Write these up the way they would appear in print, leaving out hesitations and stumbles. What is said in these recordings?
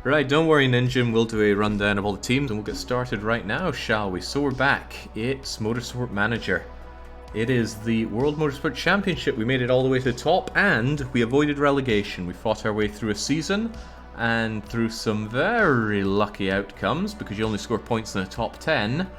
Right, don't worry Ninja, we'll do a rundown of all the teams and we'll get started right now, shall we? So we're back. It's Motorsport Manager. It is the World Motorsport Championship. We made it all the way to the top and we avoided relegation. We fought our way through a season and through some very lucky outcomes because you only score points in the top 10.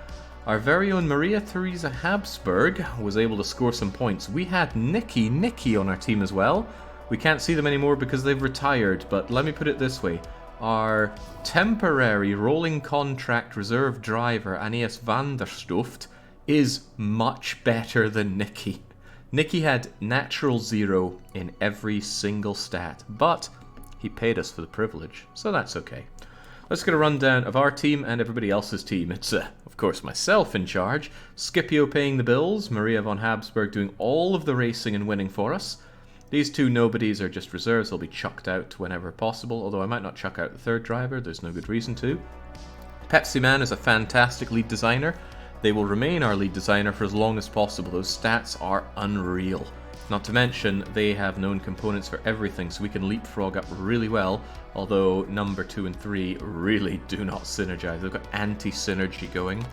Our very own Maria Theresa Habsburg was able to score some points. We had Nikki on our team as well. We can't see them anymore because they've retired, but let me put it this way. Our temporary rolling contract reserve driver, Aeneas van der Stoft, is much better than Nikki. Nikki had natural 0 in every single stat, but he paid us for the privilege, so that's okay. Let's get a rundown of our team and everybody else's team. It's, of course, myself in charge, Scipio paying the bills, Maria von Habsburg doing all of the racing and winning for us. These two nobodies are just reserves, they'll be chucked out whenever possible, although I might not chuck out the third driver, there's no good reason to. Pepsi Man is a fantastic lead designer. They will remain our lead designer for as long as possible. Those stats are unreal. Not to mention, they have known components for everything, so we can leapfrog up really well, although number 2 and 3 really do not synergize. They've got anti-synergy going.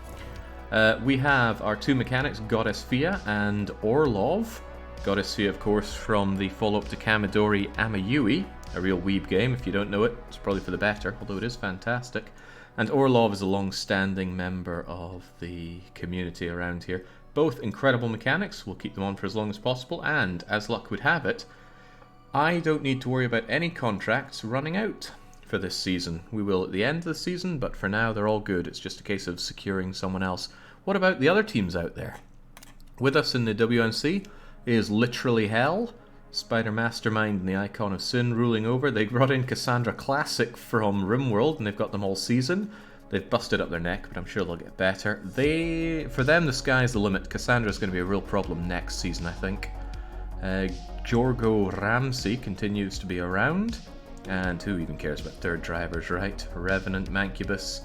We have our two mechanics, Goddess Fia and Orlov. Goddess Fia, of course, from the follow-up to Kamidori Amayui, a real weeb game. If you don't know it, it's probably for the better, although it is fantastic. And Orlov is a long-standing member of the community around here. Both incredible mechanics, we'll keep them on for as long as possible, and as luck would have it, I don't need to worry about any contracts running out for this season. We will at the end of the season, but for now they're all good. It's just a case of securing someone else. What about the other teams out there? With us in the WNC is literally hell. Spider Mastermind and the Icon of Sin ruling over. They brought in Cassandra Classic from RimWorld and they've got them all season. They've busted up their neck, but I'm sure they'll get better. For them, the sky's the limit. Cassandra's going to be a real problem next season, I think. Jorgo Ramsey continues to be around. And who even cares about third drivers, right? Revenant, Mancubus.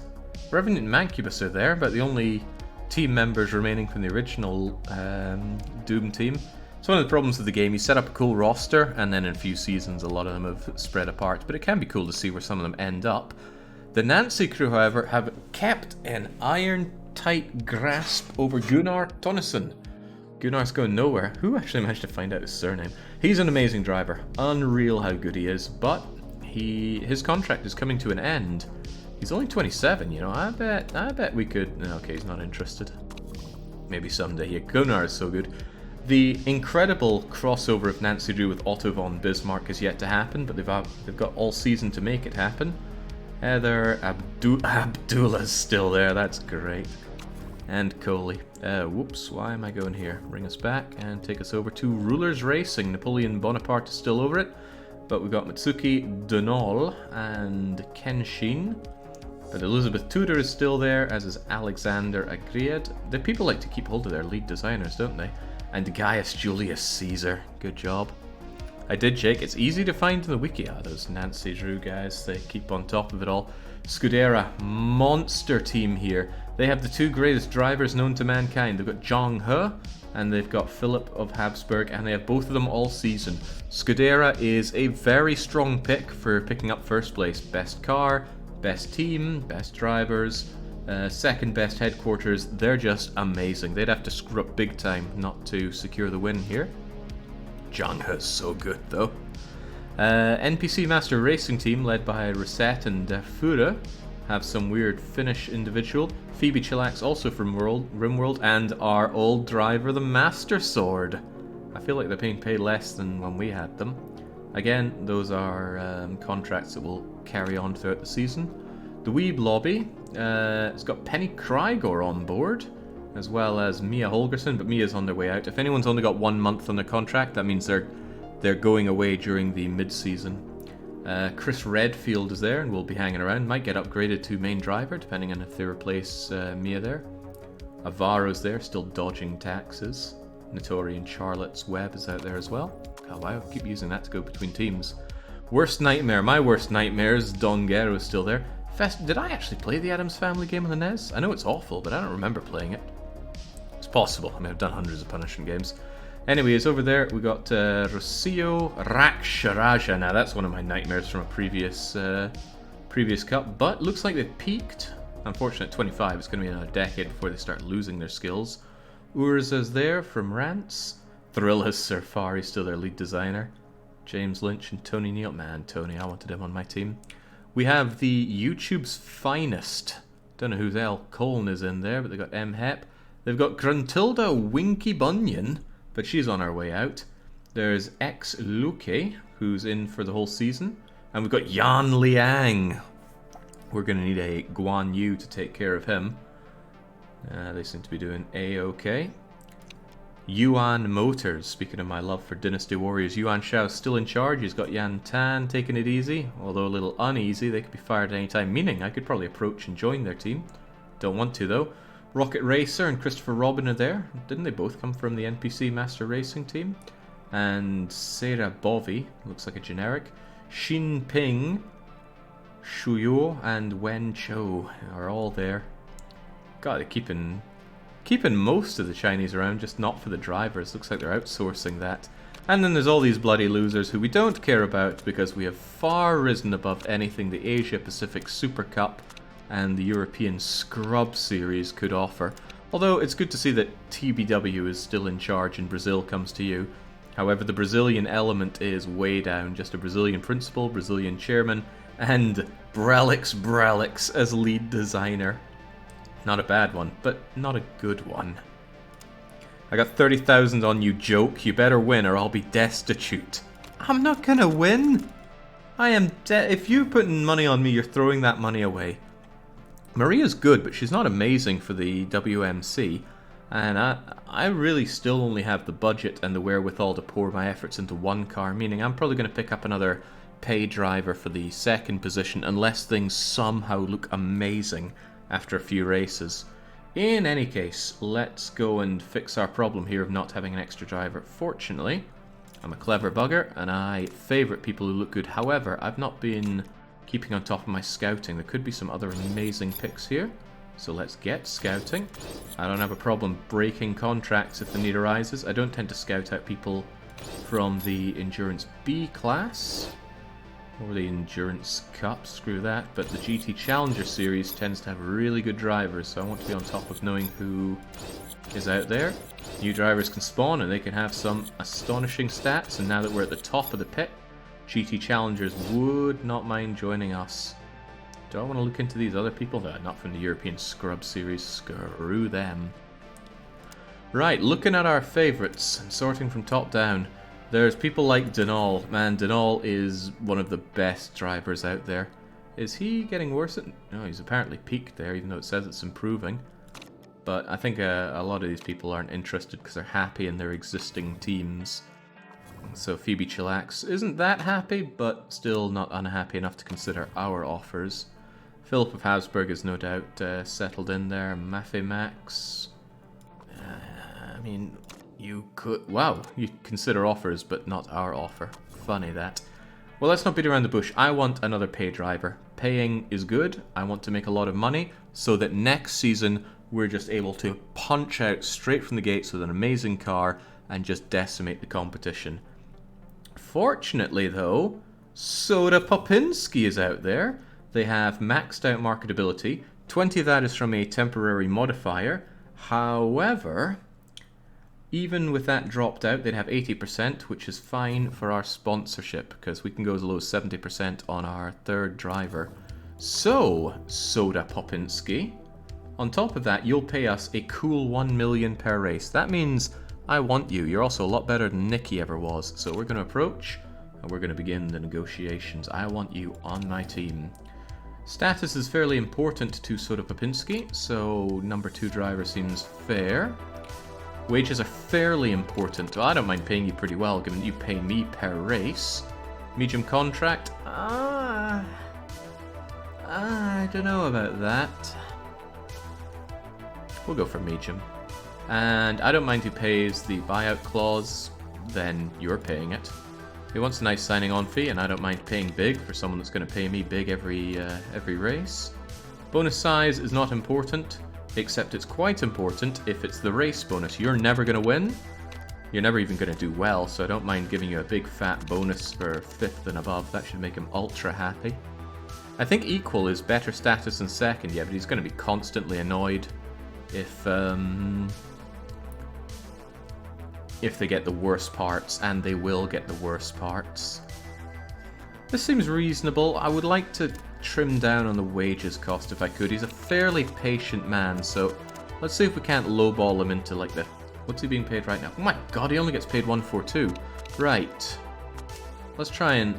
Revenant and Mancubus are there, but the only team members remaining from the original Doom team. It's one of the problems with the game. You set up a cool roster, and then in a few seasons, a lot of them have spread apart. But it can be cool to see where some of them end up. The Nancy crew, however, have kept an iron-tight grasp over Gunnar Tonnesson. Gunnar's going nowhere. Who actually managed to find out his surname? He's an amazing driver. Unreal how good he is, but his contract is coming to an end. He's only 27, you know. I bet we could... Okay, he's not interested. Maybe someday. Yeah, Gunnar is so good. The incredible crossover of Nancy Drew with Otto von Bismarck is yet to happen, but they've got all season to make it happen. Heather Abdullah's still there, that's great. And Coley. Whoops, why am I going here? Bring us back and take us over to Rulers Racing. Napoleon Bonaparte is still over it, but we've got Mitsuki Donol and Kenshin. But Elizabeth Tudor is still there, as is Alexander Agriad. The people like to keep hold of their lead designers, don't they? And Gaius Julius Caesar. Good job. I did check. It's easy to find in the wiki. Those Nancy Drew guys, they keep on top of it all. Scudera, monster team here. They have the two greatest drivers known to mankind. They've got Zhang He, and they've got Philip of Habsburg, and they have both of them all season. Scudera is a very strong pick for picking up first place. Best car, best team, best drivers, second best headquarters. They're just amazing. They'd have to screw up big time not to secure the win here. Zhang He's so good though. NPC Master Racing Team led by Reset and Fura have some weird Finnish individual. Phoebe Chillax also from RimWorld, and our old driver, the Master Sword. I feel like they're being paid less than when we had them. Again, those are contracts that will carry on throughout the season. The Weeb Lobby, it's got Penny Krygor on board, as well as Mia Holgersson, but Mia's on their way out. If anyone's only got 1 month on their contract, that means they're going away during the mid-season. Chris Redfield is there and will be hanging around. Might get upgraded to main driver, depending on if they replace Mia there. Avaro's there, still dodging taxes. Notori and Charlotte's Web is out there as well. Oh wow, I keep using that to go between teams. Worst nightmare, my worst nightmare is Don Guerrero is still there. Did I actually play the Addams Family game on the NES? I know it's awful, but I don't remember playing it. It's possible. I mean, I've done hundreds of punishment games. Anyways, over there we got Rocio Raksharaja. Now that's one of my nightmares from a previous previous cup, but looks like they've peaked. Unfortunately, at 25, it's going to be another decade before they start losing their skills. Urza's there from Rants. Thrill has Surfari, still their lead designer. James Lynch and Tony Neal. Man, Tony, I wanted him on my team. We have the YouTube's finest. Don't know who's El Coln is in there, but they've got M. Hep. They've got Gruntilda Winky Bunyan, but she's on her way out. There's X Luke, who's in for the whole season. And we've got Yan Liang. We're going to need a Guan Yu to take care of him. They seem to be doing A-okay. Yuan Motors, speaking of my love for Dynasty Warriors, Yuan Shao's still in charge. He's got Yan Tan taking it easy, although a little uneasy. They could be fired at any time, meaning I could probably approach and join their team. Don't want to, though. Rocket Racer and Christopher Robin are there. Didn't they both come from the NPC Master Racing team? And Sarah Bovi, looks like a generic. Xin Ping, Shuyo, and Wen Chou are all there. God, they're keeping most of the Chinese around, just not for the drivers. Looks like they're outsourcing that. And then there's all these bloody losers who we don't care about because we have far risen above anything the Asia Pacific Super Cup and the European Scrub Series could offer. Although it's good to see that TBW is still in charge and Brazil comes to you. However, the Brazilian element is way down. Just a Brazilian principal, Brazilian chairman, and Brelix as lead designer. Not a bad one, but not a good one. I got 30,000 on you, joke. You better win or I'll be destitute. I'm not gonna win. I am if you're putting money on me, you're throwing that money away. Maria's good, but she's not amazing for the WMC. And I really still only have the budget and the wherewithal to pour my efforts into one car, meaning I'm probably going to pick up another pay driver for the second position unless things somehow look amazing after a few races. In any case, let's go and fix our problem here of not having an extra driver. Fortunately, I'm a clever bugger and I favourite people who look good. However, I've not been keeping on top of my scouting. There could be some other amazing picks here. So let's get scouting. I don't have a problem breaking contracts if the need arises. I don't tend to scout out people from the Endurance B class or the Endurance Cup, screw that. But the GT Challenger Series tends to have really good drivers, so I want to be on top of knowing who is out there. New drivers can spawn and they can have some astonishing stats, and now that we're at the top of the pit, GT Challengers would not mind joining us. Do I want to look into these other people? No, not from the European Scrub Series. Screw them. Right, looking at our favourites and sorting from top down, there's people like Denal. Man, Denal is one of the best drivers out there. Is he getting worse? No, he's apparently peaked there, even though it says it's improving. But I think a lot of these people aren't interested because they're happy in their existing teams. So Phoebe Chillax isn't that happy, but still not unhappy enough to consider our offers. Philip of Habsburg is no doubt settled in there. Maffei Max. I mean, you could... Wow, you consider offers, but not our offer. Funny that. Well, let's not beat around the bush. I want another pay driver. Paying is good. I want to make a lot of money so that next season we're just able to punch out straight from the gates with an amazing car and just decimate the competition. Fortunately, though, Soda Popinski is out there. They have maxed out marketability. 20 of that is from a temporary modifier. However, even with that dropped out, they'd have 80%, which is fine for our sponsorship, because we can go as low as 70% on our third driver. So, Soda Popinski, on top of that, you'll pay us a cool 1 million per race. That means I want you. You're also a lot better than Nikki ever was. So we're going to approach, and we're going to begin the negotiations. I want you on my team. Status is fairly important to Soda Popinski, so number 2 driver seems fair. Wages are fairly important. Well, I don't mind paying you pretty well, given that you pay me per race. Medium contract? I don't know about that. We'll go for medium. And I don't mind who pays the buyout clause, then you're paying it. He wants a nice signing on fee, and I don't mind paying big for someone that's going to pay me big every race. Bonus size is not important, except it's quite important if it's the race bonus. You're never going to win. You're never even going to do well, so I don't mind giving you a big fat bonus for 5th and above. That should make him ultra happy. I think equal is better status than second, yeah, but he's going to be constantly annoyed if they get the worst parts, and they will get the worst parts. This seems reasonable. I would like to trim down on the wages cost if I could. He's a fairly patient man, so let's see if we can't lowball him into like the... What's he being paid right now? Oh my god, he only gets paid 142. Right. Let's try and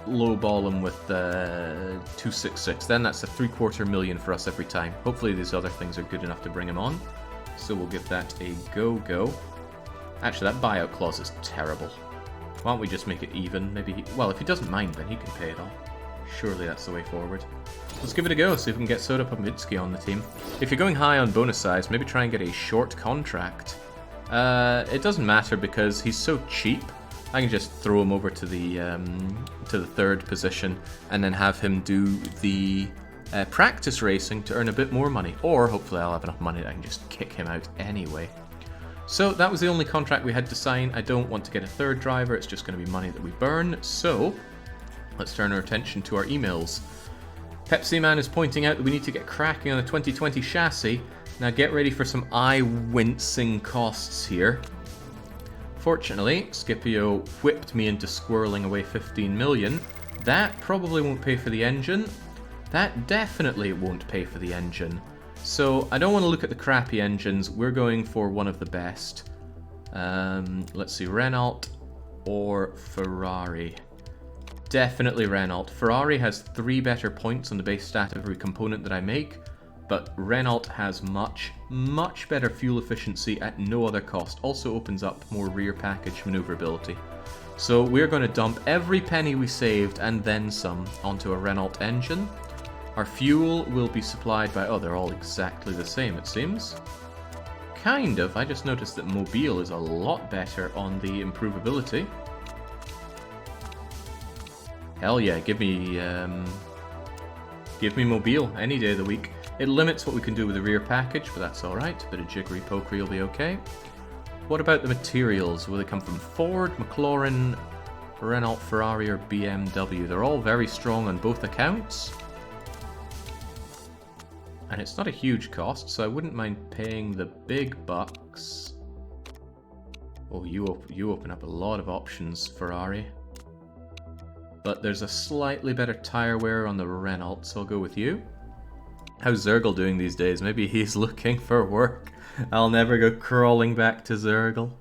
lowball him with 266. Then that's a $750,000 for us every time. Hopefully these other things are good enough to bring him on. So we'll give that a go. Actually, that buyout clause is terrible. Why don't we just make it even? Maybe well, if he doesn't mind, then he can pay it all. Surely that's the way forward. Let's give it a go, see if we can get Soda Popinski on the team. If you're going high on bonus size, maybe try and get a short contract. It doesn't matter because he's so cheap. I can just throw him over to the third position and then have him do the practice racing to earn a bit more money. Or hopefully I'll have enough money that I can just kick him out anyway. So that was the only contract we had to sign. I don't want to get a third driver, it's just going to be money that we burn. So let's turn our attention to our emails. Pepsi Man is pointing out that we need to get cracking on the 2020 chassis. Now get ready for some eye-wincing costs here. Fortunately, Scipio whipped me into squirreling away 15 million. That probably won't pay for the engine. That definitely won't pay for the engine. So I don't want to look at the crappy engines. We're going for one of the best. Let's see, Renault or Ferrari. Definitely Renault. Ferrari has 3 better points on the base stat of every component that I make, but Renault has much better fuel efficiency at no other cost. Also opens up more rear package maneuverability. So we're going to dump every penny we saved and then some onto a Renault engine. Our fuel will be supplied by... Oh, they're all exactly the same, it seems. Kind of. I just noticed that Mobile is a lot better on the improvability. Hell yeah, give me Mobile any day of the week. It limits what we can do with the rear package, but that's alright. A bit of jiggery pokery will be okay. What about the materials? Will they come from Ford, McLaren, Renault, Ferrari, or BMW? They're all very strong on both accounts. And it's not a huge cost, so I wouldn't mind paying the big bucks. Oh, you open up a lot of options, Ferrari. But there's a slightly better tire wear on the Renault, so I'll go with you. How's Zergel doing these days? Maybe he's looking for work. I'll never go crawling back to Zergel.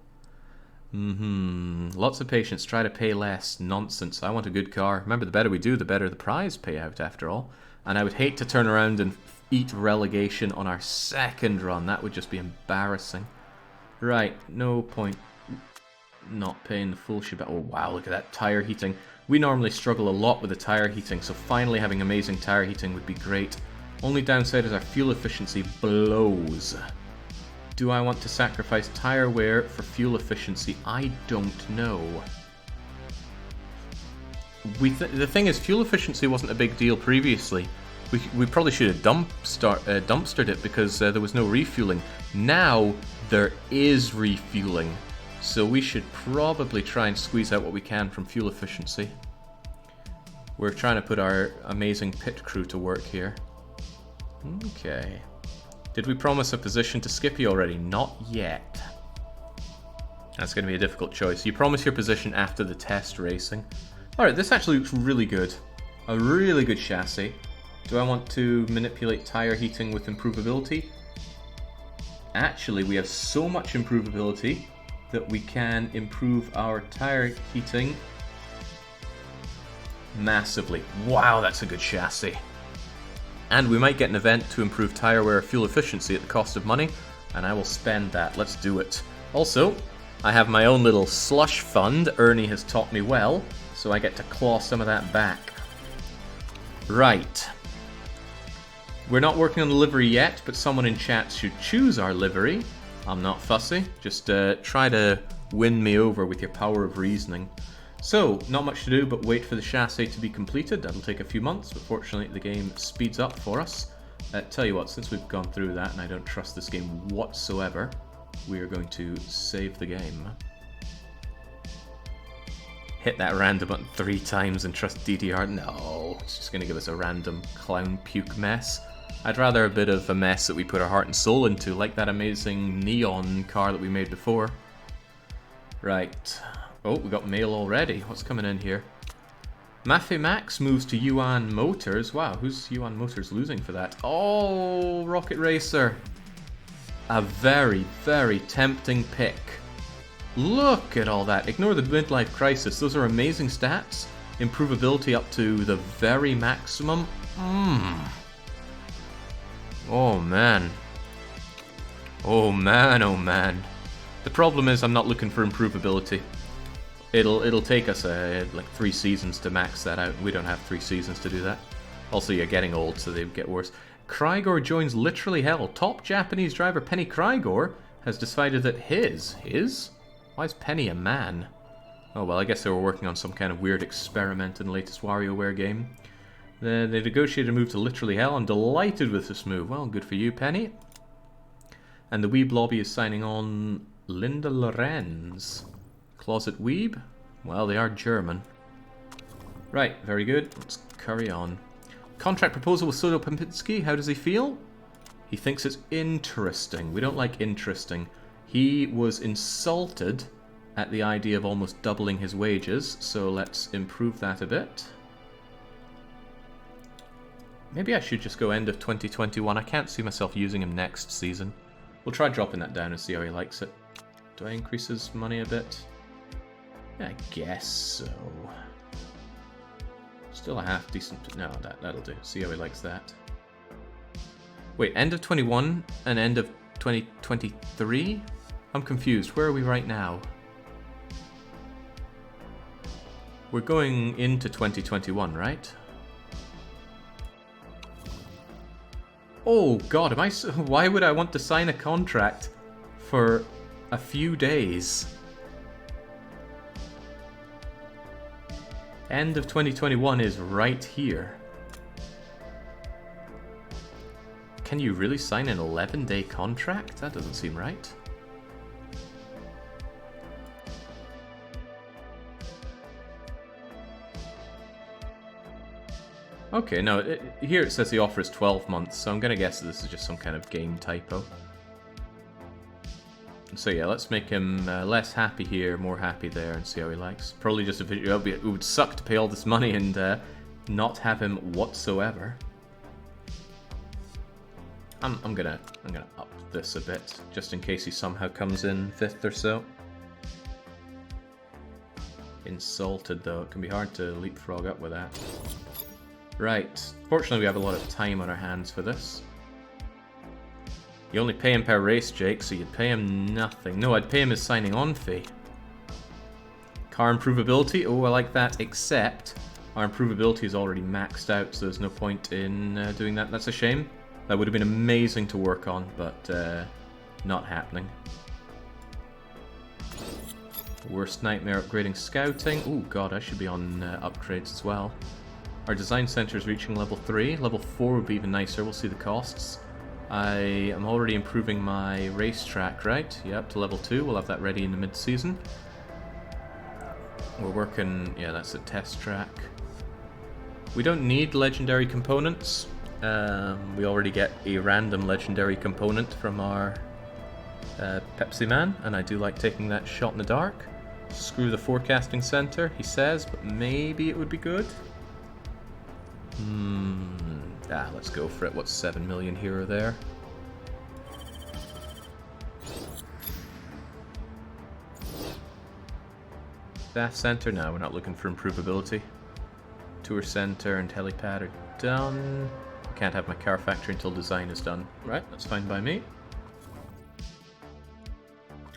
Lots of patience. Try to pay less. Nonsense. I want a good car. Remember, the better we do, the better the prize payout, after all. And I would hate to turn around and eat relegation on our second run. That would just be embarrassing. Right, no point not paying the full shebang. Oh wow, look at that tire heating. We normally struggle a lot with the tire heating, so finally having amazing tire heating would be great. Only downside is our fuel efficiency blows. Do I want to sacrifice tire wear for fuel efficiency? I don't know. The thing is, fuel efficiency wasn't a big deal previously. We probably should have dumpstered it because there was no refueling. Now there is refueling, so we should probably try and squeeze out what we can from fuel efficiency. We're trying to put our amazing pit crew to work here. Okay. Did we promise a position to Skippy already? Not yet. That's going to be a difficult choice. You promise your position after the test racing. Alright, this actually looks really good. A really good chassis. Do I want to manipulate tire heating with improvability? Actually, we have so much improvability that we can improve our tire heating massively. Wow, that's a good chassis. And we might get an event to improve tire wear fuel efficiency at the cost of money, and I will spend that. Let's do it. Also, I have my own little slush fund. Ernie has taught me well, so I get to claw some of that back. Right. We're not working on the livery yet, but someone in chat should choose our livery. I'm not fussy. Just try to win me over with your power of reasoning. So, not much to do but wait for the chassis to be completed. That'll take a few months, but fortunately the game speeds up for us. Tell you what, since we've gone through that and I don't trust this game whatsoever, we are going to save the game. hit that random button 3 times and trust DDR. No, it's just going to give us a random clown puke mess. I'd rather a bit of a mess that we put our heart and soul into, like that amazing neon car that we made before. Right. Oh, we got mail already. What's coming in here? Maffei Max moves to Yuan Motors. Wow, who's Yuan Motors losing for that? Oh, Rocket Racer. A very, very tempting pick. Look at all that. Ignore the midlife crisis. Those are amazing stats. Improvability up to the very maximum. Oh man. Oh man, oh man. The problem is I'm not looking for improvability. It'll take us like 3 seasons to max that out. We don't have 3 seasons to do that. Also, you're getting old, so they get worse. Krygor joins Literally Hell. Top Japanese driver Penny Krygor has decided that his? Why is Penny a man? Oh well, I guess they were working on some kind of weird experiment in the latest WarioWare game. They negotiated a move to Literally Hell. I'm delighted with this move. Well, good for you, Penny. And the Weeb lobby is signing on Linda Lorenz. Closet Weeb? Well, they are German. Right, very good. Let's carry on. Contract proposal with Soto Pampinski. How does he feel? He thinks it's interesting. We don't like interesting. He was insulted at the idea of almost doubling his wages, so let's improve that a bit. Maybe I should just go end of 2021. I can't see myself using him next season. We'll try dropping that down and see how he likes it. Do I increase his money a bit? I guess so. Still a half decent... No, that'll do. See how he likes that. Wait, end of 21 and end of 2023? I'm confused. Where are we right now? We're going into 2021, right? Oh god, am I... Why would I want to sign a contract for a few days? End of 2021 is right here. Can you really sign an 11-day contract? That doesn't seem right. Okay, no, here it says the offer is 12 months, so I'm going to guess that this is just some kind of game typo. So yeah, let's make him less happy here, more happy there, and see how he likes. Probably just a video. It would suck to pay all this money and not have him whatsoever. I'm gonna up this a bit, just in case he somehow comes in 5th or so. Insulted though, it can be hard to leapfrog up with that. Right, fortunately we have a lot of time on our hands for this. You only pay him per race, Jake, so you'd pay him nothing. No, I'd pay him his signing on fee. Car improvability, oh I like that, except our improvability is already maxed out, so there's no point in doing that. That's a shame. That would have been amazing to work on, but not happening. Worst nightmare upgrading scouting. Oh god, I should be on upgrades as well. Our design center is reaching level 3. Level 4 would be even nicer. We'll see the costs. I am already improving my racetrack, right? Yeah, up to level 2. We'll have that ready in the mid-season. We're working... Yeah, that's a test track. We don't need legendary components. We already get a random legendary component from our Pepsi Man, and I do like taking that shot in the dark. Screw the forecasting center, he says, but maybe it would be good. Let's go for it. What's 7 million here or there? Staff center? No, we're not looking for improvability. Tour center and helipad are done. I can't have my car factory until design is done. Right, that's fine by me.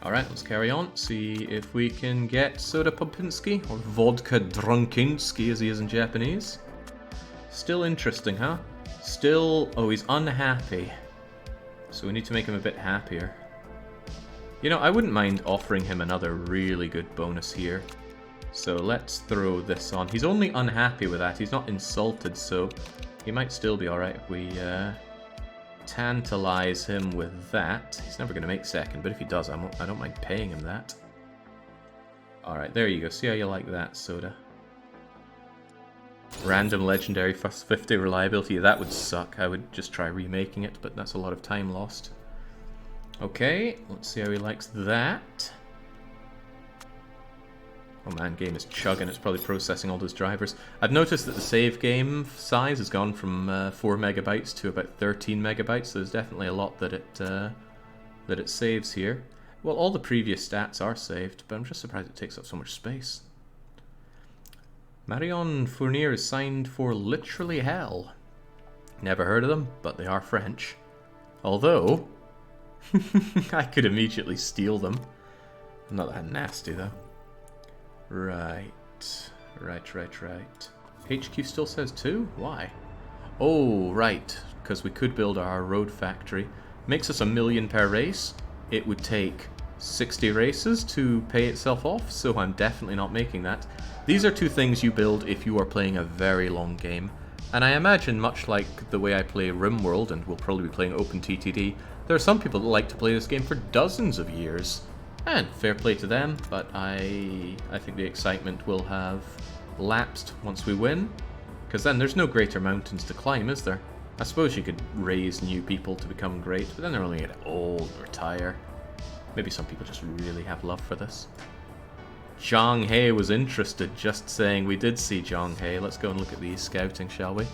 Alright, let's carry on. See if we can get Soda Popinski, or Vodka Drunkinski as he is in Japanese. Still interesting, huh? Still... Oh, he's unhappy. So we need to make him a bit happier. You know, I wouldn't mind offering him another really good bonus here. So let's throw this on. He's only unhappy with that. He's not insulted, so he might still be alright if we tantalize him with that. He's never going to make second, but if he does, I don't mind paying him that. Alright, there you go. See how you like that, Soda. Random legendary first 50 reliability. That would suck. I would just try remaking it, but that's a lot of time lost. Okay, let's see how he likes that. Oh man, game is chugging. It's probably processing all those drivers. I've noticed that the save game size has gone from 4 megabytes to about 13 megabytes. So there's definitely a lot that it saves here. Well, all the previous stats are saved, but I'm just surprised it takes up so much space. Marion Fournier is signed for Literally Hell. Never heard of them, but they are French. Although, I could immediately steal them. I'm not that nasty, though. Right. HQ still says 2? Why? Oh, right. Because we could build our road factory. Makes us $1 million per race. It would take 60 races to pay itself off, so I'm definitely not making that. These are 2 things you build if you are playing a very long game. And I imagine, much like the way I play RimWorld, and we'll probably be playing OpenTTD, there are some people that like to play this game for dozens of years. And fair play to them, but I think the excitement will have lapsed once we win. Because then there's no greater mountains to climb, is there? I suppose you could raise new people to become great, but then they're only get old, retire. Maybe some people just really have love for this. Zhang He was interested, just saying. We did see Zhang He. Let's go and look at these scouting, shall we?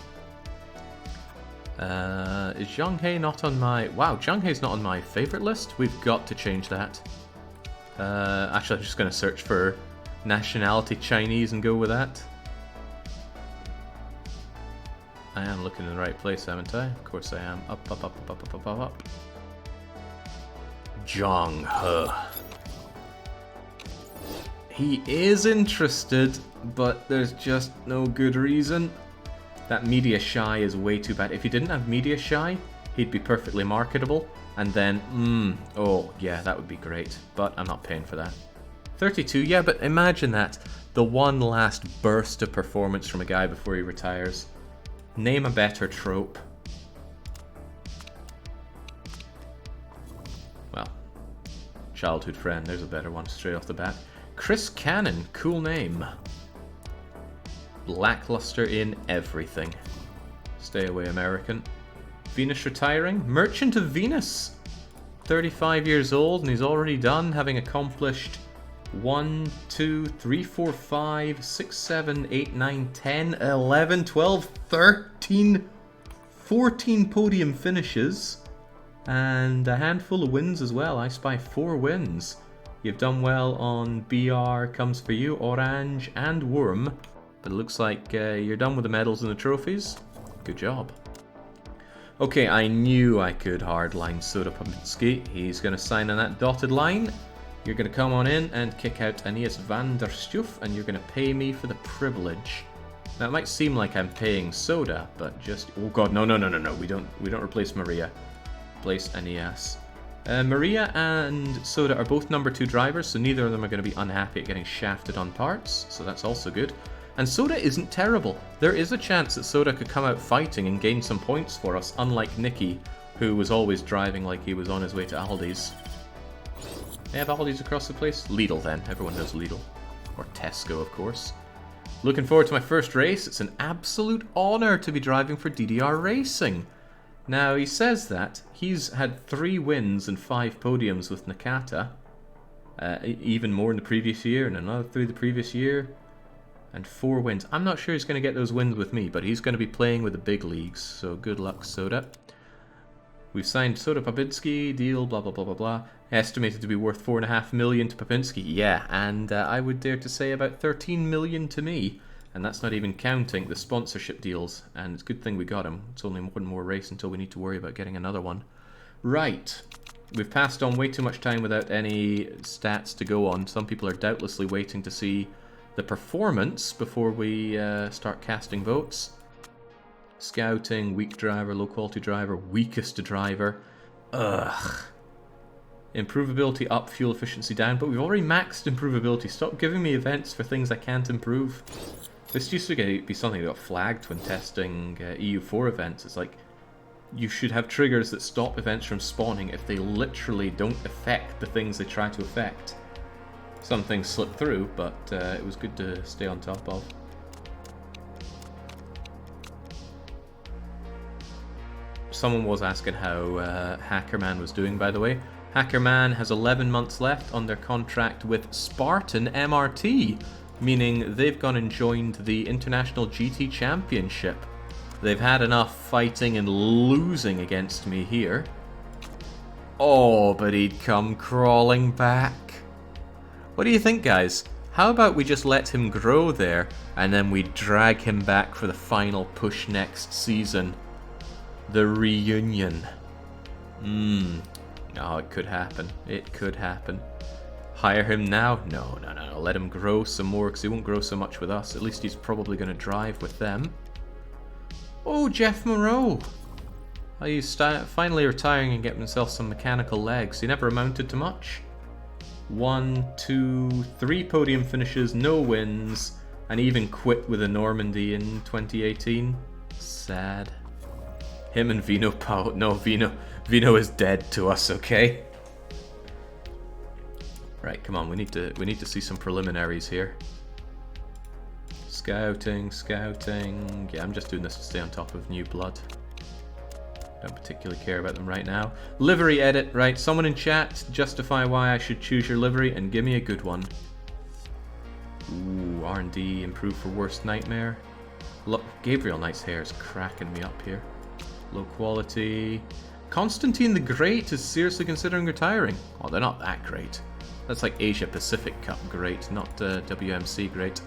Is Zhang He not on my... Wow, Zhang He's not on my favourite list? We've got to change that. Actually, I'm just going to search for nationality Chinese and go with that. I am looking in the right place, haven't I? Of course I am. Up. Zhang He. He is interested, but there's just no good reason. That Media Shy is way too bad. If he didn't have Media Shy, he'd be perfectly marketable. And then, oh yeah, that would be great. But I'm not paying for that. 32, yeah, but imagine that. The one last burst of performance from a guy before he retires. Name a better trope. Well, childhood friend, there's a better one straight off the bat. Chris Cannon, cool name. Lackluster in everything. Stay away, American. Venus retiring. Merchant of Venus. 35 years old, and he's already done, having accomplished 1, 2, 3, 4, 5, 6, 7, 8, 9, 10, 11, 12, 13, 14 podium finishes, and a handful of wins as well. I spy 4 wins. You've done well on BR, Comes For You, Orange, and Worm, but it looks like you're done with the medals and the trophies. Good job. Okay, I knew I could hardline Soda Paminski. He's going to sign on that dotted line. You're going to come on in and kick out Aeneas van der Stuf, and you're going to pay me for the privilege. Now, it might seem like I'm paying Soda, but just... Oh god, no. We don't replace Maria. Replace Aeneas. Maria and Soda are both number 2 drivers, so neither of them are going to be unhappy at getting shafted on parts, so that's also good. And Soda isn't terrible. There is a chance that Soda could come out fighting and gain some points for us, unlike Nicky, who was always driving like he was on his way to Aldi's. They have Aldi's across the place? Lidl then. Everyone knows Lidl. Or Tesco, of course. Looking forward to my first race. It's an absolute honour to be driving for DDR Racing. Now, he says that he's had 3 wins and 5 podiums with Nakata. Even more in the previous year, and another 3 the previous year. And 4 wins. I'm not sure he's going to get those wins with me, but he's going to be playing with the big leagues. So good luck, Soda. We've signed Soda Papinski, deal, blah, blah, blah, blah, blah. Estimated to be worth 4.5 million to Papinski. Yeah, and I would dare to say about 13 million to me. And that's not even counting the sponsorship deals. And it's a good thing we got him. It's only one more race until we need to worry about getting another one. Right. We've passed on way too much time without any stats to go on. Some people are doubtlessly waiting to see the performance before we start casting votes. Scouting, weak driver, low quality driver, weakest driver. Ugh. Improvability up, fuel efficiency down, but we've already maxed improvability. Stop giving me events for things I can't improve. This used to be something that got flagged when testing EU4 events. It's like, you should have triggers that stop events from spawning if they literally don't affect the things they try to affect. Some things slipped through, but it was good to stay on top of. Someone was asking how Hackerman was doing, by the way. Hackerman has 11 months left on their contract with Spartan MRT, meaning they've gone and joined the International GT Championship. They've had enough fighting and losing against me here. Oh, but he'd come crawling back. What do you think, guys? How about we just let him grow there, and then we drag him back for the final push next season? The reunion. No, it could happen. It could happen. Hire him now? No. Let him grow some more, because he won't grow so much with us. At least he's probably going to drive with them. Oh, Jeff Moreau. Oh, he's finally retiring and getting himself some mechanical legs. He never amounted to much. 1, 2, 3 podium finishes, no wins, and even quit with a Normandy in 2018. Sad. Him and Vino Pau. No, Vino is dead to us, okay? Right, come on, we need to see some preliminaries here. Scouting. Yeah, I'm just doing this to stay on top of new blood. Don't particularly care about them right now. Livery edit, right? Someone in chat, justify why I should choose your livery and give me a good one. Ooh, R&D, improve for worst nightmare. Look, Gabriel Knight's hair is cracking me up here. Low quality. Constantine the Great is seriously considering retiring. Oh, they're not that great. That's like Asia Pacific Cup great, not WMC great.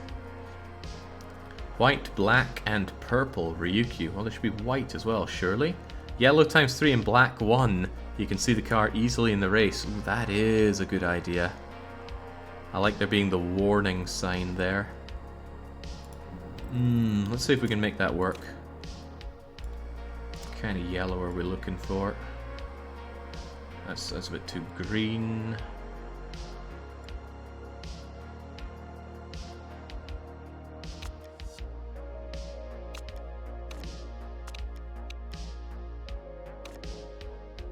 White, black, and purple Ryukyu. Well, there should be white as well, surely. Yellow times 3 and black 1. You can see the car easily in the race. Ooh, that is a good idea. I like there being the warning sign there. Let's see if we can make that work. What kind of yellow are we looking for? That's a bit too green.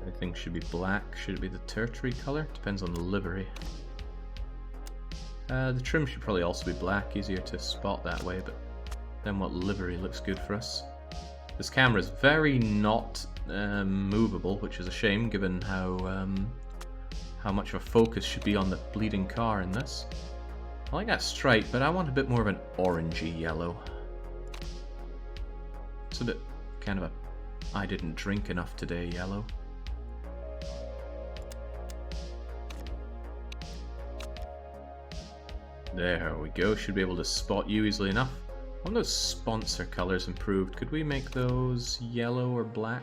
Everything should be black. Should it be the tertiary color? Depends on the livery. The trim should probably also be black. Easier to spot that way, but then what livery looks good for us? This camera is very not movable, which is a shame given how much of a focus should be on the bleeding car in this. I like that stripe, but I want a bit more of an orangey yellow. It's a bit kind of a I didn't drink enough today yellow. There we go, should be able to spot you easily enough. I want those sponsor colors improved. Could we make those yellow or black?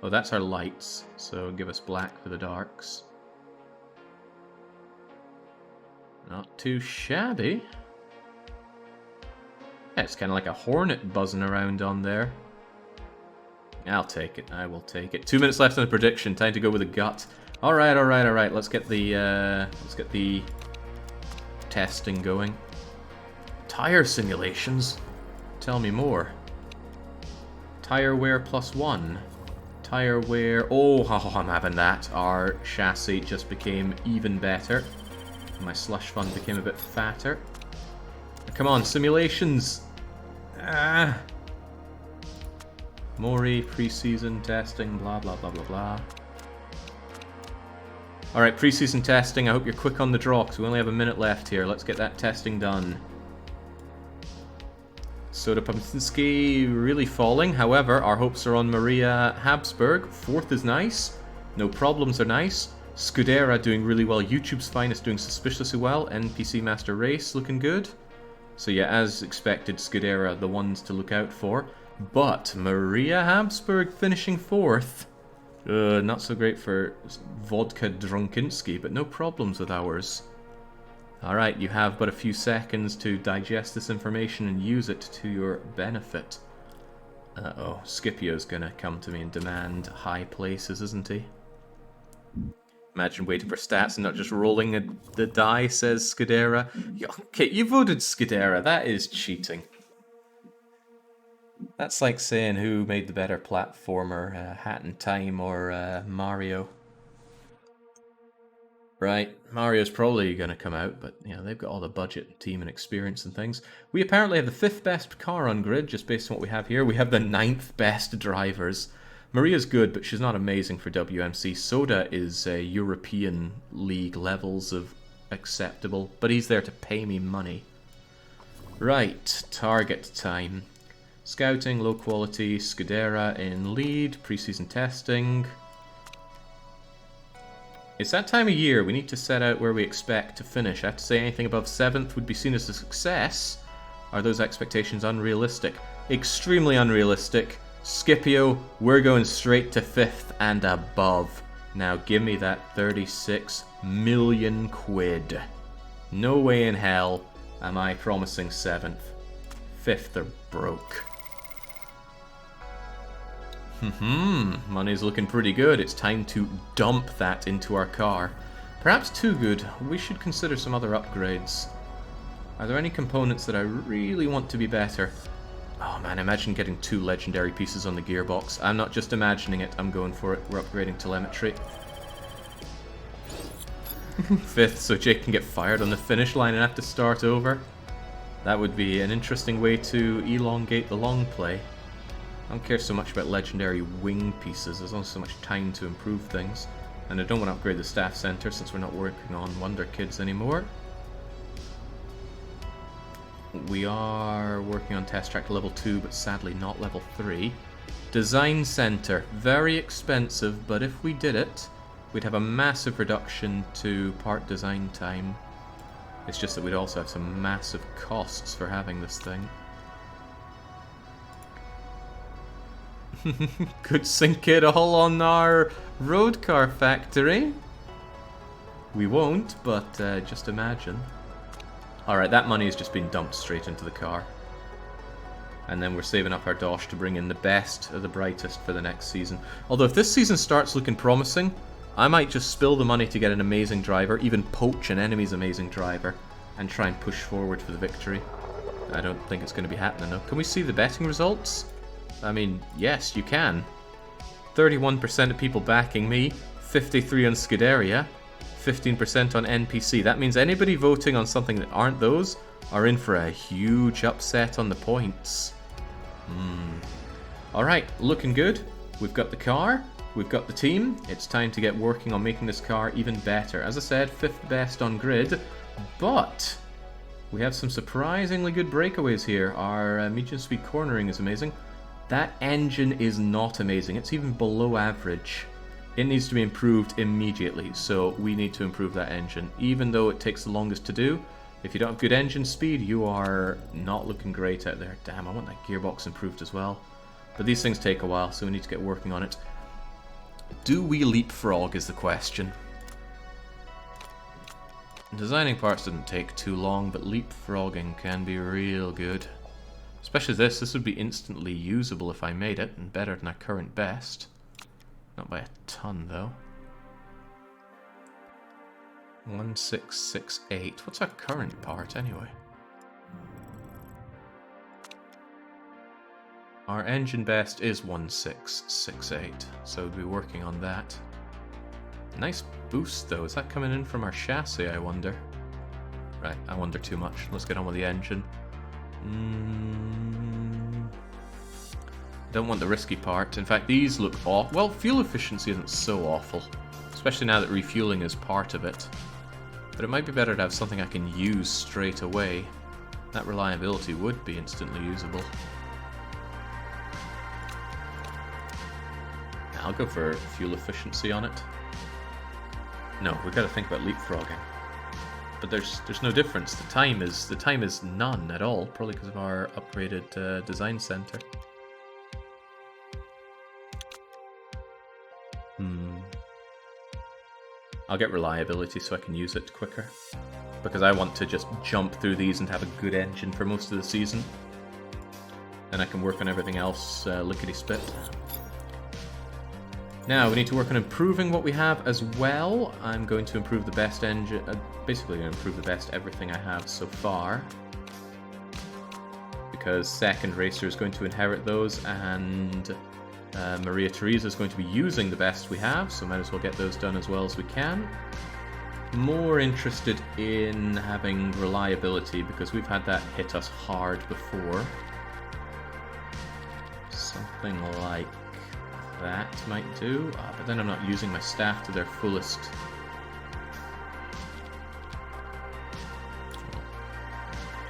Oh, that's our lights, so give us black for the darks. Not too shabby. Yeah, it's kind of like a hornet buzzing around on there. I'll take it, I will take it. 2 minutes left on the prediction, time to go with a gut. Alright, let's get the testing going. Tire simulations? Tell me more. Tire wear +1. Tire wear... Oh, I'm having that. Our chassis just became even better. My slush fund became a bit fatter. Come on, simulations! Mori, pre-season testing, blah blah blah blah blah. Alright, pre-season testing. I hope you're quick on the draw, because we only have a minute left here. Let's get that testing done. Soda Pumpkinski really falling. However, our hopes are on Maria Habsburg. 4th is nice. No problems are nice. Scudera doing really well. YouTube's Finest doing suspiciously well. NPC Master Race looking good. So yeah, as expected, Scudera the ones to look out for. But Maria Habsburg finishing 4th. Not so great for Vodka Drunkinski, but no problems with ours. Alright, you have but a few seconds to digest this information and use it to your benefit. Uh-oh, Scipio's gonna come to me and demand high places, isn't he? Imagine waiting for stats and not just rolling the die, says Scudera. Okay, you voted Scudera, that is cheating. That's like saying who made the better platformer, Hat in Time or Mario. Right, Mario's probably going to come out, but you know, they've got all the budget, team, and experience and things. We apparently have the 5th best car on grid, just based on what we have here. We have the 9th best drivers. Maria's good, but she's not amazing for WMC. Soda is European League levels of acceptable, but he's there to pay me money. Right, target time. Scouting, low quality, Scudera in lead, preseason testing. It's that time of year, we need to set out where we expect to finish. I have to say anything above 7th would be seen as a success. Are those expectations unrealistic? Extremely unrealistic. Scipio, we're going straight to 5th and above. Now give me that 36 million quid. No way in hell am I promising 7th. 5th are broke. Money's looking pretty good. It's time to dump that into our car. Perhaps too good. We should consider some other upgrades. Are there any components that I really want to be better? Oh man, imagine getting 2 legendary pieces on the gearbox. I'm not just imagining it, I'm going for it. We're upgrading telemetry. 5th, so Jake can get fired on the finish line and have to start over. That would be an interesting way to elongate the long play. I don't care so much about legendary wing pieces, there's not so much time to improve things. And I don't want to upgrade the staff center since we're not working on Wonder Kids anymore. We are working on test track level 2, but sadly not level 3. Design center, very expensive, but if we did it, we'd have a massive reduction to part design time. It's just that we'd also have some massive costs for having this thing. Could sink it all on our road car factory. We won't, but just imagine. Alright, that money has just been dumped straight into the car. And then we're saving up our dosh to bring in the best of the brightest for the next season. Although if this season starts looking promising, I might just spill the money to get an amazing driver, even poach an enemy's amazing driver, and try and push forward for the victory. I don't think it's going to be happening though. Can we see the betting results? I mean, yes, you can. 31% of people backing me, 53% on Scuderia, 15% on NPC. That means anybody voting on something that aren't those are in for a huge upset on the points. Alright, looking good. We've got the car, we've got the team. It's time to get working on making this car even better. As I said, 5th best on grid, but we have some surprisingly good breakaways here. Our medium speed cornering is amazing. That engine is not amazing. It's even below average. It needs to be improved immediately, so we need to improve that engine. Even though it takes the longest to do, if you don't have good engine speed, you are not looking great out there. Damn, I want that gearbox improved as well. But these things take a while, so we need to get working on it. Do we leapfrog is the question. Designing parts didn't take too long, but leapfrogging can be real good. Especially this would be instantly usable if I made it, and better than our current best. Not by a ton, though. 1668. What's our current part, anyway? Our engine best is 1668, so we'll be working on that. Nice boost, though. Is that coming in from our chassis, I wonder? Right, I wonder too much. Let's get on with the engine. Don't want the risky part. In fact, these look awful. Well, fuel efficiency isn't so awful, especially now that refueling is part of it. But it might be better to have something I can use straight away. That reliability would be instantly usable. I'll go for fuel efficiency on it. No, we've got to think about leapfrogging. But there's no difference. The time is none at all, probably because of our upgraded design center. I'll get reliability so I can use it quicker, because I want to just jump through these and have a good engine for most of the season. And I can work on everything else lickety-split. Now, we need to work on improving what we have as well. I'm going to improve the best engine, basically going to improve the best everything I have so far. Because Second Racer is going to inherit those, and Maria Teresa is going to be using the best we have, so might as well get those done as well as we can. more interested in having reliability because we've had that hit us hard before. Something like that might do, but then I'm not using my staff to their fullest.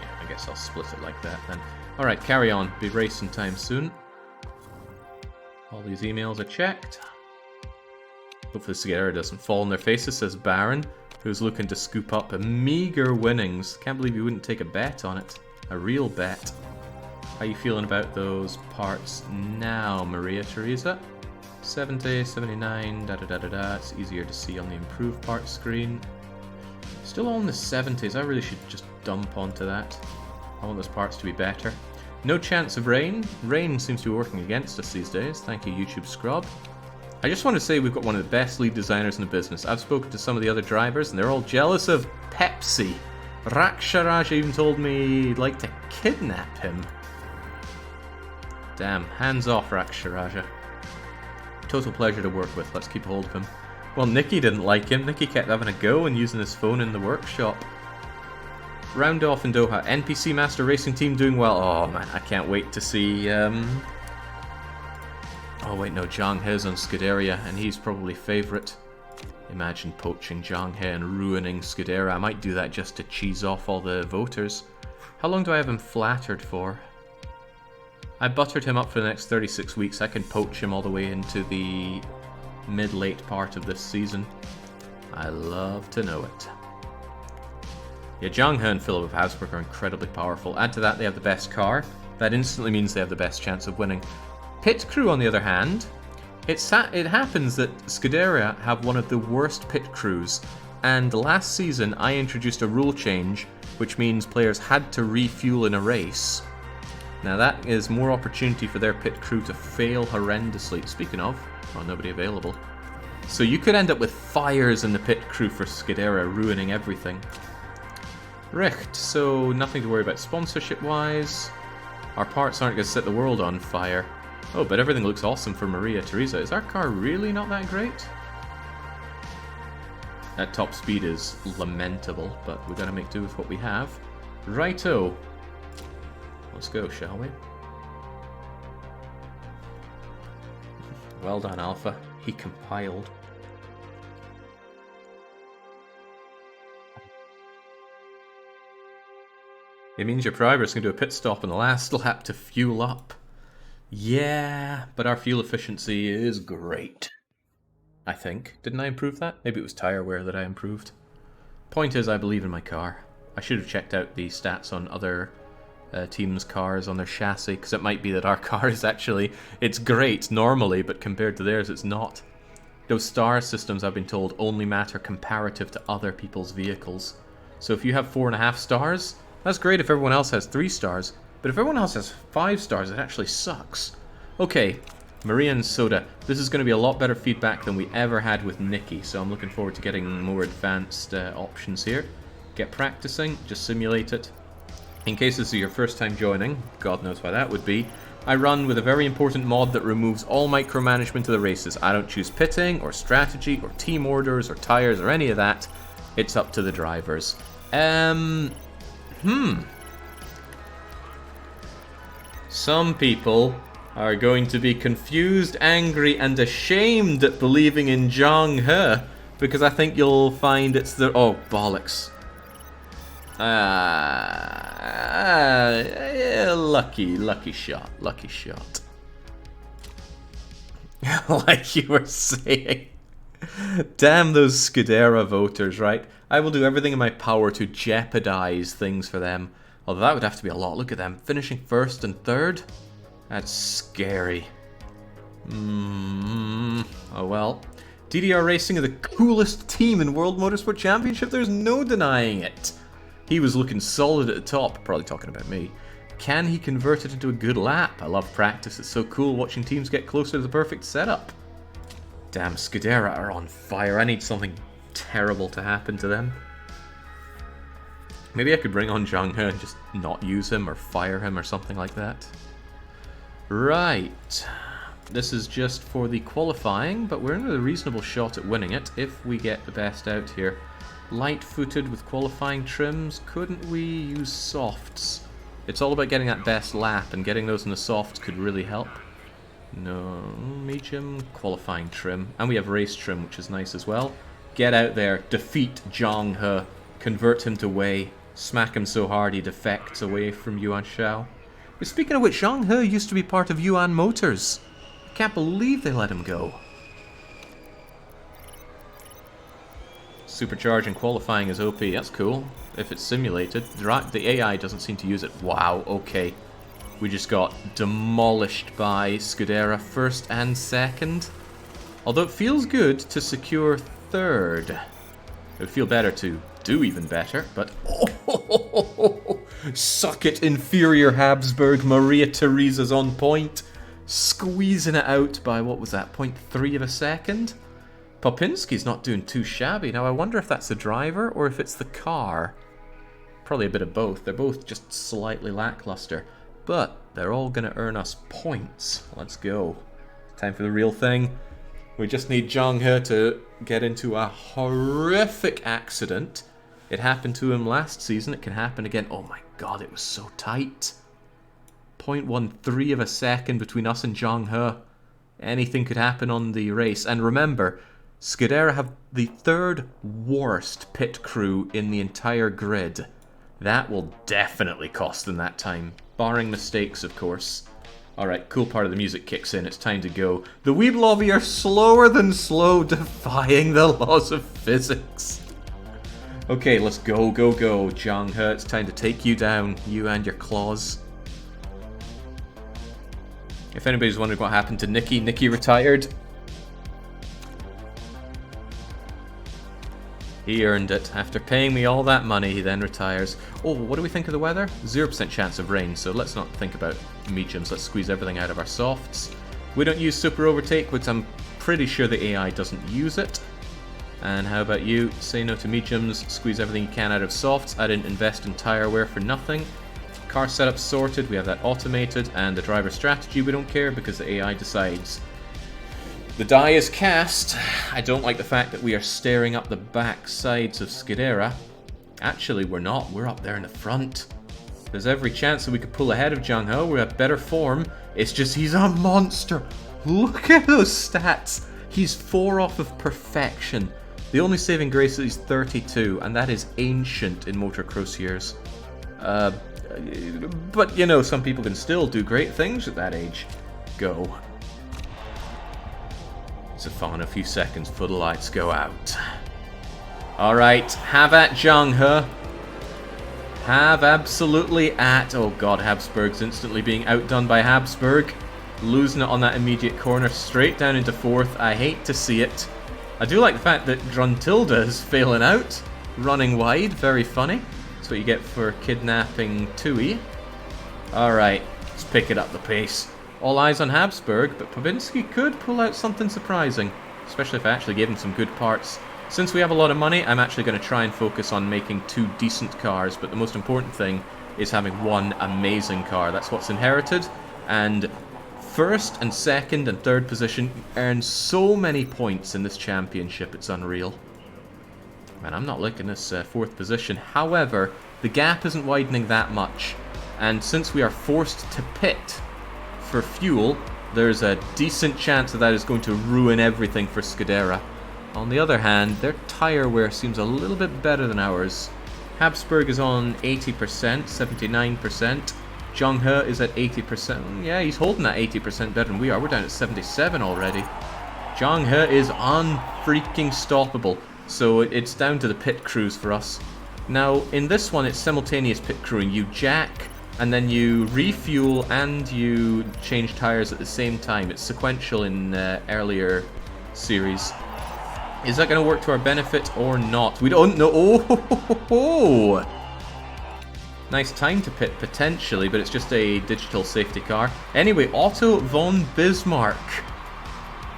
Yeah, I guess I'll split it like that then. Alright, carry on. Be racing time soon. All these emails are checked. Hopefully Sierra doesn't fall in their faces, says Baron, who's looking to scoop up a meager winnings. Can't believe you wouldn't take a bet on it. A real bet. How you feeling about those parts now, Maria Teresa? 70, 79, da-da-da-da-da. It's easier to see on the improved parts screen. Still all in the 70s. I really should just dump onto that. I want those parts to be better. No chance of rain. Rain seems to be working against us these days. Thank you, YouTube Scrub. I just want to say we've got one of the best lead designers in the business. I've spoken to some of the other drivers and they're all jealous of Pepsi. Raksharaja even told me he'd like to kidnap him. Damn, hands off Raksharaja. Total pleasure to work with, let's keep hold of him. Well, Nikki didn't like him. Nikki kept having a go and using his phone in the workshop. Round off in Doha. NPC Master Racing Team doing well. Oh man, I can't wait to see... Oh wait, no, Zhang He's on Scuderia, and he's probably favourite. Imagine poaching Zhang He and ruining Scuderia. I might do that just to cheese off all the voters. How long do I have him flattered for? I buttered him up for the next 36 weeks. I can poach him all the way into the mid-late part of this season. I love to know it. Yeah, Zhang He and Philip of Habsburg are incredibly powerful. Add to that, they have the best car. That instantly means they have the best chance of winning. Pit crew, on the other hand, it happens that Scuderia have one of the worst pit crews, and last season I introduced a rule change, which means players had to refuel in a race. Now that is more opportunity for their pit crew to fail horrendously. Speaking of, oh, nobody available. So you could end up with fires in the pit crew for Scuderia, ruining everything. Richt, so nothing to worry about sponsorship-wise. Our parts aren't going to set the world on fire. Oh, but everything looks awesome for Maria Teresa. Is our car really not that great? That top speed is lamentable, but we've got to make do with what we have. Righto. Let's go, shall we? Well done, Alpha. He compiled. It means your private's going to do a pit stop in the last lap to fuel up. Yeah, but our fuel efficiency is great. I think. Didn't I improve that? Maybe it was tire wear that I improved. Point is, I believe in my car. I should have checked out the stats on other teams' cars on their chassis, because it might be that our car is actually... It's great normally, but compared to theirs, it's not. Those star systems, I've been told, only matter comparative to other people's vehicles. So if you have 4.5 stars, that's great if everyone else has 3 stars. But if everyone else has 5 stars, it actually sucks. Okay, Maria and Soda. This is going to be a lot better feedback than we ever had with Nikki, so I'm looking forward to getting more advanced options here. Get practicing, just simulate it. In case this is your first time joining, God knows why that would be, I run with a very important mod that removes all micromanagement of the races. I don't choose pitting, or strategy, or team orders, or tires, or any of that. It's up to the drivers. Some people are going to be confused, angry, and ashamed at believing in Zhang He, because I think you'll find it's the... Oh, bollocks. Lucky shot. Like you were saying. Damn those Scuderia voters, right? I will do everything in my power to jeopardize things for them. Although that would have to be a lot. Look at them, finishing 1st and 3rd. That's scary. Oh well. DDR Racing are the coolest team in World Motorsport Championship. There's no denying it. He was looking solid at the top. Probably talking about me. Can he convert it into a good lap? I love practice. It's so cool watching teams get closer to the perfect setup. Damn, Scuderia are on fire. I need something terrible to happen to them. Maybe I could bring on Zhang He and just not use him or fire him or something like that. Right. This is just for the qualifying, but we're in a reasonable shot at winning it if we get the best out here. light-footed with qualifying trims. Couldn't we use softs? It's all about getting that best lap, and getting those in the softs could really help. No, medium, qualifying trim. And we have race trim, which is nice as well. Get out there, defeat Zhang He, convert him to Wei, smack him so hard he defects away from Yuan Shao. But speaking of which, Zhang He used to be part of Yuan Motors. I can't believe they let him go. Supercharging qualifying is OP, that's cool. If it's simulated, the AI doesn't seem to use it. Wow, okay. We just got demolished by Scudera first and second. Although it feels good to secure third. It would feel better to do even better, but... Oh, suck it, inferior Habsburg. Maria Theresa's on point. Squeezing it out by, what was that, 0.3 of a second? Popinski's not doing too shabby. Now, I wonder if that's the driver or if it's the car. Probably a bit of both. They're both just slightly lackluster. But they're all going to earn us points. Let's go. Time for the real thing. We just need Zhang He to get into a horrific accident. It happened to him last season. It can happen again. Oh my god, it was so tight. 0.13 of a second between us and Zhang He. Anything could happen on the race. And remember, Scudera have the third worst pit crew in the entire grid. That will definitely cost them that time. Barring mistakes, of course. Alright, cool part of the music kicks in. It's time to go. The Weeblovy are slower than slow, defying the laws of physics. Okay, let's go, go, go. Zhang He, it's time to take you down. You and your claws. If anybody's wondering what happened to Nikki, Nikki retired. He earned it. After paying me all that money, he then retires. Oh, what do we think of the weather? 0% chance of rain, so let's not think about mediums. Let's squeeze everything out of our softs. We don't use super overtake, but I'm pretty sure the AI doesn't use it. And how about you? Say no to mediums, squeeze everything you can out of softs. I didn't invest in tire wear for nothing. Car setup sorted, we have that automated, and the driver strategy we don't care because the AI decides. The die is cast. I don't like the fact that we are staring up the back sides of Scudera. Actually, we're not. We're up there in the front. There's every chance that we could pull ahead of Zhang He. We're at better form. It's just he's a monster. Look at those stats. He's 4 off of perfection. The only saving grace is he's 32, and that is ancient in motocross years. But, you know, some people can still do great things at that age. Go. It's a fun a few seconds before the lights go out. Alright, have at Zhang He. Have absolutely at... Oh god, Habsburg's instantly being outdone by Habsburg. Losing it on that immediate corner, straight down into 4th. I hate to see it. I do like the fact that Druntilda is failing out. Running wide, very funny. That's what you get for kidnapping Tui. Alright, let's pick it up the pace. All eyes on Habsburg, but Popinski could pull out something surprising. Especially if I actually gave him some good parts. Since we have a lot of money, I'm actually going to try and focus on making 2 decent cars, but the most important thing is having 1 amazing car. That's what's inherited, and first and second and third position earn so many points in this championship, it's unreal. Man, I'm not liking this 4th position. However, the gap isn't widening that much, and since we are forced to pit for fuel, there's a decent chance that is going to ruin everything for Scudera. On the other hand, their tire wear seems a little bit better than ours. Habsburg is on 80%, 79%. Zhang He is at 80%. Yeah, he's holding that 80% better than we are. We're down at 77 already. Zhang He is unfreaking stoppable. So it's down to the pit crews for us. Now, in this one, it's simultaneous pit crewing. You jack, and then you refuel, and you change tires at the same time. It's sequential in earlier series. Is that going to work to our benefit or not? We don't know. Oh! Nice time to pit, potentially, but it's just a digital safety car. Anyway, Otto von Bismarck.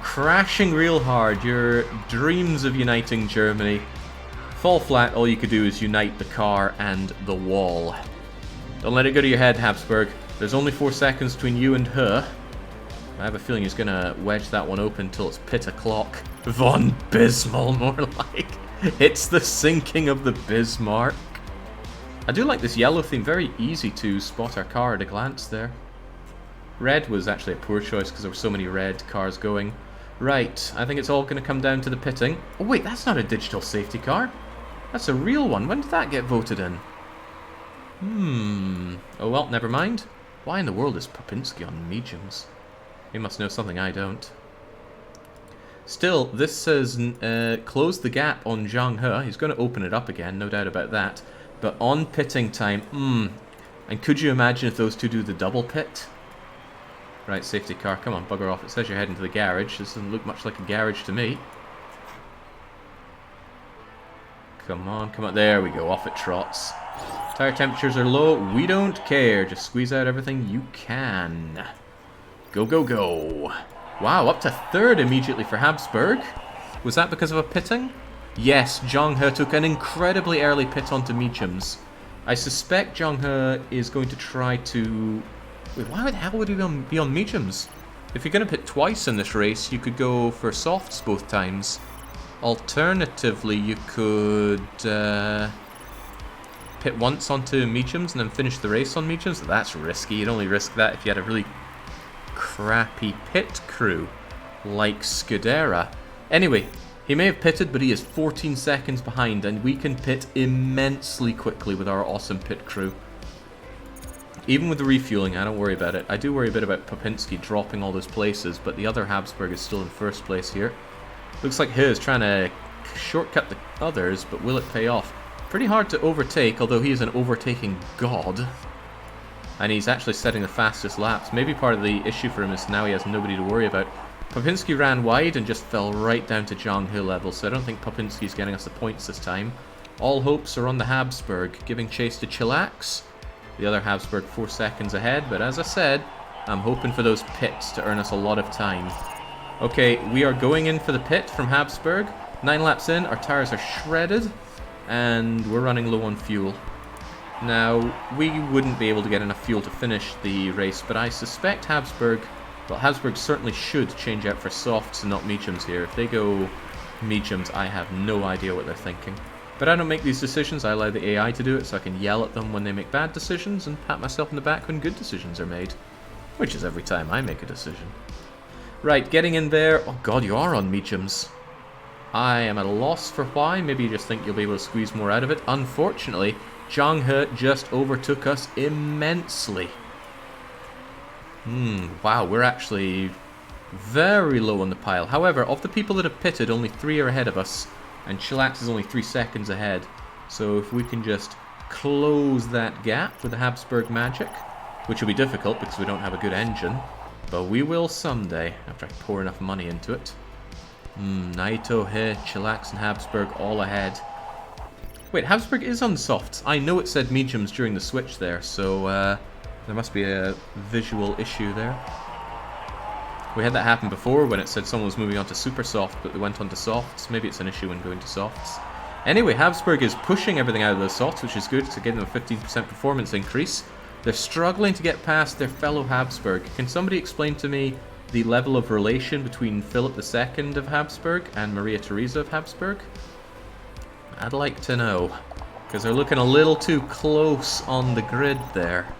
Crashing real hard. Your dreams of uniting Germany fall flat. All you could do is unite the car and the wall. Don't let it go to your head, Habsburg. There's only 4 seconds between you and her. I have a feeling he's going to wedge that one open until it's pit o'clock. Von Bismarck, more like. It's the sinking of the Bismarck. I do like this yellow theme. Very easy to spot our car at a glance there. Red was actually a poor choice because there were so many red cars going. Right, I think it's all going to come down to the pitting. Oh wait, that's not a digital safety car. That's a real one. When did that get voted in? Oh well, never mind. Why in the world is Popinski on mediums? He must know something I don't. Still, this says close the gap on Zhang He. He's going to open it up again, no doubt about that. But on pitting time, and could you imagine if those two do the double pit? Right, safety car, come on, bugger off. It says you're heading to the garage. This doesn't look much like a garage to me. Come on, come on. There we go, off it trots. Tire temperatures are low. We don't care. Just squeeze out everything you can. Go, go, go. Wow, up to third immediately for Habsburg. Was that because of a pitting? Yes, Zhang He took an incredibly early pit onto mediums. I suspect Zhang He is going to try to... Wait, why the hell would he be on mediums? If you're going to pit twice in this race, you could go for softs both times. Alternatively, you could pit once onto mediums and then finish the race on mediums. That's risky. You'd only risk that if you had a really crappy pit crew like Scudera. Anyway, he may have pitted, but he is 14 seconds behind, and we can pit immensely quickly with our awesome pit crew. Even with the refueling, I don't worry about it. I do worry a bit about Popinski dropping all those places, but the other Habsburg is still in first place here. Looks like he is trying to shortcut the others, but will it pay off? Pretty hard to overtake, although he is an overtaking god. And he's actually setting the fastest laps. Maybe part of the issue for him is now he has nobody to worry about. Popinski ran wide and just fell right down to Zhang He level, so I don't think Popinski's getting us the points this time. All hopes are on the Habsburg, giving chase to Chillax. The other Habsburg 4 seconds ahead, but as I said, I'm hoping for those pits to earn us a lot of time. Okay, we are going in for the pit from Habsburg. 9 laps in, our tires are shredded, and we're running low on fuel. Now, we wouldn't be able to get enough fuel to finish the race, but I suspect Habsburg, well, Habsburg certainly should change out for softs and not mediums here. If they go mediums, I have no idea what they're thinking. But I don't make these decisions, I allow the AI to do it, so I can yell at them when they make bad decisions and pat myself in the back when good decisions are made. Which is every time I make a decision. Right, getting in there. Oh god, you are on mediums. I am at a loss for why. Maybe you just think you'll be able to squeeze more out of it. Unfortunately, Zhang He just overtook us immensely. Wow, we're actually very low on the pile. However, of the people that have pitted, only 3 are ahead of us. And Chillax is only 3 seconds ahead. So if we can just close that gap with the Habsburg magic, which will be difficult because we don't have a good engine, but we will someday, after I pour enough money into it. Naito, He, Chillax and Habsburg all ahead. Wait, Habsburg is on softs. I know it said mediums during the switch there, so there must be a visual issue there. We had that happen before when it said someone was moving on to super soft, but they went on to softs. Maybe it's an issue when going to softs. Anyway, Habsburg is pushing everything out of those softs, which is good to give them a 15% performance increase. They're struggling to get past their fellow Habsburg. Can somebody explain to me the level of relation between Philip II of Habsburg and Maria Theresa of Habsburg? I'd like to know, because they're looking a little too close on the grid there.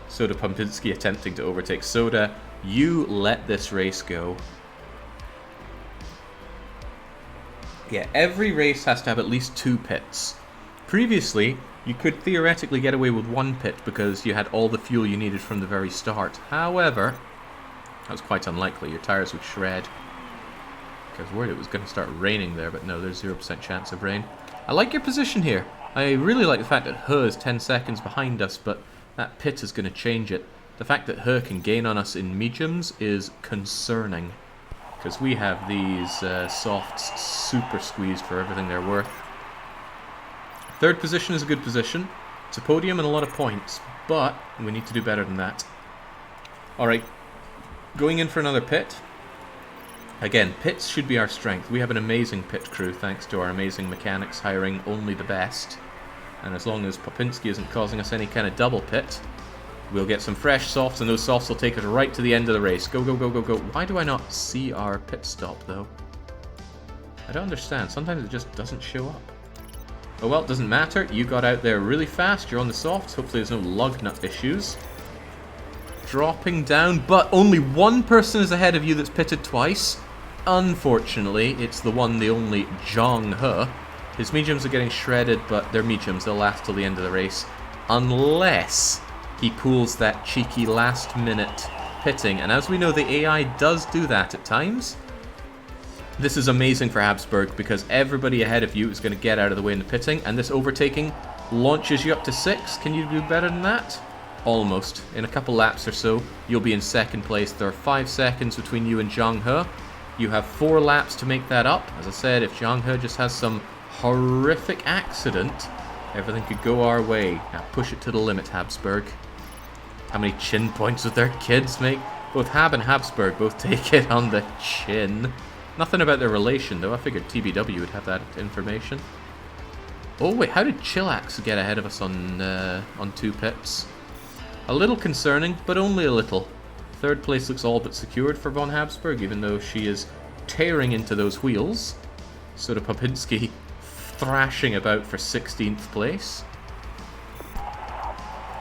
Soda Popinski attempting to overtake Soda. You let this race go. Yeah, every race has to have at least 2 pits. Previously, you could theoretically get away with 1 pit because you had all the fuel you needed from the very start. However, that was quite unlikely. Your tires would shred. I was worried it was going to start raining there, but no, there's 0% chance of rain. I like your position here. I really like the fact that He is 10 seconds behind us, but that pit is going to change it. The fact that He can gain on us in mediums is concerning, because we have these softs super squeezed for everything they're worth. 3rd position is a good position. It's a podium and a lot of points, but we need to do better than that. Alright, going in for another pit. Again, pits should be our strength. We have an amazing pit crew thanks to our amazing mechanics hiring only the best. And as long as Popinski isn't causing us any kind of double pit, we'll get some fresh softs, and those softs will take us right to the end of the race. Go, go, go, go, go. Why do I not see our pit stop, though? I don't understand. Sometimes it just doesn't show up. Oh well, it doesn't matter. You got out there really fast. You're on the softs. Hopefully there's no lug nut issues. Dropping down, but only one person is ahead of you that's pitted twice. Unfortunately, it's the one, the only Zhang. His mediums are getting shredded, but they're mediums. They'll last till the end of the race. Unless he pulls that cheeky last minute pitting. And as we know, the AI does do that at times. This is amazing for Habsburg because everybody ahead of you is going to get out of the way in the pitting. And this overtaking launches you up to 6. Can you do better than that? Almost. In a couple laps or so, you'll be in second place. There are 5 seconds between you and Zhang. You have 4 laps to make that up. As I said, if Zhang just has some horrific accident, everything could go our way. Now push it to the limit, Habsburg. How many chin points would their kids make? Both Hab and Habsburg both take it on the chin. Nothing about their relation, though. I figured TBW would have that information. Oh, wait, how did Chillax get ahead of us on 2 pits? A little concerning, but only a little. Third place looks all but secured for Von Habsburg, even though she is tearing into those wheels. Soda Popinski thrashing about for 16th place.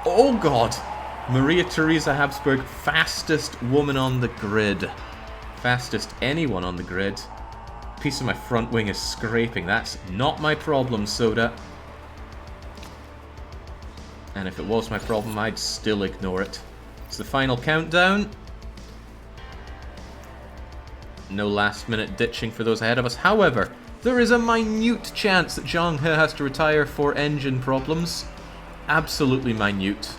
Oh god! Maria Theresa Habsburg, fastest woman on the grid. Fastest anyone on the grid. Piece of my front wing is scraping. That's not my problem, Soda. And if it was my problem, I'd still ignore it. It's the final countdown. No last minute ditching for those ahead of us. However, there is a minute chance that Zhang He has to retire for engine problems. Absolutely minute.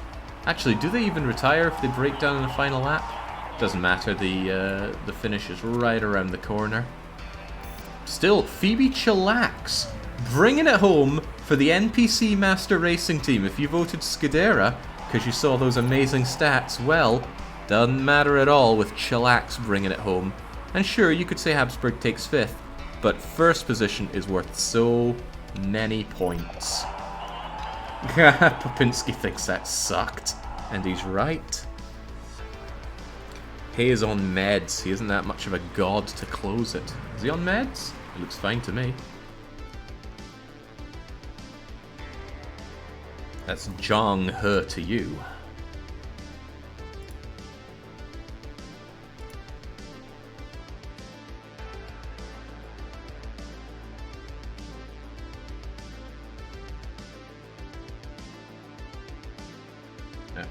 Actually, do they even retire if they break down in the final lap? Doesn't matter, the finish is right around the corner. Still, Phoebe Chillax bringing it home for the NPC Master Racing Team. If you voted Scudera because you saw those amazing stats, well, doesn't matter at all with Chillax bringing it home. And sure, you could say Habsburg takes 5th, but first position is worth so many points. Popinski thinks that sucked, and he's right. He is on meds. He isn't that much of a god to close it. Is he on meds? It looks fine to me. That's Zhang He to you.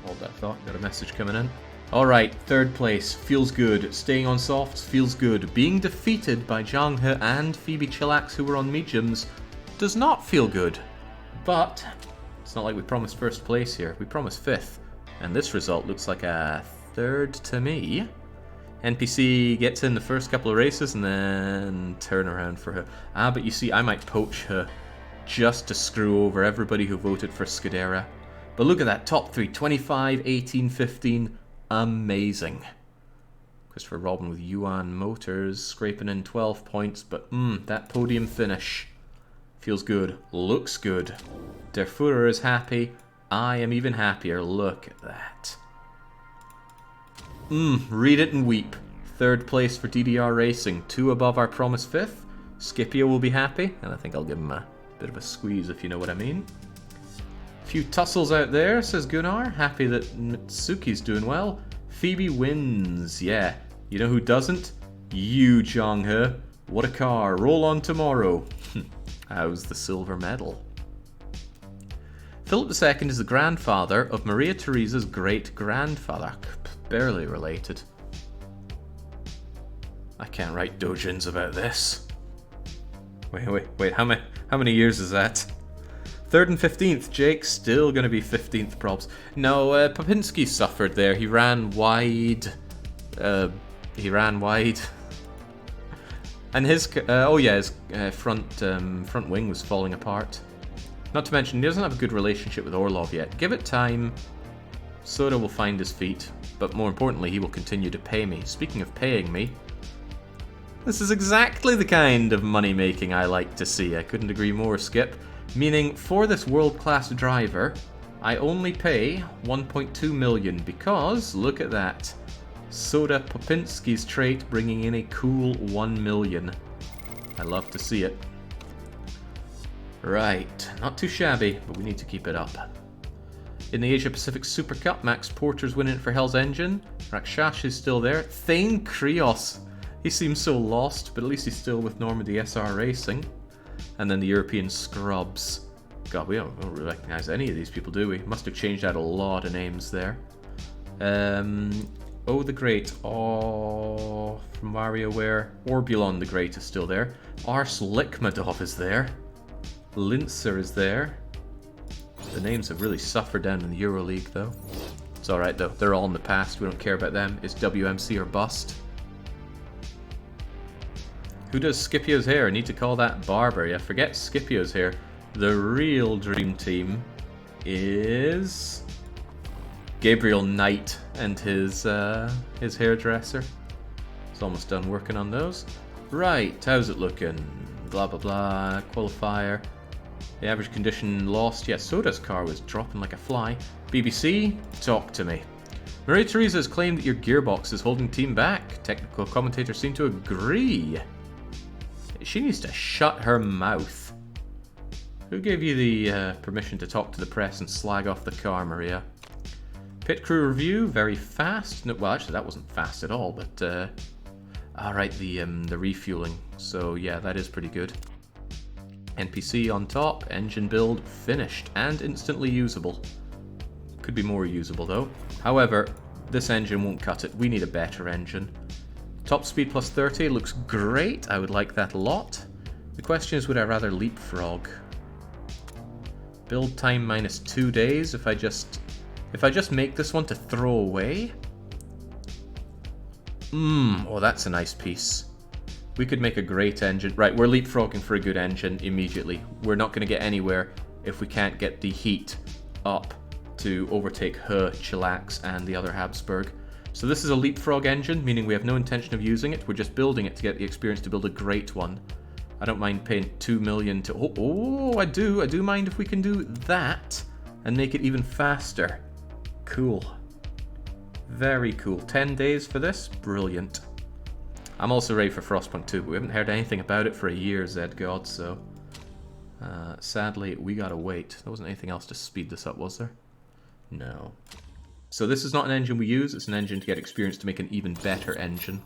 Hold that thought, got a message coming in. Alright, 3rd place, feels good. Staying on softs, feels good. Being defeated by Zhang He and Phoebe Chillax, who were on mediums, does not feel good. But it's not like we promised 1st place here. We promised 5th. And this result looks like a 3rd to me. NPC gets in the first couple of races and then turn around for her. Ah, but you see, I might poach her just to screw over everybody who voted for Scudera. But look at that, top 3, 25, 18, 15. Amazing. Christopher Robin with Yuan Motors scraping in 12 points, but that podium finish feels good, looks good. Der Führer is happy. I am even happier. Look at that. Read it and weep. 3rd place for DDR Racing, 2 above our promised 5th. Scipio will be happy, and I think I'll give him a bit of a squeeze if you know what I mean. Few tussles out there, says Gunnar. Happy that Mitsuki's doing well. Phoebe wins. Yeah. You know who doesn't? You, Zhang He. What a car. Roll on tomorrow. How's the silver medal? Philip II is the grandfather of Maria Theresa's great-grandfather. Barely related. I can't write dojins about this. Wait. How many years is that? 3rd and 15th, Jake, still going to be 15th probs. No, Popinski suffered there. He ran wide. And his, his front wing was falling apart. Not to mention, he doesn't have a good relationship with Orlov yet. Give it time. Soda will find his feet. But more importantly, he will continue to pay me. Speaking of paying me, this is exactly the kind of money making I like to see. I couldn't agree more, Skip. Meaning, for this world-class driver, I only pay 1.2 million because, look at that, Soda Popinski's trait bringing in a cool 1 million. I love to see it. Right, not too shabby, but we need to keep it up. In the Asia Pacific Super Cup, Max Porter's winning for Hell's Engine. Rakshash is still there. Thane Krios. He seems so lost, but at least he's still with Normandy SR Racing. And then the European Scrubs. God, we don't really recognize any of these people, do we? Must have changed out a lot of names there. Oh, the Great. Oh, from WarioWare. Orbulon the Great is still there. Ars Likhmadov is there. Linzer is there. The names have really suffered down in the EuroLeague, though. It's alright, though. They're all in the past. We don't care about them. It's WMC or bust. Who does Scipio's hair? I need to call that Barber. Yeah, forget Scipio's hair. The real dream team is Gabriel Knight and his hairdresser. It's almost done working on those. Right, how's it looking? Blah, blah, blah. Qualifier. The average condition lost. Yeah, Soda's car was dropping like a fly. BBC, talk to me. Maria Theresa has claimed that your gearbox is holding team back. Technical commentators seem to agree. She needs to shut her mouth. Who gave you the permission to talk to the press and slag off the car, Maria? Pit crew review, very fast. No, well, actually, that wasn't fast at all, but... Alright, the refueling. So, yeah, that is pretty good. NPC on top, engine build finished and instantly usable. Could be more usable though. However, this engine won't cut it. We need a better engine. Top speed plus 30 looks great. I would like that a lot. The question is, would I rather leapfrog? Build time minus 2 days if I just make this one to throw away. Oh, that's a nice piece. We could make a great engine. Right, we're leapfrogging for a good engine immediately. We're not going to get anywhere if we can't get the heat up to overtake her, Chillax, and the other Habsburg. So this is a leapfrog engine, meaning we have no intention of using it. We're just building it to get the experience to build a great one. I don't mind paying 2 million to... Oh, I do. I do mind if we can do that and make it even faster. Cool. Very cool. 10 days for this? Brilliant. I'm also ready for Frostpunk 2, but we haven't heard anything about it for a year, Zed God, so... sadly, we gotta wait. There wasn't anything else to speed this up, was there? No. So this is not an engine we use, it's an engine to get experience to make an even better engine.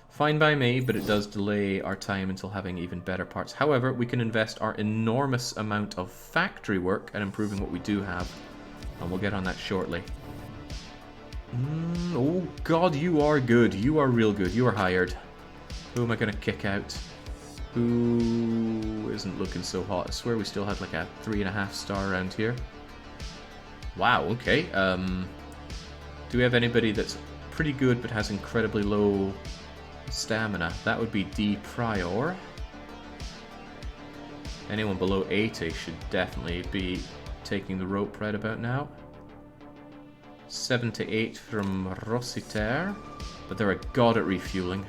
Fine by me, but it does delay our time until having even better parts. However, we can invest our enormous amount of factory work at improving what we do have, and we'll get on that shortly. Oh god, you are good. You are real good. You are hired. Who am I going to kick out? Who isn't looking so hot? I swear we still had like a 3.5 star around here. Wow, okay. Do we have anybody that's pretty good but has incredibly low stamina? That would be D Prior. Anyone below 80 should definitely be taking the rope right about now. 7 to 8 from Rossiter, but they're a god at refueling.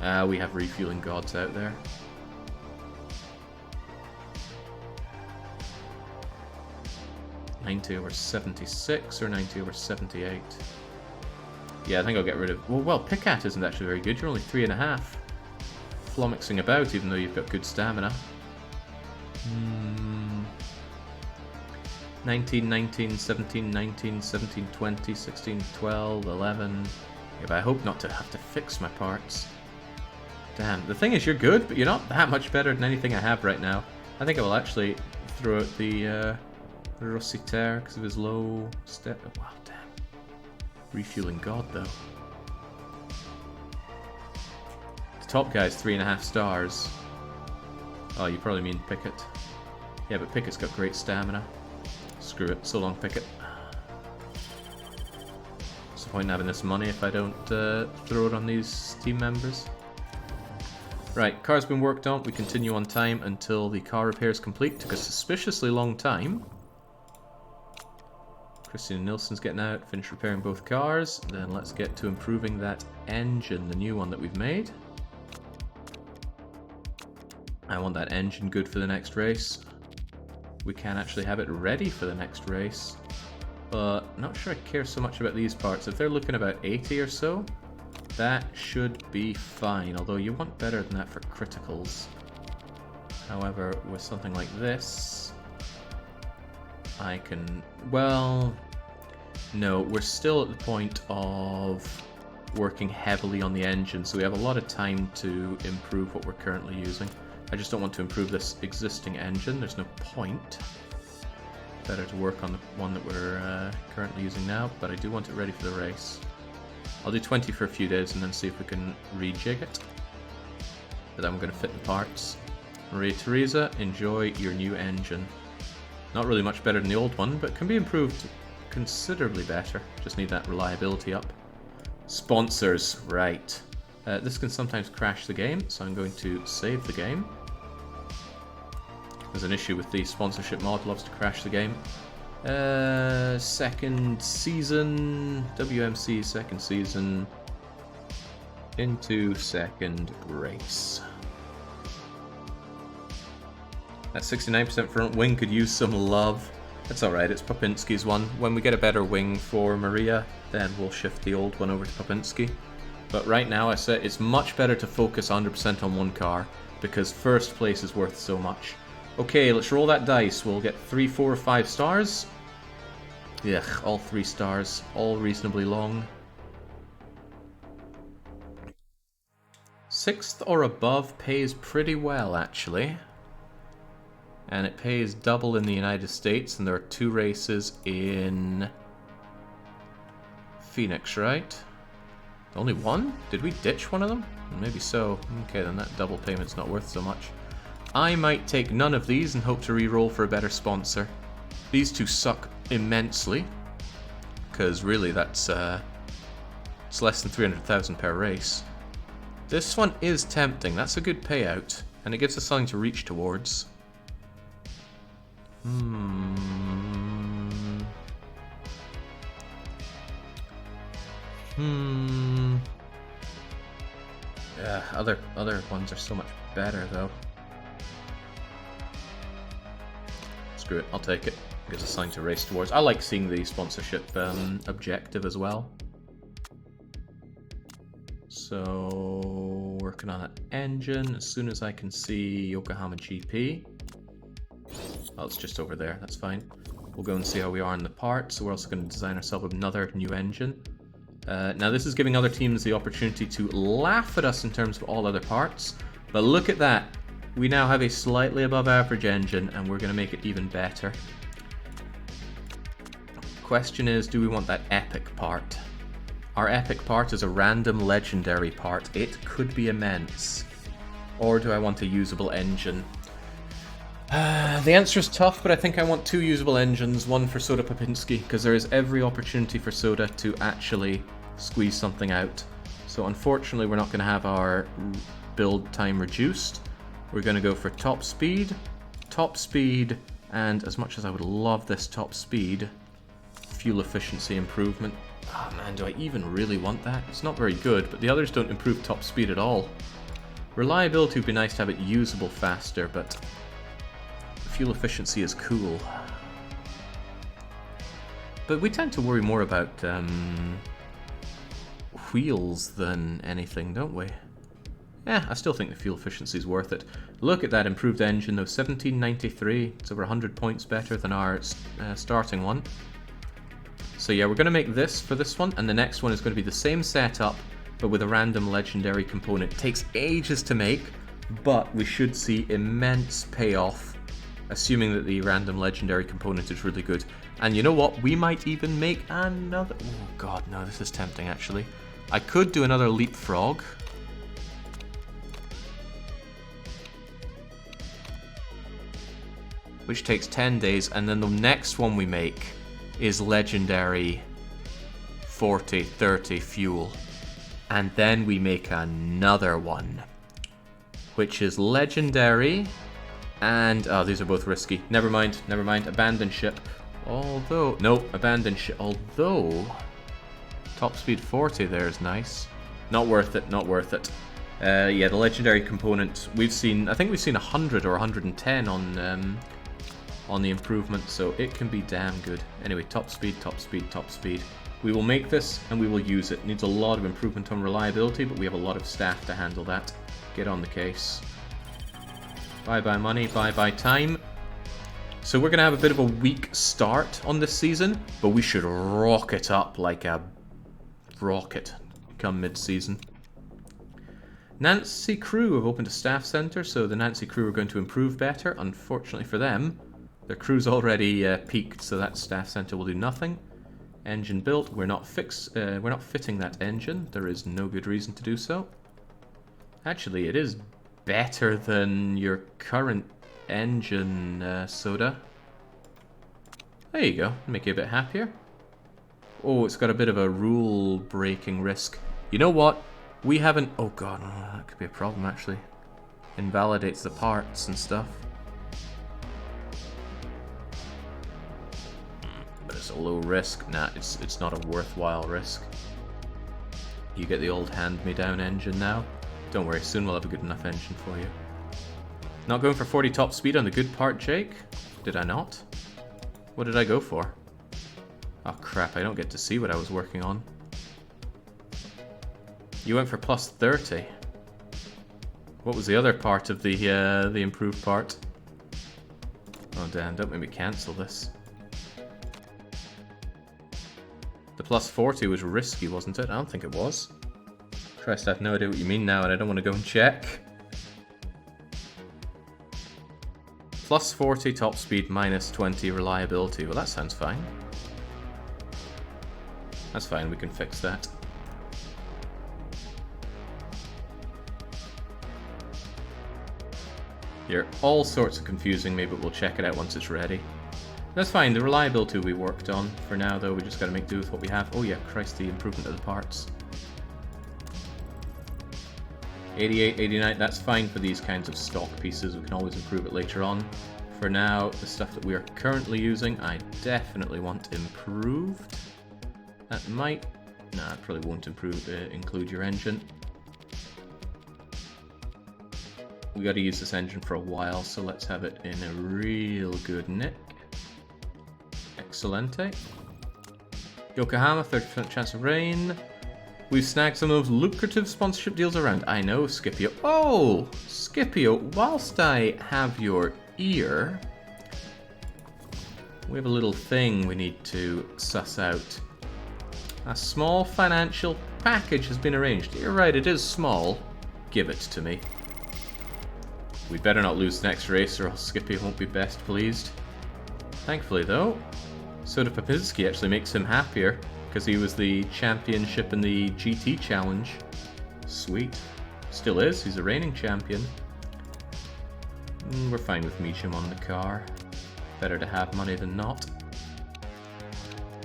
We have refueling gods out there. $90 over 76 or 90 over 78. Yeah, I think I'll get rid of... Well, Picat isn't actually very good. You're only 3.5. Flummoxing about, even though you've got good stamina. 19, 19, 17, 19, 17, 20, 16, 12, 11. Yeah, but I hope not to have to fix my parts. Damn, the thing is you're good, but you're not that much better than anything I have right now. I think I will actually throw out the Rossiter because of his low step. Oh, wow, damn. Refueling god, though. The top guy's 3.5 stars. Oh, you probably mean Pickett. Yeah, but Pickett's got great stamina. Screw it. So long, Pickett. What's the point in having this money if I don't throw it on these team members? Right, car's been worked on. We continue on time until the car repair is complete. Took a suspiciously long time. Christian Nilsson's getting out, finish repairing both cars. Then let's get to improving that engine, the new one that we've made. I want that engine good for the next race. We can actually have it ready for the next race. But not sure I care so much about these parts. If they're looking about 80 or so, That should be fine, although you want better than that for criticals. However, with something like this, I can... well, no, we're still at the point of working heavily on the engine, so we have a lot of time to improve what we're currently using. I just don't want to improve this existing engine, there's no point. Better to work on the one that we're currently using now, but I do want it ready for the race. I'll do 20 for a few days and then see if we can rejig it. But then we're going to fit the parts. Maria Theresa, enjoy your new engine. Not really much better than the old one, but can be improved considerably better. Just need that reliability up. Sponsors, right. This can sometimes crash the game, so I'm going to save the game. There's an issue with the sponsorship mod, loves to crash the game. Second season, WMC second season, into second race. That 69% front wing could use some love. That's alright, it's Popinski's one. When we get a better wing for Maria, then we'll shift the old one over to Popinski. But right now, I said it's much better to focus 100% on one car, because first place is worth so much. Okay, let's roll that dice. We'll get 3, 4, or 5 stars. Yeah, all 3 stars, all reasonably long. 6th or above pays pretty well, actually. And it pays double in the United States, and there are 2 races in Phoenix, right? Only 1? Did we ditch one of them? Maybe so. Okay, then that double payment's not worth so much. I might take none of these and hope to re-roll for a better sponsor. These 2 suck immensely, because really that's it's less than 300,000 per race. This one is tempting. That's a good payout, and it gives us something to reach towards. Yeah, other ones are so much better though. Screw it, I'll take it. It gives us something to race towards. I like seeing the sponsorship objective as well. So, working on that engine. As soon as I can see Yokohama GP. Oh, it's just over there, that's fine. We'll go and see how we are in the parts. So we're also going to design ourselves another new engine. Now this is giving other teams the opportunity to laugh at us in terms of all other parts. But look at that. We now have a slightly above average engine, and we're going to make it even better. Question is, do we want that epic part? Our epic part is a random legendary part. It could be immense. Or do I want a usable engine? The answer is tough, but I think I want 2 usable engines, one for Soda Popinski, because there is every opportunity for Soda to actually squeeze something out. So unfortunately, we're not going to have our build time reduced. We're going to go for top speed, and as much as I would love this top speed, fuel efficiency improvement. Oh man, do I even really want that? It's not very good, but the others don't improve top speed at all. Reliability would be nice to have it usable faster, but fuel efficiency is cool. But we tend to worry more about wheels than anything, don't we? Yeah, I still think the fuel efficiency is worth it. Look at that improved engine though, 1793. It's over 100 points better than our starting one. So yeah, we're going to make this for this one, and the next one is going to be the same setup, but with a random legendary component. It takes ages to make, but we should see immense payoff, assuming that the random legendary component is really good. And you know what? We might even make another... oh god, no, this is tempting actually. I could do another leapfrog. Which takes 10 days, and then the next one we make is legendary 40, 30 fuel. And then we make another one, which is legendary, and oh, these are both risky. Never mind, abandon ship. Although, no, abandon ship, although top speed 40 there is nice. Not worth it, not worth it. Yeah, the legendary component, we've seen, I think we've seen 100 or 110 on the improvement, so it can be damn good. Anyway, top speed, top speed, top speed. We will make this and we will use it. It needs a lot of improvement on reliability, but we have a lot of staff to handle that. Get on the case. Bye-bye money, bye-bye time. So we're going to have a bit of a weak start on this season, but we should rocket up like a rocket come mid-season. Nancy crew have opened a staff center, so the Nancy crew are going to improve better. Unfortunately for them, their crew's already peaked, so that staff center will do nothing. Engine built. We're not fitting that engine. There is no good reason to do so. Actually, it is better than your current engine, Soda. There you go. Make you a bit happier. Oh, it's got a bit of a rule-breaking risk. You know what? We haven't... Oh god, that could be a problem, actually. Invalidates the parts and stuff. But it's a low risk. Nah, it's not a worthwhile risk. You get the old hand-me-down engine now. Don't worry, soon we'll have a good enough engine for you. Not going for 40 top speed on the good part, Jake? Did I not? What did I go for? Oh crap, I don't get to see what I was working on. You went for plus 30. What was the other part of the improved part? Oh damn, don't make me cancel this. The plus 40 was risky, wasn't it? I don't think it was. Christ, I have no idea what you mean now and I don't want to go and check. Plus 40 top speed, minus 20 reliability. Well, that sounds fine. That's fine, we can fix that. You're all sorts of confusing me, but we'll check it out once it's ready. That's fine, the reliability we worked on. For now, though, we just gotta make do with what we have. Oh yeah, Christ, the improvement of the parts. 88, 89, that's fine for these kinds of stock pieces. We can always improve it later on. For now, the stuff that we are currently using, I definitely want improved. That might... Nah, it probably won't include your engine. We got to use this engine for a while, so let's have it in a real good nick. Excelente. Yokohama, 30% chance of rain. We've snagged some of those lucrative sponsorship deals around. I know, Scipio. Oh! Scipio, whilst I have your ear, we have a little thing we need to suss out. A small financial package has been arranged. You're right, it is small. Give it to me. We better not lose the next race or else Scipio won't be best pleased. Thankfully though, Soda Popinski actually makes him happier because he was the championship in the GT challenge. Sweet. Still is, he's a reigning champion. We're fine with Meacham on the car. Better to have money than not.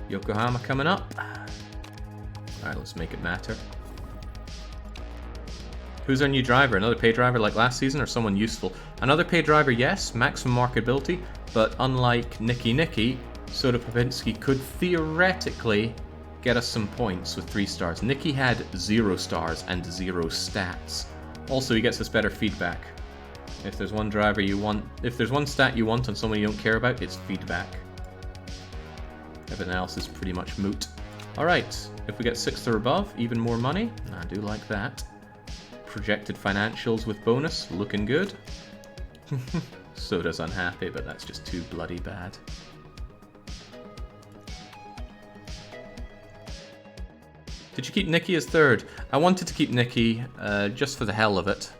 Yokohama coming up. Alright, let's make it matter. Who's our new driver? Another pay driver like last season or someone useful? Another pay driver, yes, maximum marketability, but unlike Nicky, Soda Popinski could theoretically get us some points with 3 stars. Nicky had 0 stars and 0 stats. Also, he gets us better feedback. If there's one driver you want, if there's one stat you want on someone you don't care about, it's feedback. Everything else is pretty much moot. Alright, if we get 6th or above, even more money. I do like that. Projected financials with bonus, looking good. Soda's unhappy, but that's just too bloody bad. Did you keep Nicky as 3rd? I wanted to keep Nicky just for the hell of it,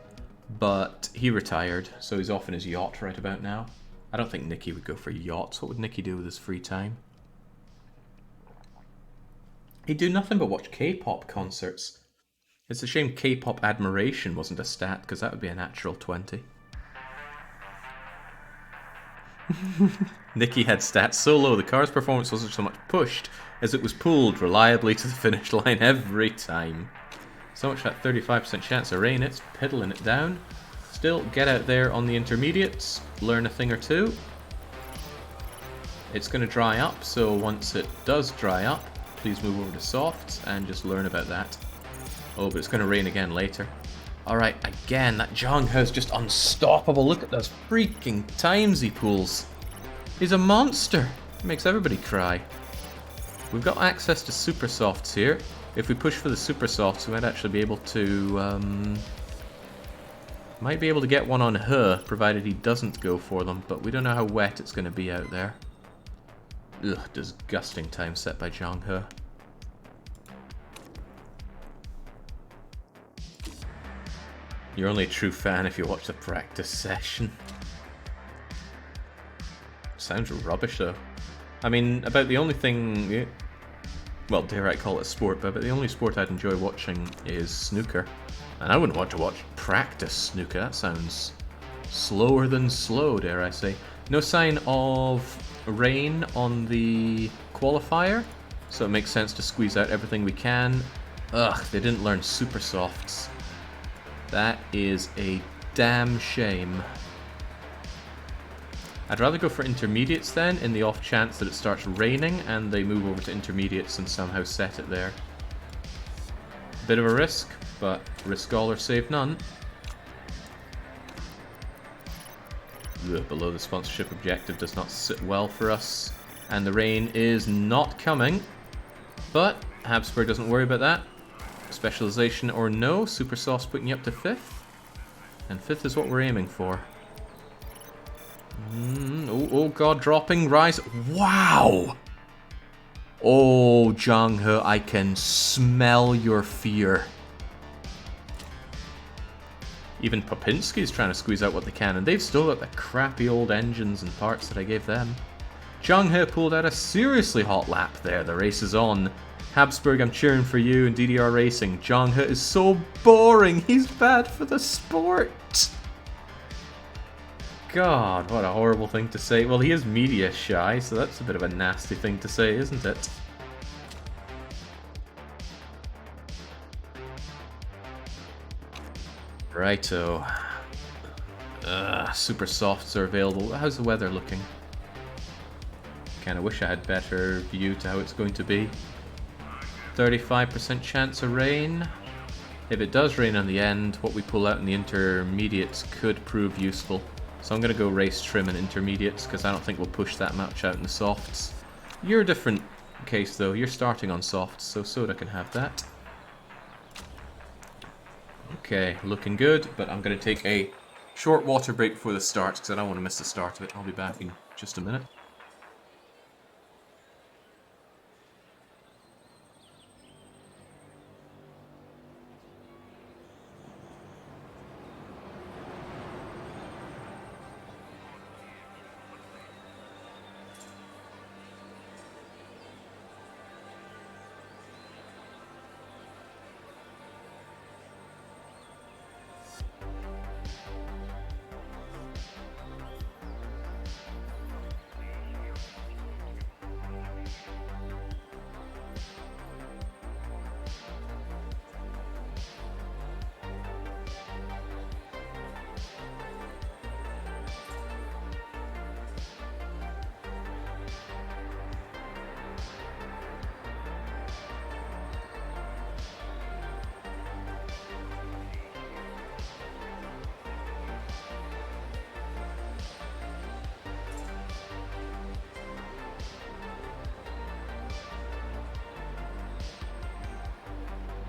but he retired, so he's off in his yacht right about now. I don't think Nicky would go for yachts. What would Nicky do with his free time? He'd do nothing but watch K-pop concerts. It's a shame K-pop admiration wasn't a stat, because that would be a natural 20. Nicky had stats so low, the car's performance wasn't so much pushed as it was pulled reliably to the finish line every time. So much that 35% chance of rain, it's piddling it down. Still, get out there on the intermediates, learn a thing or two. It's going to dry up, so once it does dry up, please move over to softs and just learn about that. Oh, but it's going to rain again later. Alright, again, that Zhang is just unstoppable. Look at those freaking times he pulls. He's a monster. He makes everybody cry. We've got access to super softs here. If we push for the super softs, we might actually be able to... might be able to get one on He, provided he doesn't go for them. But we don't know how wet it's going to be out there. Ugh, disgusting time set by Zhang He. You're only a true fan if you watch the practice session. Sounds rubbish though. I mean, about the only thing... well, dare I call it sport, but the only sport I'd enjoy watching is snooker. And I wouldn't want to watch practice snooker. That sounds slower than slow, dare I say. No sign of rain on the qualifier, so it makes sense to squeeze out everything we can. Ugh, they didn't learn super softs. That is a damn shame. I'd rather go for intermediates then, in the off chance that it starts raining and they move over to intermediates and somehow set it there. Bit of a risk, but risk all or save none. Ugh, below the sponsorship objective does not sit well for us. And the rain is not coming. But Habsburg doesn't worry about that. Specialization or no, Super Soft's putting you up to 5th. And 5th is what we're aiming for. Oh god, dropping, rise. Wow! Oh, Zhang He, I can smell your fear. Even Popinski's trying to squeeze out what they can, and they've still got the crappy old engines and parts that I gave them. Zhang He pulled out a seriously hot lap there. The race is on. Habsburg, I'm cheering for you in DDR Racing. Zhang He is so boring. He's bad for the sport. God, what a horrible thing to say. Well, he is media shy, so that's a bit of a nasty thing to say, isn't it? Righto. Super softs are available. How's the weather looking? Kinda wish I had better view to how it's going to be. 35% chance of rain. If it does rain on the end, what we pull out in the intermediates could prove useful. So I'm going to go race trim and intermediates because I don't think we'll push that much out in the softs. You're a different case though. You're starting on softs, so Soda can have that. Okay, looking good, but I'm going to take a short water break before the start because I don't want to miss the start of it. I'll be back in just a minute.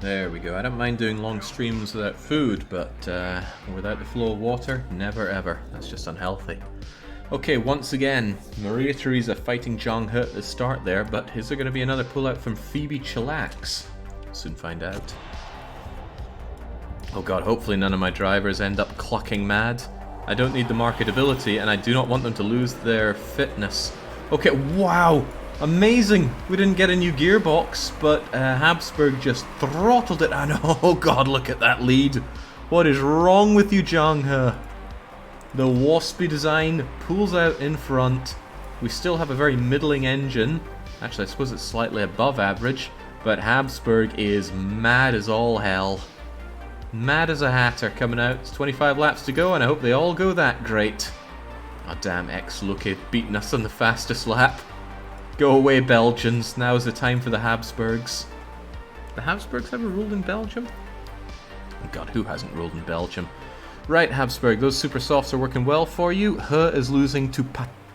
There we go. I don't mind doing long streams without food, but without the flow of water, never ever. That's just unhealthy. Okay, once again, Maria Theresa fighting Zhang He at the start there, but is there going to be another pullout from Phoebe Chillax? Soon find out. Oh god, hopefully none of my drivers end up clucking mad. I don't need the marketability, and I do not want them to lose their fitness. Okay, wow! Amazing! We didn't get a new gearbox, but Habsburg just throttled it. I know. Oh god, look at that lead. What is wrong with you, Zhang He? The waspy design pulls out in front. We still have a very middling engine. Actually, I suppose it's slightly above average, but Habsburg is mad as all hell. Mad as a hatter coming out. It's 25 laps to go, and I hope they all go that great. Oh damn, ex-Lucky beating us on the fastest lap. Go away, Belgians. Now is the time for the Habsburgs. The Habsburgs ever ruled in Belgium? Oh god, who hasn't ruled in Belgium? Right, Habsburg, those super softs are working well for you. He is losing to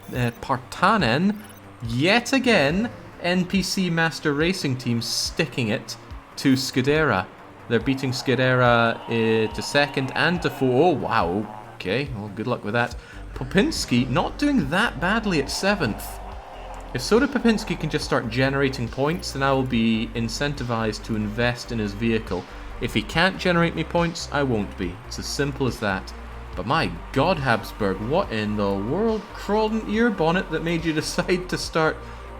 Partanen yet again. NPC Master Racing Team sticking it to Skidera. They're beating Skidera to second and to fourth. Oh, wow. Okay, well, good luck with that. Popinski not doing that badly at 7th. If Soda Popinski can just start generating points, then I will be incentivized to invest in his vehicle. If he can't generate me points, I won't be. It's as simple as that. But my God, Habsburg, what in the world crawled into your bonnet that made you decide to start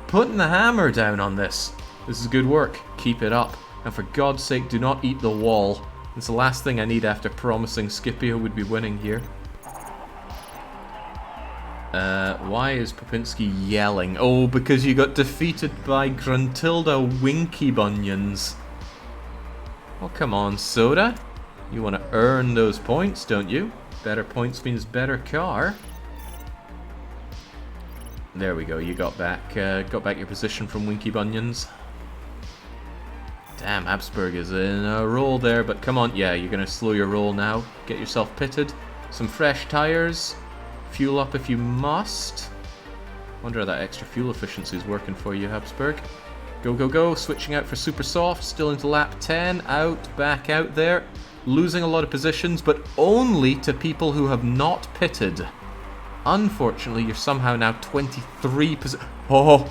putting the hammer down on this? This is good work. Keep it up. And for God's sake, do not eat the wall. It's the last thing I need after promising Scipio would be winning here. Why is Popinski yelling? Oh, because you got defeated by Gruntilda Winky Bunions. Oh, come on, Soda. You want to earn those points, don't you? Better points means better car. There we go, you got back your position from Winky Bunions. Damn, Habsburg is in a roll there, but come on, yeah, you're going to slow your roll now. Get yourself pitted. Some fresh tyres. Fuel up if you must. Wonder how that extra fuel efficiency is working for you, Habsburg. Go, go, go. Switching out for super soft. Still into lap 10. Out, back out there. Losing a lot of positions, but only to people who have not pitted. Unfortunately, you're somehow now 23 positions. Oh,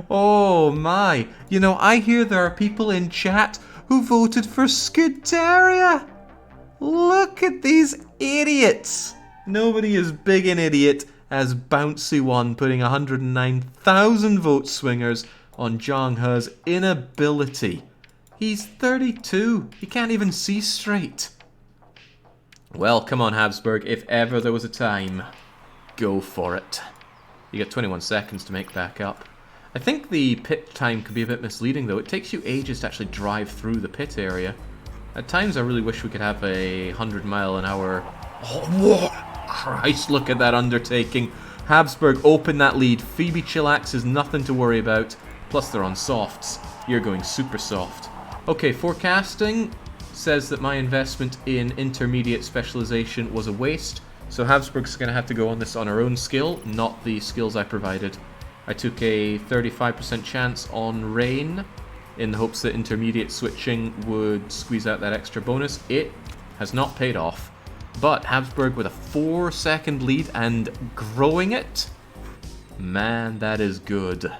oh my. You know, I hear there are people in chat who voted for Scuderia. Look at these idiots. Nobody is big an idiot as Bouncy One putting 109,000 vote swingers on Zhang He's inability. He's 32. He can't even see straight. Well, come on, Habsburg. If ever there was a time, go for it. You get 21 seconds to make back up. I think the pit time could be a bit misleading, though. It takes you ages to actually drive through the pit area. At times, I really wish we could have a 100-mile-an-hour... Oh, Christ, look at that undertaking. Habsburg opened that lead. Phoebe Chillax is nothing to worry about. Plus, they're on softs. You're going super soft. Okay, forecasting says that my investment in intermediate specialization was a waste. So Habsburg's going to have to go on this on her own skill, not the skills I provided. I took a 35% chance on rain in the hopes that intermediate switching would squeeze out that extra bonus. It has not paid off. But Habsburg with a 4-second lead and growing it. Man, that is good.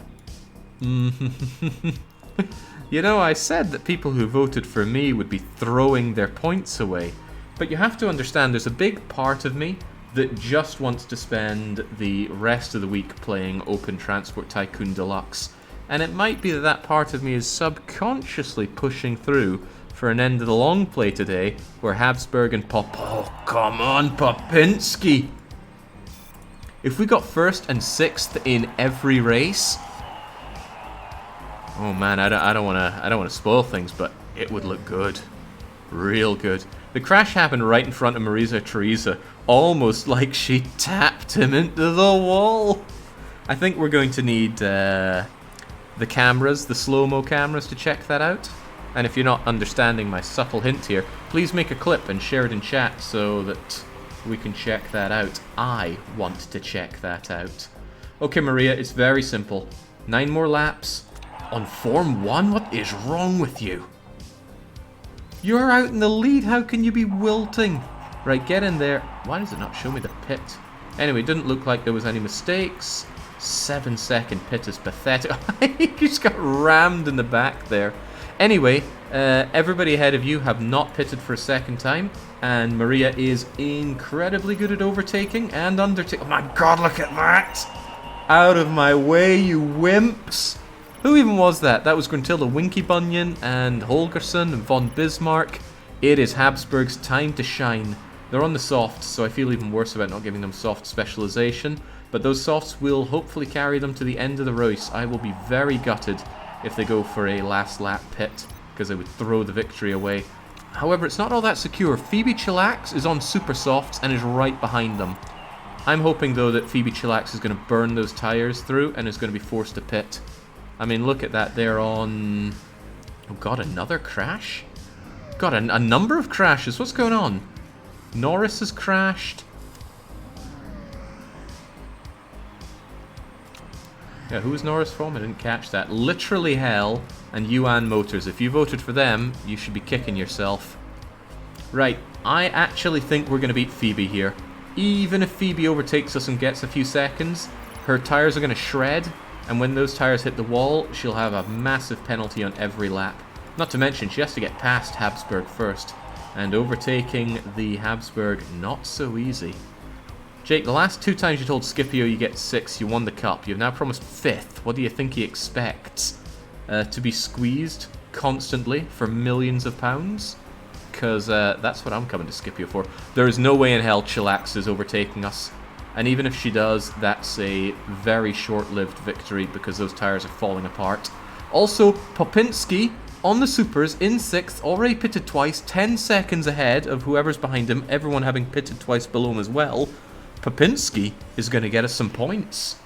You know, I said that people who voted for me would be throwing their points away. But you have to understand there's a big part of me that just wants to spend the rest of the week playing Open Transport Tycoon Deluxe. And it might be that that part of me is subconsciously pushing through for an end of the long play today, where Habsburg and Oh, come on, Popinski! If we got 1st and 6th in every race... Oh man, I don't want to spoil things, but it would look good. Real good. The crash happened right in front of Marisa Teresa, almost like she tapped him into the wall. I think we're going to need the cameras, the slow-mo cameras, to check that out. And if you're not understanding my subtle hint here, please make a clip and share it in chat so that we can check that out. I want to check that out. Okay, Maria, it's very simple. 9 more laps on Form 1? What is wrong with you? You're out in the lead. How can you be wilting? Right, get in there. Why does it not show me the pit? Anyway, it didn't look like there was any mistakes. 7-second pit is pathetic. He just got rammed in the back there. Anyway, everybody ahead of you have not pitted for a second time. And Maria is incredibly good at overtaking and undertaking. Oh my God, look at that! Out of my way, you wimps! Who even was that? That was Gruntilda Winky Bunion and Holgersson and von Bismarck. It is Habsburg's time to shine. They're on the softs, so I feel even worse about not giving them soft specialization. But those softs will hopefully carry them to the end of the race. I will be very gutted if they go for a last lap pit, because they would throw the victory away. However, it's not all that secure. Phoebe Chillax is on super softs and is right behind them. I'm hoping, though, that Phoebe Chillax is going to burn those tyres through and is going to be forced to pit. I mean, look at that. They're on... Oh, God, another crash? God, a number of crashes. What's going on? Norris has crashed. Yeah, who's Norris from? I didn't catch that. Literally Hell and Yuan Motors. If you voted for them, you should be kicking yourself. Right, I actually think we're going to beat Phoebe here. Even if Phoebe overtakes us and gets a few seconds, her tyres are going to shred, and when those tyres hit the wall, she'll have a massive penalty on every lap. Not to mention, she has to get past Habsburg first, and overtaking the Habsburg, not so easy. Jake, the last 2 times you told Scipio you get 6, you won the cup. You've now promised 5th. What do you think he expects? To be squeezed constantly for millions of pounds? Because that's what I'm coming to Scipio for. There is no way in hell Chillax is overtaking us. And even if she does, that's a very short-lived victory because those tyres are falling apart. Also, Popinski on the supers in 6th, already pitted twice, 10 seconds ahead of whoever's behind him, everyone having pitted twice below him as well. Popinski is going to get us some points.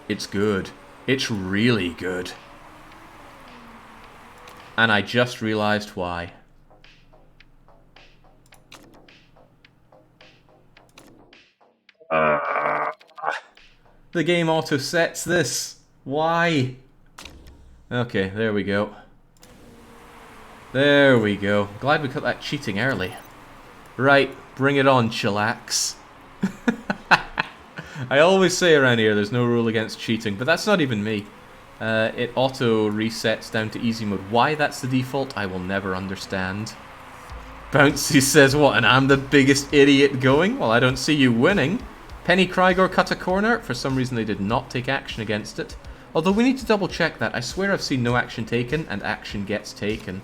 It's good. It's really good. And I just realized why. The game auto sets this. Why? Okay, there we go. There we go. Glad we cut that cheating early. Right, bring it on, Chillax. I always say around here there's no rule against cheating, but that's not even me. It auto resets down to easy mode. Why that's the default, I will never understand. Bouncy says, what, and I'm the biggest idiot going? Well, I don't see you winning. Penny Krygor cut a corner. For some reason they did not take action against it. Although we need to double check that. I swear I've seen no action taken, and action gets taken.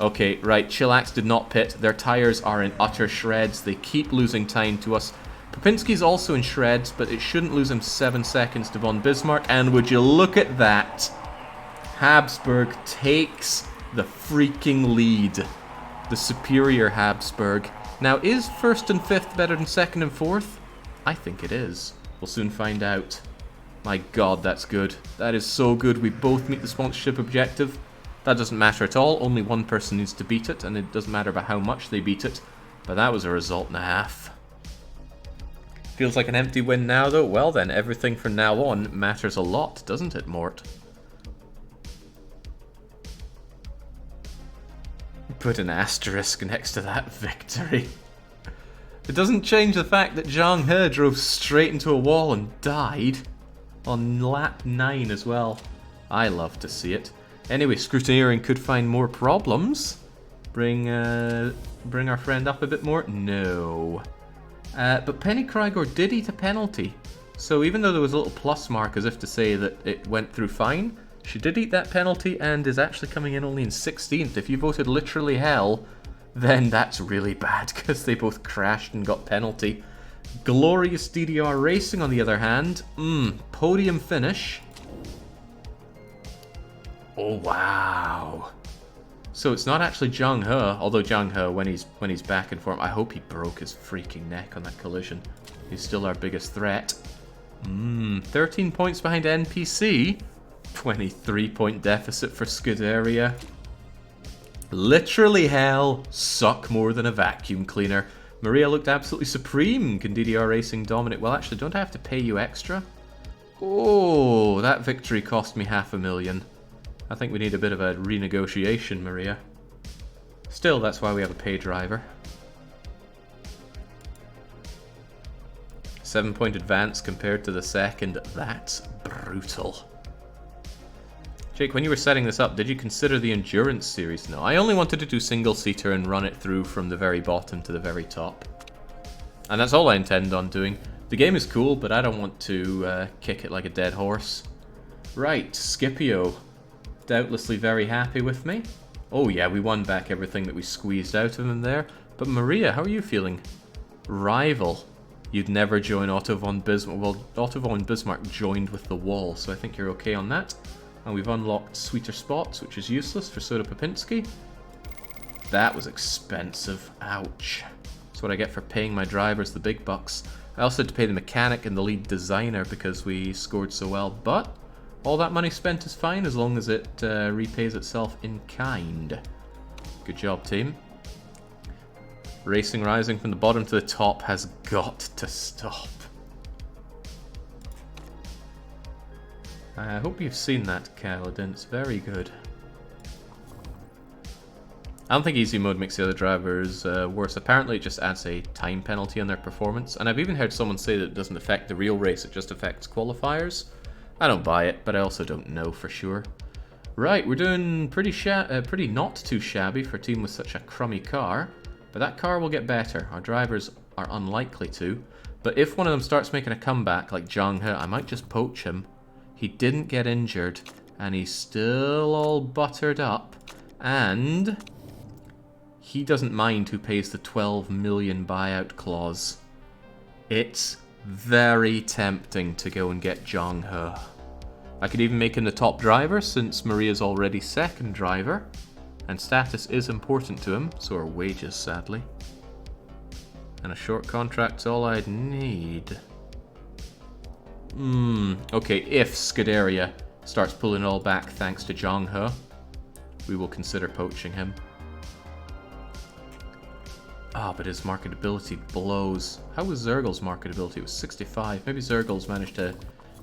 Okay, right, Chillax did not pit. Their tyres are in utter shreds. They keep losing time to us. Popinski's also in shreds, but it shouldn't lose him 7 seconds to von Bismarck. And would you look at that? Habsburg takes the freaking lead. The superior Habsburg. Now, is 1st and 5th better than 2nd and 4th? I think it is. We'll soon find out. My god, that's good. That is so good. We both meet the sponsorship objective. That doesn't matter at all. Only one person needs to beat it, and it doesn't matter about how much they beat it. But that was a result and a half. Feels like an empty win now, though. Well then, everything from now on matters a lot, doesn't it, Mort? Put an asterisk next to that victory. It doesn't change the fact that Zhang He drove straight into a wall and died. On lap 9 as well. I love to see it. Anyway, scrutineering could find more problems. Bring our friend up a bit more? No. But Penny Krygor did eat a penalty. So even though there was a little plus mark as if to say that it went through fine, she did eat that penalty and is actually coming in only in 16th. If you voted literally hell, then that's really bad because they both crashed and got penalty. Glorious DDR Racing, on the other hand, podium finish. Oh wow! So it's not actually Zhang He, although Zhang He, when he's back in form, I hope he broke his freaking neck on that collision. He's still our biggest threat. 13 points behind NPC. 23-point deficit for Scuderia. Literally hell, suck more than a vacuum cleaner. Maria looked absolutely supreme. Can DDR Racing dominate? Well, actually, don't I have to pay you extra? Oh, that victory cost me $500,000. I think we need a bit of a renegotiation, Maria. Still, that's why we have a pay driver. 7-point advance compared to the second. That's brutal. Jake, when you were setting this up, did you consider the Endurance series? No, I only wanted to do single-seater and run it through from the very bottom to the very top. And that's all I intend on doing. The game is cool, but I don't want to kick it like a dead horse. Right, Scipio. Doubtlessly very happy with me. Oh yeah, we won back everything that we squeezed out of him there. But Maria, how are you feeling? Rival. You'd never join Otto von Bismarck. Well, Otto von Bismarck joined with the wall, so I think you're okay on that. And we've unlocked sweeter spots, which is useless for Soda Popinski. That was expensive. Ouch. That's what I get for paying my drivers the big bucks. I also had to pay the mechanic and the lead designer because we scored so well. But all that money spent is fine as long as it repays itself in kind. Good job, team. Racing rising from the bottom to the top has got to stop. I hope you've seen that, Kaladin. It's very good. I don't think easy mode makes the other drivers worse. Apparently it just adds a time penalty on their performance. And I've even heard someone say that it doesn't affect the real race, it just affects qualifiers. I don't buy it, but I also don't know for sure. Right, we're doing pretty not too shabby for a team with such a crummy car. But that car will get better. Our drivers are unlikely to. But if one of them starts making a comeback like Zhang, I might just poach him. He didn't get injured, and he's still all buttered up. And he doesn't mind who pays the 12 million buyout clause. It's very tempting to go and get Zhang. I could even make him the top driver since Maria's already second driver. And status is important to him, so are wages, sadly. And a short contract's all I'd need. Okay, if Scuderia starts pulling it all back thanks to Zhang, we will consider poaching him. Ah, but his marketability blows. How was Zergel's marketability? It was 65. Maybe Zergel's managed to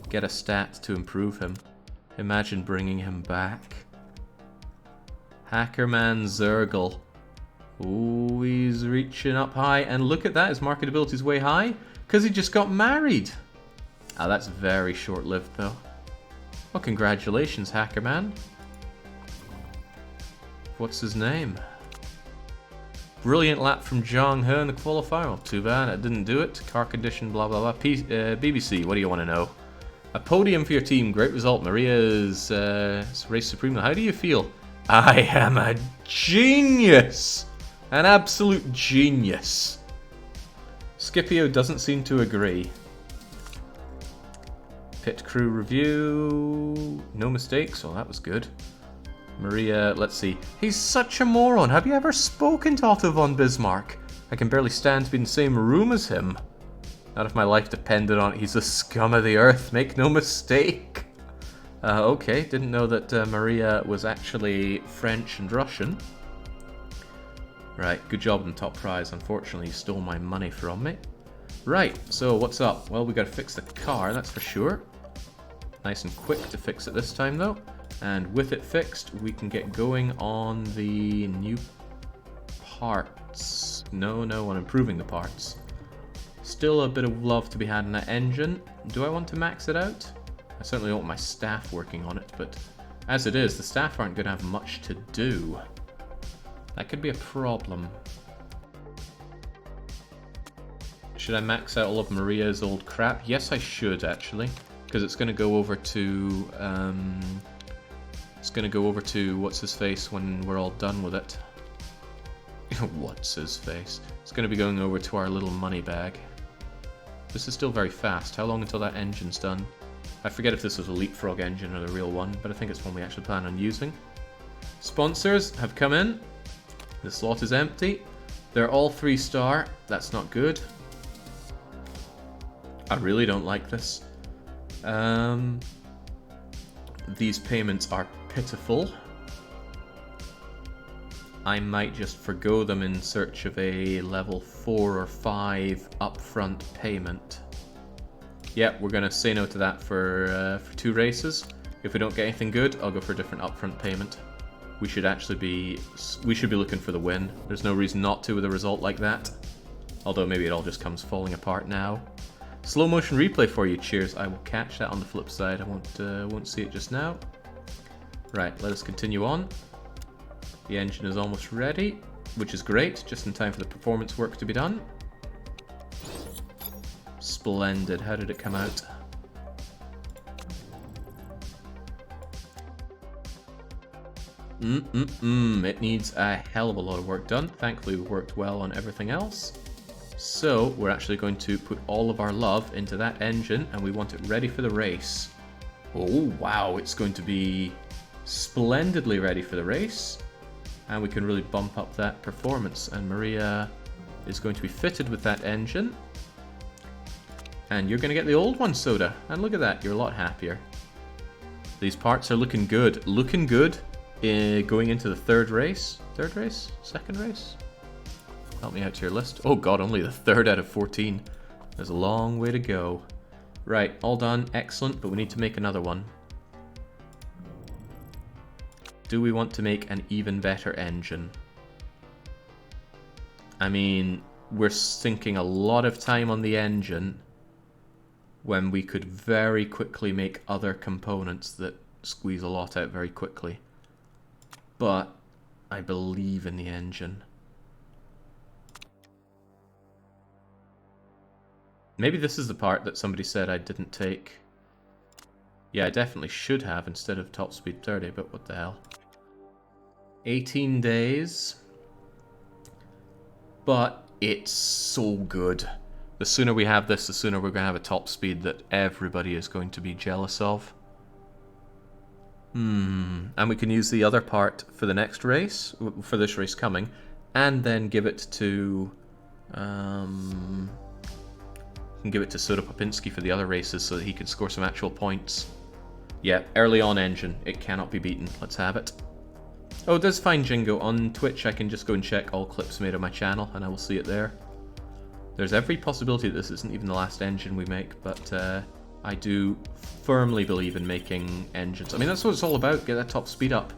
get a stat to improve him. Imagine bringing him back. Hackerman Zergel. Ooh, he's reaching up high. And look at that, his marketability's way high. Because he just got married. Ah, that's very short-lived, though. Well, congratulations, Hackerman. What's his name? Brilliant lap from Zhang in the qualifier. Well, too bad, I didn't do it. Car condition, blah, blah, blah. BBC, what do you want to know? A podium for your team. Great result. Maria's race supreme. How do you feel? I am a genius. An absolute genius. Scipio doesn't seem to agree. Pit crew review. No mistakes. Oh, that was good. Maria, let's see. He's such a moron. Have you ever spoken to Otto von Bismarck? I can barely stand to be in the same room as him. Not if my life depended on it. He's the scum of the earth. Make no mistake. Okay, didn't know that Maria was actually French and Russian. Right, good job on the top prize. Unfortunately, you stole my money from me. Right, so what's up? Well, we gotta fix the car, that's for sure. Nice and quick to fix it this time, though. And with it fixed, we can get going on the new parts. No, on improving the parts. Still a bit of love to be had in that engine. Do I want to max it out? I certainly don't want my staff working on it, but as it is, the staff aren't going to have much to do. That could be a problem. Should I max out all of Maria's old crap? Yes, I should, actually. Because it's going to go over to... what's-his-face when we're all done with it. What's-his-face? It's going to be going over to our little money bag. This is still very fast. How long until that engine's done? I forget if this was a leapfrog engine or the real one, but I think it's one we actually plan on using. Sponsors have come in. The slot is empty. They're all 3-star. That's not good. I really don't like this. These payments are pitiful. I might just forgo them in search of a level 4 or 5 upfront payment. Yeah, we're going to say no to that for 2 races. If we don't get anything good, I'll go for a different upfront payment. We should be looking for the win. There's no reason not to with a result like that. Although maybe it all just comes falling apart now. Slow motion replay for you, cheers. I will catch that on the flip side. I won't see it just now. Right, let us continue on. The engine is almost ready, which is great, just in time for the performance work to be done. Splendid. How did it come out? It needs a hell of a lot of work done. Thankfully, we worked well on everything else. So, we're actually going to put all of our love into that engine, and we want it ready for the race. Oh, wow, it's going to be splendidly ready for the race. And we can really bump up that performance. And Maria is going to be fitted with that engine. And you're going to get the old one, Soda. And look at that, you're a lot happier. These parts are looking good. Looking good going into the third race. Third race? Second race? Help me out to your list. Oh god, only the 3rd out of 14. There's a long way to go. Right, all done. Excellent, but we need to make another one. do we want to make an even better engine? I mean, we're sinking a lot of time on the engine when we could very quickly make other components that squeeze a lot out very quickly. But I believe in the engine. Maybe this is the part that somebody said I didn't take. Yeah, I definitely should have instead of top speed 30, but what the hell. 18 days. But it's so good. The sooner we have this, the sooner we're going to have a top speed that everybody is going to be jealous of. And we can use the other part for the next race, for this race coming, and then give it to... can give it to Soda Popinski for the other races so that he can score some actual points. Yeah, early on engine. It cannot be beaten. Let's have it. Oh, it does find Jingo on Twitch. I can just go and check all clips made on my channel, and I will see it there. There's every possibility that this isn't even the last engine we make, but I do firmly believe in making engines. I mean, that's what it's all about, get that top speed up.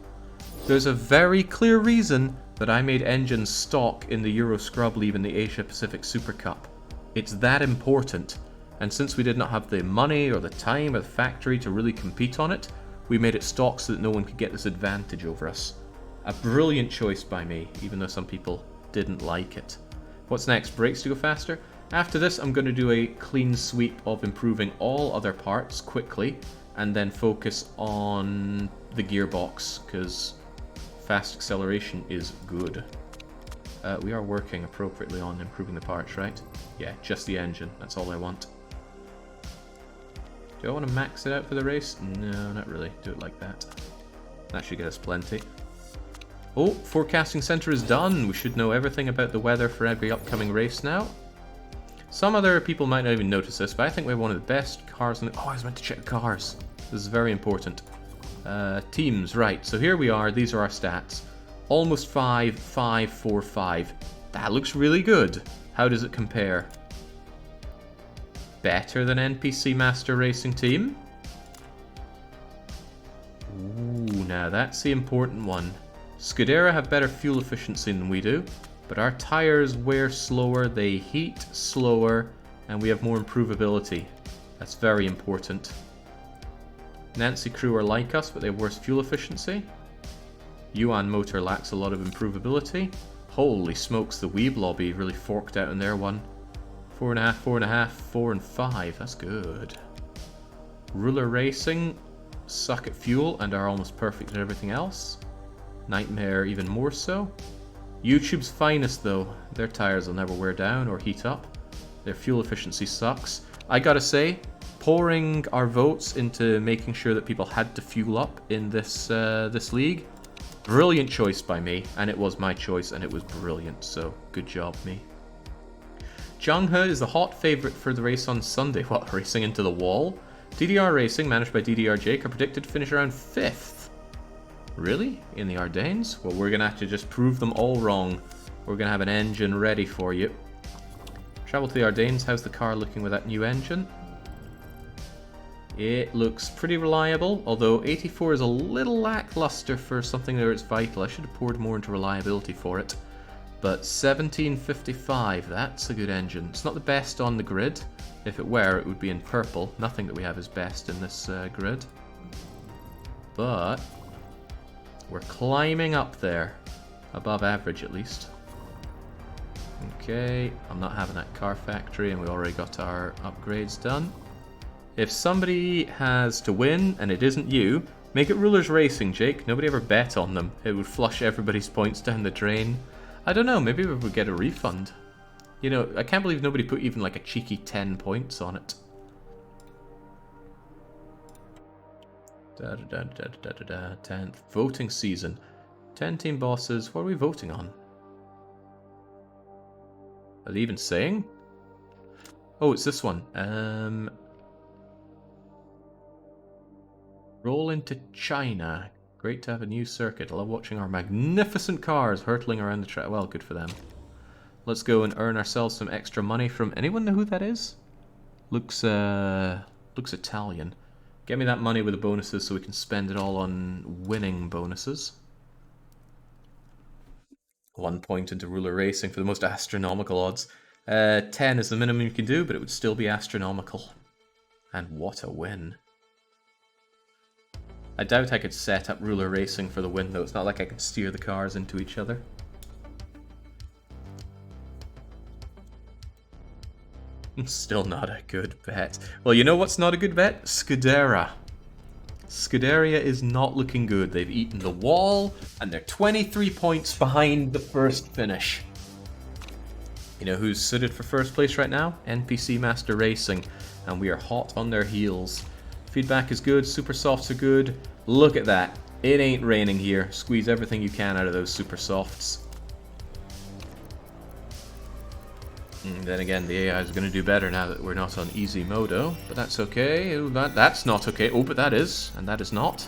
There's a very clear reason that I made engines stock in the Euro Scrub League in the Asia Pacific Super Cup. It's that important, and since we did not have the money or the time or the factory to really compete on it, we made it stock so that no one could get this advantage over us. A brilliant choice by me, even though some people didn't like it. What's next? Brakes to go faster? After this, I'm going to do a clean sweep of improving all other parts quickly, and then focus on the gearbox, because fast acceleration is good. We are working appropriately on improving the parts, right? Yeah, just the engine. That's all I want. Do I want to max it out for the race? No, not really. Do it like that. That should get us plenty. Oh, forecasting center is done. We should know everything about the weather for every upcoming race now. Some other people might not even notice this, but I think we have one of the best cars in the... Oh, I was meant to check cars. This is very important. Teams, right. So here we are. These are our stats. Almost 5, 5, 4, 5. That looks really good. How does it compare? Better than NPC Master Racing Team? Ooh, now that's the important one. Scudera have better fuel efficiency than we do, but our tires wear slower, they heat slower, and we have more improvability. That's very important. Nancy Crew are like us, but they have worse fuel efficiency. Yuan Motor lacks a lot of improvability. Holy smokes, the Weeb lobby really forked out in their one. 4.5, 4.5, 4 and 5. That's good. Ruler Racing suck at fuel and are almost perfect at everything else. Nightmare even more so. YouTube's finest though. Their tires will never wear down or heat up. Their fuel efficiency sucks. I gotta say, pouring our votes into making sure that people had to fuel up in this this league, brilliant choice by me, and it was my choice and it was brilliant, so good job me. Zhang is the hot favourite for the race on Sunday. What, racing into the wall? DDR Racing, managed by DDR Jake, are predicted to finish around 5th. Really? In the Ardennes? Well, we're going to have to just prove them all wrong. We're going to have an engine ready for you. Travel to the Ardennes. How's the car looking with that new engine? It looks pretty reliable, although 84 is a little lackluster for something where it's vital. I should have poured more into reliability for it. But 1755, that's a good engine. It's not the best on the grid. If it were, it would be in purple. Nothing that we have is best in this grid. But we're climbing up there. Above average, at least. Okay, I'm not having that car factory, and we already got our upgrades done. If somebody has to win, and it isn't you, make it Rulers Racing, Jake. Nobody ever bet on them. It would flush everybody's points down the drain. I don't know, maybe we would get a refund. You know, I can't believe nobody put even like a cheeky 10 points on it. 10th. Voting season. 10 team bosses. What are we voting on? Are they even saying? Oh, it's this one. Roll into China. Great to have a new circuit. I love watching our magnificent cars hurtling around the track. Well, good for them. Let's go and earn ourselves some extra money from... Anyone know who that is? Looks Italian. Get me that money with the bonuses so we can spend it all on winning bonuses. 1 point into ruler racing for the most astronomical odds. 10 is the minimum you can do, but it would still be astronomical. And what a win. I doubt I could set up ruler racing for the win, though. It's not like I can steer the cars into each other. Still not a good bet. Well, you know what's not a good bet? Scuderia. Scuderia is not looking good. They've eaten the wall, and they're 23 points behind the first finish. You know who's suited for first place right now? NPC Master Racing, and we are hot on their heels. Feedback is good, super softs are good. Look at that. It ain't raining here. Squeeze everything you can out of those super softs. And then again, the AI is going to do better now that we're not on easy modo, but that's okay. Oh, that's not okay. Oh, but that is, and that is not.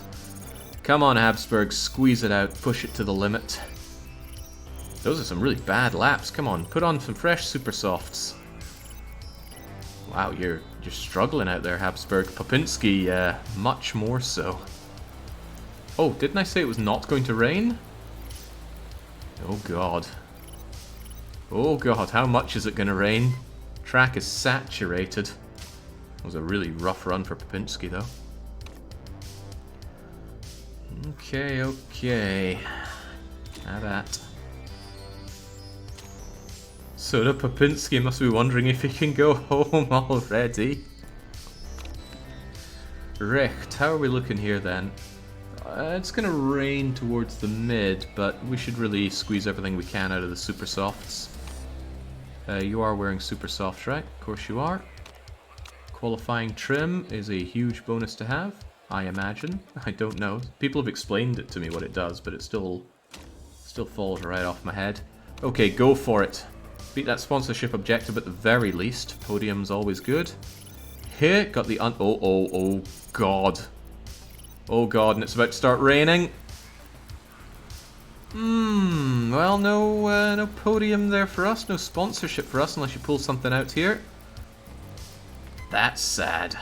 Come on, Habsburg, squeeze it out, push it to the limit. Those are some really bad laps. Come on, put on some fresh super softs. Wow, you're struggling out there, Habsburg. Popinski, much more so. Oh, didn't I say it was not going to rain? Oh god. Oh god, how much is it going to rain? Track is saturated. It was a really rough run for Popinski, though. Okay, okay. Have that. Soda Popinski must be wondering if he can go home already. Recht, how are we looking here then? It's going to rain towards the mid, but we should really squeeze everything we can out of the super softs. You are wearing super soft, right? Of course you are. Qualifying trim is a huge bonus to have, I imagine. I don't know. People have explained it to me what it does, but it still falls right off my head. Okay, go for it. Beat that sponsorship objective at the very least. Podium's always good. Here, got the oh god. Oh god, and it's about to start raining. Well, no podium there for us, no sponsorship for us unless you pull something out here. That's sad.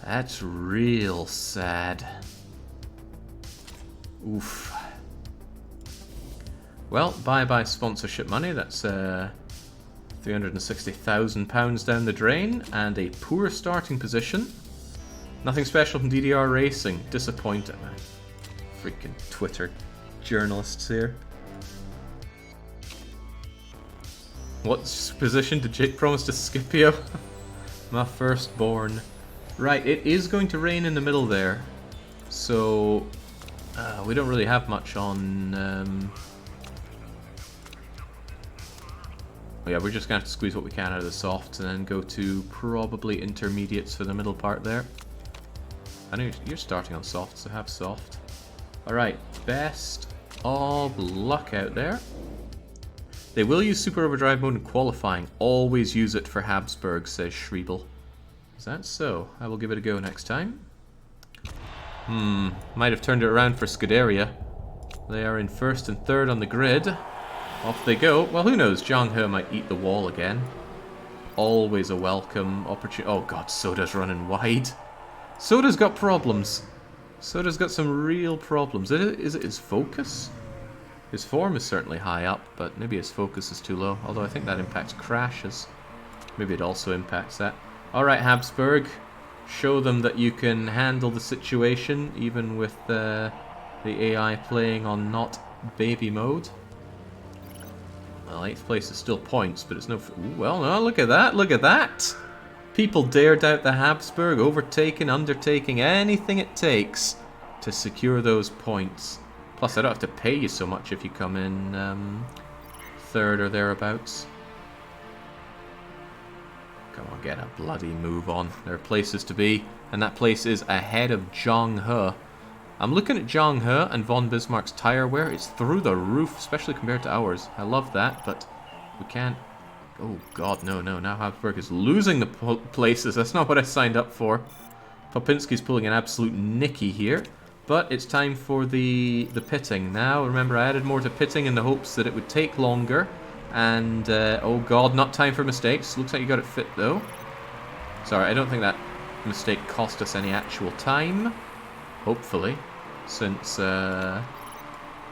That's real sad. Oof. Well, bye-bye sponsorship money. That's £360,000 down the drain, and a poor starting position. Nothing special from DDR Racing. Disappointing. Freaking Twitter journalists here. What position did Jake promise to Scipio? My firstborn. Right, it is going to rain in the middle there. So, we don't really have much on... yeah, we're just going to have to squeeze what we can out of the softs and then go to probably intermediates for the middle part there. I know you're starting on soft, so have soft. Alright, best of luck out there. They will use Super Overdrive mode in qualifying. Always use it for Habsburg, says Schriebel. Is that so? I will give it a go next time. Might have turned it around for Scuderia. They are in first and third on the grid. Off they go. Well, who knows? Zhang might eat the wall again. Always a welcome opportunity. Oh god, Soda's running wide. Soda's got problems. Soda's got some real problems. Is it his focus? His form is certainly high up, but maybe his focus is too low. Although I think that impacts crashes. Maybe it also impacts that. Alright, Habsburg. Show them that you can handle the situation, even with the AI playing on not baby mode. Well, 8th place is still points, but it's no... Ooh, well, no, look at that, look at that! People dared out the Habsburg, overtaking, undertaking, anything it takes to secure those points. Plus, I don't have to pay you so much if you come in third or thereabouts. Come on, get a bloody move on. There are places to be, and that place is ahead of Zhang. I'm looking at Zhang and Von Bismarck's tire wear. It's through the roof, especially compared to ours. I love that, but we can't... Oh god, no. Now Habsburg is losing the places. That's not what I signed up for. Popinski's pulling an absolute nicky here. But it's time for the pitting. Now, remember, I added more to pitting in the hopes that it would take longer. And, oh god, not time for mistakes. Looks like you got it fit, though. Sorry, I don't think that mistake cost us any actual time. Hopefully. Since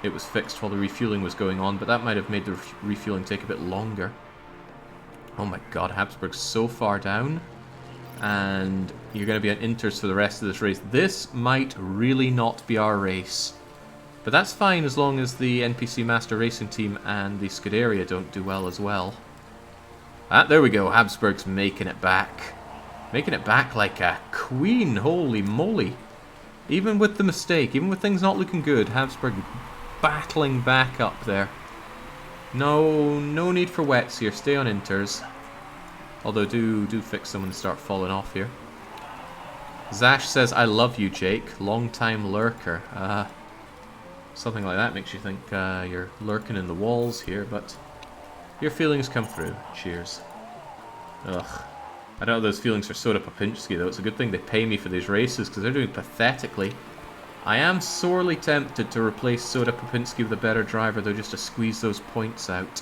it was fixed while the refueling was going on, but that might have made the refueling take a bit longer. Oh my god, Habsburg's so far down. And you're going to be on inters for the rest of this race. This might really not be our race. But that's fine as long as the NPC Master Racing Team and the Scuderia don't do well as well. Ah, there we go. Habsburg's making it back. Making it back like a queen. Holy moly. Even with the mistake, even with things not looking good, Habsburg battling back up there. No need for wets here. Stay on inters. Although do fix them when they start falling off here. Zash says, I love you, Jake. Long-time lurker. Something like that makes you think you're lurking in the walls here, but your feelings come through. Cheers. Ugh. I don't know those feelings for Soda Popinski, though. It's a good thing they pay me for these races, because they're doing pathetically. I am sorely tempted to replace Soda Popinski with a better driver, though, just to squeeze those points out.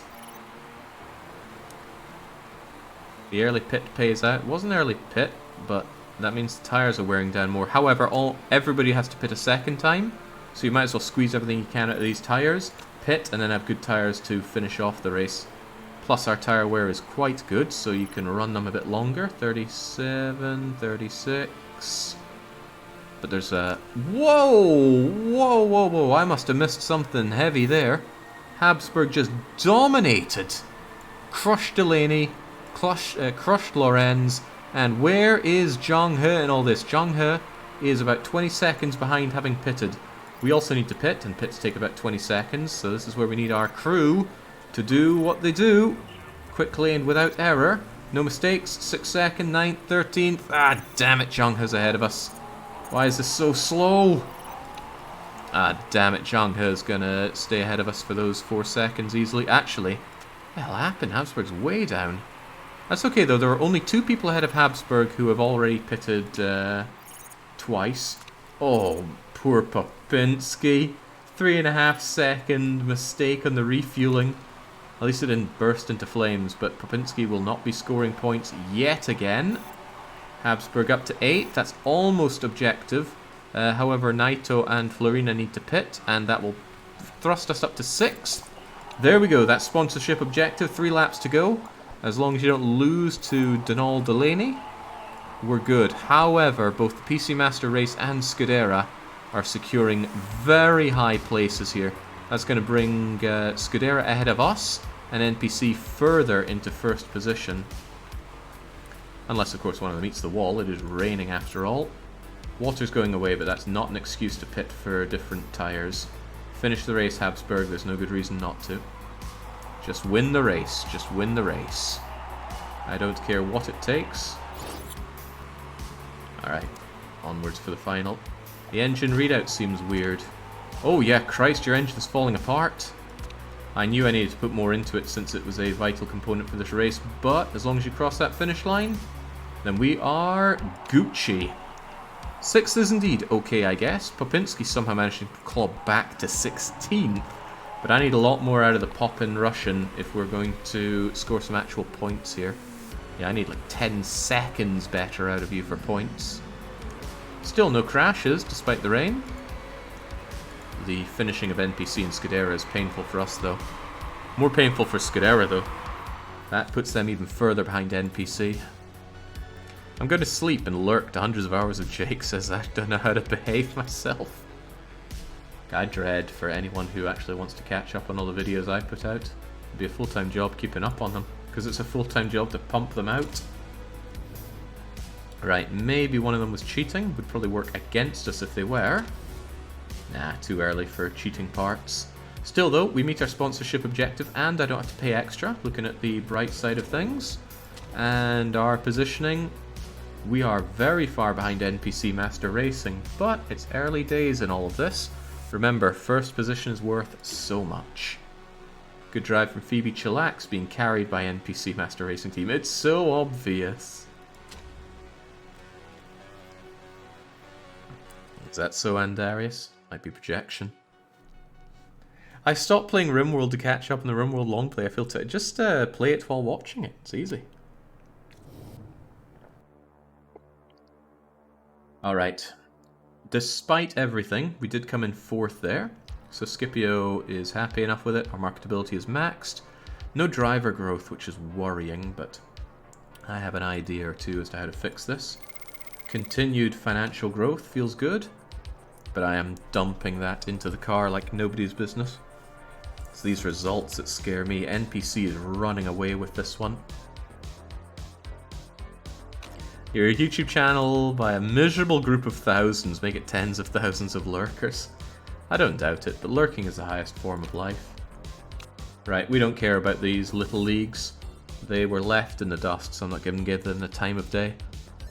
The early pit pays out. It wasn't early pit, but that means the tyres are wearing down more. However, everybody has to pit a second time, so you might as well squeeze everything you can out of these tyres, pit, and then have good tyres to finish off the race. Plus, our tyre wear is quite good, so you can run them a bit longer. 37, 36. But there's a... Whoa! I must have missed something heavy there. Habsburg just dominated. Crushed Delaney, crushed Lorenz, and where is Zhang in all this? Zhang is about 20 seconds behind having pitted. We also need to pit, and pits take about 20 seconds, so this is where we need our crew to do what they do, quickly and without error. No mistakes, 6th second, 9th, 13th. Ah, damn it, Zhang ahead of us. Why is this so slow? Ah, damn it, Zhang is gonna stay ahead of us for those 4 seconds easily. Actually, what the hell happened? Habsburg's way down. That's okay, though. There are only 2 people ahead of Habsburg who have already pitted twice. Oh, poor Popinski. 3.5 second mistake on the refueling. At least it didn't burst into flames, but Popinski will not be scoring points yet again. Habsburg up to 8. That's almost objective. However, Naito and Florina need to pit, and that will thrust us up to 6th. There we go. That's sponsorship objective. 3 laps to go. As long as you don't lose to Donald Delaney, we're good. However, both the PC Master Race and Scuderia are securing very high places here. That's going to bring Scuderia ahead of us and NPC further into 1st position. Unless, of course, one of them meets the wall. It is raining after all. Water's going away, but that's not an excuse to pit for different tyres. Finish the race, Habsburg. There's no good reason not to. Just win the race. Just win the race. I don't care what it takes. Alright. Onwards for the final. The engine readout seems weird. Oh yeah, Christ, your engine's falling apart. I knew I needed to put more into it since it was a vital component for this race, but as long as you cross that finish line, then we are Gucci. 6th is indeed okay, I guess. Popinski somehow managed to claw back to 16th, but I need a lot more out of the Popin Russian if we're going to score some actual points here. Yeah, I need like 10 seconds better out of you for points. Still no crashes, despite the rain. The finishing of NPC and Scuderia is painful for us, though. More painful for Scuderia, though. That puts them even further behind NPC. I'm going to sleep and lurk to hundreds of hours of Jake says I don't know how to behave myself. I dread for anyone who actually wants to catch up on all the videos I put out. It'd be a full-time job keeping up on them, because it's a full-time job to pump them out. Right, maybe one of them was cheating. Would probably work against us if they were. Nah, too early for cheating parts. Still though, we meet our sponsorship objective and I don't have to pay extra, looking at the bright side of things. And our positioning, we are very far behind NPC Master Racing, but it's early days in all of this. Remember, 1st position is worth so much. Good drive from Phoebe Chillax being carried by NPC Master Racing Team. It's so obvious. Is that so, Andarius? Might be projection. I stopped playing RimWorld to catch up on the RimWorld Longplay. I feel just play it while watching it. It's easy. Alright. Despite everything, we did come in 4th there. So Scipio is happy enough with it. Our marketability is maxed. No driver growth, which is worrying, but I have an idea or two as to how to fix this. Continued financial growth feels good, but I am dumping that into the car like nobody's business. It's these results that scare me. NPC is running away with this one. Your YouTube channel by a miserable group of thousands make it tens of thousands of lurkers. I don't doubt it, but lurking is the highest form of life. Right, we don't care about these little leagues. They were left in the dust, so I'm not going to give them the time of day.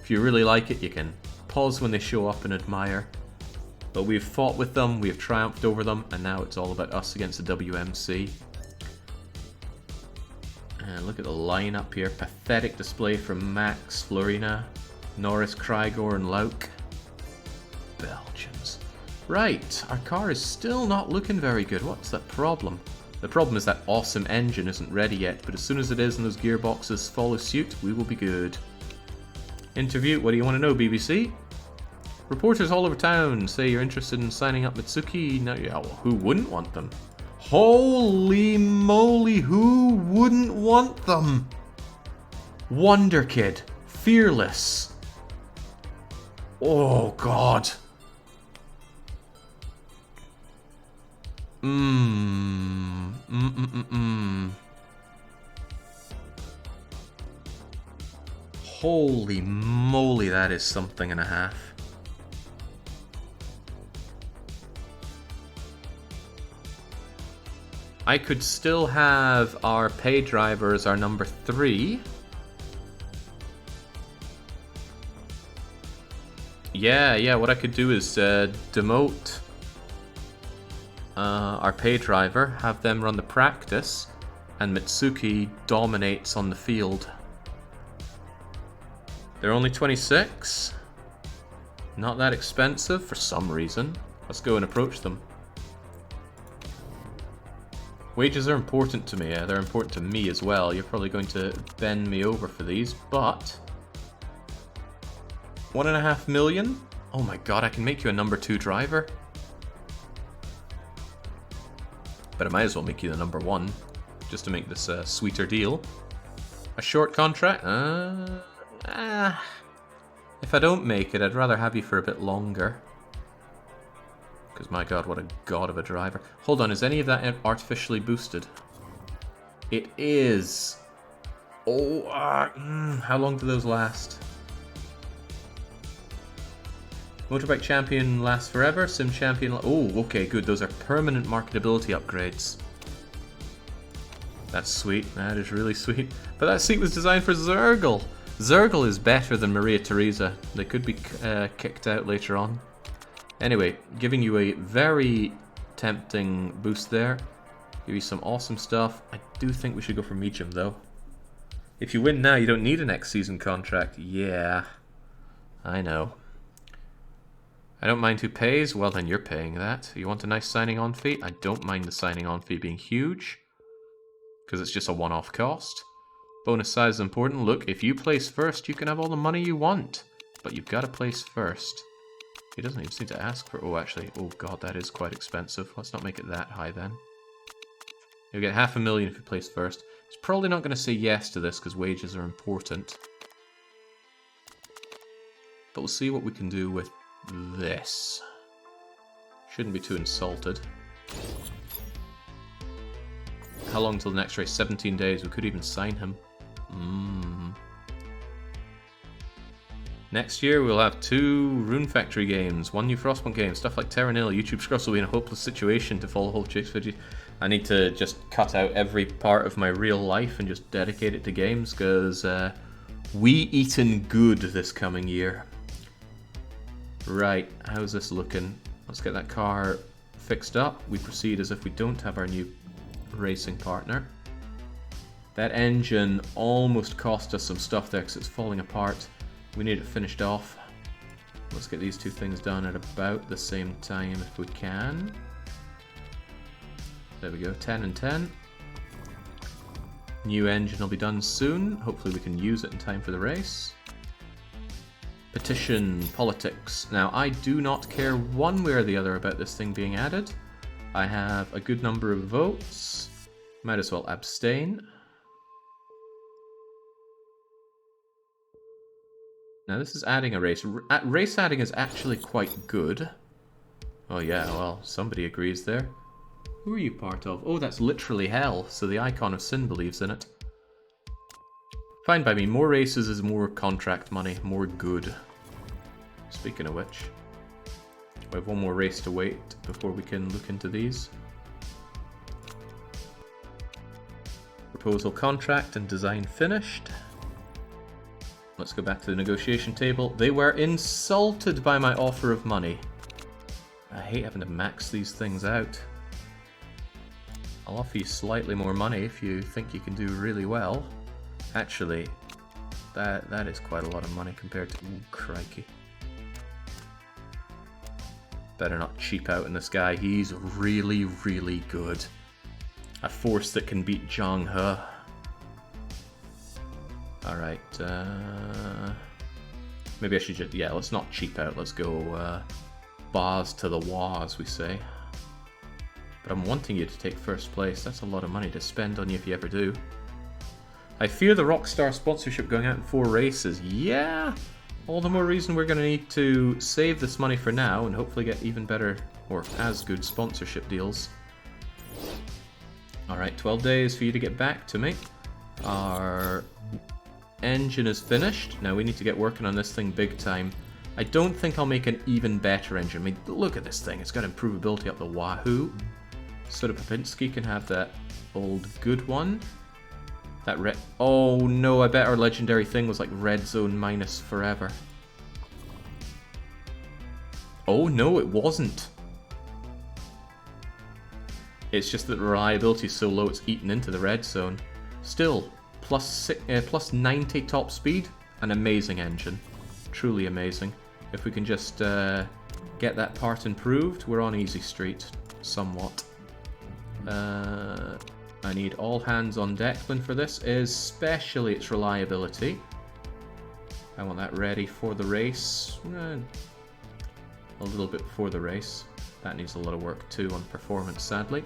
If you really like it, you can pause when they show up and admire. But we've fought with them, we've triumphed over them, and now it's all about us against the WMC. And look at the lineup here. Pathetic display from Max, Florina, Norris, Krygor, and Lauk. Belgians. Right, our car is still not looking very good. What's the problem? The problem is that awesome engine isn't ready yet, but as soon as it is and those gearboxes follow suit, we will be good. Interview, what do you want to know, BBC? Reporters all over town say you're interested in signing up Mitsuki. Now, yeah, well, who wouldn't want them? Holy moly, who wouldn't want them? Wonder Kid, Fearless. Oh, God. Holy moly, that is something and a half. I could still have our pay driver as our number 3. Yeah, what I could do is demote our pay driver, have them run the practice, and Mitsuki dominates on the field. They're only 26. Not that expensive for some reason. Let's go and approach them. Wages are important to me. They're important to me as well. You're probably going to bend me over for these, but 1.5 million? Oh my god, I can make you a number 2 driver. But I might as well make you the number 1, just to make this a sweeter deal. A short contract? If I don't make it, I'd rather have you for a bit longer. Because my god, what a god of a driver. Hold on, is any of that artificially boosted? It is. Oh, how long do those last? Motorbike Champion lasts forever. Sim Champion... Oh, okay, good. Those are permanent marketability upgrades. That's sweet. That is really sweet. But that seat was designed for Zergel. Zergel is better than Maria Theresa. They could be kicked out later on. Anyway, giving you a very tempting boost there. Give you some awesome stuff. I do think we should go for medium, though. If you win now, you don't need a next season contract. Yeah, I know. I don't mind who pays. Well, then you're paying that. You want a nice signing on fee? I don't mind the signing on fee being huge, because it's just a one-off cost. Bonus size is important. Look, if you place first, you can have all the money you want, but you've got to place first. He doesn't even seem to ask for... Oh, actually, oh god, that is quite expensive. Let's not make it that high then. You'll get 500,000 if you place first. He's probably not going to say yes to this because wages are important. But we'll see what we can do with this. Shouldn't be too insulted. How long till the next race? 17 days. We could even sign him. Next year we'll have 2 Rune Factory games, 1 new Frostpunk game, stuff like Terra Nil. YouTube Scruffs will be in a hopeless situation to follow whole chase videos. I need to just cut out every part of my real life and just dedicate it to games, because we eatin' good this coming year. Right, how's this looking? Let's get that car fixed up. We proceed as if we don't have our new racing partner. That engine almost cost us some stuff there because it's falling apart. We need it finished off. Let's get these 2 things done at about the same time if we can. There we go, 10 and 10. New engine will be done soon. Hopefully we can use it in time for the race. Petition, politics. Now, I do not care one way or the other about this thing being added. I have a good number of votes. Might as well abstain. Now this is adding a race. Race adding is actually quite good. Oh yeah, well, somebody agrees there. Who are you part of? Oh, that's literally hell, so the icon of sin believes in it. Fine by me. More races is more contract money, more good. Speaking of which, we have one more race to wait before we can look into these. Proposal contract and design finished. Let's go back to the negotiation table. They were insulted by my offer of money. I hate having to max these things out. I'll offer you slightly more money if you think you can do really well. Actually, that is quite a lot of money compared to... Ooh, crikey. Better not cheap out on this guy. He's really, really good. A force that can beat Zhang He. Alright, maybe I should just... Yeah, let's not cheap out. Let's go bars to the wah, as we say. But I'm wanting you to take first place. That's a lot of money to spend on you if you ever do. I fear the Rockstar sponsorship going out in 4 races. Yeah! All the more reason we're going to need to save this money for now and hopefully get even better or as good sponsorship deals. Alright, 12 days for you to get back to me. Our engine is finished. Now we need to get working on this thing big time. I don't think I'll make an even better engine. I mean, look at this thing. It's got improvability up the wahoo. Soda Popinski can have that old good one. That red... Oh no, I bet our legendary thing was like red zone minus forever. Oh no, it wasn't. It's just that the reliability is so low it's eaten into the red zone. Still, plus 90 top speed, an amazing engine. Truly amazing. If we can just get that part improved, we're on easy street, somewhat. I need all hands on Declan for this, especially its reliability. I want that ready for the race. A little bit before the race. That needs a lot of work too on performance, sadly.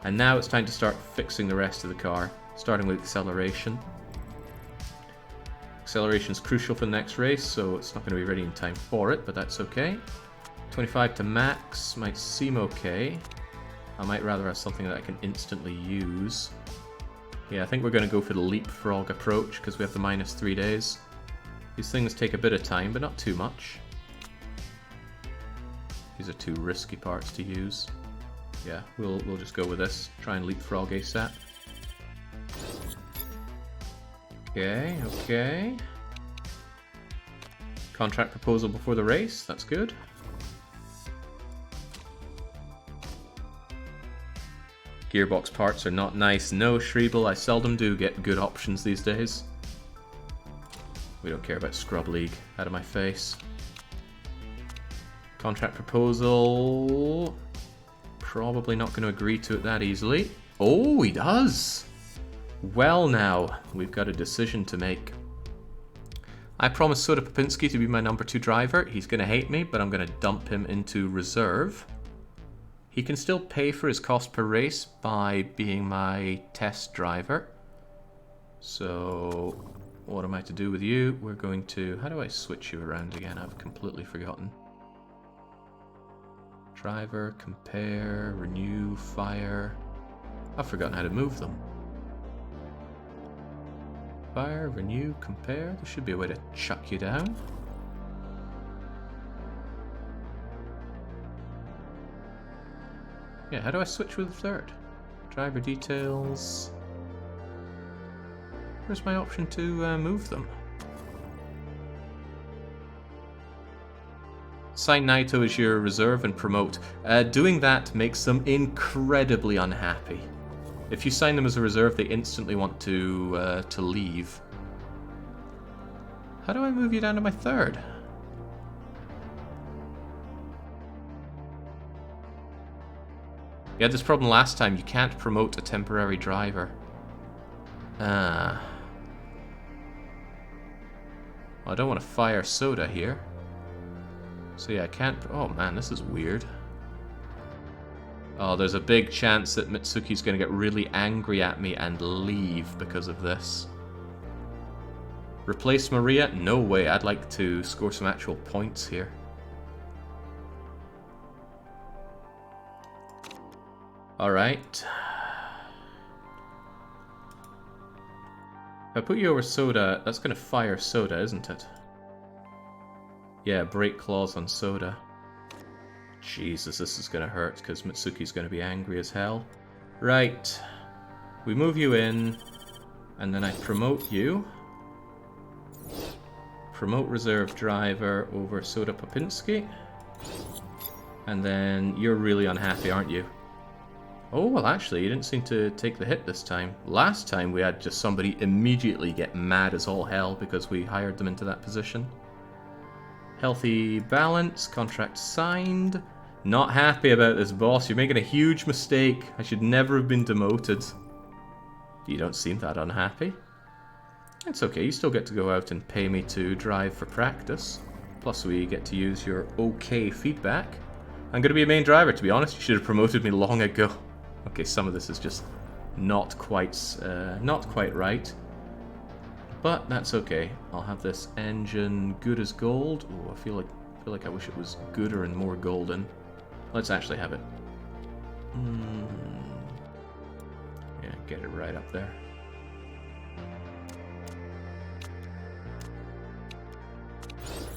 And now it's time to start fixing the rest of the car, starting with acceleration. Acceleration is crucial for the next race, so it's not going to be ready in time for it, but that's okay. 25 to max might seem okay. I might rather have something that I can instantly use. Yeah, I think we're going to go for the leapfrog approach because we have the minus 3 days. These things take a bit of time, but not too much. These are too risky parts to use. Yeah, we'll just go with this. Try and leapfrog ASAP. Okay, okay. Contract proposal before the race, that's good. Gearbox parts are not nice. No, Shriebel, I seldom do get good options these days. We don't care about Scrub League. Out of my face. Contract proposal. Probably not going to agree to it that easily. Oh, he does! Well now, we've got a decision to make. I promised Soda Popinski to be my number 2 driver. He's going to hate me, but I'm going to dump him into reserve. He can still pay for his cost per race by being my test driver. So, what am I to do with you? We're going to... How do I switch you around again? I've completely forgotten. Driver, compare, renew, fire. I've forgotten how to move them. Fire, renew, compare. There should be a way to chuck you down. Yeah, how do I switch with the third? Driver details. Where's my option to move them? Sign Naito as your reserve and promote. Doing that makes them incredibly unhappy. If you sign them as a reserve, they instantly want to leave. How do I move you down to my third? You had this problem last time. You can't promote a temporary driver. Well, I don't want to fire Soda here. So yeah, I can't... Oh man, this is weird. Oh, there's a big chance that Mitsuki's going to get really angry at me and leave because of this. Replace Maria? No way. I'd like to score some actual points here. Alright. If I put you over Soda, that's going to fire Soda, isn't it? Yeah, break clause on Soda. Jesus, this is going to hurt because Mitsuki's going to be angry as hell. Right. We move you in, and then I promote you. Promote reserve driver over Soda Popinski. And then you're really unhappy, aren't you? Oh, well, actually, you didn't seem to take the hit this time. Last time we had just somebody immediately get mad as all hell because we hired them into that position. Healthy balance, contract signed. Not happy about this, boss. You're making a huge mistake. I should never have been demoted. You don't seem that unhappy. It's okay, you still get to go out and pay me to drive for practice. Plus we get to use your okay feedback. I'm going to be a main driver, to be honest. You should have promoted me long ago. Okay, some of this is just not quite right. But that's okay. I'll have this engine good as gold. Oh, I feel like I wish it was gooder and more golden. Let's actually have it. Yeah, get it right up there.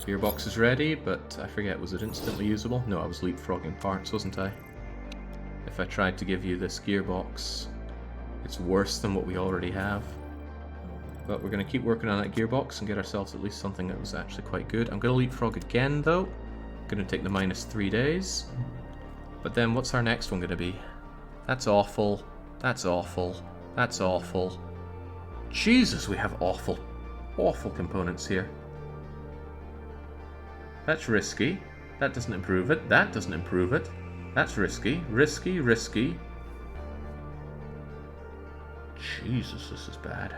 Gearbox is ready, but I forget, was it instantly usable? No, I was leapfrogging parts, wasn't I? If I tried to give you this gearbox, it's worse than what we already have. But we're going to keep working on that gearbox and get ourselves at least something that was actually quite good. I'm going to leapfrog again, though. I'm going to take the -3 days. But then what's our next one going to be? That's awful. That's awful. That's awful. Jesus, we have awful, awful components here. That's risky. That doesn't improve it. That doesn't improve it. That's risky. Risky, risky. Jesus, this is bad.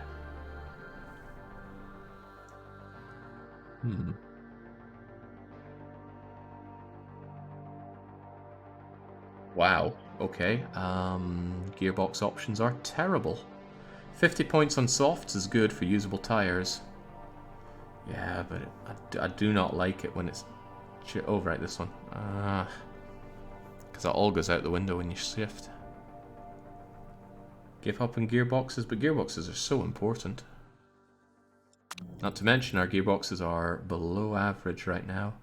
Wow. Okay. Gearbox options are terrible. 50 points on softs is good for usable tires. Yeah, but I do not like it when it's... Oh, right, this one. Because that all goes out the window when you shift. Give up on gearboxes, but gearboxes are so important. Not to mention our gearboxes are below average right now.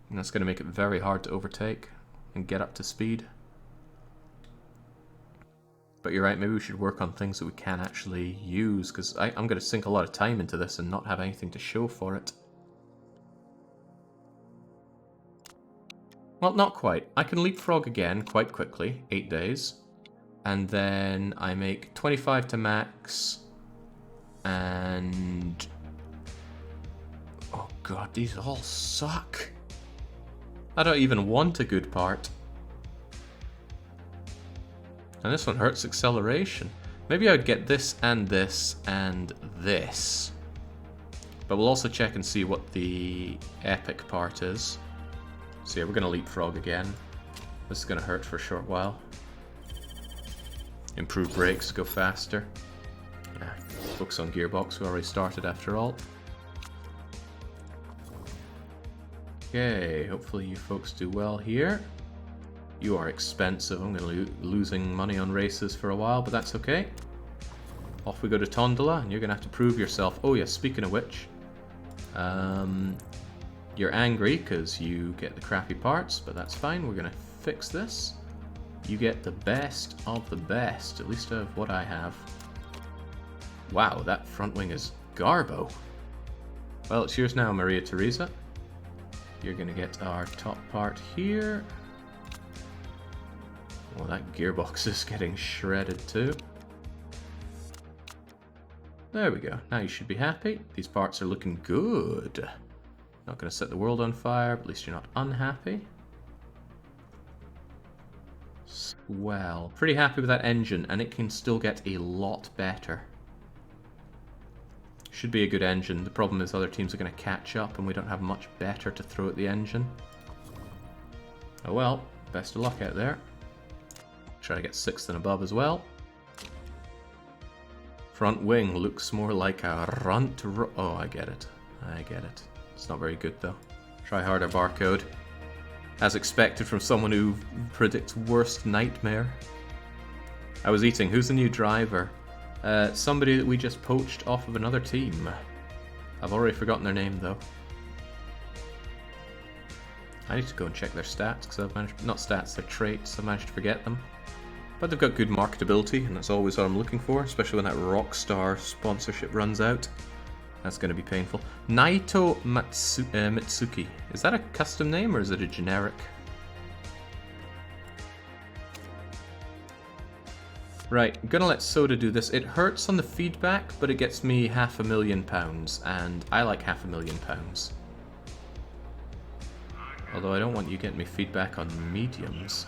And that's going to make it very hard to overtake and get up to speed. But you're right, maybe we should work on things that we can actually use, because I'm going to sink a lot of time into this and not have anything to show for it. Well, not quite. I can leapfrog again quite quickly, 8 days. And then I make 25 to max. And... oh god, these all suck. I don't even want a good part. And this one hurts acceleration. Maybe I'd get this and this and this. But we'll also check and see what the epic part is. So yeah, we're going to leapfrog again. This is going to hurt for a short while. Improve brakes, go faster. Yeah, focus on gearbox, we already started after all. Okay, hopefully you folks do well here. You are expensive. I'm going to be losing money on races for a while, but that's okay. Off we go to Tondola, and you're going to have to prove yourself. Oh yeah, speaking of which, you're angry because you get the crappy parts, but that's fine. We're going to fix this. You get the best of the best, at least of what I have. Wow, that front wing is garbo. Well, it's yours now, Maria Teresa. You're going to get our top part here. Well, that gearbox is getting shredded too. There we go. Now you should be happy. These parts are looking good. Not going to set the world on fire, but at least you're not unhappy. Well, pretty happy with that engine, and it can still get a lot better. Should be a good engine. The problem is other teams are going to catch up, and we don't have much better to throw at the engine. Oh well, best of luck out there. try to get 6th and above as well. Front wing looks more like a runt. Oh, I get it. I get it. It's not very good though. Try harder, barcode. As expected from someone who predicts worst nightmare. I was eating. Who's the new driver? Somebody that we just poached off of another team. I've already forgotten their name though. I need to go and check their stats because I've managed, not stats, their traits. I've managed to forget them. But they've got good marketability, and that's always what I'm looking for, especially when that Rockstar sponsorship runs out. That's going to be painful. Naito Mitsuki. Is that a custom name or is it a generic? Right, I'm going to let Soda do this. It hurts on the feedback, but it gets me £500,000, and I like £500,000. Although I don't want you getting me feedback on mediums.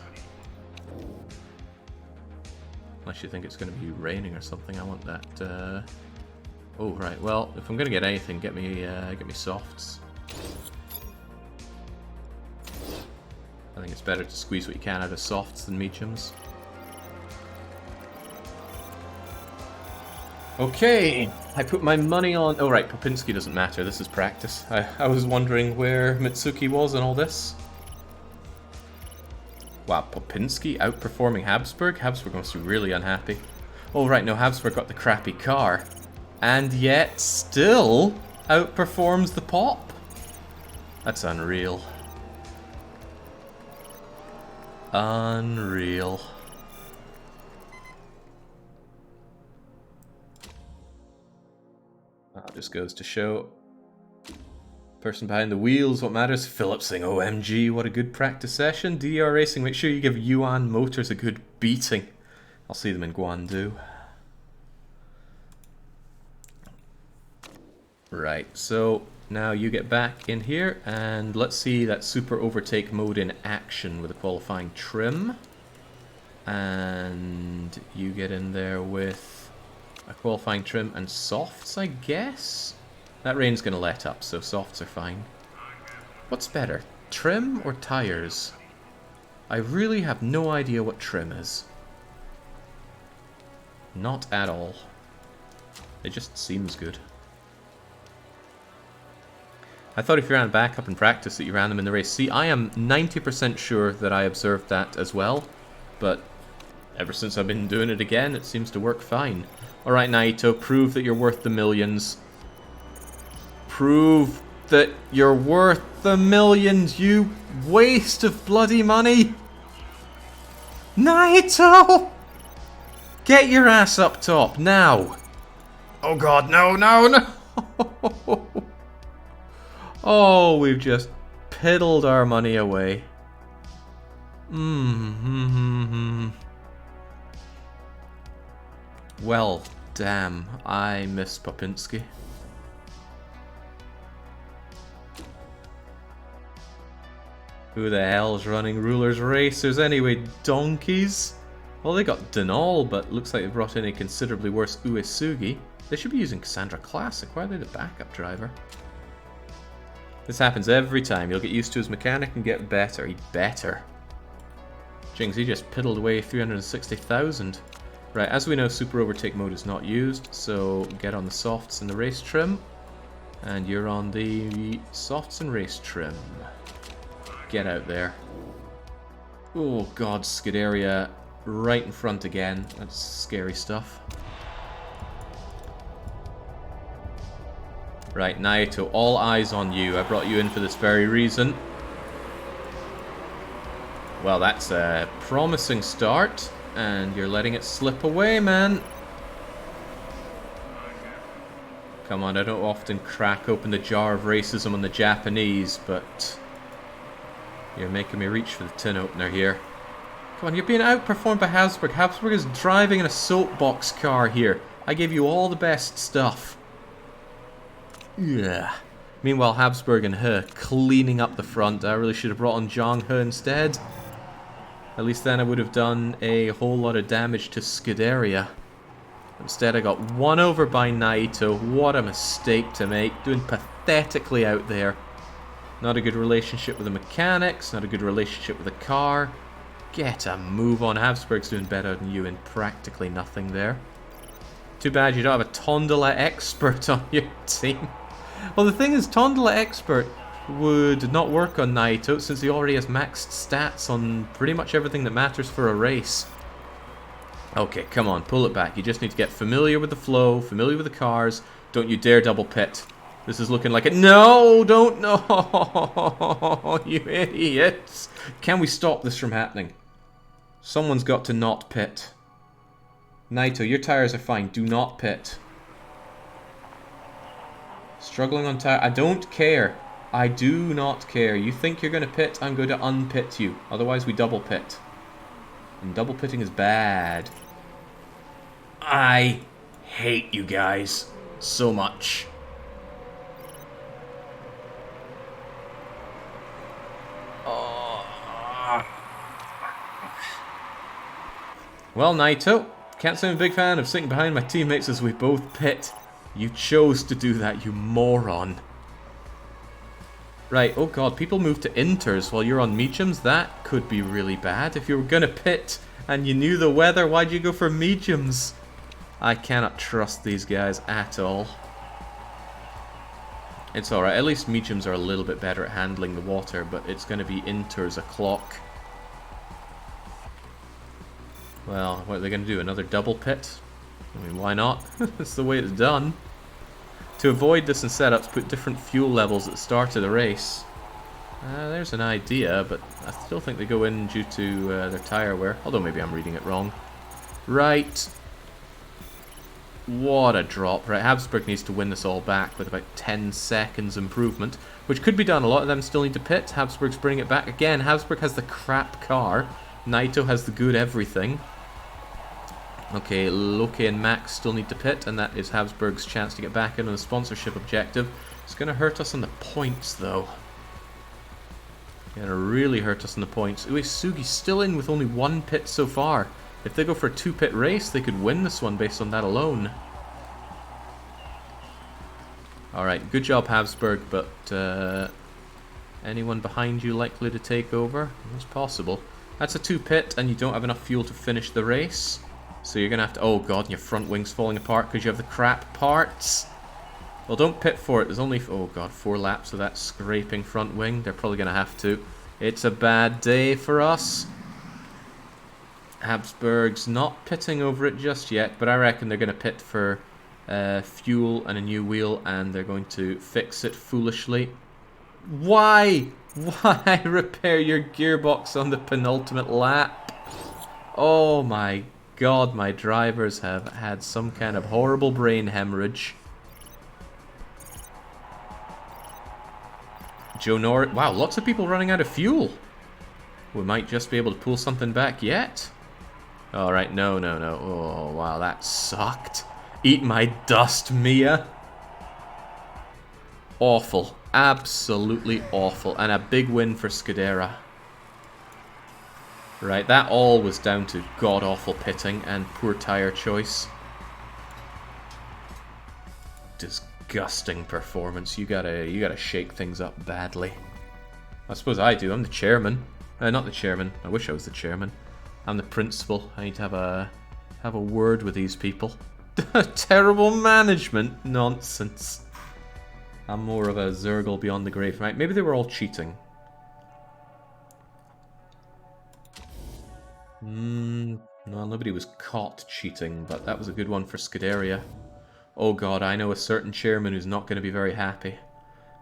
Unless you think it's going to be raining or something, I want that. Oh right, well if I'm going to get anything, get me softs. I think it's better to squeeze what you can out of softs than mediums. Okay, I put my money on... Oh right, Popinski doesn't matter, this is practice. I was wondering where Mitsuki was in all this. Wow, Popinski outperforming Habsburg? Habsburg must be really unhappy. Oh right, no, Habsburg got the crappy car. And yet still outperforms the Pop. That's unreal. Unreal. That just goes to show. Person behind the wheels, what matters? Philip saying, OMG, what a good practice session. DDR Racing, make sure you give Yuan Motors a good beating. I'll see them in Guangzhou. Right, so now you get back in here and let's see that super overtake mode in action with a qualifying trim. And you get in there with a qualifying trim and softs, I guess? That rain's going to let up, so softs are fine. What's better, trim or tires? I really have no idea what trim is. Not at all. It just seems good. I thought if you ran back up in practice that you ran them in the race. See, I am 90% sure that I observed that as well, but ever since I've been doing it again, it seems to work fine. Alright, Naito, prove that you're worth the millions. Prove that you're worth the millions, you waste of bloody money! Naito! Get your ass up top, now! Oh god, no, no, no! Oh, we've just piddled our money away. Well, damn, I miss Popinski. Who the hell's running Rulers Racers anyway, donkeys? Well, they got Denal, but looks like they brought in a considerably worse Uesugi. They should be using Cassandra Classic. Why are they the backup driver? This happens every time. You'll get used to his mechanic and get better. He'd better. Jings, he just piddled away 360,000. Right, as we know, Super Overtake mode is not used, so get on the softs and the race trim. And you're on the softs and race trim. Get out there. Oh god, Scuderia right in front again. That's scary stuff. Right, Naito, all eyes on you. I brought you in for this very reason. Well, that's a promising start, and you're letting it slip away, man. Come on, I don't often crack open the jar of racism on the Japanese, but you're making me reach for the tin opener here. Come on, you're being outperformed by Habsburg. Habsburg is driving in a soapbox car here. I gave you all the best stuff. Yeah. Meanwhile, Habsburg and He cleaning up the front. I really should have brought on Zhang He instead. At least then I would have done a whole lot of damage to Scuderia. Instead I got won over by Naito. What a mistake to make. Doing pathetically out there. Not a good relationship with the mechanics. Not a good relationship with the car. Get a move on. Habsburg's doing better than you in practically nothing there. Too bad you don't have a Tondela Expert on your team. Well, the thing is, Tondela Expert would not work on Naito since he already has maxed stats on pretty much everything that matters for a race. Okay, come on, pull it back. You just need to get familiar with the flow, familiar with the cars. Don't you dare double pit. This is looking like it. No, don't. No, you idiots. Can we stop this from happening? Someone's got to not pit. Naito, your tires are fine. Do not pit. Struggling on tire. I don't care. I do not care. You think you're going to pit? I'm going to unpit you. Otherwise, we double pit. And double pitting is bad. I hate you guys so much. Well, Naito, can't say I'm a big fan of sitting behind my teammates as we both pit. You chose to do that, you moron. Right, oh god, people move to inters while you're on mediums. That could be really bad. If you were going to pit and you knew the weather, why'd you go for mediums? I cannot trust these guys at all. It's alright, at least mediums are a little bit better at handling the water, but it's going to be inters o'clock. Well, what are they going to do? Another double pit? I mean, why not? That's the way it's done. To avoid this in setups, put different fuel levels at the start of the race. There's an idea, but I still think they go in due to their tyre wear. Although maybe I'm reading it wrong. Right. What a drop. Right, Habsburg needs to win this all back with about 10 seconds improvement, which could be done. A lot of them still need to pit. Habsburg's bringing it back again. Habsburg has the crap car. Naito has the good everything. Okay, Loke and Max still need to pit, and that is Habsburg's chance to get back in on the sponsorship objective. It's going to hurt us on the points, though. Going to really hurt us on the points. Uesugi's still in with only one pit so far. If they go for a 2-pit race, they could win this one based on that alone. Alright, good job, Habsburg, but anyone behind you likely to take over? It's possible. That's a 2-pit, and you don't have enough fuel to finish the race. So you're going to have to... Oh god, your front wing's falling apart because you have the crap parts. Well, don't pit for it. There's only... Oh god, 4 laps of that scraping front wing. They're probably going to have to. It's a bad day for us. Habsburg's not pitting over it just yet, but I reckon they're going to pit for fuel and a new wheel, and they're going to fix it foolishly. Why? Why repair your gearbox on the penultimate lap? Oh my god, my drivers have had some kind of horrible brain hemorrhage. Joe Norris... Wow, lots of people running out of fuel. We might just be able to pull something back yet. Alright, no. Oh, wow, that sucked. Eat my dust, Mia. Awful. Absolutely awful. And a big win for Scudera. Right, that all was down to god-awful pitting and poor tyre choice. Disgusting performance. You gotta shake things up badly. I suppose I do. I'm the chairman. Not the chairman. I wish I was the chairman. I'm the principal. I need to have a word with these people. Terrible management. Nonsense. I'm more of a Zergle beyond the grave. Right, maybe they were all cheating. No, nobody was caught cheating, but that was a good one for Scuderia. Oh god, I know a certain chairman who's not going to be very happy.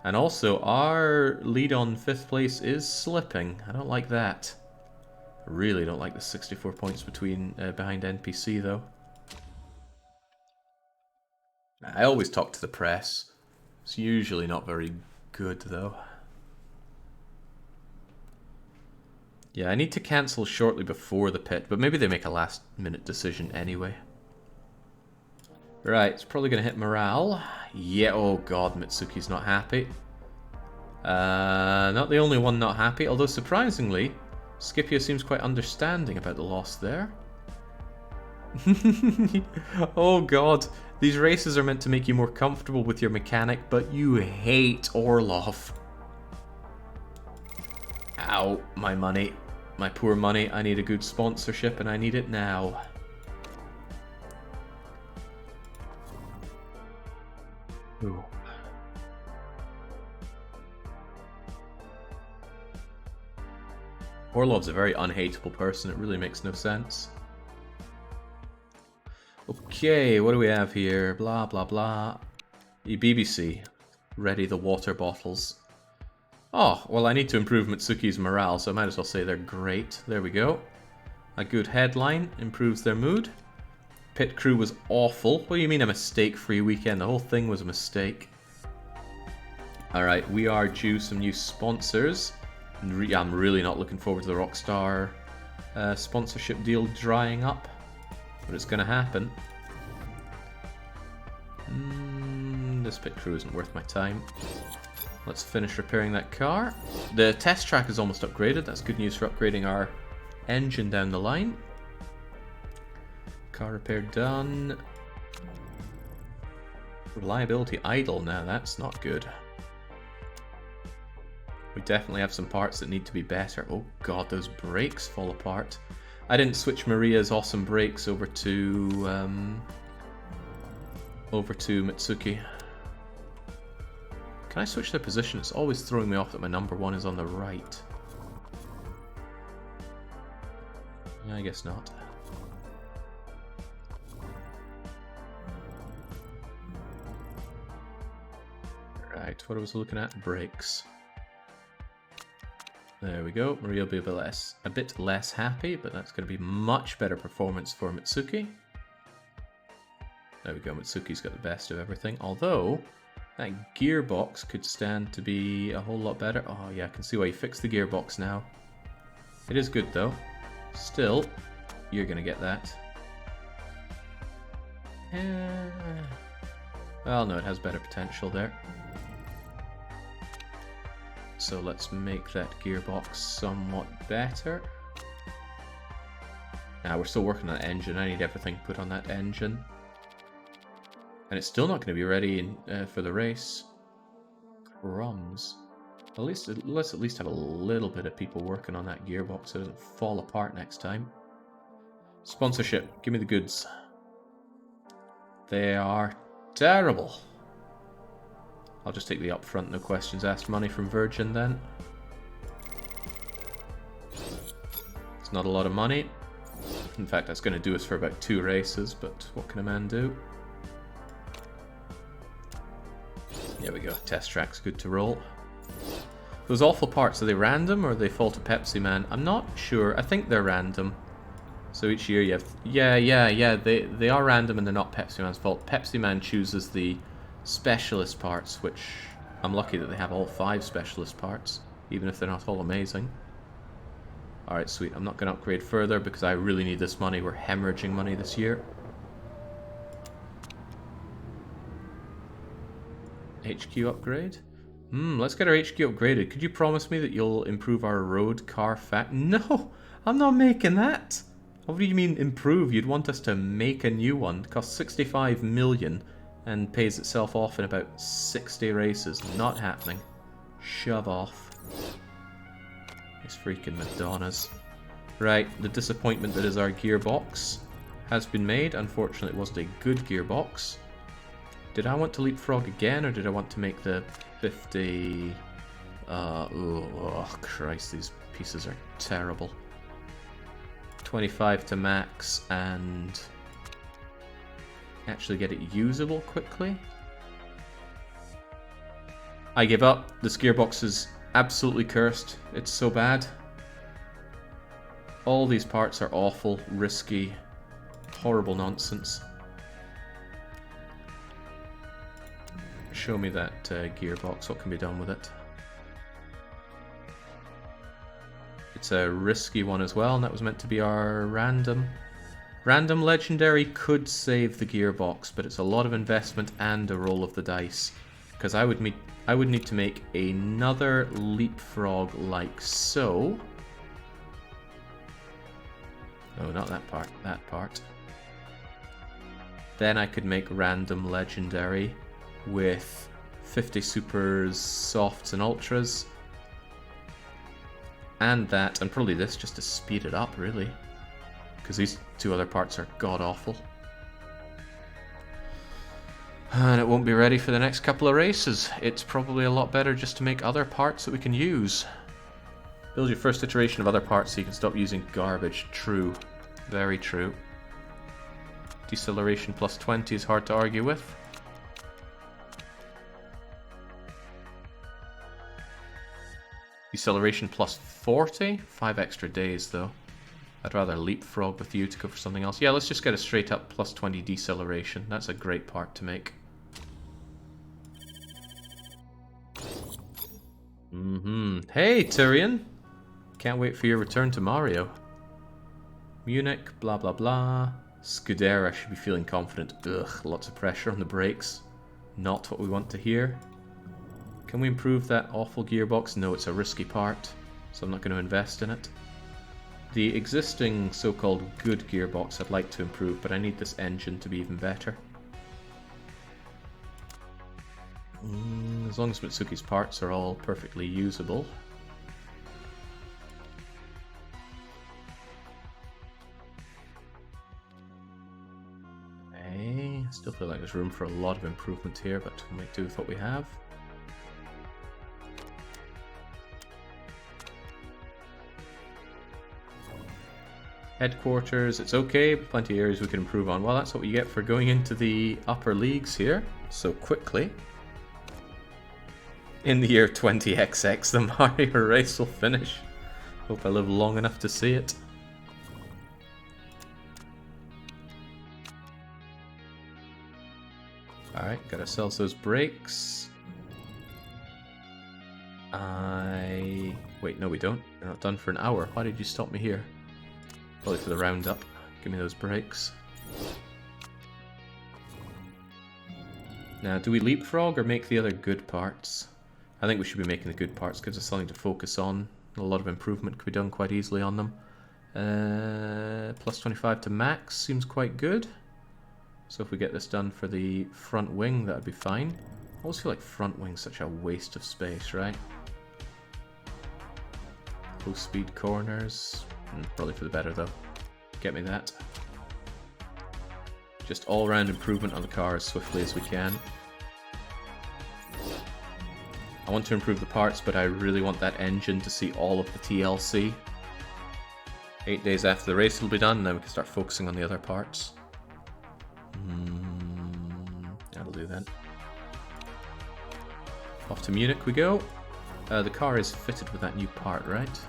And also, our lead on 5th place is slipping. I don't like that. I really don't like the 64 points behind NPC, though. I always talk to the press. It's usually not very good, though. Yeah, I need to cancel shortly before the pit, but maybe they make a last-minute decision anyway. Right, it's probably going to hit morale. Yeah, oh god, Mitsuki's not happy. Not the only one not happy, although surprisingly, Scipio seems quite understanding about the loss there. Oh god, these races are meant to make you more comfortable with your mechanic, but you hate Orlov. Ow, my money. My poor money, I need a good sponsorship and I need it now. Ooh. Orlov's a very unhateable person, it really makes no sense. Okay, what do we have here? Blah, blah, blah. BBC, ready the water bottles. Oh, well I need to improve Mitsuki's morale, so I might as well say they're great. There we go. A good headline improves their mood. Pit crew was awful. What do you mean a mistake-free weekend? The whole thing was a mistake. Alright, we are due some new sponsors. I'm really not looking forward to the Rockstar sponsorship deal drying up. But it's going to happen. This pit crew isn't worth my time. Let's finish repairing that car. The test track is almost upgraded. That's good news for upgrading our engine down the line. Car repair done. Reliability idle now. That's not good. We definitely have some parts that need to be better. Oh god, those brakes fall apart. I didn't switch Maria's awesome brakes over to Mitsuki. Can I switch their position? It's always throwing me off that my number 1 is on the right. I guess not. Right, what was I looking at? Brakes. There we go. Maria will be a bit less happy, but that's going to be much better performance for Mitsuki. There we go. Mitsuki's got the best of everything. Although, that gearbox could stand to be a whole lot better. Oh yeah, I can see why you fixed the gearbox now. It is good though. Still, you're going to get that. Well, no, it has better potential there. So let's make that gearbox somewhat better. Now we're still working on that engine. I need everything put on that engine. And it's still not going to be ready for the race. Crumbs. Let's at least have a little bit of people working on that gearbox so it doesn't fall apart next time. Sponsorship. Give me the goods. They are terrible. I'll just take the upfront, no questions asked money from Virgin then. It's not a lot of money. In fact, that's going to do us for about 2 races, but what can a man do? There we go, test track's good to roll. Those awful parts, are they random or are they fault of Pepsi Man? I'm not sure, I think they're random. So each year you have... Yeah, they are random and they're not Pepsi Man's fault. Pepsi Man chooses the specialist parts, which I'm lucky that they have all 5 specialist parts, even if they're not all amazing. Alright, sweet. I'm not going to upgrade further because I really need this money. We're hemorrhaging money this year. HQ upgrade? Let's get our HQ upgraded. Could you promise me that you'll improve our road car No! I'm not making that! What do you mean improve? You'd want us to make a new one. It costs 65 million. And pays itself off in about 60 races. Not happening. Shove off. These freaking Madonnas. Right, the disappointment that is our gearbox has been made. Unfortunately, it wasn't a good gearbox. Did I want to leapfrog again, or did I want to make the 50... oh, Christ, these pieces are terrible. 25 to max, and... actually get it usable quickly. I give up. This gearbox is absolutely cursed. It's so bad. All these parts are awful, risky, horrible nonsense. Show me that gearbox. What can be done with it? It's a risky one as well, and that was meant to be our random. Random legendary could save the gearbox, but it's a lot of investment and a roll of the dice. Because I would need to make another leapfrog like so. No, not that part. That part. Then I could make random legendary with 50 supers, softs, and ultras. And that, and probably this just to speed it up, really. Because these two other parts are god-awful. And it won't be ready for the next couple of races. It's probably a lot better just to make other parts that we can use. Build your first iteration of other parts so you can stop using garbage. True. Very true. Deceleration plus 20 is hard to argue with. Deceleration plus 40? 5 extra days, though. I'd rather leapfrog with you to go for something else. Yeah, let's just get a straight up plus 20 deceleration. That's a great part to make. Hey, Tyrion! Can't wait for your return to Mario. Munich, blah blah blah. Scudera should be feeling confident. Ugh, lots of pressure on the brakes. Not what we want to hear. Can we improve that awful gearbox? No, it's a risky part, so I'm not going to invest in it. The existing so-called good gearbox I'd like to improve, but I need this engine to be even better. As long as Mitsuki's parts are all perfectly usable. Okay, still feel like there's room for a lot of improvement here, but we'll make do with what we have. Headquarters, it's okay, plenty of areas we can improve on. Well, that's what you get for going into the upper leagues here so quickly. In the year 20XX, the Mario race will finish. Hope I live long enough to see it. Alright, got ourselves those brakes. Wait, no we don't. We're not done for an hour. Why did you stop me here? Probably for the roundup. Give me those brakes. Now, do we leapfrog or make the other good parts? I think we should be making the good parts. Gives us something to focus on. A lot of improvement could be done quite easily on them. Plus 25 to max seems quite good. So if we get this done for the front wing, that'd be fine. I always feel like front wing's such a waste of space, right? Low speed corners. Probably for the better though. Get me that. Just all-round improvement on the car as swiftly as we can. I want to improve the parts, but I really want that engine to see all of the TLC. 8 days after the race it'll be done, and then we can start focusing on the other parts. That'll do then. Off to Munich we go. The car is fitted with that new part, right?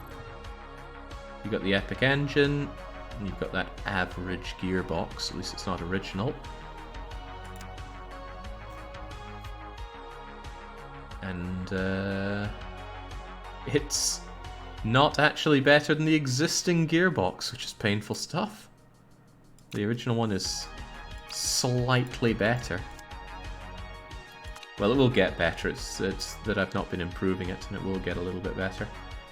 You've got the epic engine, and you've got that average gearbox, at least it's not original. And it's not actually better than the existing gearbox, which is painful stuff. The original one is slightly better. Well, it will get better, it's that I've not been improving it, and it will get a little bit better.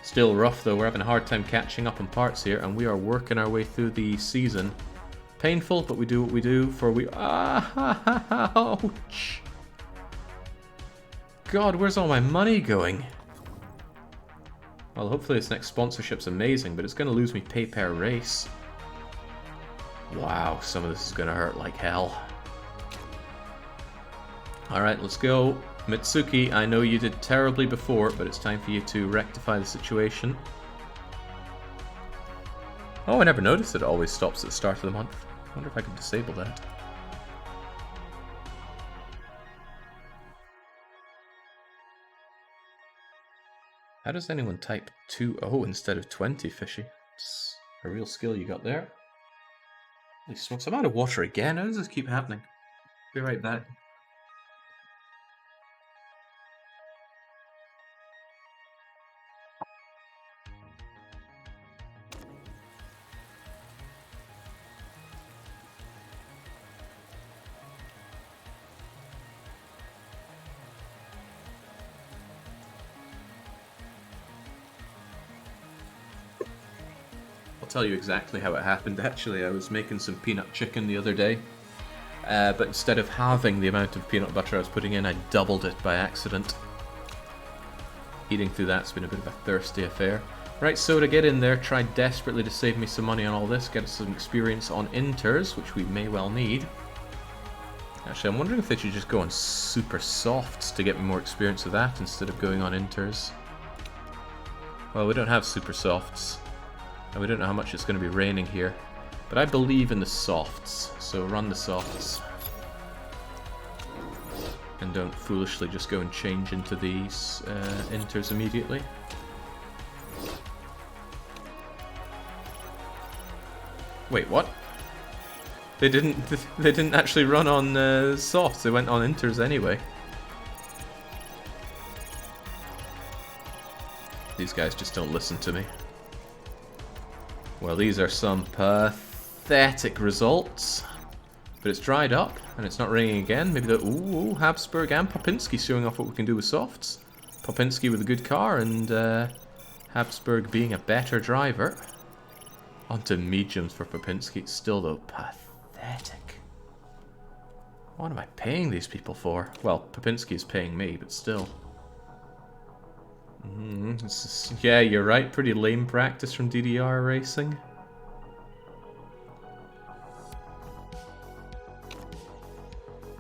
Still rough though, we're having a hard time catching up on parts here, and we are working our way through the season. Painful, but we do what we do, for we... Ouch! God, where's all my money going? Well, hopefully this next sponsorship's amazing, but it's going to lose me pay per race. Wow, some of this is going to hurt like hell. Alright, let's go. Mitsuki, I know you did terribly before, but it's time for you to rectify the situation. Oh, I never noticed it always stops at the start of the month. I wonder if I can disable that. How does anyone type 2-0 instead of 20, Fishy? It's a real skill you got there. Holy smokes, I'm out of water again. How does this keep happening? Be right back. I'll tell you exactly how it happened. Actually, I was making some peanut chicken the other day, but instead of halving the amount of peanut butter I was putting in, I doubled it by accident. Eating through that's been a bit of a thirsty affair. Right, so to get in there, try desperately to save me some money on all this, get us some experience on inters, which we may well need. Actually, I'm wondering if they should just go on super softs to get me more experience of that instead of going on inters. Well, we don't have super softs, and we don't know how much it's going to be raining here. But I believe in the softs, so run the softs. And don't foolishly just go and change into these inters immediately. Wait, what? They didn't actually run on softs. They went on inters anyway. These guys just don't listen to me. Well, these are some pathetic results. But it's dried up and it's not raining again. Maybe the ooh, Habsburg and Popinski showing off what we can do with softs. Popinski with a good car and Habsburg being a better driver. Onto mediums for Popinski. Still though, pathetic. What am I paying these people for? Well, Popinski is paying me, but still. Yeah, you're right. Pretty lame practice from DDR Racing.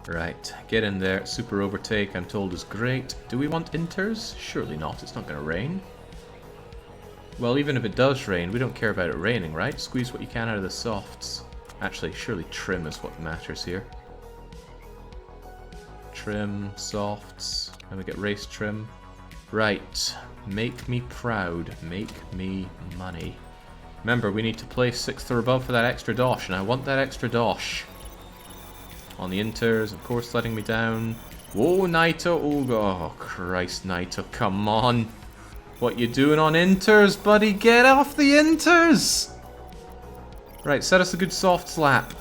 Right, get in there. Super overtake, I'm told, is great. Do we want inters? Surely not. It's not going to rain. Well, even if it does rain, we don't care about it raining, right? Squeeze what you can out of the softs. Actually, surely trim is what matters here. Trim, softs, and we get race trim. Right, make me proud, make me money. Remember, we need to place 6th or above for that extra dosh, and I want that extra dosh. On the inters, of course, letting me down. Whoa, Naito, oh Christ, Naito, come on. What you doing on inters, buddy? Get off the inters! Right, set us a good soft slap.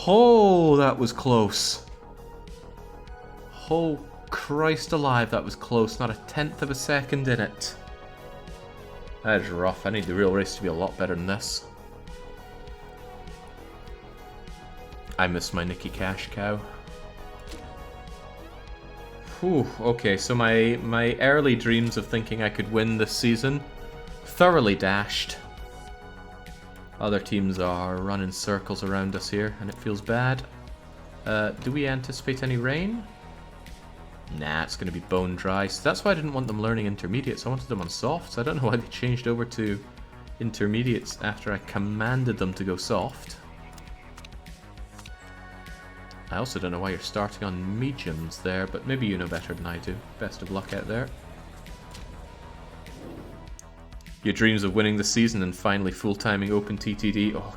Oh, that was close. Oh, Christ alive, that was close. Not a 1/10 of a second in it. That is rough. I need the real race to be a lot better than this. I miss my Nicky Cash cow. Whew, okay, so my early dreams of thinking I could win this season, thoroughly dashed. Other teams are running circles around us here, and it feels bad. Do we anticipate any rain? Nah, it's going to be bone dry. So that's why I didn't want them learning intermediates. I wanted them on softs. I don't know why they changed over to intermediates after I commanded them to go soft. I also don't know why you're starting on mediums there, but maybe you know better than I do. Best of luck out there. Your dreams of winning the season and finally full-timing Open TTD. Oh,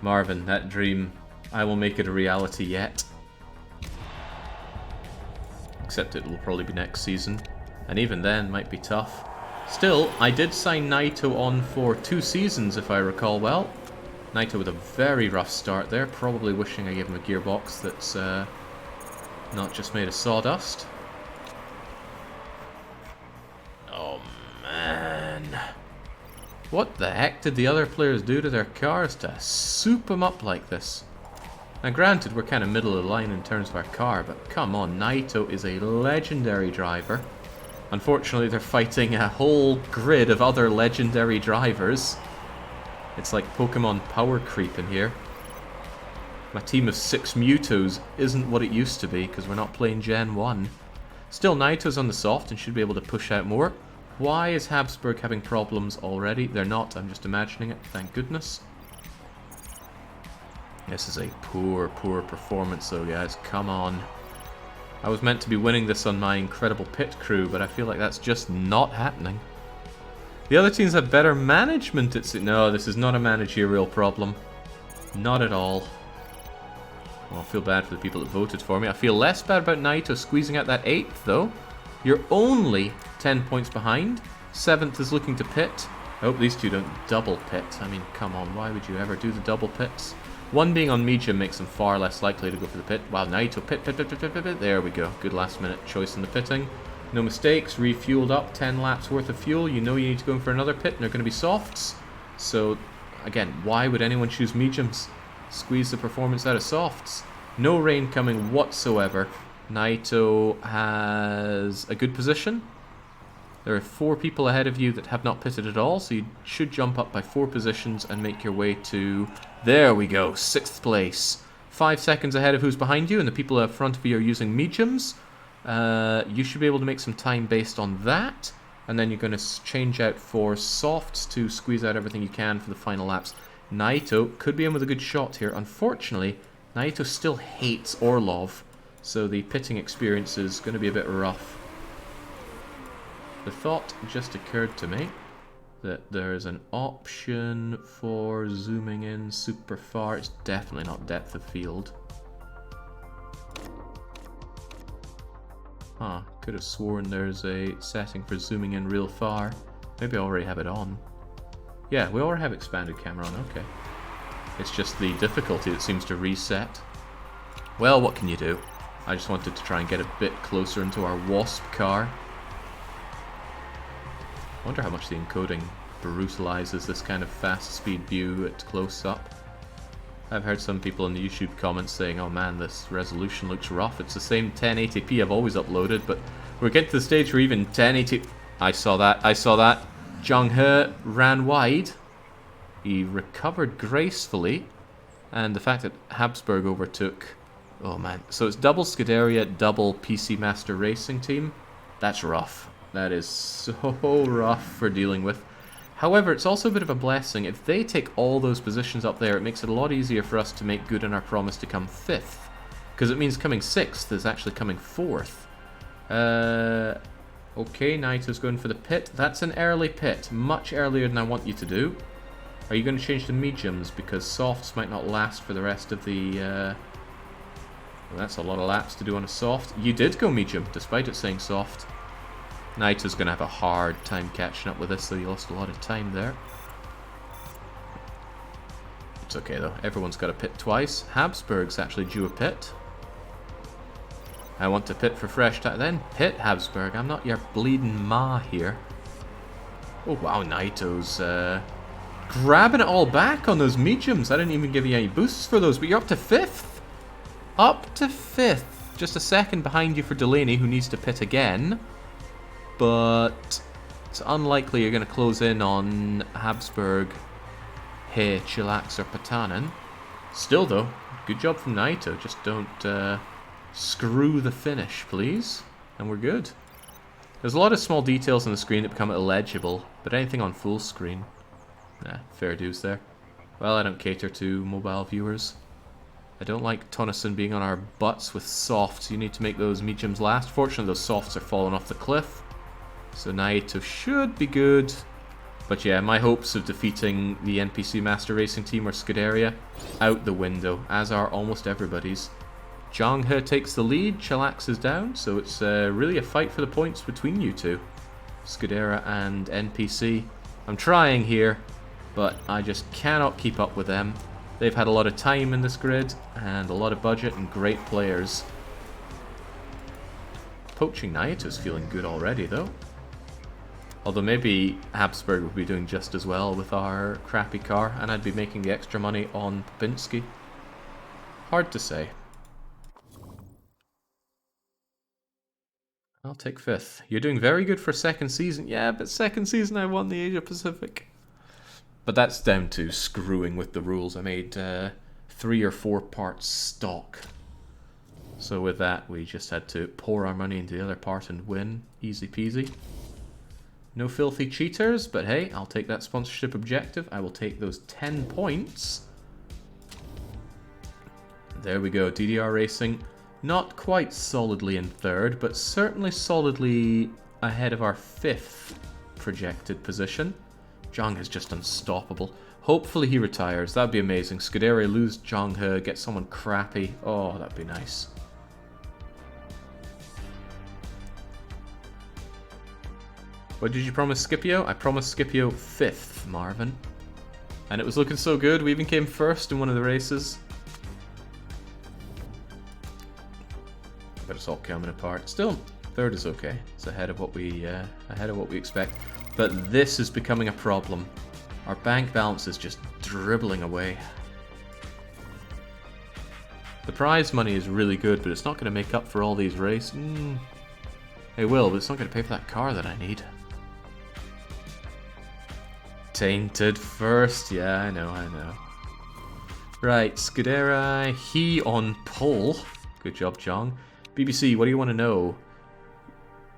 Marvin, that dream, I will make it a reality yet. Except it will probably be next season. And even then, might be tough. Still, I did sign Naito on for 2 seasons, if I recall well. Naito with a very rough start there, probably wishing I gave him a gearbox that's not just made of sawdust. Oh man. What the heck did the other players do to their cars to soup them up like this? Now granted, we're kind of middle of the line in terms of our car, but come on, Naito is a legendary driver. Unfortunately, they're fighting a whole grid of other legendary drivers. It's like Pokemon power creep in here. My team of 6 Mewtwo's isn't what it used to be because we're not playing Gen 1. Still, Naito's on the soft and should be able to push out more. Why is Habsburg having problems already? They're not, I'm just imagining it, thank goodness. This is a poor performance though, guys, come on. I was meant to be winning this on my incredible pit crew, but I feel like that's just not happening. The other teams have better management. No, this is not a managerial problem. Not at all. Well, I feel bad for the people that voted for me. I feel less bad about Naito squeezing out that 8th, though. You're only 10 points behind. 7th is looking to pit. I hope these two don't double pit. I mean, come on, why would you ever do the double pits? One being on medium makes them far less likely to go for the pit. Wow, Naito pit. There we go. Good last minute choice in the pitting. No mistakes, refueled up, 10 laps worth of fuel. You know you need to go in for another pit, and they're going to be softs. So, again, why would anyone choose mediums? Squeeze the performance out of softs. No rain coming whatsoever. Naito has a good position. There are 4 people ahead of you that have not pitted at all, so you should jump up by 4 positions and make your way to... There we go, 6th place. 5 seconds ahead of who's behind you, and the people in front of you are using mediums. You should be able to make some time based on that, and then you're going to change out for softs to squeeze out everything you can for the final laps. Naito could be in with a good shot here. Unfortunately, Naito still hates Orlov, so the pitting experience is going to be a bit rough. The thought just occurred to me that there's an option for zooming in super far. It's definitely not depth of field. Huh, could have sworn there's a setting for zooming in real far. Maybe I already have it on. Yeah, we already have expanded camera on, okay. It's just the difficulty that seems to reset. Well, what can you do? I just wanted to try and get a bit closer into our Wasp car. I wonder how much the encoding brutalizes this kind of fast speed view at close up. I've heard some people in the YouTube comments saying, oh man, this resolution looks rough. It's the same 1080p I've always uploaded, but we're getting to the stage where even 1080... I saw that. Zhang He ran wide. He recovered gracefully. And the fact that Habsburg overtook... Oh man. So it's double Scuderia, double PC Master Racing Team. That's rough. That is so rough for dealing with. However, it's also a bit of a blessing. If they take all those positions up there, it makes it a lot easier for us to make good on our promise to come 5th. Because it means coming 6th is actually coming 4th. Okay, Naito's going for the pit. That's an early pit. Much earlier than I want you to do. Are you going to change to mediums? Because softs might not last for the rest of the... Well, that's a lot of laps to do on a soft. You did go medium, despite it saying soft. Naito's going to have a hard time catching up with this, so he lost a lot of time there. It's okay, though. Everyone's got to pit twice. Habsburg's actually due a pit. I want to pit for fresh time. Then pit, Habsburg. I'm not your bleeding ma here. Oh, wow. Naito's grabbing it all back on those mediums. I didn't even give you any boosts for those, but you're up to 5th. Up to 5th. Just a second behind you for Delaney, who needs to pit again. But it's unlikely you're going to close in on Habsburg, He, Chillax, or Patanen. Still, though, good job from Naito. Just don't screw the finish, please. And we're good. There's a lot of small details on the screen that become illegible, but anything on full screen, nah, fair dues there. Well, I don't cater to mobile viewers. I don't like Tonneson being on our butts with softs. You need to make those mediums last. Fortunately, those softs are falling off the cliff. So Naito should be good. But yeah, my hopes of defeating the NPC Master Racing Team or Scuderia out the window, as are almost everybody's. Zhang He takes the lead, Chillax is down, so it's really a fight for the points between you two. Scuderia and NPC. I'm trying here, but I just cannot keep up with them. They've had a lot of time in this grid, and a lot of budget, and great players. Poaching Naito's feeling good already, though. Although maybe Habsburg would be doing just as well with our crappy car, and I'd be making the extra money on Popinski. Hard to say. I'll take 5th. You're doing very good for 2nd season. Yeah, but 2nd season I won the Asia Pacific. But that's down to screwing with the rules. I made 3 or 4 parts stock. So with that, we just had to pour our money into the other part and win. Easy peasy. No filthy cheaters, but hey, I'll take that sponsorship objective. I will take those 10 points. There we go, DDR Racing. Not quite solidly in 3rd, but certainly solidly ahead of our 5th projected position. Zhang is just unstoppable. Hopefully he retires. That'd be amazing. Scuderia lose Zhang He, get someone crappy. Oh, that'd be nice. What did you promise Scipio? I promised Scipio 5th, Marvin. And it was looking so good. We even came 1st in one of the races. But it's all coming apart. Still, 3rd is okay. It's ahead of what we expect. But this is becoming a problem. Our bank balance is just dribbling away. The prize money is really good, but it's not going to make up for all these races. It will, but it's not going to pay for that car that I need. Tainted first. Yeah, I know. Right, Scudera, he on pole. Good job, Zhang. BBC, what do you want to know?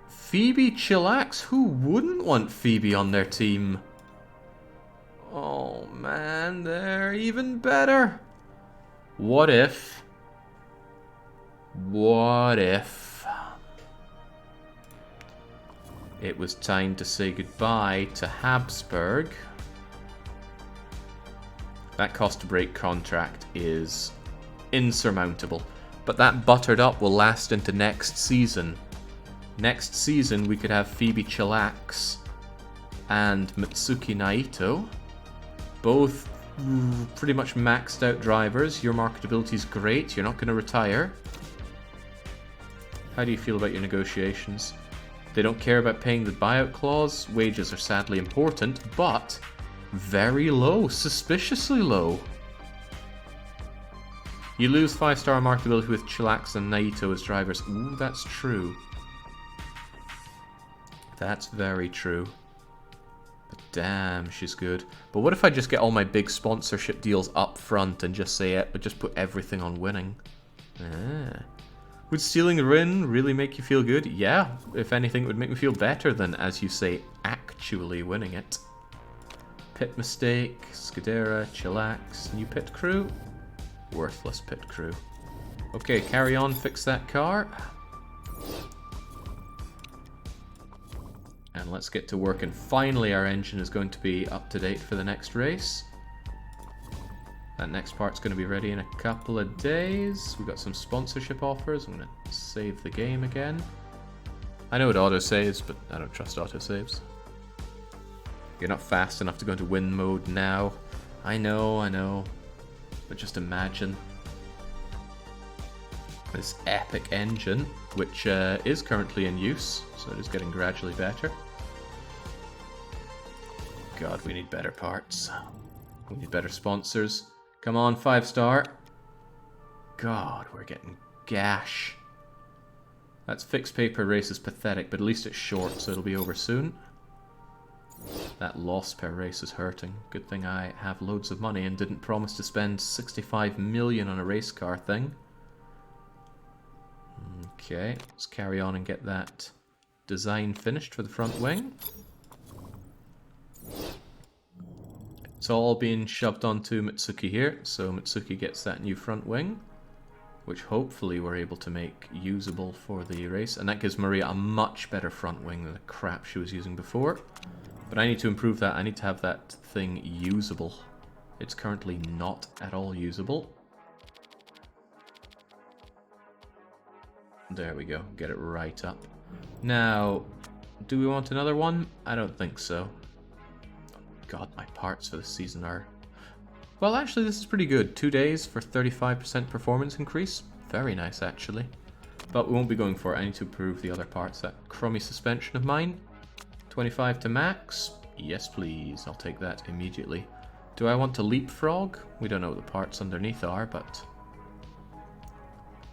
Phoebe Chillax? Who wouldn't want Phoebe on their team? Oh man, they're even better. What if it was time to say goodbye to Habsburg? That cost to break contract is insurmountable, but that buttered up will last into next season. Next season we could have Phoebe Chillax and Mitsuki Naito, both pretty much maxed out drivers. Your marketability is great, you're not going to retire. How do you feel about your negotiations? They don't care about paying the buyout clause. Wages are sadly important, but very low, suspiciously low. You lose 5-star marketability with Chillax and Naito as drivers. Ooh, that's true. That's very true. But damn, she's good. But what if I just get all my big sponsorship deals up front and just say it, but just put everything on winning? Would stealing the win really make you feel good? Yeah, if anything, it would make me feel better than, as you say, actually winning it. Pit mistake, Scudera, Chillax, new pit crew. Worthless pit crew. Okay, carry on, fix that car. And let's get to work, and finally our engine is going to be up to date for the next race. That next part's going to be ready in a couple of days. We've got some sponsorship offers. I'm going to save the game again. I know it auto-saves, but I don't trust auto-saves. You're not fast enough to go into win mode now. I know. But just imagine this epic engine, which is currently in use, so it is getting gradually better. God, we need better parts. We need better sponsors. Come on, 5-star. God, we're getting gash. That's fixed pay per race is pathetic, but at least it's short, so it'll be over soon. That loss per race is hurting. Good thing I have loads of money and didn't promise to spend 65 million on a race car thing. Okay, let's carry on and get that design finished for the front wing. It's all being shoved onto Mitsuki here, so Mitsuki gets that new front wing, which hopefully we're able to make usable for the race, and that gives Maria a much better front wing than the crap she was using before. But I need to improve that. I need to have that thing usable. It's currently not at all usable. There we go, get it right up. Now, do we want another one? I don't think so. God, my parts for this season are... Well, actually, this is pretty good. 2 days for 35% performance increase. Very nice, actually. But we won't be going for it. I need to improve the other parts. That crummy suspension of mine. 25 to max. Yes, please. I'll take that immediately. Do I want to leapfrog? We don't know what the parts underneath are, but...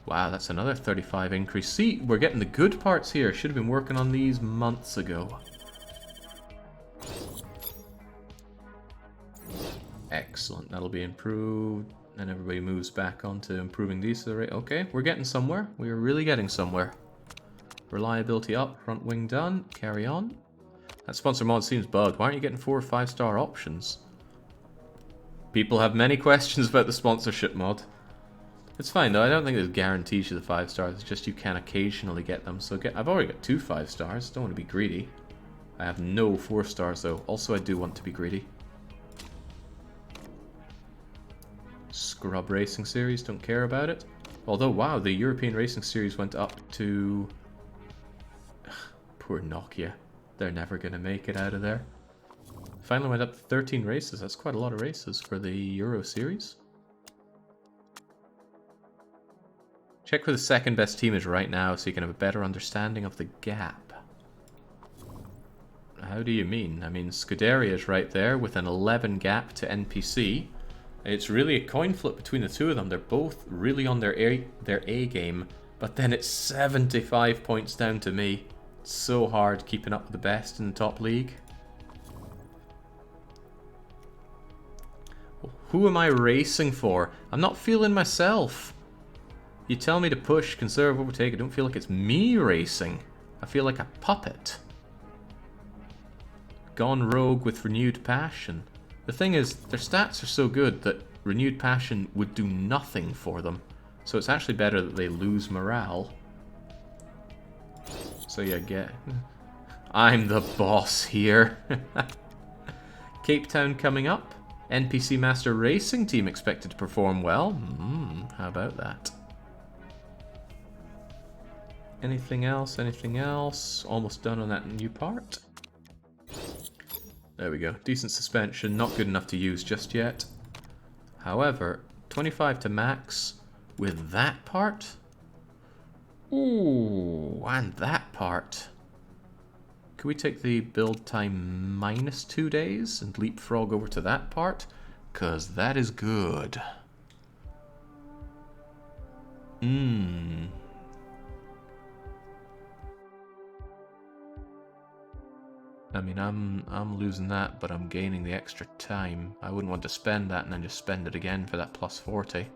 Wow, that's another 35 increase. See, we're getting the good parts here. Should have been working on these months ago. Excellent, that'll be improved, and everybody moves back onto improving these. Okay, we're getting somewhere. We are really getting somewhere. Reliability up, front wing done, carry on. That sponsor mod seems bugged. Why aren't you getting 4 or 5-star options? People have many questions about the sponsorship mod. It's fine though, I don't think there's guarantees to the 5 stars, it's just you can occasionally get them. So I've already got 2 5 stars, don't want to be greedy. I have no 4 stars though, also I do want to be greedy. Scrub Racing Series, don't care about it. Although, wow, the European Racing Series went up to... Poor Nokia. They're never going to make it out of there. Finally went up to 13 races. That's quite a lot of races for the Euro Series. Check where the second best team is right now so you can have a better understanding of the gap. How do you mean? I mean, Scuderia is right there with an 11 gap to NPC. It's really a coin flip between the two of them. They're both really on their A game, but then it's 75 points down to me. It's so hard keeping up with the best in the top league. Who am I racing for? I'm not feeling myself. You tell me to push, conserve, overtake. I don't feel like it's me racing. I feel like a puppet. Gone rogue with renewed passion. The thing is, their stats are so good that renewed passion would do nothing for them. So it's actually better that they lose morale. So yeah, I'm the boss here. Cape Town coming up. NPC Master Racing Team expected to perform well. How about that? Anything else? Anything else? Almost done on that new part. There we go. Decent suspension. Not good enough to use just yet. However, 25 to max with that part. Ooh, and that part. Could we take the build time minus 2 days and leapfrog over to that part? Because that is good. I mean, I'm losing that, but I'm gaining the extra time. I wouldn't want to spend that and then just spend it again for that plus 40.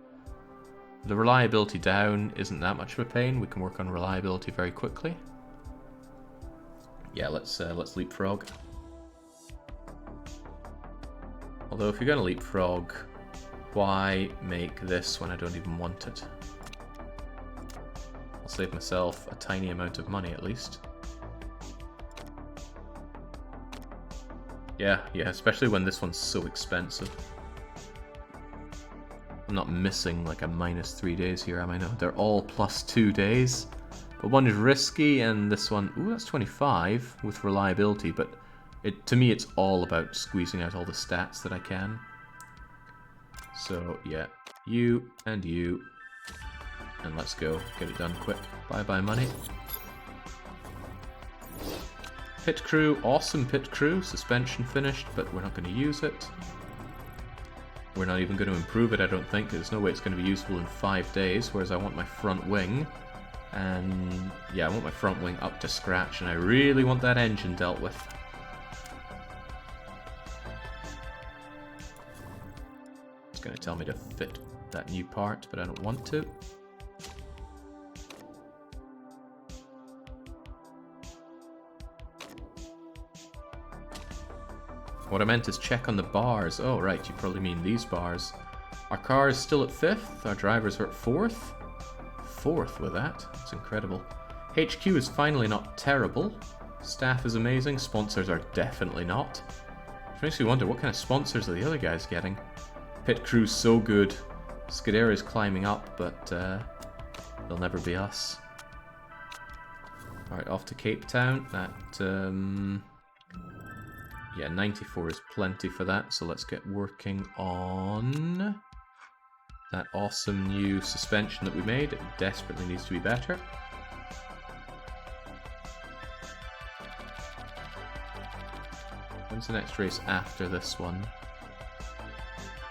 The reliability down isn't that much of a pain. We can work on reliability very quickly. Yeah, let's leapfrog. Although if you're gonna leapfrog, why make this when I don't even want it? I'll save myself a tiny amount of money at least. Yeah, especially when this one's so expensive. I'm not missing like a minus 3 days here, am I? No, they're all plus 2 days. But one is risky and this one, ooh, that's 25 with reliability, but to me it's all about squeezing out all the stats that I can. So yeah, you, and let's go. Get it done quick. Bye-bye money. Pit crew, awesome pit crew. Suspension finished, but we're not going to use it. We're not even going to improve it, I don't think. There's no way it's going to be useful in 5 days, whereas I want my front wing. And yeah, I want my front wing up to scratch, and I really want that engine dealt with. It's going to tell me to fit that new part, but I don't want to. What I meant is check on the bars. Oh, right, you probably mean these bars. Our car is still at 5th. Our drivers are at 4th. 4th with that. It's incredible. HQ is finally not terrible. Staff is amazing. Sponsors are definitely not. Which makes me wonder, what kind of sponsors are the other guys getting? Pit crew's so good. Scuderi's climbing up, but they'll never be us. Alright, off to Cape Town. That, yeah, 94 is plenty for that, so let's get working on that awesome new suspension that we made. It desperately needs to be better. When's the next race after this one?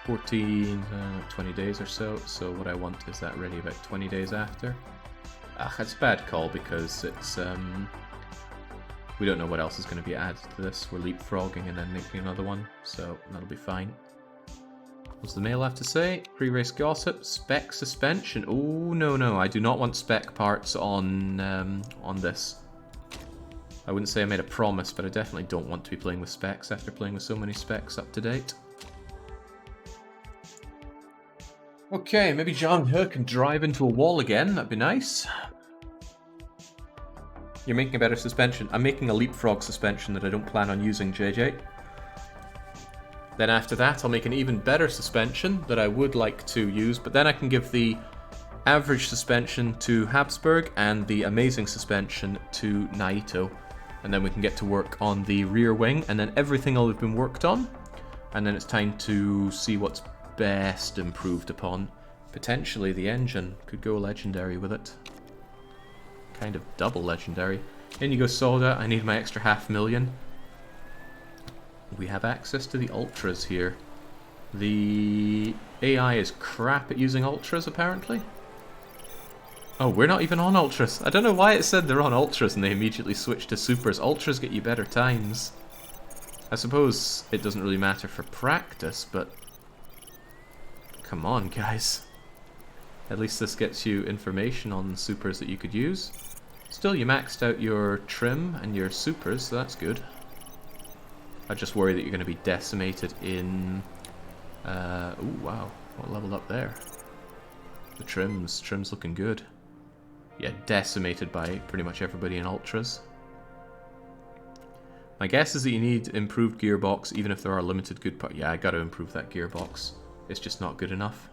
20 days or so, so what I want is that ready about 20 days after. That's a bad call because it's, we don't know what else is going to be added to this. We're leapfrogging and then making another one, so that'll be fine. What's the mail have to say? Pre-race gossip, spec suspension. Oh no, I do not want spec parts on this. I wouldn't say I made a promise, but I definitely don't want to be playing with specs after playing with so many specs up to date. Okay, maybe Zhang can drive into a wall again. That'd be nice. You're making a better suspension. I'm making a leapfrog suspension that I don't plan on using, JJ. Then after that, I'll make an even better suspension that I would like to use, but then I can give the average suspension to Habsburg and the amazing suspension to Naito. And then we can get to work on the rear wing, and then everything will have been worked on. And then it's time to see what's best improved upon. Potentially the engine could go legendary with it. Kind of double legendary. In you go Soda, I need my extra 500,000. We have access to the Ultras here. The AI is crap at using ultras, apparently. Oh, we're not even on ultras. I don't know why it said they're on ultras and they immediately switched to supers. Ultras get you better times. I suppose it doesn't really matter for practice, but come on, guys. At least this gets you information on supers that you could use. Still, you maxed out your trim and your supers, so that's good. I just worry that you're going to be decimated in... ooh, wow. What leveled up there? The trims. Trim's looking good. Yeah, decimated by pretty much everybody in ultras. My guess is that you need improved gearbox, even if there are limited good parts. Yeah, I got to improve that gearbox. It's just not good enough.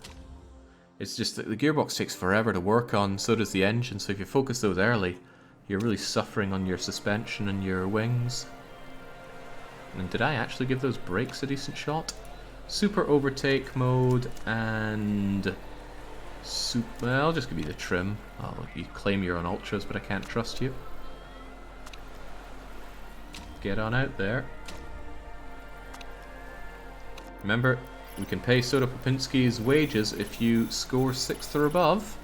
It's just that the gearbox takes forever to work on, so does the engine, so if you focus those early, you're really suffering on your suspension and your wings. And did I actually give those brakes a decent shot? Super overtake mode and... well, I'll just give you the trim. Oh, you claim you're on ultras, but I can't trust you. Get on out there. Remember, we can pay Soda Popinski's wages if you score 6th or above.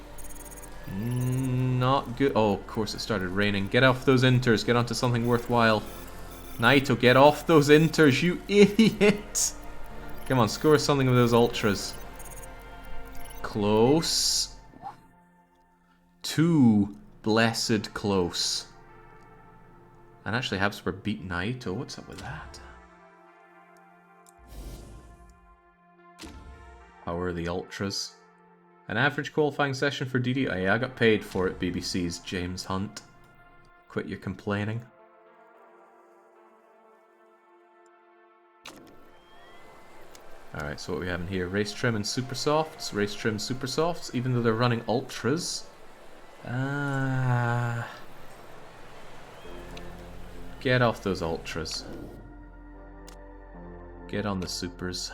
Not good. Oh, of course it started raining. Get off those inters. Get onto something worthwhile. Naito, get off those inters, you idiot! Come on, score something with those ultras. Close. Too blessed close. And actually Habsburg beat Naito. What's up with that? How are the ultras? An average qualifying session for DD? Oh, yeah, I got paid for it, BBC's James Hunt. Quit your complaining. Alright, so what we have in here, race trim and super softs, race trim, super softs, even though they're running ultras. Get off those ultras. Get on the supers.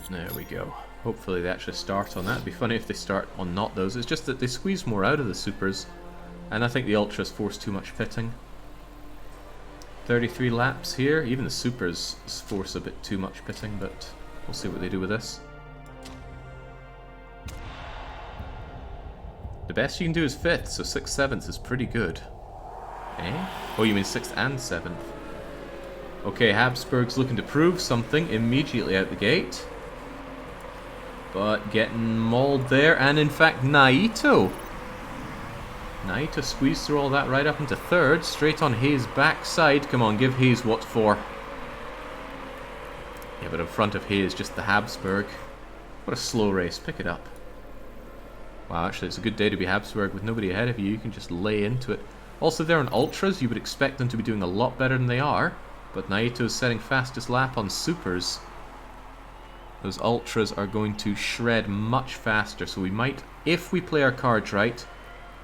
There we go. Hopefully they actually start on that. It'd be funny if they start on not those. It's just that they squeeze more out of the supers, and I think the ultras force too much pitting. 33 laps here. Even the supers force a bit too much pitting, but we'll see what they do with this. The best you can do is 5th, so 6th, 7th is pretty good. Eh? Oh, you mean 6th and 7th. Okay, Habsburg's looking to prove something immediately out the gate. But getting mauled there, and in fact Naito. Naito squeezed through all that right up into 3rd, straight on Hayes' backside. Come on, give Hayes what for. Yeah, but in front of Hayes, just the Habsburg. What a slow race, pick it up. Wow, actually it's a good day to be Habsburg with nobody ahead of you, you can just lay into it. Also, they're on ultras, you would expect them to be doing a lot better than they are, but Naito's setting fastest lap on supers. Those ultras are going to shred much faster, so we might, if we play our cards right,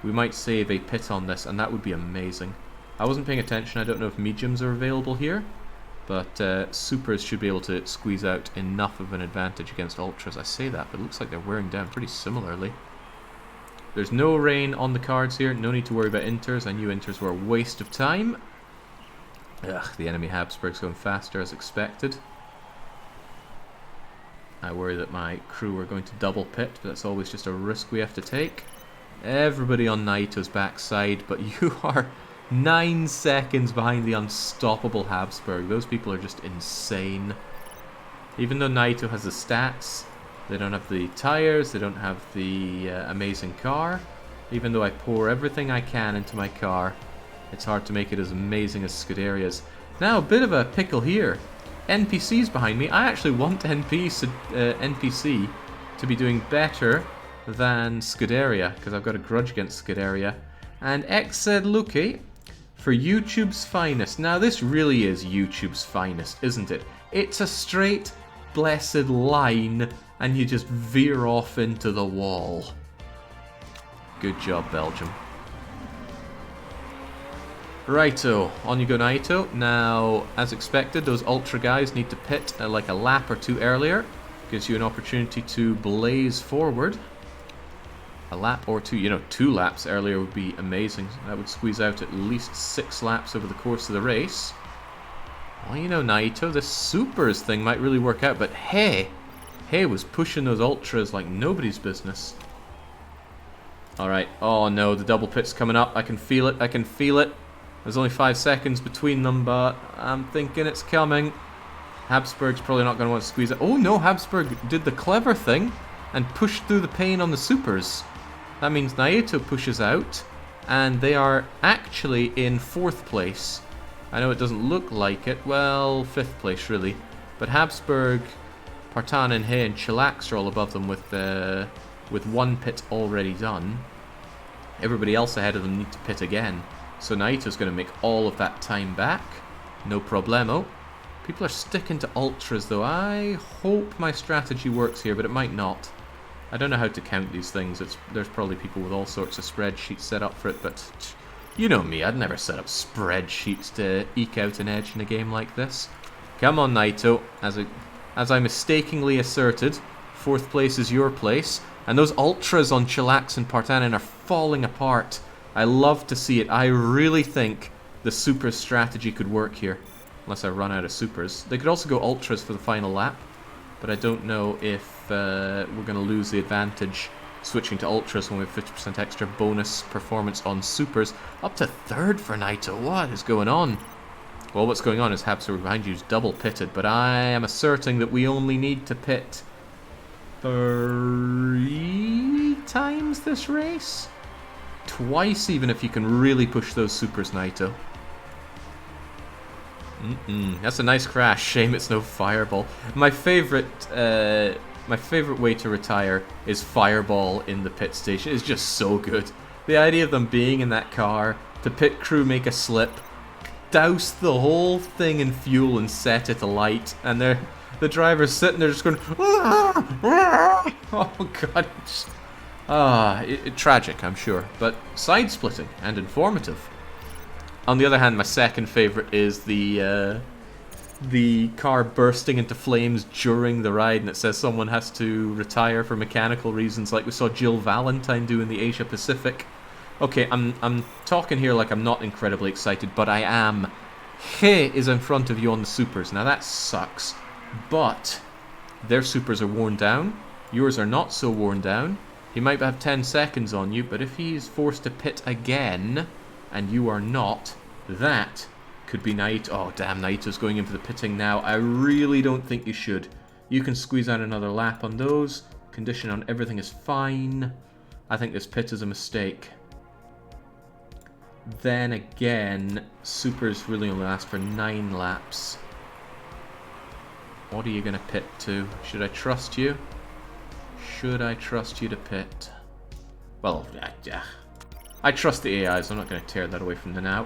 we might save a pit on this, and that would be amazing. I wasn't paying attention, I don't know if mediums are available here, but supers should be able to squeeze out enough of an advantage against ultras. I say that, but it looks like they're wearing down pretty similarly. There's no rain on the cards here, no need to worry about inters. I knew inters were a waste of time. Ugh, the enemy Habsburg's going faster as expected. I worry that my crew are going to double pit, but that's always just a risk we have to take. Everybody on Naito's backside, but you are 9 seconds behind the unstoppable Habsburg. Those people are just insane. Even though Naito has the stats, they don't have the tires, they don't have the amazing car. Even though I pour everything I can into my car, it's hard to make it as amazing as Scuderia's. Now, a bit of a pickle here. NPC's behind me. I actually want NPC to be doing better than Scuderia, because I've got a grudge against Scuderia. And X said, Luki, for YouTube's finest. Now, this really is YouTube's finest, isn't it? It's a straight, blessed line, and you just veer off into the wall. Good job, Belgium. Righto, on you go Naito. Now, as expected, those ultra guys need to pit like a lap or two earlier. Gives you an opportunity to blaze forward. a lap or two. You know, 2 laps earlier would be amazing. That would squeeze out at least 6 laps over the course of the race. Well, you know, Naito, this supers thing might really work out, but Hey was pushing those ultras like nobody's business. Alright, oh no, the double pit's coming up. I can feel it, I can feel it. There's only 5 seconds between them, but I'm thinking it's coming. Habsburg's probably not going to want to squeeze it. Oh no, Habsburg did the clever thing and pushed through the pain on the supers. That means Naito pushes out, and they are actually in 4th place. I know it doesn't look like it. Well, 5th place really. But Habsburg, Partan and Hay and Chillax are all above them with 1 pit already done. Everybody else ahead of them need to pit again. So Naito's going to make all of that time back. No problemo. People are sticking to ultras though. I hope my strategy works here, but it might not. I don't know how to count these things. There's probably people with all sorts of spreadsheets set up for it, but you know me, I'd never set up spreadsheets to eke out an edge in a game like this. Come on, Naito. As I mistakenly asserted, 4th place is your place. And those ultras on Chillax and Partanen are falling apart. I love to see it. I really think the super strategy could work here. Unless I run out of supers. They could also go ultras for the final lap. But I don't know if we're going to lose the advantage switching to ultras when we have 50% extra bonus performance on supers. Up to 3rd for Naito. What is going on? Well, what's going on is Habsburg behind you is double pitted. But I am asserting that we only need to pit 3 times this race? Twice even if you can really push those supers, Naito. That's a nice crash. Shame it's no fireball. My favorite way to retire is fireball in the pit station. It's just so good. The idea of them being in that car, the pit crew make a slip, douse the whole thing in fuel and set it alight, and the driver's sitting there just going, oh god. Tragic, I'm sure, but side-splitting and informative. On the other hand, my second favorite is the car bursting into flames during the ride, and it says someone has to retire for mechanical reasons, like we saw Jill Valentine do in the Asia Pacific. Okay, I'm talking here like I'm not incredibly excited, but I am. He is in front of you on the supers. Now that sucks, but their supers are worn down. Yours are not so worn down. He might have 10 seconds on you, but if he's forced to pit again, and you are not, that could be Naito. Oh, damn, Naito's going in for the pitting now. I really don't think you should. You can squeeze out another lap on those. Condition on everything is fine. I think this pit is a mistake. Then again, supers really only last for 9 laps. What are you going to pit to? Should I trust you? Should I trust you to pit? Well, yeah. I trust the AIs. I'm not going to tear that away from them now.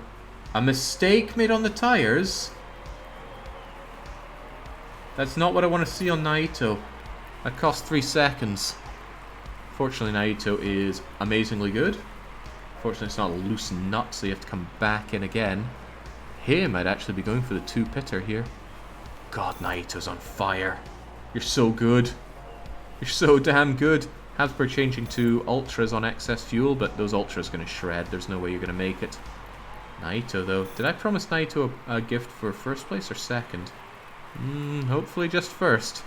A mistake made on the tires? That's not what I want to see on Naito. That cost 3 seconds. Fortunately, Naito is amazingly good. Fortunately, it's not a loose nut, so you have to come back in again. He might actually be going for the 2-pitter here. God, Naito's on fire. You're so good. You're so damn good. Habsburg changing to ultras on excess fuel, but those ultras are going to shred. There's no way you're going to make it. Naito, though. Did I promise Naito a gift for 1st place or 2nd? Hopefully just 1st.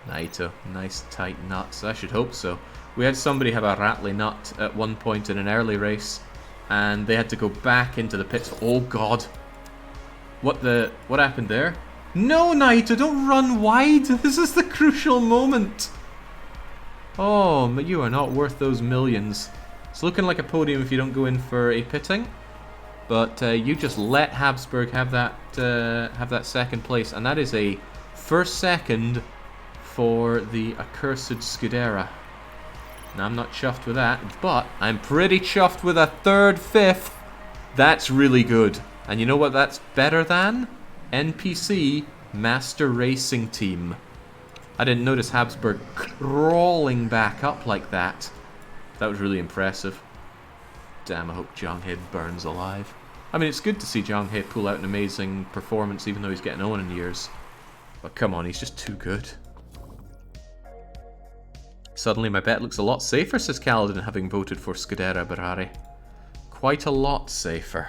Naito. Nice tight nuts. I should hope so. We had somebody have a rattly nut at one point in an early race, and they had to go back into the pits. Oh, God. What happened there? No, Naito, don't run wide. This is the crucial moment. Oh, but you are not worth those millions. It's looking like a podium if you don't go in for a pitting. But you just let Habsburg have that 2nd place, and that is a 1st, 2nd for the accursed Scudera. Now, I'm not chuffed with that, but I'm pretty chuffed with a 3rd, 5th. That's really good. And you know what that's better than? NPC Master Racing Team. I didn't notice Habsburg crawling back up like that. That was really impressive. Damn, I hope Zhang burns alive. I mean, it's good to see Zhang pull out an amazing performance even though he's getting on in years. But come on, he's just too good. Suddenly my bet looks a lot safer, says Kaladin, having voted for Scudera Berari. Quite a lot safer.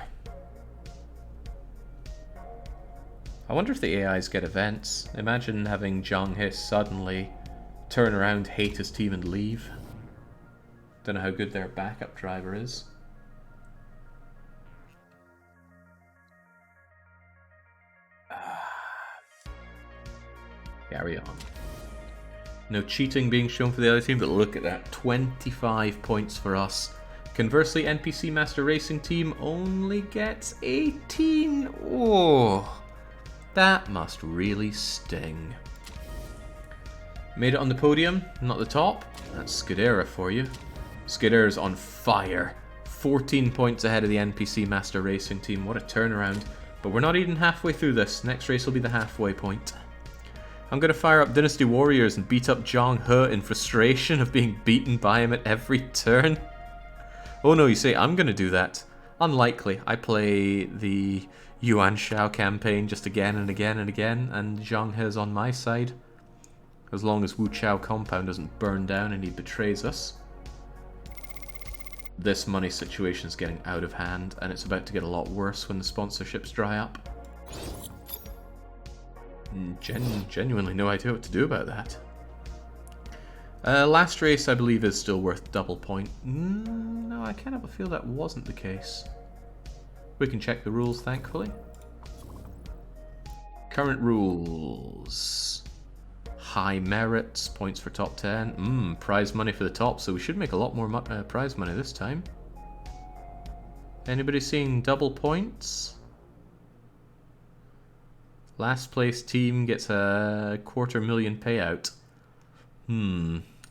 I wonder if the AIs get events. Imagine having Zhang He suddenly turn around, hate his team and leave. Don't know how good their backup driver is. Carry on. No cheating being shown for the other team, but look at that. 25 points for us. Conversely, NPC Master Racing Team only gets 18. Oh, that must really sting. Made it on the podium, not the top. That's Scudera for you. Scudera's on fire. 14 points ahead of the NPC Master Racing Team. What a turnaround. But we're not even halfway through this. Next race will be the halfway point. I'm going to fire up Dynasty Warriors and beat up Zhang He in frustration of being beaten by him at every turn. Oh no, you say I'm going to do that. Unlikely. I play the Yuan Shao campaign just again and again and again, and Zhang He is on my side. As long as Wu Chao compound doesn't burn down and he betrays us. This money situation is getting out of hand, and it's about to get a lot worse when the sponsorships dry up. Genuinely no idea what to do about that. Last race, I believe, is still worth double point. No, I kind of feel that wasn't the case. We can check the rules, thankfully. Current rules. High merits, points for top 10. Prize money for the top, so we should make a lot more prize money this time. Anybody seeing double points? Last place team gets a $250,000 payout.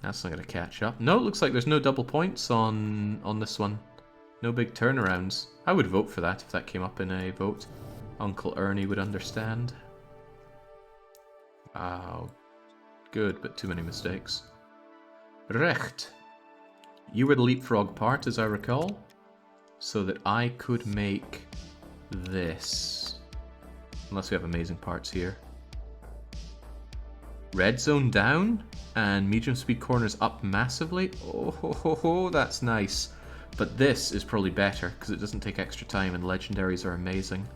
That's not going to catch up. No, it looks like there's no double points on this one. No big turnarounds. I would vote for that if that came up in a vote. Uncle Ernie would understand. Oh, good, but too many mistakes. Recht. You were the leapfrog part, as I recall, so that I could make this. Unless we have amazing parts here. Red zone down and medium speed corners up massively. Oh, that's nice. But this is probably better because it doesn't take extra time and legendaries are amazing.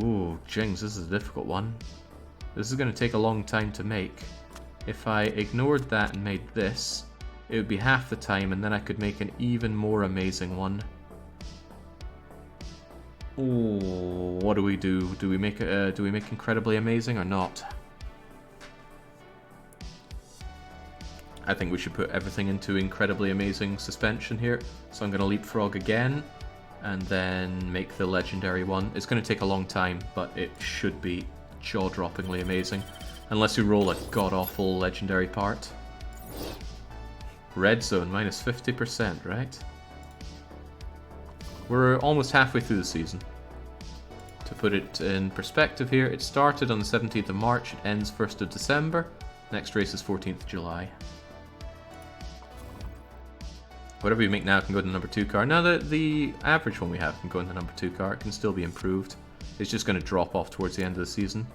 Ooh, Jings, this is a difficult one. This is going to take a long time to make. If I ignored that and made this, it would be half the time, and then I could make an even more amazing one. Ooh, what do we do? Do we make incredibly amazing or not? I think we should put everything into incredibly amazing suspension here. So I'm going to leapfrog again and then make the legendary one. It's going to take a long time, but it should be jaw-droppingly amazing. Unless we roll a god-awful legendary part. Red zone, minus 50%, right? We're almost halfway through the season. To put it in perspective here, it started on the 17th of March, it ends 1st of December. Next race is 14th of July. Whatever we make now can go in the number 2 car. Now the average one we have can go in the number 2 car. It can still be improved. It's just going to drop off towards the end of the season.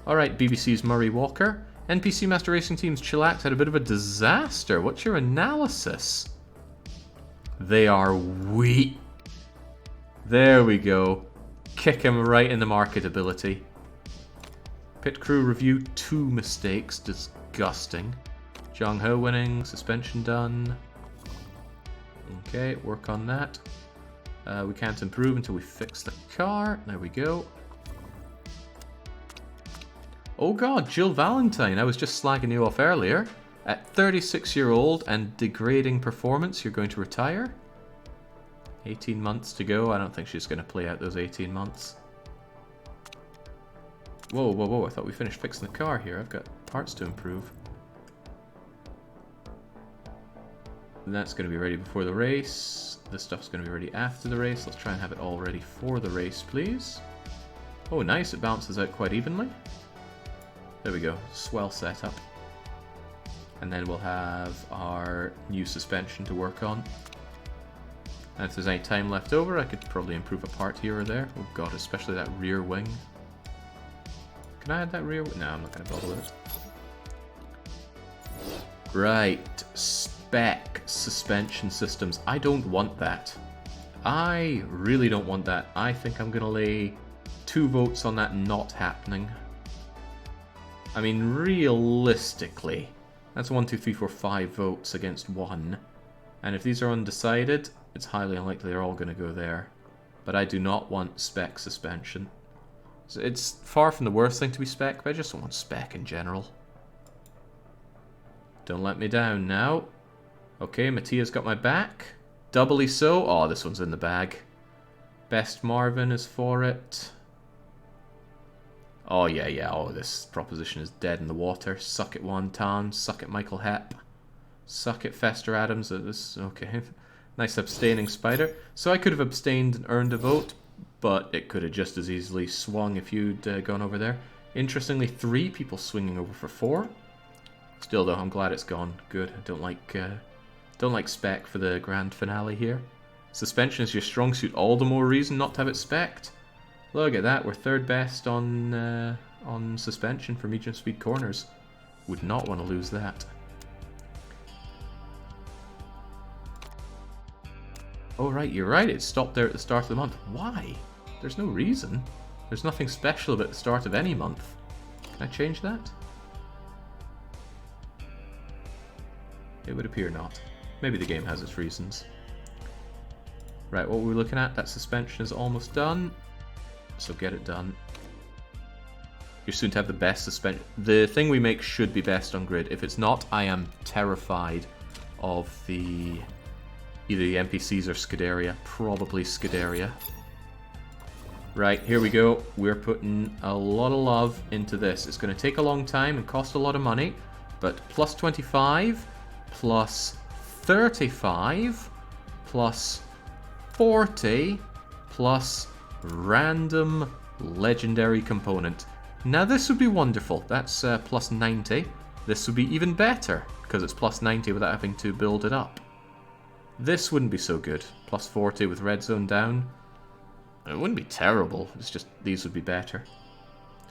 Alright, BBC's Murray Walker. NPC Master Racing Team's Chillax had a bit of a disaster. What's your analysis? They are weak. There we go. Kick him right in the marketability. Pit crew review, 2 mistakes. Disgusting. Zhang He winning. Suspension done. Okay, work on that. We can't improve until we fix the car. There we go. Oh god, Jill Valentine. I was just slagging you off earlier. At 36-year-old and degrading performance, you're going to retire? 18 months to go. I don't think she's going to play out those 18 months. Whoa, whoa, whoa. I thought we finished fixing the car here. I've got parts to improve. And that's going to be ready before the race. This stuff's going to be ready after the race. Let's try and have it all ready for the race, please. Oh, nice. It balances out quite evenly. There we go. Swell setup. And then we'll have our new suspension to work on. And if there's any time left over, I could probably improve a part here or there. Oh god, especially that rear wing. Can I add that rear wing? No, I'm not going to bother with it. Right, spec suspension systems. I don't want that. I really don't want that. I think I'm going to lay 2 votes on that not happening. I mean, realistically, that's 1, 2, 3, 4, 5 votes against 1. And if these are undecided, it's highly unlikely they're all going to go there. But I do not want spec suspension. So it's far from the worst thing to be spec, but I just don't want spec in general. Don't let me down now. Okay, Mattia's got my back. Doubly so. Oh, this one's in the bag. Best Marvin is for it. Oh, yeah. Oh, this proposition is dead in the water. Suck it, Juan Tan. Suck it, Michael Hepp. Suck it, Fester Adams. Okay. Nice abstaining spider. So I could have abstained and earned a vote, but it could have just as easily swung if you'd gone over there. Interestingly, 3 people swinging over for 4. Still, though, I'm glad it's gone. Good. I don't like spec for the grand finale here. Suspension is your strong suit. All the more reason not to have it specced. Look at that. We're 3rd best on suspension for medium speed corners. Would not want to lose that. Oh, right. You're right. It stopped there at the start of the month. Why? There's no reason. There's nothing special about the start of any month. Can I change that? It would appear not. Maybe the game has its reasons. Right, what we're looking at, that suspension is almost done. So get it done. You're soon to have the best suspension. The thing we make should be best on grid. If it's not, I am terrified of either the NPCs or Scuderia. Probably Scuderia. Right, here we go. We're putting a lot of love into this. It's going to take a long time and cost a lot of money. But plus 25... plus 35, plus 40, plus random legendary component. Now this would be wonderful. That's plus 90. This would be even better, because it's plus 90 without having to build it up. This wouldn't be so good. Plus 40 with red zone down. It wouldn't be terrible, it's just these would be better.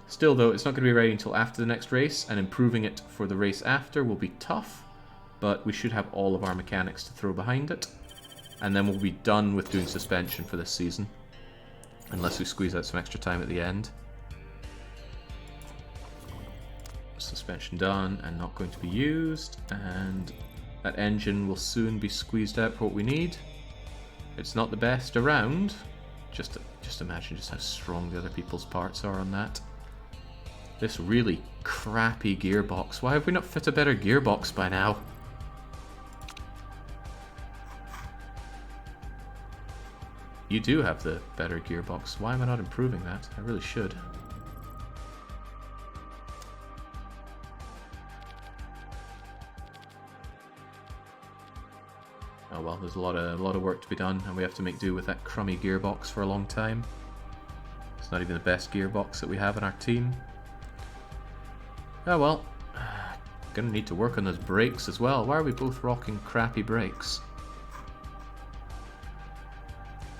Still though, it's not going to be ready until after the next race, and improving it for the race after will be tough. But we should have all of our mechanics to throw behind it. And then we'll be done with doing suspension for this season. Unless we squeeze out some extra time at the end. Suspension done and not going to be used. And that engine will soon be squeezed out for what we need. It's not the best around. Just imagine just how strong the other people's parts are on that. This really crappy gearbox. Why have we not fit a better gearbox by now? You do have the better gearbox. Why am I not improving that? I really should. Oh well, there's a lot of work to be done, and we have to make do with that crummy gearbox for a long time. It's not even the best gearbox that we have in our team. Oh well, gonna need to work on those brakes as well. Why are we both rocking crappy brakes?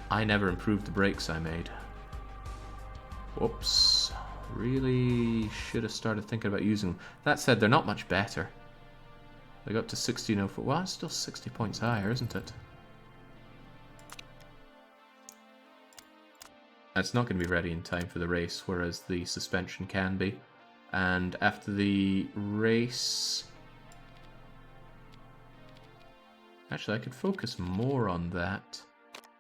I never improved the brakes I made. Whoops. Really should have started thinking about using them. That said, they're not much better. They got to 16 foot. Well, it's still 60 points higher, isn't it? It's not going to be ready in time for the race, whereas the suspension can be. And after the race... Actually, I could focus more on that.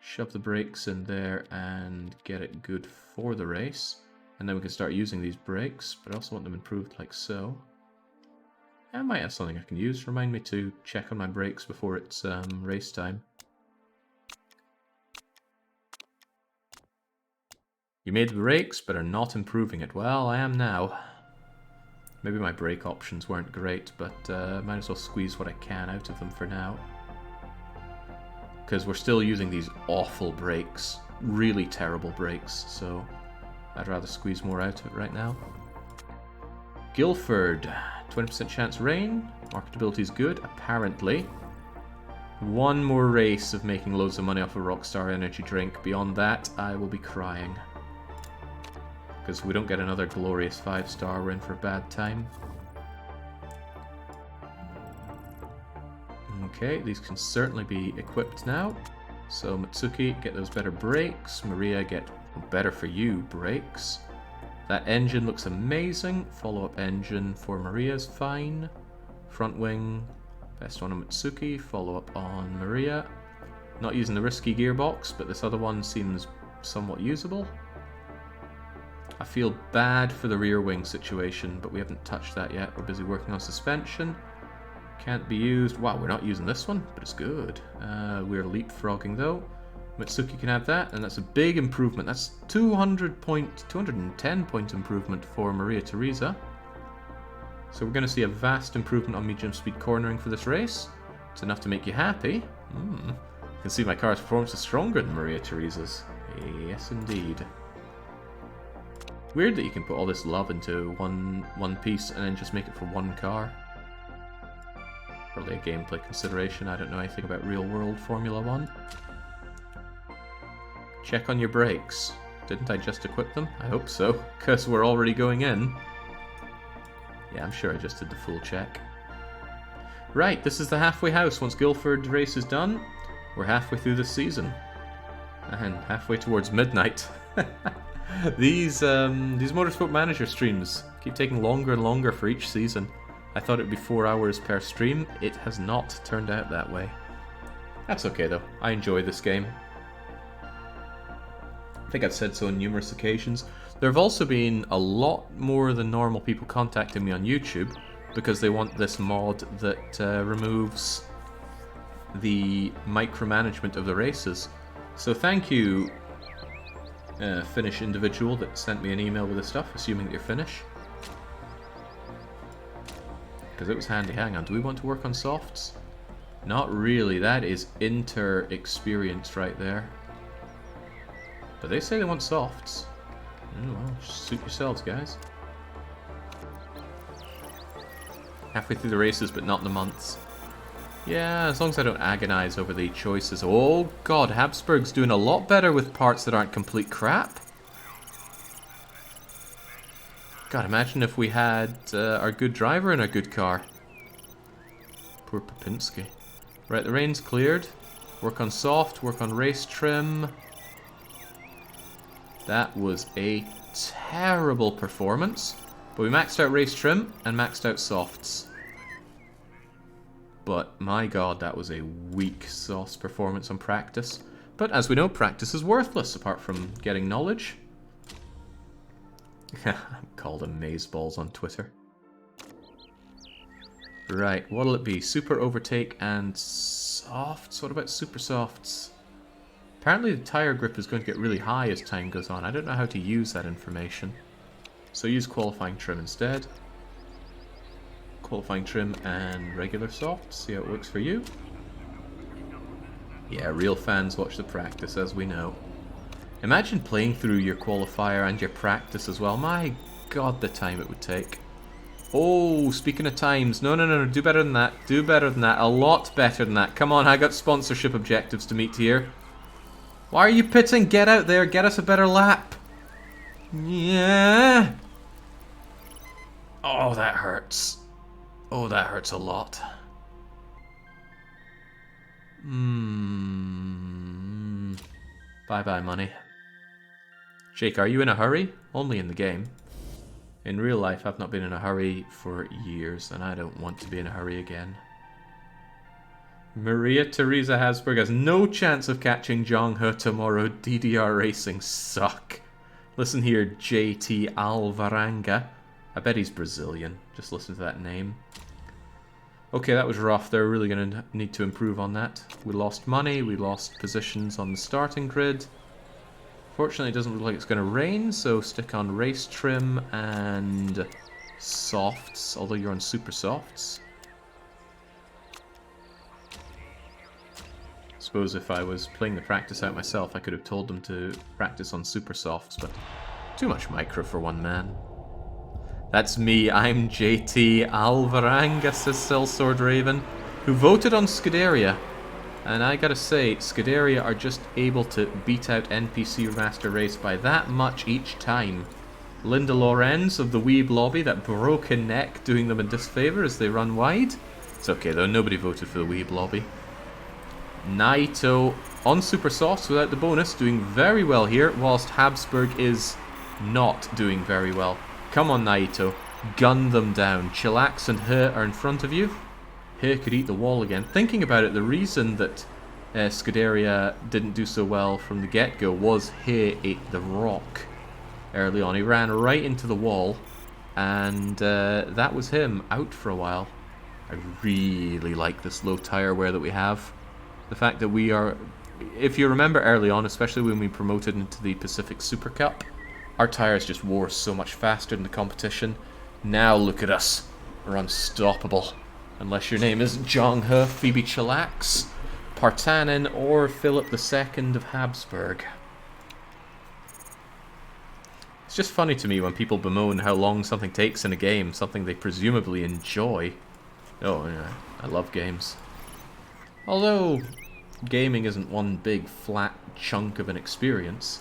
Shove the brakes in there and get it good for the race. And then we can start using these brakes, but I also want them improved like so. I might have something I can use. Remind me to check on my brakes before it's race time. You made the brakes, but are not improving it. Well, I am now. Maybe my brake options weren't great, but might as well squeeze what I can out of them for now. Because we're still using these awful brakes. Really terrible brakes, so I'd rather squeeze more out of it right now. Guildford, 20% chance rain. Marketability is good, apparently. One more race of making loads of money off a Rockstar energy drink. Beyond that, I will be crying. Because if we don't get another glorious 5-star, we're in for a bad time. Okay, these can certainly be equipped now. So Mitsuki, get those better brakes. Maria, get better for you brakes. That engine looks amazing. Follow-up engine for Maria's fine. Front wing, best one on Mitsuki. Follow-up on Maria. Not using the risky gearbox, but this other one seems somewhat usable. I feel bad for the rear wing situation, but we haven't touched that yet. We're busy working on suspension. Can't be used. Wow, we're not using this one, but it's good. We're leapfrogging though. Mitsuki can have that, and that's a big improvement. That's 210 point improvement for Maria Teresa. So we're going to see a vast improvement on medium speed cornering for this race. It's enough to make you happy. You can see my car's performance is stronger than Maria Teresa's. Yes, indeed. Weird that you can put all this love into one piece and then just make it for one car. Probably a gameplay consideration. I don't know anything about real-world Formula 1. Check on your brakes. Didn't I just equip them? I hope so, because we're already going in. Yeah, I'm sure I just did the full check. Right, this is the halfway house. Once Guildford race is done, we're halfway through the season. And halfway towards midnight. These Motorsport Manager streams keep taking longer and longer for each season. I thought it would be 4 hours per stream. It has not turned out that way. That's okay though. I enjoy this game. I think I've said so on numerous occasions. There have also been a lot more than normal people contacting me on YouTube because they want this mod that removes the micromanagement of the races. So thank you, Finnish individual that sent me an email with this stuff, assuming that you're Finnish. Because it was handy. Hang on, do we want to work on softs? Not really, that is inter-experience right there. But they say they want softs. Oh, well, suit yourselves, guys. Halfway through the races, but not the months. Yeah, as long as I don't agonize over the choices. Oh god, Habsburg's doing a lot better with parts that aren't complete crap. God, imagine if we had our good driver in a good car. Poor Popinski. Right, the rain's cleared. Work on soft, work on race trim. That was a terrible performance. But we maxed out race trim and maxed out softs. But my god, that was a weak sauce performance on practice. But as we know, practice is worthless apart from getting knowledge. I'm called amazeballs on Twitter. Right, what'll it be? Super overtake and softs? What about super softs? Apparently the tire grip is going to get really high as time goes on. I don't know how to use that information. So use qualifying trim instead. Qualifying trim and regular softs. See how it works for you. Yeah, real fans watch the practice, as we know. Imagine playing through your qualifier and your practice as well. My god, the time it would take. Oh, speaking of times. No, do better than that. Do better than that. A lot better than that. Come on, I got sponsorship objectives to meet here. Why are you pitting? Get out there. Get us a better lap. Yeah. Oh, that hurts. Oh, that hurts a lot. Bye-bye, money. Jake, are you in a hurry? Only in the game. In real life, I've not been in a hurry for years, and I don't want to be in a hurry again. Maria Teresa Habsburg has no chance of catching Zhang He tomorrow. DDR Racing suck. Listen here, JT Alvarenga. I bet he's Brazilian. Just listen to that name. Okay, that was rough. They're really going to need to improve on that. We lost money. We lost positions on the starting grid. Fortunately, it doesn't look like it's going to rain, so stick on race trim and softs, although you're on super softs. I suppose if I was playing the practice out myself, I could have told them to practice on super softs, but too much micro for one man. That's me, I'm JT Alvarenga, says Sellsword Raven, who voted on Scuderia. And I gotta say, Scuderia are just able to beat out NPC Master Race by that much each time. Linda Lorenz of the Weeb Lobby, that broken neck doing them a disfavour as they run wide. It's okay though, nobody voted for the Weeb lobby. Naito on Super Softs without the bonus, doing very well here, whilst Habsburg is not doing very well. Come on, Naito. Gun them down. Chillax and He are in front of you. He could eat the wall again. Thinking about it, the reason that Scuderia didn't do so well from the get-go was He ate the rock early on. He ran right into the wall, and that was him out for a while. I really like this low tire wear that we have. The fact that we are, if you remember early on, especially when we promoted into the Pacific Super Cup, our tires just wore so much faster than the competition. Now look at us. We're unstoppable. Unless your name is Zhang, Phoebe Chillax, Partanen, or Philip II of Habsburg. It's just funny to me when people bemoan how long something takes in a game, something they presumably enjoy. Oh, yeah, I love games. Although, gaming isn't one big flat chunk of an experience.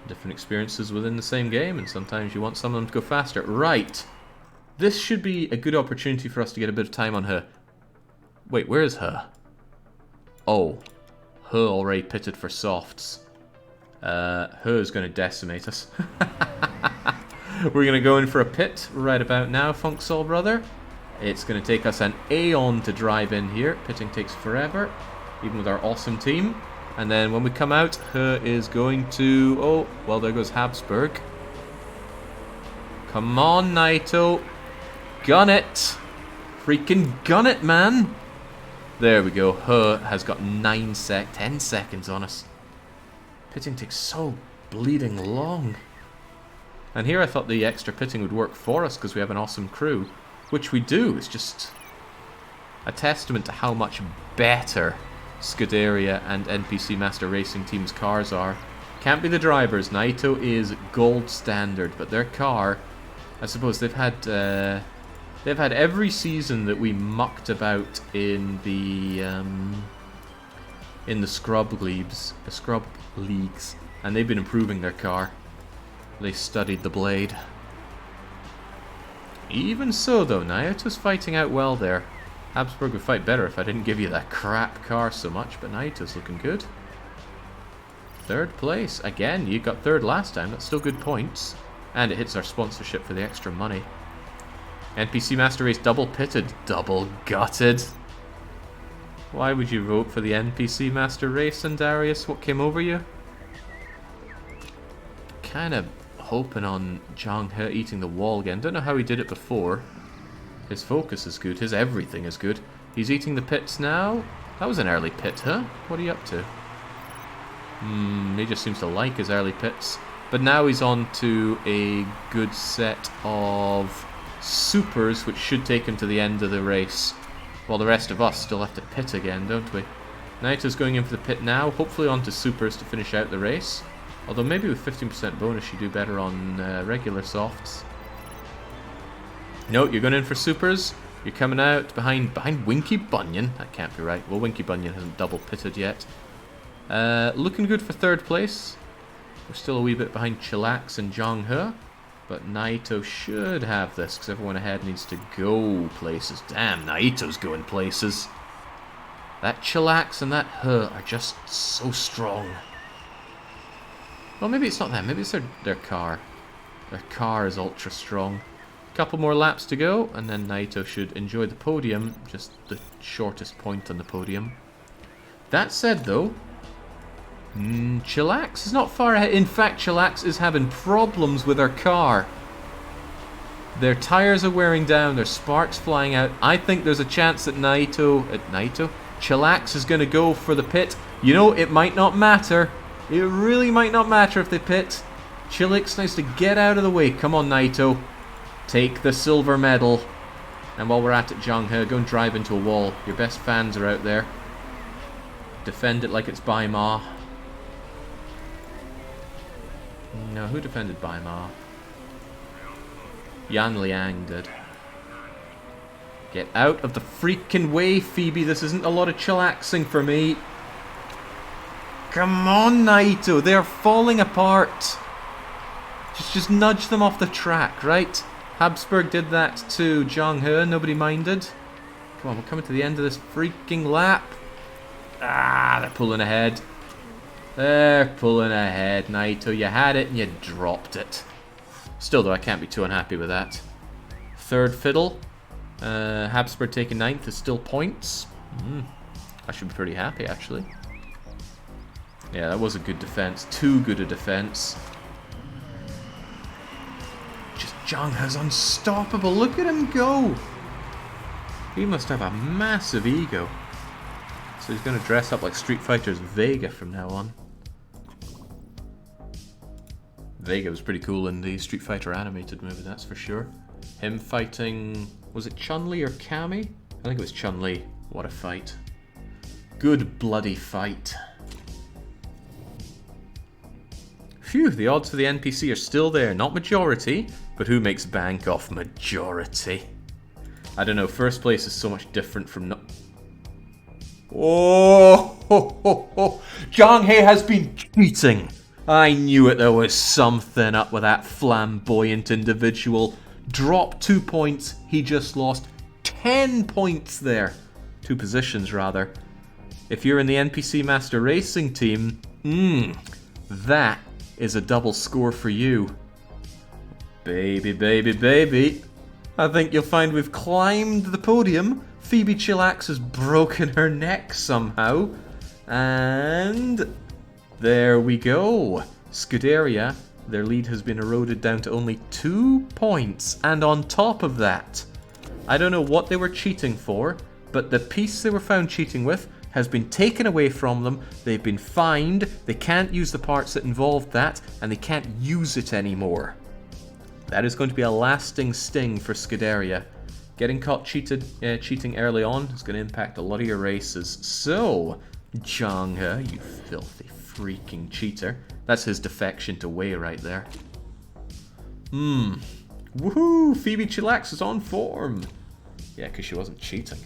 Different experiences within the same game, and sometimes you want some of them to go faster. Right! This should be a good opportunity for us to get a bit of time on her. Wait, where is her? Oh, her already pitted for softs. Her's going to decimate us. We're going to go in for a pit right about now, Funk Soul Brother. It's going to take us an aeon to drive in here. Pitting takes forever, even with our awesome team. And then when we come out, He is going to... Oh, well, there goes Habsburg. Come on, Naito. Gun it. Freaking gun it, man. There we go. He has got 10 seconds on us. Pitting takes so bleeding long. And here I thought the extra pitting would work for us because we have an awesome crew. Which we do. It's just a testament to how much better Scuderia and NPC Master Racing Team's cars are. Can't be the drivers. Naito is gold standard, but their car, I suppose they've had every season that we mucked about in the scrub leagues, and they've been improving their car. They studied the blade. Even so, though, Naito's fighting out well there. Habsburg would fight better if I didn't give you that crap car so much, but Naito's looking good. Third place. Again, you got third last time. That's still good points. And it hits our sponsorship for the extra money. NPC Master Race double pitted. Double gutted. Why would you vote for the NPC Master Race, and Darius? What came over you? Kind of hoping on Zhang He eating the wall again. Don't know how he did it before. His focus is good. His everything is good. He's eating the pits now. That was an early pit, huh? What are you up to? He just seems to like his early pits. But now he's on to a good set of supers, which should take him to the end of the race. While the rest of us still have to pit again, don't we? Naito's going in for the pit now. Hopefully on to supers to finish out the race. Although maybe with 15% bonus you do better on regular softs. No, you're going in for supers. You're coming out behind Winky Bunyan. That can't be right. Well, Winky Bunyan hasn't double pitted yet. Looking good for third place. We're still a wee bit behind Chillax and Zhang He. But Naito should have this, because everyone ahead needs to go places. Damn, Naito's going places. That Chillax and that He are just so strong. Well, maybe it's not them. Maybe it's their car. Their car is ultra strong. Couple more laps to go, and then Naito should enjoy the podium. Just the shortest point on the podium. That said, though, Chillax is not far ahead. In fact, Chillax is having problems with her car. Their tires are wearing down. There's sparks flying out. I think there's a chance that Chillax is going to go for the pit. You know, it might not matter. It really might not matter if they pit. Chillax needs to get out of the way. Come on, Naito. Take the silver medal. And while we're at it, Zhang He, go and drive into a wall. Your best fans are out there. Defend it like it's Bai Ma. No, who defended Bai Ma? Yan Liang did. Get out of the freaking way, Phoebe. This isn't a lot of chillaxing for me. Come on, Naito. They're falling apart. Just nudge them off the track, right? Habsburg did that to Zhang. Nobody minded. Come on, we're coming to the end of this freaking lap. Ah, they're pulling ahead. They're pulling ahead, Naito. You had it and you dropped it. Still, though, I can't be too unhappy with that. Third fiddle. Habsburg taking 9th is still points. I should be pretty happy, actually. Yeah, that was a good defense. Too good a defense. Just Zhang unstoppable. Look at him go. He must have a massive ego. So he's going to dress up like Street Fighter's Vega from now on. Vega was pretty cool in the Street Fighter animated movie, that's for sure. Him fighting... was it Chun-Li or Cammy? I think it was Chun-Li. What a fight. Good bloody fight. Phew, the odds for the NPC are still there. Not majority, but who makes bank off majority? I don't know, first place is so much different from... Oh, ho, ho, ho. Zhang He has been cheating. I knew it, there was something up with that flamboyant individual. Dropped 2 points, he just lost 10 points there. 2 positions, rather. If you're in the NPC Master Racing team, that is a double score for you. Baby, baby, baby. I think you'll find we've climbed the podium. Phoebe Chillax has broken her neck somehow. And there we go. Scuderia, their lead has been eroded down to only 2 points. And on top of that, I don't know what they were cheating for, but the piece they were found cheating with has been taken away from them. They've been fined. They can't use the parts that involved that, and they can't use it anymore. That is going to be a lasting sting for Scuderia. Getting caught cheating early on is going to impact a lot of your races. So, Zhang, you filthy freaking cheater. That's his defection to Wei right there. Woohoo! Phoebe Chillax is on form. Yeah, because she wasn't cheating.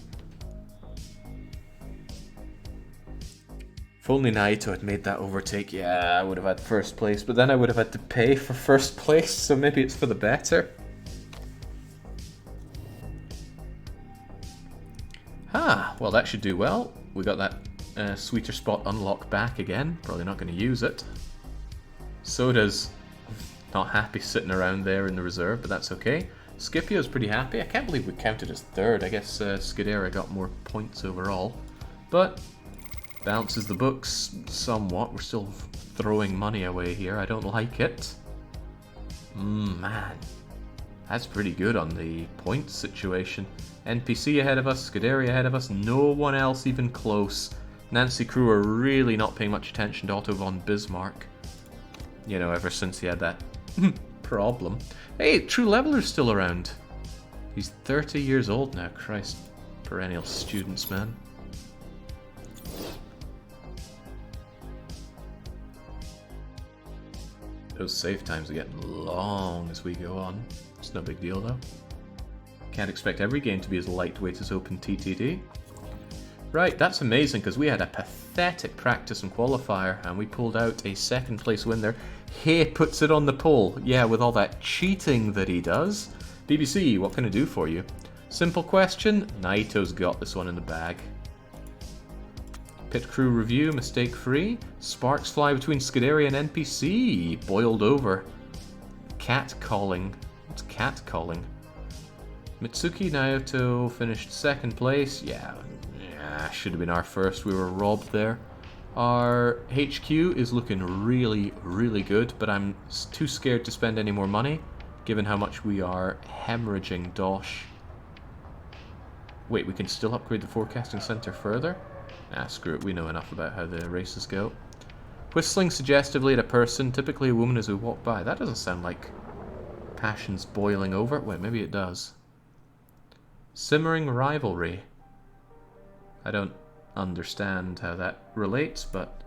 If only Naito had made that overtake, yeah, I would have had first place, but then I would have had to pay for first place, so maybe it's for the better. Well, that should do well. We got that sweeter spot unlocked back again. Probably not going to use it. Soda's not happy sitting around there in the reserve, but that's okay. Scipio's pretty happy. I can't believe we counted as third. I guess Scuderia got more points overall. But balances the books somewhat. We're still throwing money away here. I don't like it. Man. That's pretty good on the points situation. NPC ahead of us, Scuderia ahead of us, no one else even close. Nancy Crew are really not paying much attention to Otto von Bismarck. You know, ever since he had that problem. Hey, True Leveler's still around. He's 30 years old now, Christ. Perennial students, man. Those save times are getting long as we go on. It's no big deal, though. Can't expect every game to be as lightweight as Open TTD. Right, that's amazing, because we had a pathetic practice and qualifier, and we pulled out a second place win there. He puts it on the pole. Yeah, with all that cheating that he does. BBC, what can I do for you? Simple question. Naito's got this one in the bag. Pit crew review, mistake free. Sparks fly between Scuderia and NPC. Boiled over. Cat calling. What's cat calling? Mitsuki Naoto finished second place. Yeah, should have been our first. We were robbed there. Our HQ is looking really, really good, but I'm too scared to spend any more money, given how much we are hemorrhaging dosh. Wait, we can still upgrade the forecasting center further? Ah, screw it. We know enough about how the races go. Whistling suggestively at a person, typically a woman as we walk by. That doesn't sound like passion's boiling over. Wait, maybe it does. Simmering rivalry. I don't understand how that relates, but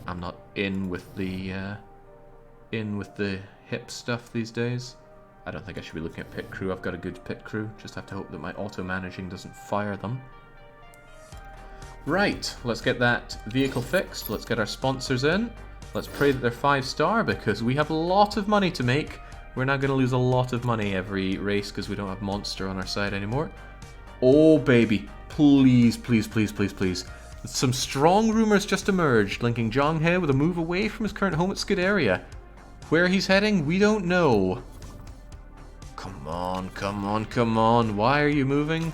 I'm not in with the hip stuff these days. I don't think I should be looking at pit crew. I've got a good pit crew. Just have to hope that my auto managing doesn't fire them. Right, let's get that vehicle fixed. Let's get our sponsors in. Let's pray that they're 5-star, because we have a lot of money to make. We're not going to lose a lot of money every race because we don't have Monster on our side anymore. Oh, baby. Please, please, please, please, please. Some strong rumors just emerged linking Zhang with a move away from his current home at Scuderia. Where he's heading, we don't know. Come on, come on, come on. Why are you moving?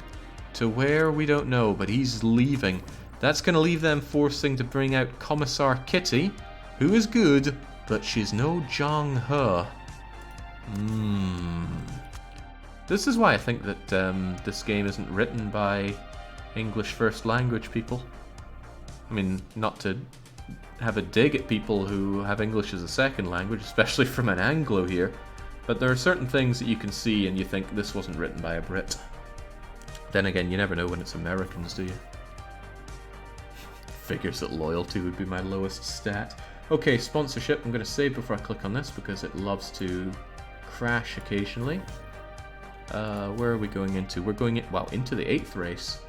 To where, we don't know, but he's leaving. That's going to leave them forcing to bring out Commissar Kitty, who is good, but she's no Zhang He. This is why I think that this game isn't written by English first language people. I mean, not to have a dig at people who have English as a second language, especially from an Anglo here, but there are certain things that you can see and you think this wasn't written by a Brit. Then again, you never know when it's Americans, do you? Figures that loyalty would be my lowest stat. Okay, sponsorship. I'm going to save before I click on this because it loves to crash occasionally. Where are we going into? We're going into the 8th race.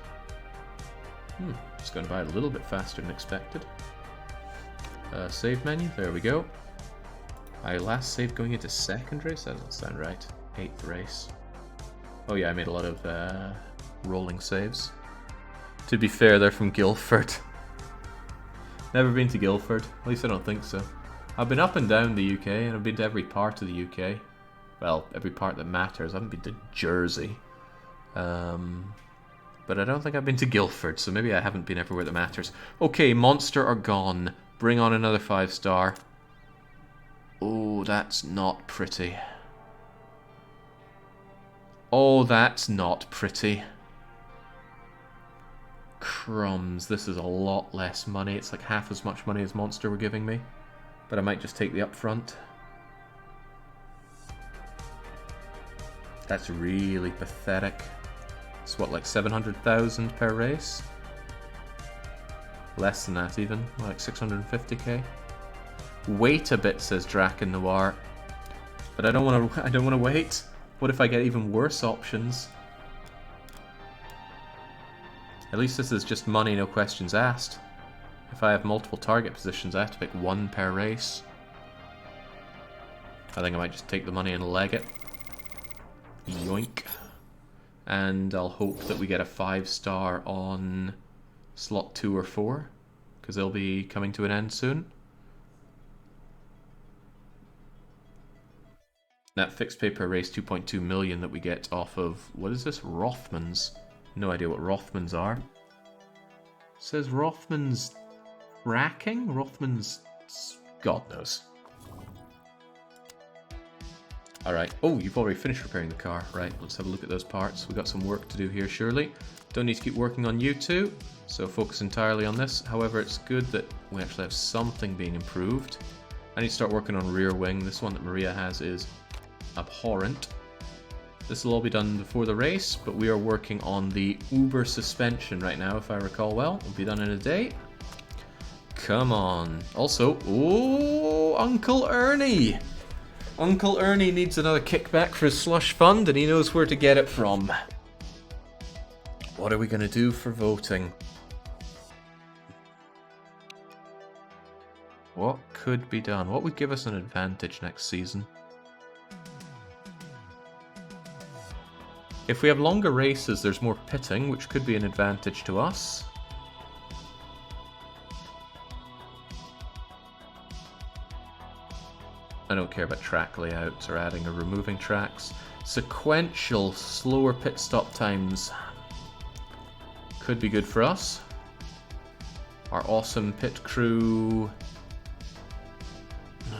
It's going by a little bit faster than expected. Save menu, there we go. I last saved going into 2nd race? That doesn't sound right. 8th race. Oh yeah, I made a lot of rolling saves. To be fair, they're from Guildford. Never been to Guildford, at least I don't think so. I've been up and down the UK, and I've been to every part of the UK. Well, every part that matters. I haven't been to Jersey. But I don't think I've been to Guildford, so maybe I haven't been everywhere that matters. Okay, Monster are gone. Bring on another 5-star. Oh, that's not pretty. Oh, that's not pretty. Crumbs, this is a lot less money. It's like half as much money as Monster were giving me. But I might just take the upfront. That's really pathetic. It's what, like 700,000 per race? Less than that even, like 650k. Wait a bit, says Draken Noir. But I don't want to wait. What if I get even worse options? At least this is just money, no questions asked. If I have multiple target positions, I have to pick one per race. I think I might just take the money and leg it. Yoink. And I'll hope that we get a 5-star on slot 2 or 4, because they'll be coming to an end soon. That fixed pay per race 2.2 million that we get off of, what is this? Rothmans. No idea what Rothmans are. It says Rothmans fracking? Rothmans, God knows. Alright, oh, you've already finished repairing the car. Right, let's have a look at those parts. We've got some work to do here, surely. Don't need to keep working on you two, so focus entirely on this. However, it's good that we actually have something being improved. I need to start working on rear wing. This one that Maria has is abhorrent. This will all be done before the race, but we are working on the Uber suspension right now, if I recall well. It'll be done in a day. Come on. Also, oh, Uncle Ernie! Uncle Ernie needs another kickback for his slush fund, and he knows where to get it from. What are we going to do for voting? What could be done? What would give us an advantage next season? If we have longer races, there's more pitting, which could be an advantage to us. I don't care about track layouts or adding or removing tracks. Sequential, slower pit stop times could be good for us. Our awesome pit crew...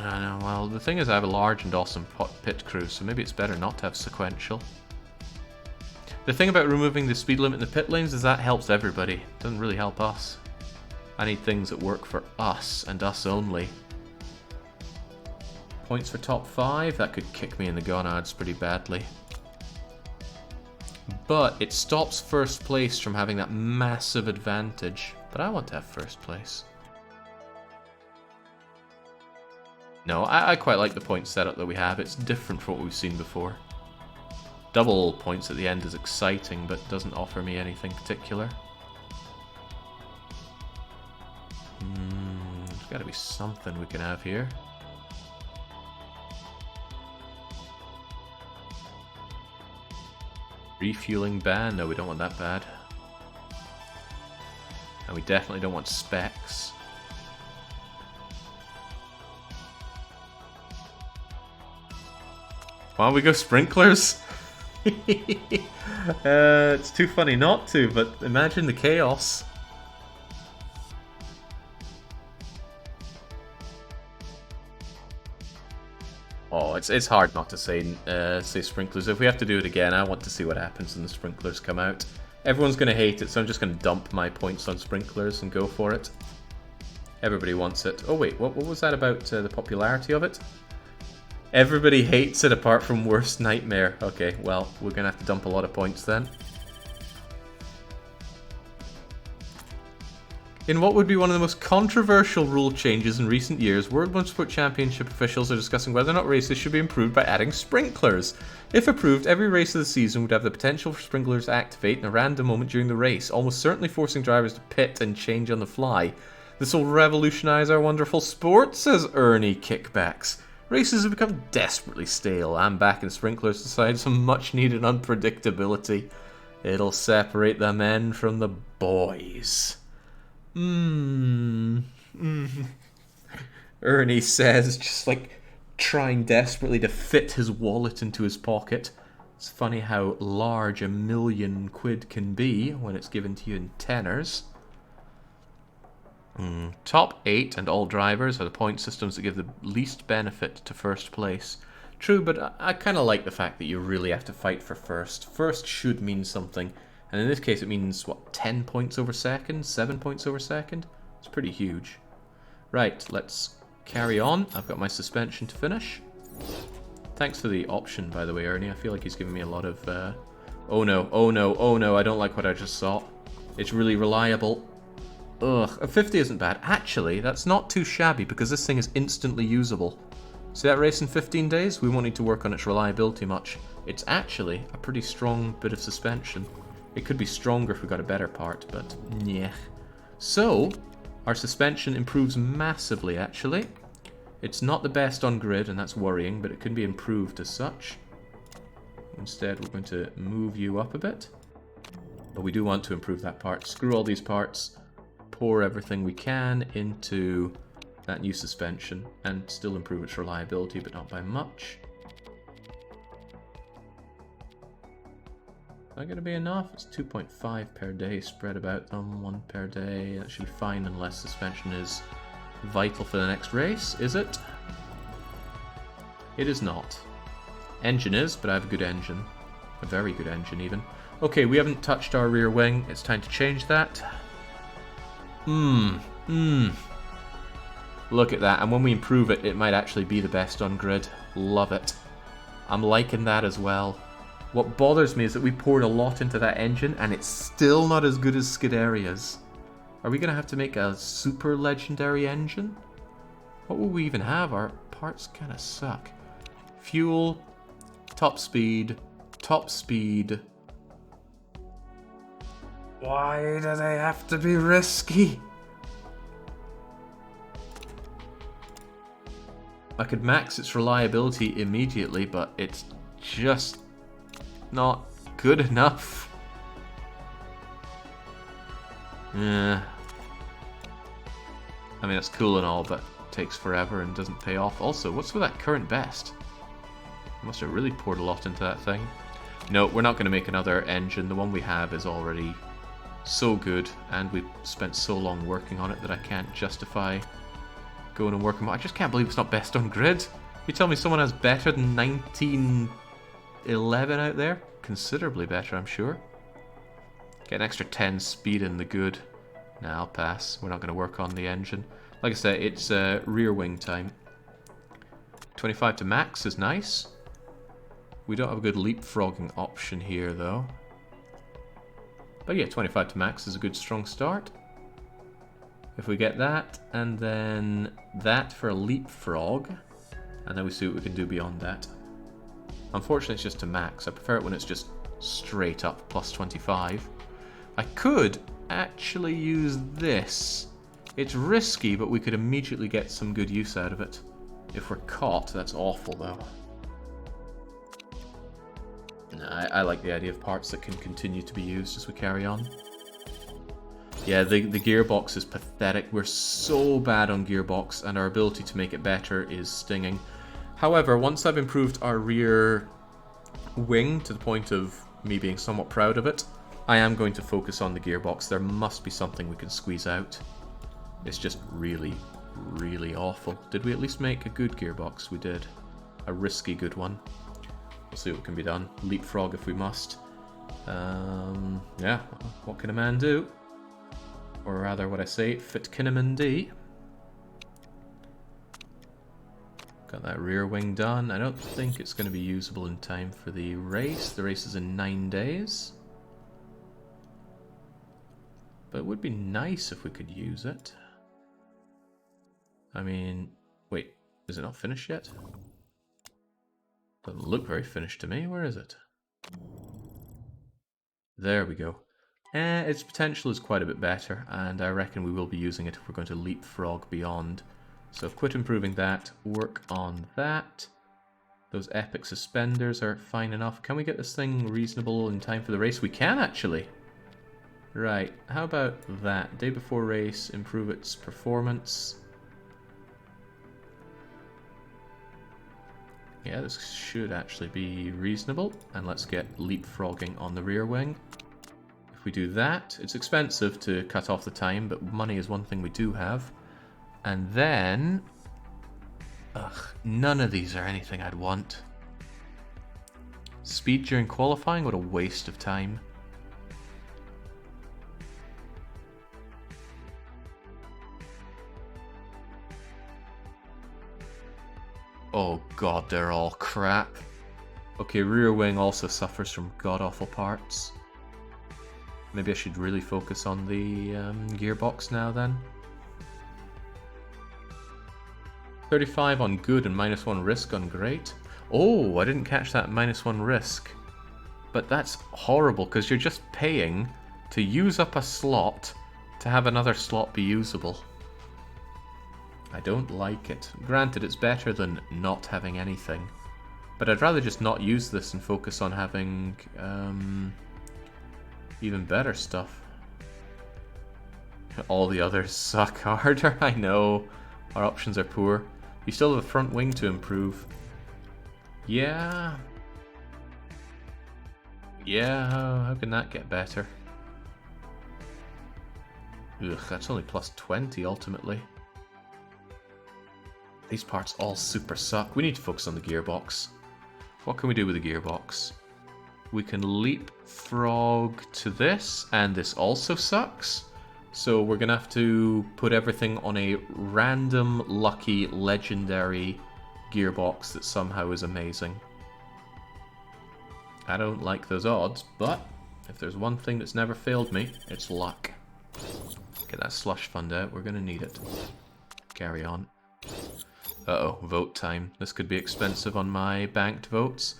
I don't know, well, the thing is I have a large and awesome pit crew, so maybe it's better not to have sequential. The thing about removing the speed limit in the pit lanes is that helps everybody. It doesn't really help us. I need things that work for us and us only. Points for top 5, that could kick me in the gonads pretty badly. But it stops first place from having that massive advantage. But I want to have first place. No, I quite like the point setup that we have. It's different from what we've seen before. Double points at the end is exciting, but doesn't offer me anything particular. There's got to be something we can have here. Refueling ban? No, we don't want that bad. And we definitely don't want specs. Why don't we go sprinklers? It's too funny not to, but imagine the chaos. Oh, it's hard not to say sprinklers. If we have to do it again, I want to see what happens when the sprinklers come out. Everyone's going to hate it, so I'm just going to dump my points on sprinklers and go for it. Everybody wants it. Oh wait, what was that about the popularity of it? Everybody hates it apart from Worst Nightmare. Okay, well, we're going to have to dump a lot of points then. In what would be one of the most controversial rule changes in recent years, World Motorsport Championship officials are discussing whether or not races should be improved by adding sprinklers. If approved, every race of the season would have the potential for sprinklers to activate in a random moment during the race, almost certainly forcing drivers to pit and change on the fly. This will revolutionize our wonderful sport, says Ernie Kickbacks. Races have become desperately stale, and backing sprinklers aside some much needed unpredictability. It'll separate the men from the boys. Ernie says, just like trying desperately to fit his wallet into his pocket. It's funny how large £1 million can be when it's given to you in tenors. Top 8 and all drivers are the point systems that give the least benefit to first place. True, but I kind of like the fact that you really have to fight for first. First should mean something. And in this case it means, what, 10 points over second? 7 points over second? It's pretty huge. Right, let's carry on. I've got my suspension to finish. Thanks for the option, by the way, Ernie. I feel like he's giving me a lot of... Oh no, oh no, oh no, I don't like what I just saw. It's really reliable. Ugh, a 50 isn't bad. Actually, that's not too shabby because this thing is instantly usable. See that race in 15 days? We won't need to work on its reliability much. It's actually a pretty strong bit of suspension. It could be stronger if we got a better part, but yeah. So, our suspension improves massively, actually. It's not the best on grid, and that's worrying, but it can be improved as such. Instead, we're going to move you up a bit. But we do want to improve that part. Screw all these parts, pour everything we can into that new suspension, and still improve its reliability, but not by much. Is that going to be enough? It's 2.5 per day spread about them, 1 per day. That should be fine unless suspension is vital for the next race, is it? It is not. Engine is, but I have a good engine. A very good engine, even. Okay, we haven't touched our rear wing. It's time to change that. Look at that, and when we improve it, it might actually be the best on grid. Love it. I'm liking that as well. What bothers me is that we poured a lot into that engine, and it's still not as good as Scuderia's. Are we going to have to make a super legendary engine? What will we even have? Our parts kind of suck. Fuel, top speed, top speed. Why do they have to be risky? I could max its reliability immediately, but it's just not good enough. Yeah. I mean, it's cool and all, but it takes forever and doesn't pay off. Also, what's with that current best? I must have really poured a lot into that thing. No, we're not going to make another engine. The one we have is already so good, and we've spent so long working on it that I can't justify going and working. I just can't believe it's not best on grid. You tell me someone has better than 1911 out there? Considerably better, I'm sure. Get an extra 10 speed in the good. Nah, I'll pass. We're not going to work on the engine. Like I said, it's rear wing time. 25 to max is nice. We don't have a good leapfrogging option here, though. But yeah, 25 to max is a good strong start. If we get that, and then that for a leapfrog, and then we see what we can do beyond that. Unfortunately, it's just to max. I prefer it when it's just straight up plus 25. I could actually use this. It's risky, but we could immediately get some good use out of it. If we're caught, that's awful, though. Nah, I like the idea of parts that can continue to be used as we carry on. Yeah, the gearbox is pathetic. We're so bad on gearbox, and our ability to make it better is stinging. However, once I've improved our rear wing to the point of me being somewhat proud of it, I am going to focus on the gearbox. There must be something we can squeeze out. It's just really, really awful. Did we at least make a good gearbox? We did. A risky good one. We'll see what can be done. Leapfrog if we must. Yeah, what can a man do? Or rather, what I say, fit Kinnaman D. Got that rear wing done. I don't think it's going to be usable in time for the race. The race is in 9 days. But it would be nice if we could use it. I mean, wait, is it not finished yet? Doesn't look very finished to me. Where is it? There we go. Its potential is quite a bit better, and I reckon we will be using it if we're going to leapfrog beyond. So quit improving that, work on that. Those epic suspenders are fine enough. Can we get this thing reasonable in time for the race? We can actually. Right, how about that? Day before race, improve its performance. Yeah, this should actually be reasonable. And let's get leapfrogging on the rear wing. If we do that, it's expensive to cut off the time, but money is one thing we do have. And then... ugh, none of these are anything I'd want. Speed during qualifying? What a waste of time. Oh god, they're all crap. Okay, rear wing also suffers from god-awful parts. Maybe I should really focus on the gearbox now then. 35 on good and -1 risk on great. Oh, I didn't catch that -1 risk. But that's horrible because you're just paying to use up a slot to have another slot be usable. I don't like it. Granted, it's better than not having anything. But I'd rather just not use this and focus on having even better stuff. All the others suck harder, I know. Our options are poor. You still have a front wing to improve. Yeah. Yeah, how can that get better? Ugh, that's only +20 ultimately. These parts all super suck. We need to focus on the gearbox. What can we do with the gearbox? We can leapfrog to this, and this also sucks. So we're going to have to put everything on a random, lucky, legendary gearbox that somehow is amazing. I don't like those odds, but if there's one thing that's never failed me, it's luck. Get that slush fund out, we're going to need it. Carry on. Uh-oh, vote time. This could be expensive on my banked votes.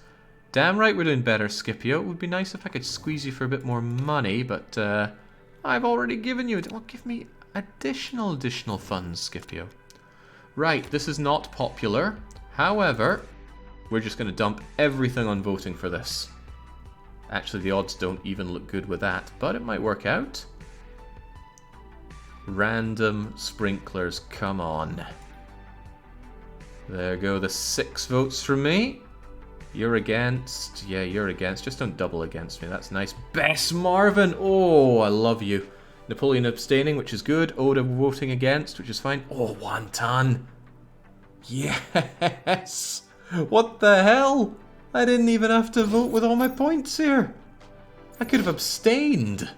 Damn right we're doing better, Scipio. It would be nice if I could squeeze you for a bit more money, but I've already given you it. Well, give me additional funds, Scipio. Right, this is not popular. However, we're just going to dump everything on voting for this. Actually, the odds don't even look good with that, but it might work out. Random sprinklers, come on. There go the 6 votes from me. You're against. Yeah, you're against. Just don't double against me. That's nice. Bess Marvin. Oh, I love you. Napoleon abstaining, which is good. Oda voting against, which is fine. Oh, 1 ton. Yes. What the hell? I didn't even have to vote with all my points here. I could have abstained.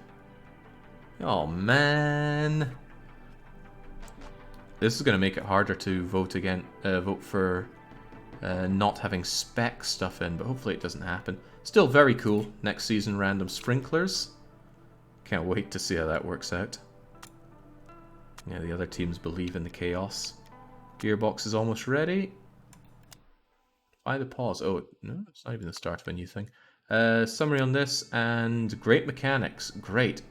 Oh, man. This is going to make it harder to vote for not having spec stuff in, but hopefully it doesn't happen. Still very cool. Next season, random sprinklers. Can't wait to see how that works out. Yeah, the other teams believe in the chaos. Gearbox is almost ready. Why the pause? Oh, no, it's not even the start of a new thing. Summary on this, and great mechanics. Great.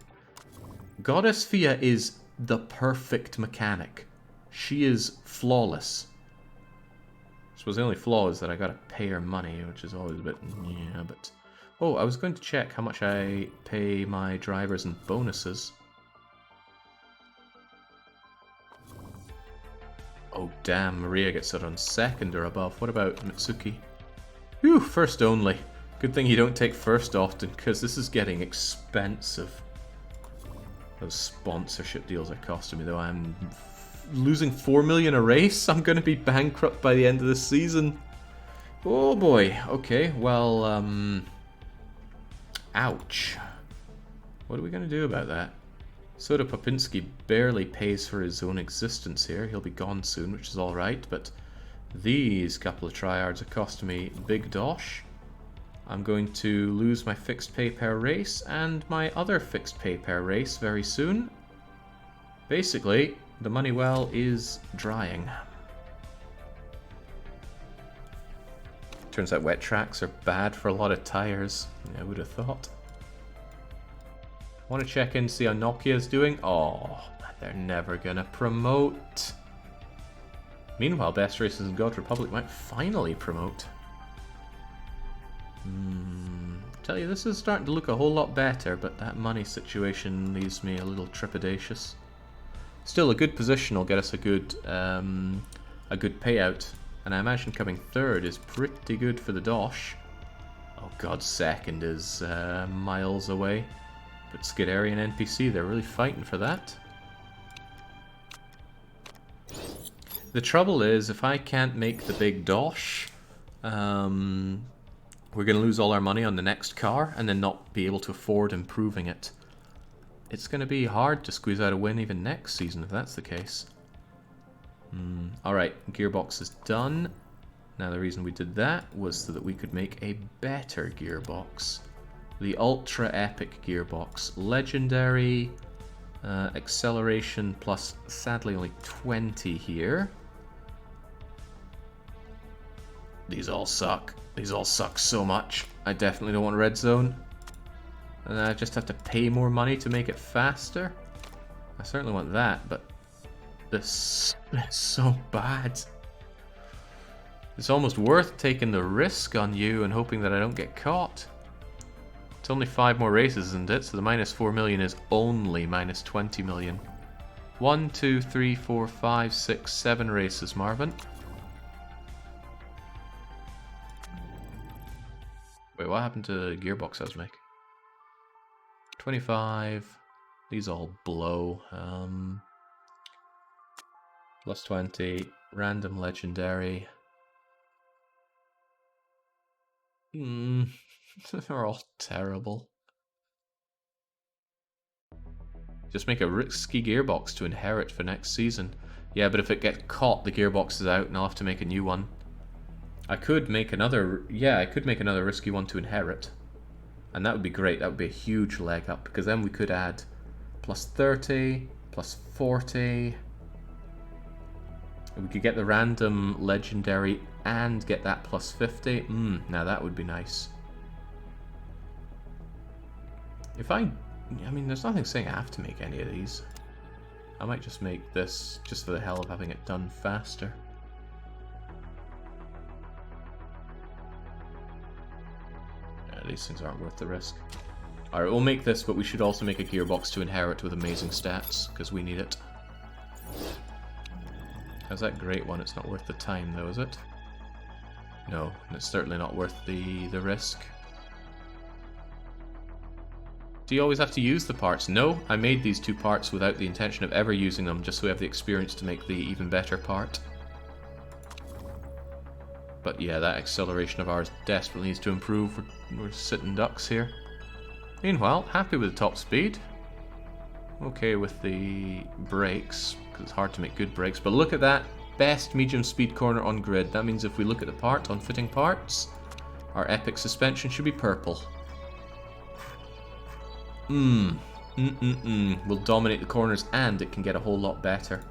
Goddess Fia is the perfect mechanic. She is flawless. I suppose the only flaw is that I gotta pay her money, which is always a bit, yeah, but Oh, I was going to check how much I pay my drivers and bonuses. Oh damn, Maria gets it on second or above. What about Mitsuki? Whew, first only. Good thing you don't take first often, because this is getting expensive. Those sponsorship deals are costing me, though. I'm losing 4 million a race. I'm going to be bankrupt by the end of this season. Oh boy. Okay, well, ouch. What are we going to do about that? Soda Popinski barely pays for his own existence here. He'll be gone soon, which is alright, but these couple of tryhards are costing me big dosh. I'm going to lose my fixed pay per race and my other fixed pay per race very soon. Basically, the money well is drying. Turns out wet tracks are bad for a lot of tires. I would have thought. Want to check in, see how Nokia's doing? Oh, they're never gonna promote. Meanwhile, Best Races in God Republic might finally promote. Tell you, this is starting to look a whole lot better, but that money situation leaves me a little trepidatious. Still, a good position will get us a good payout, and I imagine coming third is pretty good for the Dosh. Oh god, second is miles away. But Scuderi and NPC, they're really fighting for that. The trouble is, if I can't make the big dosh, we're going to lose all our money on the next car and then not be able to afford improving it. It's going to be hard to squeeze out a win even next season if that's the case. Alright, gearbox is done. Now the reason we did that was so that we could make a better gearbox. The Ultra Epic gearbox. Legendary, acceleration plus sadly only 20 here. These all suck. These all suck so much. I definitely don't want a red zone. And I just have to pay more money to make it faster. I certainly want that, but this is so bad. It's almost worth taking the risk on you and hoping that I don't get caught. It's only 5 more races, isn't it? So the minus 4 million is only minus 20 million. 1, 2, 3, 4, 5, 6, 7 races, Marvin. Wait, what happened to the gearbox I was making? 25. These all blow. Plus 20. Random legendary. They're all terrible. Just make a risky gearbox to inherit for next season. Yeah, but if it gets caught, the gearbox is out and I'll have to make a new one. I could make another... Yeah, I could make another risky one to inherit. And that would be great. That would be a huge leg up, because then we could add plus 30, plus 40. We could get the random legendary and get that plus 50. Now that would be nice. If I mean, there's nothing saying I have to make any of these. I might just make this just for the hell of having it done faster. Yeah, these things aren't worth the risk. Alright, we'll make this, but we should also make a gearbox to inherit with amazing stats, because we need it. How's that great one? It's not worth the time though, is it? No, and it's certainly not worth the risk. Do you always have to use the parts? No, I made these 2 parts without the intention of ever using them, just so we have the experience to make the even better part. But yeah, that acceleration of ours desperately needs to improve. We're sitting ducks here. Meanwhile, happy with the top speed. Okay with the brakes, because it's hard to make good brakes. But look at that, best medium speed corner on grid. That means if we look at the part on fitting parts, our epic suspension should be purple. We'll dominate the corners and it can get a whole lot better.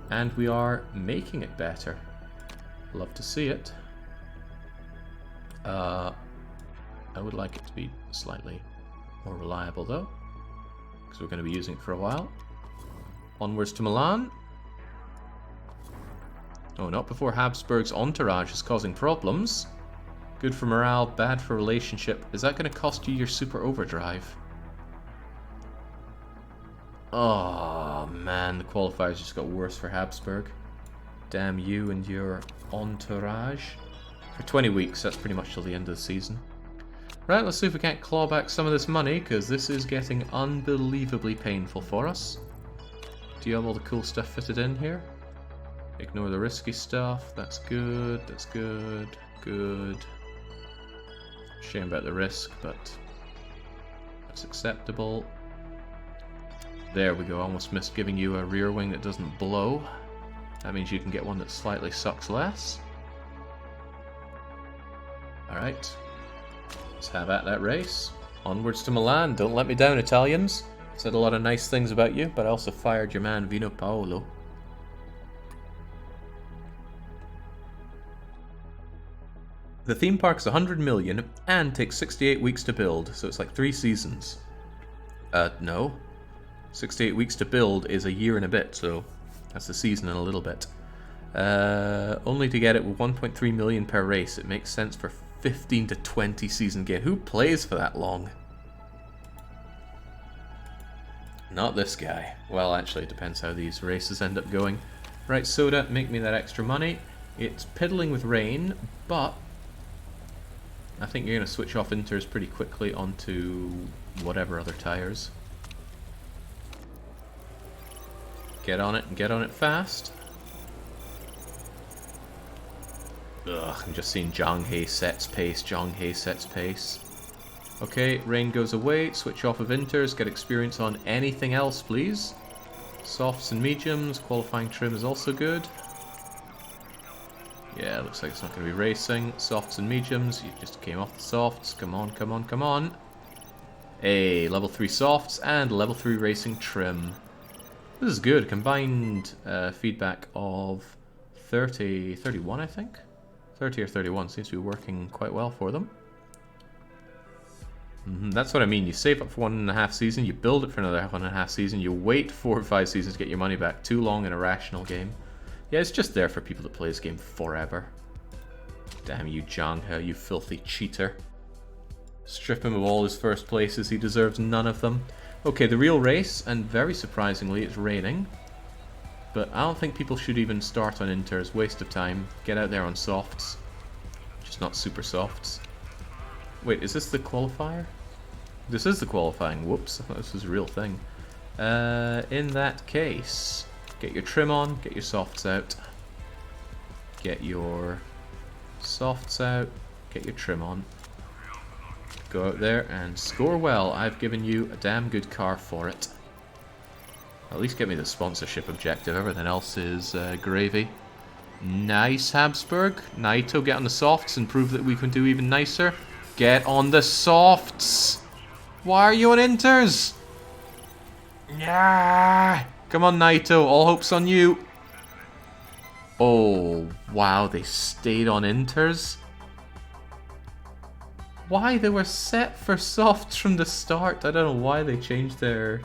And we are making it better. Love to see it. I would like it to be slightly more reliable though, because we're going to be using it for a while. Onwards to Milan. Oh, not before Habsburg's entourage is causing problems. Good for morale, bad for relationship. Is that going to cost you your super overdrive? Oh man, the qualifiers just got worse for Habsburg. Damn you and your entourage. For 20 weeks, that's pretty much till the end of the season. Right, let's see if we can't claw back some of this money, because this is getting unbelievably painful for us. Do you have all the cool stuff fitted in here? Ignore the risky stuff. That's good, that's good, good. Shame about the risk, but that's acceptable. There we go, almost missed giving you a rear wing that doesn't blow. That means you can get one that slightly sucks less. Alright. Let's have at that race. Onwards to Milan. Don't let me down, Italians. Said a lot of nice things about you, but I also fired your man Vino Paolo. The theme park's 100 million and takes 68 weeks to build, so it's like 3 seasons. No. 68 weeks to build is a year and a bit, so that's a season and a little bit. Only to get it with 1.3 million per race. It makes sense for 15 to 20 season game. Who plays for that long? Not this guy. Well, actually, it depends how these races end up going. Right, Soda, make me that extra money. It's piddling with rain, but I think you're going to switch off Inters pretty quickly onto whatever other tires. Get on it and get on it fast. Ugh, I'm just seeing Zhang sets pace, Zhang sets pace. Okay, rain goes away, switch off of Inters, get experience on anything else, please. Softs and mediums, qualifying trim is also good. Yeah, looks like it's not going to be racing. Softs and mediums, you just came off the softs. Come on, come on, come on. Hey, level 3 softs and level 3 racing trim. This is good. Combined feedback of 31, I think. 30 or 31 seems to be working quite well for them. That's what I mean. You save up for 1.5 seasons, you build it for another 1.5 seasons, you wait 4 or 5 seasons to get your money back. Too long in a rational game. Yeah, it's just there for people that play this game forever. Damn you, Zhang, you filthy cheater. Strip him of all his first places, he deserves none of them. Okay, the real race, and very surprisingly, it's raining. But I don't think people should even start on Inters. Waste of time. Get out there on softs. Just not super softs. Wait, is this the qualifier? This is the qualifying. Whoops, I thought this was a real thing. In that case, get your trim on, get your softs out. Get your softs out, get your trim on. Go out there and score well. I've given you a damn good car for it. At least get me the sponsorship objective. Everything else is gravy. Nice, Habsburg. Naito, get on the softs and prove that we can do even nicer. Get on the softs. Why are you on Inters? Yeah. Come on, Naito. All hope's on you. Oh, wow. They stayed on Inters. Why? They were set for softs from the start. I don't know why they changed their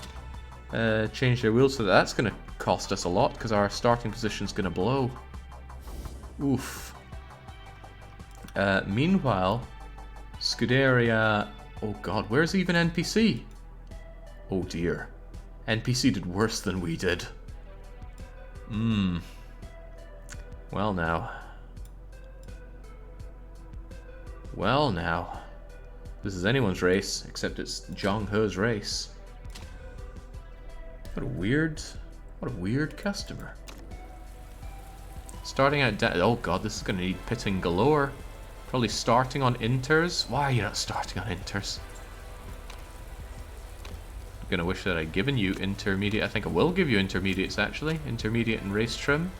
wheels, so that's going to cost us a lot because our starting position's going to blow. Oof. Meanwhile, Scuderia... Oh god, where's even NPC? Oh dear. NPC did worse than we did. Well now. Well now. This is anyone's race, except it's Zhang He's race. What a weird customer. Starting out, oh god, this is going to need pitting galore. Probably starting on Inters. Why are you not starting on Inters? I'm going to wish that I'd given you intermediate. I think I will give you intermediates actually. Intermediate and race trim.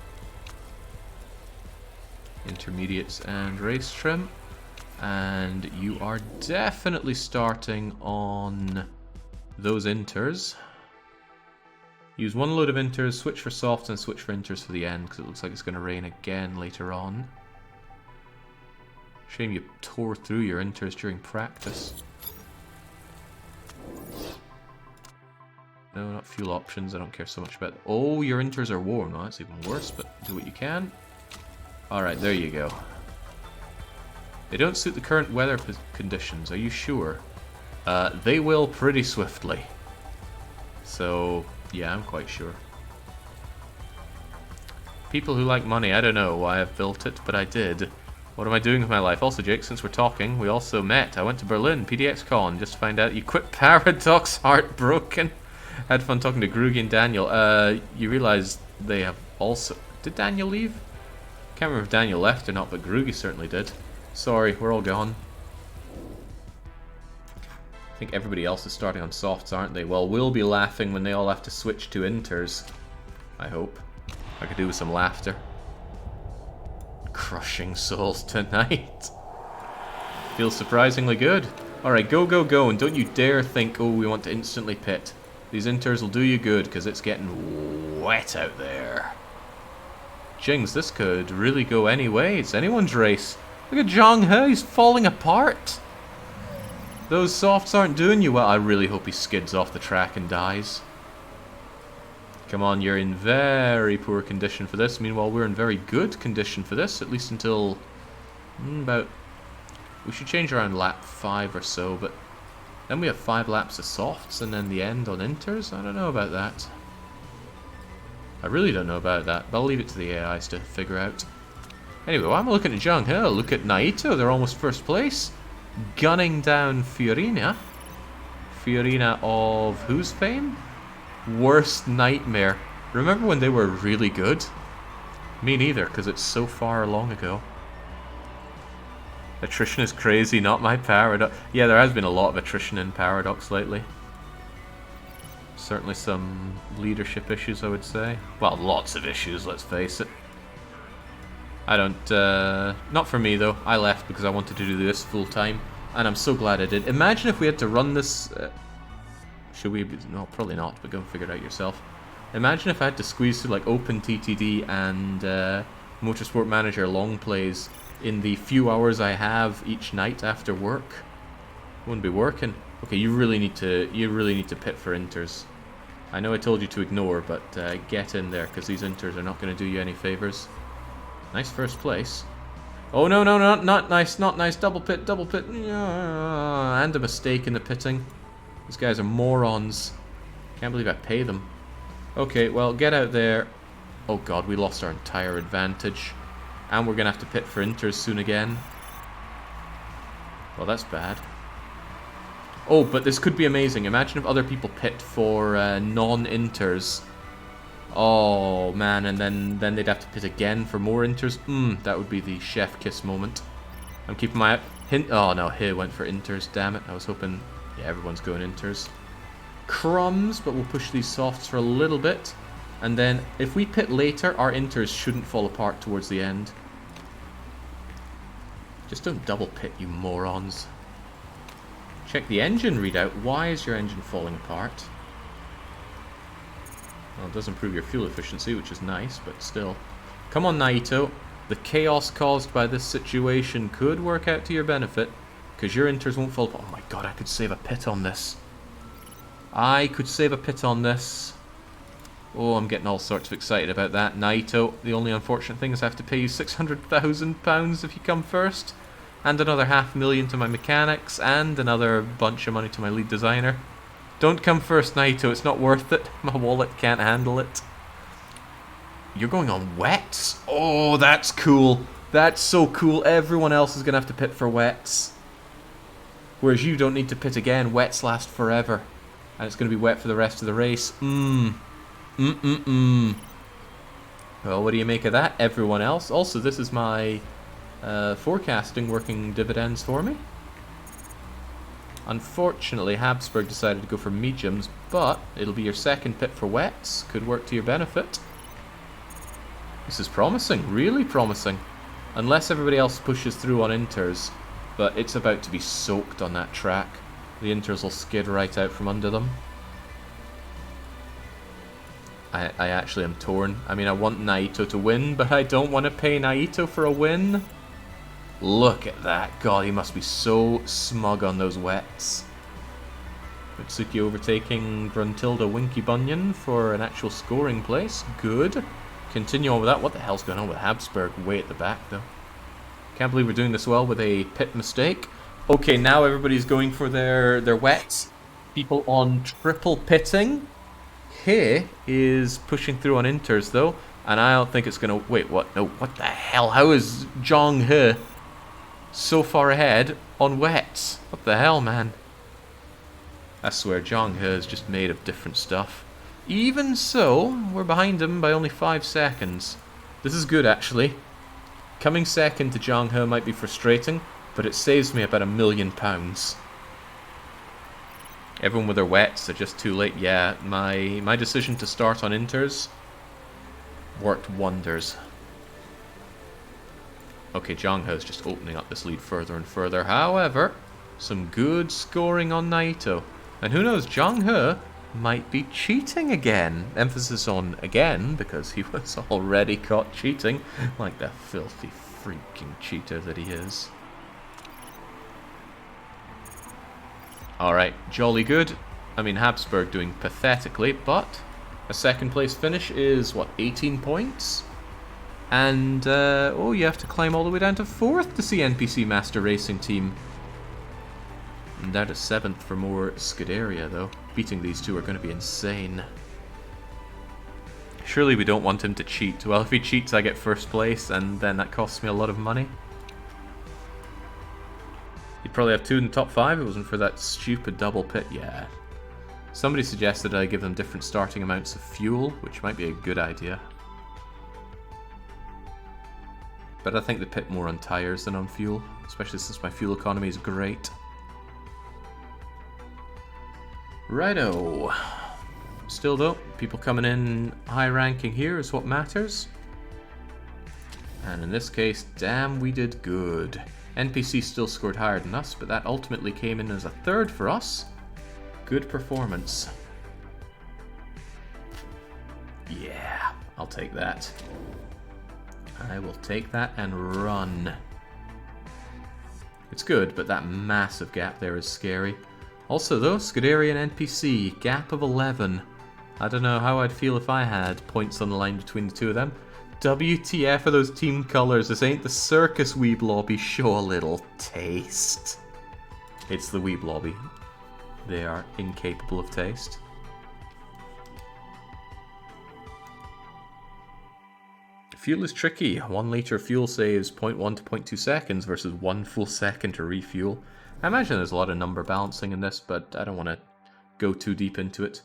Intermediates and race trim. And you are definitely starting on those Inters. Use one load of Inters, switch for softs, and switch for Inters for the end, because it looks like it's going to rain again later on. Shame you tore through your Inters during practice. No, not fuel options, I don't care so much about... Oh, your Inters are warm. Oh, that's even worse, but do what you can. Alright, there you go. They don't suit the current weather conditions, are you sure? They will pretty swiftly. So, yeah, I'm quite sure. People who like money, I don't know why I've built it, but I did. What am I doing with my life? Also, Jake, since we're talking, we also met. I went to Berlin, PDXCon, just to find out you quit Paradox heartbroken. Had fun talking to Grugy and Daniel. You realise they have also... Did Daniel leave? Can't remember if Daniel left or not, but Grugy certainly did. Sorry, we're all gone. I think everybody else is starting on softs, aren't they? Well, we'll be laughing when they all have to switch to inters. I hope. I could do with some laughter. Crushing souls tonight. Feels surprisingly good. Alright, go, go, go, and don't you dare think, oh, we want to instantly pit. These inters will do you good, because it's getting wet out there. Jings, this could really go any way. It's anyone's race. Look at Zhang, he's falling apart. Those softs aren't doing you well. I really hope he skids off the track and dies. Come on, you're in very poor condition for this. Meanwhile, we're in very good condition for this, at least until about... We should change around lap 5 or so, but then we have 5 laps of softs and then the end on inters. I don't know about that. I really don't know about that, but I'll leave it to the AIs to figure out. Anyway, why am I looking at Zhang? Oh, look at Naito, they're almost first place. Gunning down Fiorina. Fiorina of whose fame? Worst nightmare. Remember when they were really good? Me neither, because it's so far long ago. Attrition is crazy, not my Paradox. Yeah, there has been a lot of attrition in Paradox lately. Certainly some leadership issues, I would say. Well, lots of issues, let's face it. I don't... not for me, though. I left because I wanted to do this full time. And I'm so glad I did. Imagine if we had to run this... should we... No, probably not, but go and figure it out yourself. Imagine if I had to squeeze through, like, Open TTD and Motorsport Manager long plays in the few hours I have each night after work. Wouldn't be working. Okay, you really need to pit for inters. I know I told you to ignore, but get in there, because these inters are not going to do you any favors. Nice first place. Oh, no, no, no, not nice, not nice. Double pit, double pit. And a mistake in the pitting. These guys are morons. Can't believe I pay them. Okay, well, get out there. Oh, God, we lost our entire advantage. And we're going to have to pit for inters soon again. Well, that's bad. Oh, but this could be amazing. Imagine if other people pit for non-inters. Oh, man, and then they'd have to pit again for more inters. That would be the chef kiss moment. I'm keeping my... Oh, no, he went for inters, damn it. I was hoping... Yeah, everyone's going inters. Crumbs, but we'll push these softs for a little bit. And then, if we pit later, our inters shouldn't fall apart towards the end. Just don't double pit, you morons. Check the engine readout. Why is your engine falling apart? Well, it does improve your fuel efficiency, which is nice, but still. Come on, Naito. The chaos caused by this situation could work out to your benefit, because your inters won't fall apart. Oh my god, I could save a pit on this. I could save a pit on this. Oh, I'm getting all sorts of excited about that. Naito, the only unfortunate thing is I have to pay you £600,000 if you come first. And another $500,000 to my mechanics, and another bunch of money to my lead designer. Don't come first, Naito, it's not worth it. My wallet can't handle it. You're going on wets? Oh, that's cool. That's so cool. Everyone else is going to have to pit for wets. Whereas you don't need to pit again. Wets last forever. And it's going to be wet for the rest of the race. Well, what do you make of that, everyone else? Also, this is my forecasting working dividends for me. Unfortunately, Habsburg decided to go for mediums, but it'll be your second pit for wets. Could work to your benefit. This is promising, really promising. Unless everybody else pushes through on inters, but it's about to be soaked on that track. The inters will skid right out from under them. I actually am torn. I mean, I want Naito to win, but I don't want to pay Naito for a win. Look at that. God, he must be so smug on those wets. Mitsuki overtaking Gruntilda Winky Bunyan for an actual scoring place. Good. Continue on with that. What the hell's going on with Habsburg way at the back, though? Can't believe we're doing this well with a pit mistake. Okay, now everybody's going for their wets. People on triple pitting. He is pushing through on inters though, and I don't think it's gonna. Wait, what? No, what the hell? How is Zhang He so far ahead on wets? What the hell, man? I swear, Zhang He is just made of different stuff. Even so, we're behind him by only 5 seconds. This is good, actually. Coming second to Zhang He might be frustrating, but it saves me about £1 million. Everyone with their wets are just too late. Yeah, my decision to start on inters worked wonders. Okay, Zhang He is just opening up this lead further and further. However, some good scoring on Naito. And who knows, Zhang He might be cheating again. Emphasis on again, because he was already caught cheating, like the filthy freaking cheater that he is. Alright, jolly good. I mean, Habsburg doing pathetically, but a second place finish is, what, 18 points? And, oh, you have to climb all the way down to 4th to see NPC Master Racing Team. And down to 7th for more Scuderia, though. Beating these two are going to be insane. Surely we don't want him to cheat. Well, if he cheats, I get 1st place, and then that costs me a lot of money. He'd probably have 2 in the top 5 if it wasn't for that stupid double pit. Yeah. Somebody suggested I give them different starting amounts of fuel, which might be a good idea. But I think they pit more on tyres than on fuel, especially since my fuel economy is great. Righto. Still though, people coming in high ranking here is what matters. And in this case, damn, we did good. NPC still scored higher than us, but that ultimately came in as a 3rd for us. Good performance. Yeah, I'll take that. I will take that and run. It's good, but that massive gap there is scary. Also though, Scuderia and NPC, gap of 11. I don't know how I'd feel if I had points on the line between the two of them. WTF are those team colours? This ain't the circus Weeb lobby. Show a little taste. It's the Weeb lobby. They are incapable of taste. Fuel is tricky. 1 litre fuel saves 0.1 to 0.2 seconds versus 1 full second to refuel. I imagine there's a lot of number balancing in this, but I don't want to go too deep into it.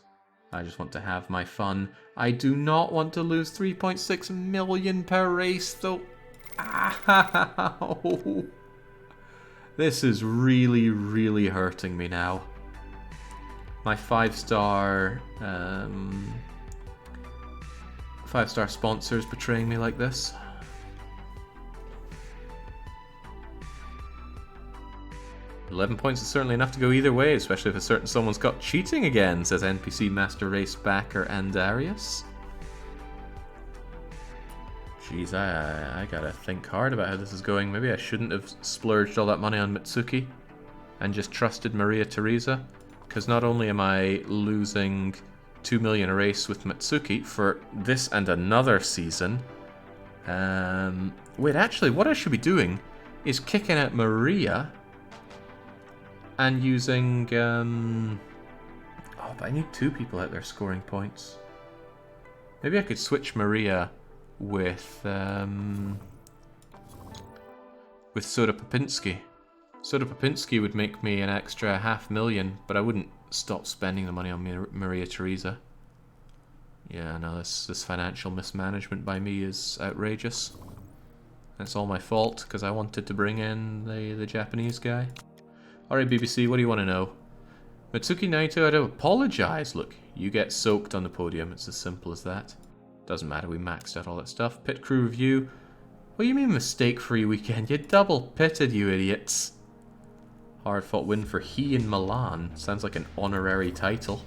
I just want to have my fun. I do not want to lose 3.6 million per race, though. Ow. This is really, really hurting me now. My 5-star sponsor is betraying me like this. 11 points is certainly enough to go either way, especially if a certain someone's got cheating again, says NPC Master Race backer Andarius. Jeez, I gotta think hard about how this is going. Maybe I shouldn't have splurged all that money on Mitsuki and just trusted Maria Theresa, because not only am I losing 2 million a race with Mitsuki for this and another season. Wait, actually, what I should be doing is kicking out Maria and using, oh, but I need 2 people out there scoring points. Maybe I could switch Maria with Soda Popinski. Soda Popinski would make me an extra 500,000, but I wouldn't stop spending the money on Maria Theresa. Yeah, no, this financial mismanagement by me is outrageous. That's all my fault, because I wanted to bring in the Japanese guy. Alright, BBC, what do you want to know? Mitsuki Naito, I do apologize. Look, you get soaked on the podium. It's as simple as that. Doesn't matter, we maxed out all that stuff. Pit crew review. What do you mean mistake-free weekend? You double pitted, you idiots. Hard-fought win for he in Milan. Sounds like an honorary title.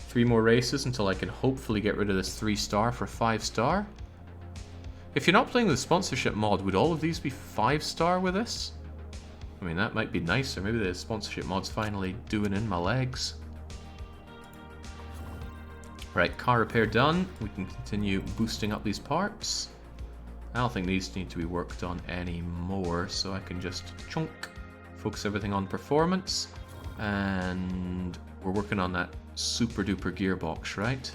3 more races until I can hopefully get rid of this 3-star for 5-star. If you're not playing the sponsorship mod, would all of these be 5-star with this? I mean, that might be nicer. Maybe the sponsorship mod's finally doing in my legs. Right, car repair done. We can continue boosting up these parts. I don't think these need to be worked on anymore, so I can just chunk, focus everything on performance, and we're working on that super duper gearbox, right?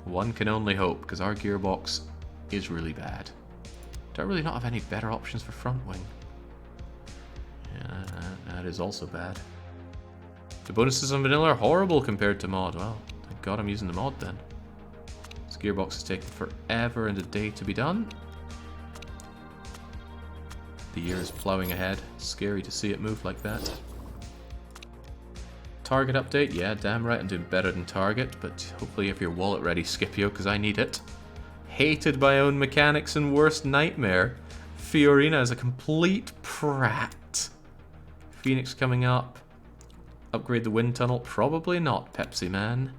One can only hope, because our gearbox is really bad. Do I really not have any better options for front wing? Yeah, that is also bad. The bonuses on vanilla are horrible compared to mod. Well, thank God I'm using the mod then. This gearbox is taking forever and a day to be done. The year is ploughing ahead. Scary to see it move like that. Target update, yeah, damn right, I'm doing better than Target, but hopefully you have your wallet ready, Scipio, because I need it. Hated my own mechanics and worst nightmare. Fiorina is a complete prat. Phoenix coming up. Upgrade the wind tunnel, probably not, Pepsi Man.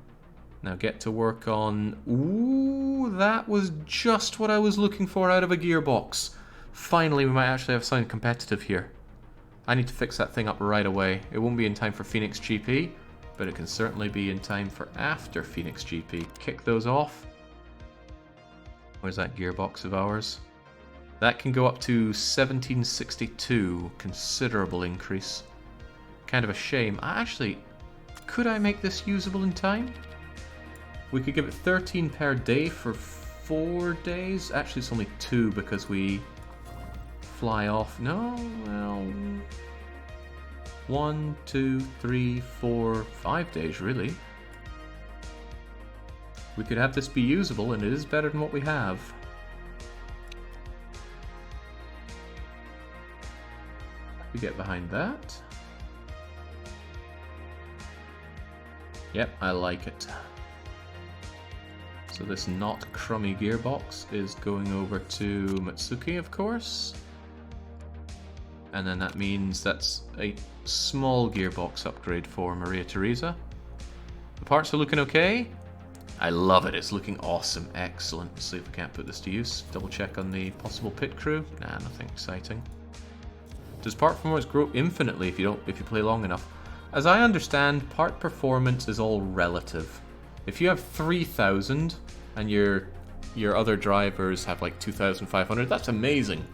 Now get to work on... Ooh, that was just what I was looking for out of a gearbox. Finally, we might actually have something competitive here. I need to fix that thing up right away. It won't be in time for Phoenix GP, but it can certainly be in time for after Phoenix GP. Kick those off. Where's that gearbox of ours? That can go up to 1762. Considerable increase. Kind of a shame. Actually, could I make this usable in time? We could give it 13 per day for 4 days. Actually, it's only 2 because we fly off. No, well... 1, 2, 3, 4, 5 days, really. We could have this be usable, and it is better than what we have. We get behind that. Yep, I like it. So this not crummy gearbox is going over to Matsuki, of course. And then that means that's a small gearbox upgrade for Maria Teresa. The parts are looking okay. I love it. It's looking awesome. Excellent. Let's see if we can't put this to use. Double check on the possible pit crew. Nah, nothing exciting. Does part performance grow infinitely if you play long enough? As I understand, part performance is all relative. If you have 3,000 and your other drivers have like 2,500, that's amazing.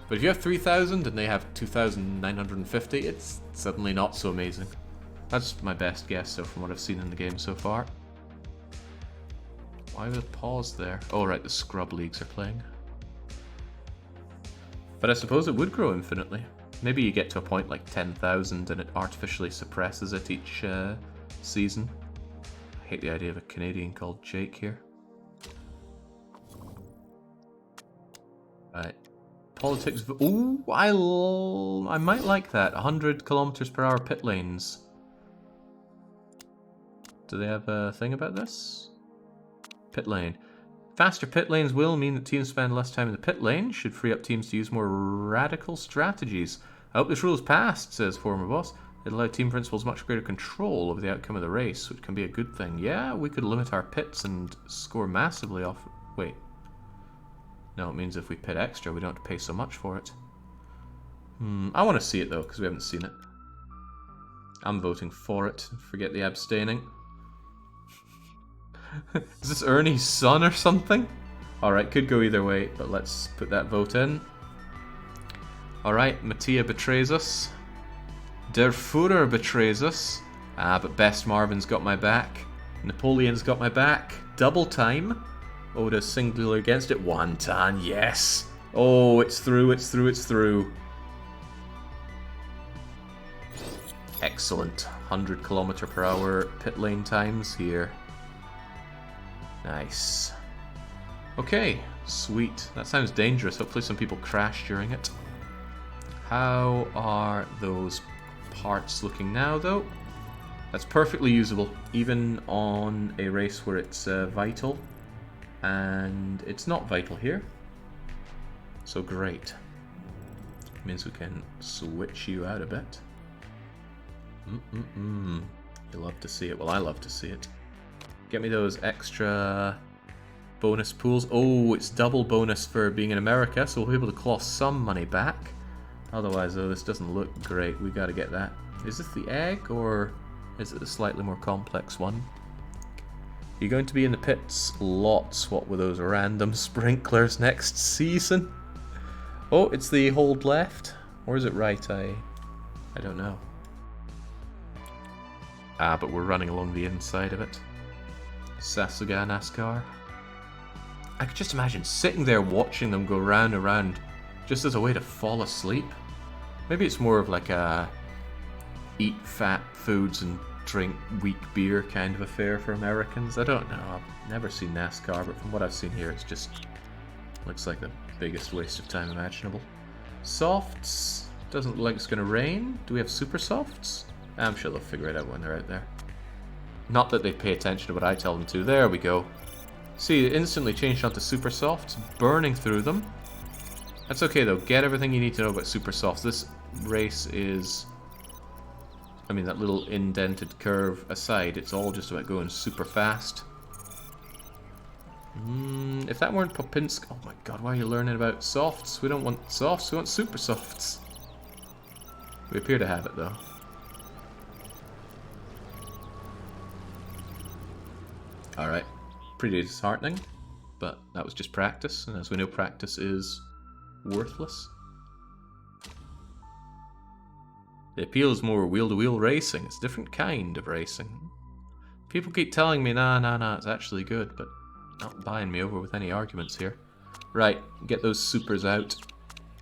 But if you have 3,000 and they have 2,950, it's suddenly not so amazing. That's my best guess, so from what I've seen in the game so far. Why the pause there? Oh right, the scrub leagues are playing. But I suppose it would grow infinitely. Maybe you get to a point like 10,000 and it artificially suppresses it each season. I hate the idea of a Canadian called Jake here. Right. Politics. Ooh, I might like that. 100 kilometers per hour pit lanes. Do they have a thing about this? Pit lane. Faster pit lanes will mean that teams spend less time in the pit lane. Should free up teams to use more radical strategies. I hope this rule is passed, says former boss. It allows team principals much greater control over the outcome of the race, which can be a good thing. Yeah, we could limit our pits and score massively off... Wait. No, it means if we pit extra, we don't have to pay so much for it. I want to see it, though, because we haven't seen it. I'm voting for it. Forget the abstaining. Is this Ernie's son or something? Alright, could go either way, but let's put that vote in. Alright, Mattia betrays us. Der Führer betrays us. Ah, but Best Marvin's got my back. Napoleon's got my back. Double time. Oda's singular against it. One ton, yes! Oh, it's through, it's through, it's through. Excellent. 100 kilometer per hour pit lane times here. Nice. Okay, sweet. That sounds dangerous. Hopefully some people crash during it. How are those parts looking now, though? That's perfectly usable, even on a race where it's vital. And it's not vital here. So great. Means we can switch you out a bit. You love to see it. Well, I love to see it. Get me those extra bonus pools. Oh, it's double bonus for being in America, so we'll be able to claw some money back. Otherwise, though, this doesn't look great. We got to get that. Is this the egg, or is it the slightly more complex one? You're going to be in the pits lots, what with those random sprinklers next season. Oh, it's the hold left. Or is it right? I don't know. Ah, but we're running along the inside of it. Sasuga NASCAR. I could just imagine sitting there watching them go round and round just as a way to fall asleep. Maybe it's more of like a eat fat foods and drink weak beer kind of affair for Americans. I don't know. I've never seen NASCAR, but from what I've seen here, it's just looks like the biggest waste of time imaginable. Softs. Doesn't look like it's going to rain. Do we have super softs? I'm sure they'll figure it out when they're out there. Not that they pay attention to what I tell them to. There we go. See, it instantly changed onto super softs, burning through them. That's okay though. Get everything you need to know about super softs. This race is... I mean, that little indented curve aside, it's all just about going super fast. If that weren't Popinsk... Oh my god, why are you learning about softs? We don't want softs, we want super softs. We appear to have it though. Alright, pretty disheartening, but that was just practice, and as we know, practice is worthless. The appeal is more wheel-to-wheel racing. It's a different kind of racing. People keep telling me, nah, it's actually good, but not buying me over with any arguments here. Right, get those supers out.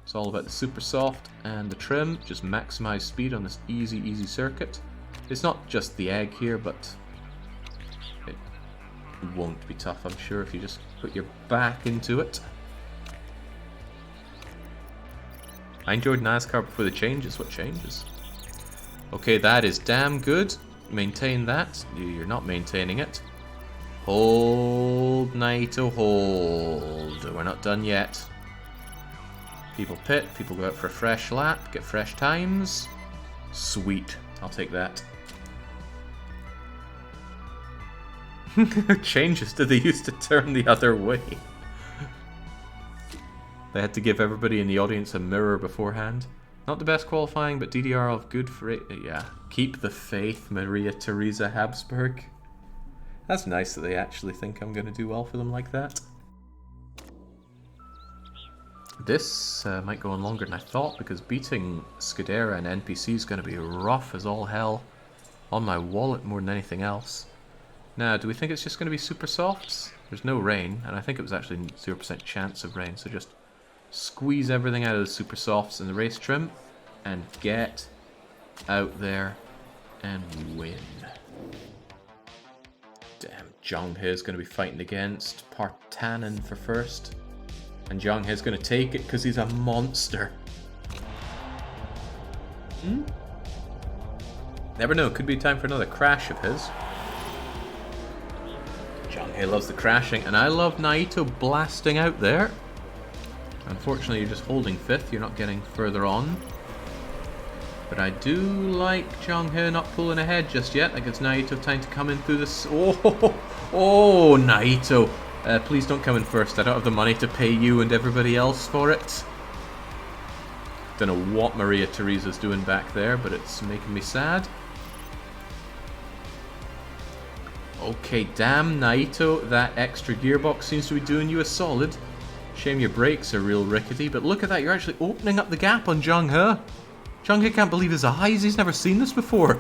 It's all about the super soft and the trim. Just maximize speed on this easy circuit. It's not just the egg here, but it won't be tough, I'm sure, if you just put your back into it. I enjoyed NASCAR before the changes. What changes? Okay, that is damn good. Maintain that. You're not maintaining it. Hold, Naito, hold. We're not done yet. People pit. People go out for a fresh lap. Get fresh times. Sweet. I'll take that. Changes. Did they used to turn the other way? They had to give everybody in the audience a mirror beforehand. Not the best qualifying, but DDR of good for it. Yeah. Keep the faith, Maria Theresa Habsburg. That's nice that they actually think I'm going to do well for them like that. This might go on longer than I thought, because beating Scudera and NPC is going to be rough as all hell. On my wallet more than anything else. Now, do we think it's just going to be super softs? There's no rain, and I think it was actually 0% chance of rain, so just squeeze everything out of the super softs and the race trim and get out there and win. Damn, Zhang He is going to be fighting against Partanen for first. And Zhang He is going to take it because he's a monster. Never know, could be time for another crash of his. Zhang He loves the crashing, and I love Naito blasting out there. Unfortunately, you're just holding fifth, you're not getting further on. But I do like Zhang He not pulling ahead just yet. That gives Naito time to come in through this. Oh, Naito. Please don't come in first. I don't have the money to pay you and everybody else for it. Don't know what Maria Theresa's doing back there, but it's making me sad. Okay, damn Naito. That extra gearbox seems to be doing you a solid. Shame your brakes are real rickety, but look at that, you're actually opening up the gap on Zhang He. Zhang He can't believe his eyes, he's never seen this before.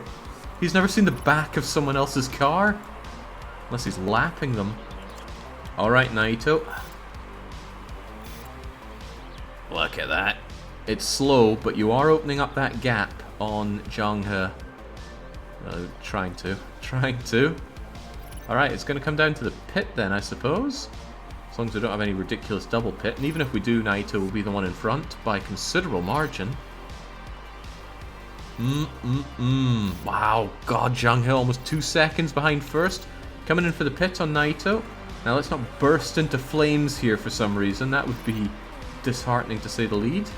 He's never seen the back of someone else's car. Unless he's lapping them. Alright, Naito. Look at that. It's slow, but you are opening up that gap on Zhang He. Trying to. Alright, it's going to come down to the pit then, I suppose. As long as we don't have any ridiculous double pit. And even if we do, Naito will be the one in front by a considerable margin. Wow, God, Zhang He almost 2 seconds behind first. Coming in for the pit on Naito. Now let's not burst into flames here for some reason. That would be disheartening to say the least.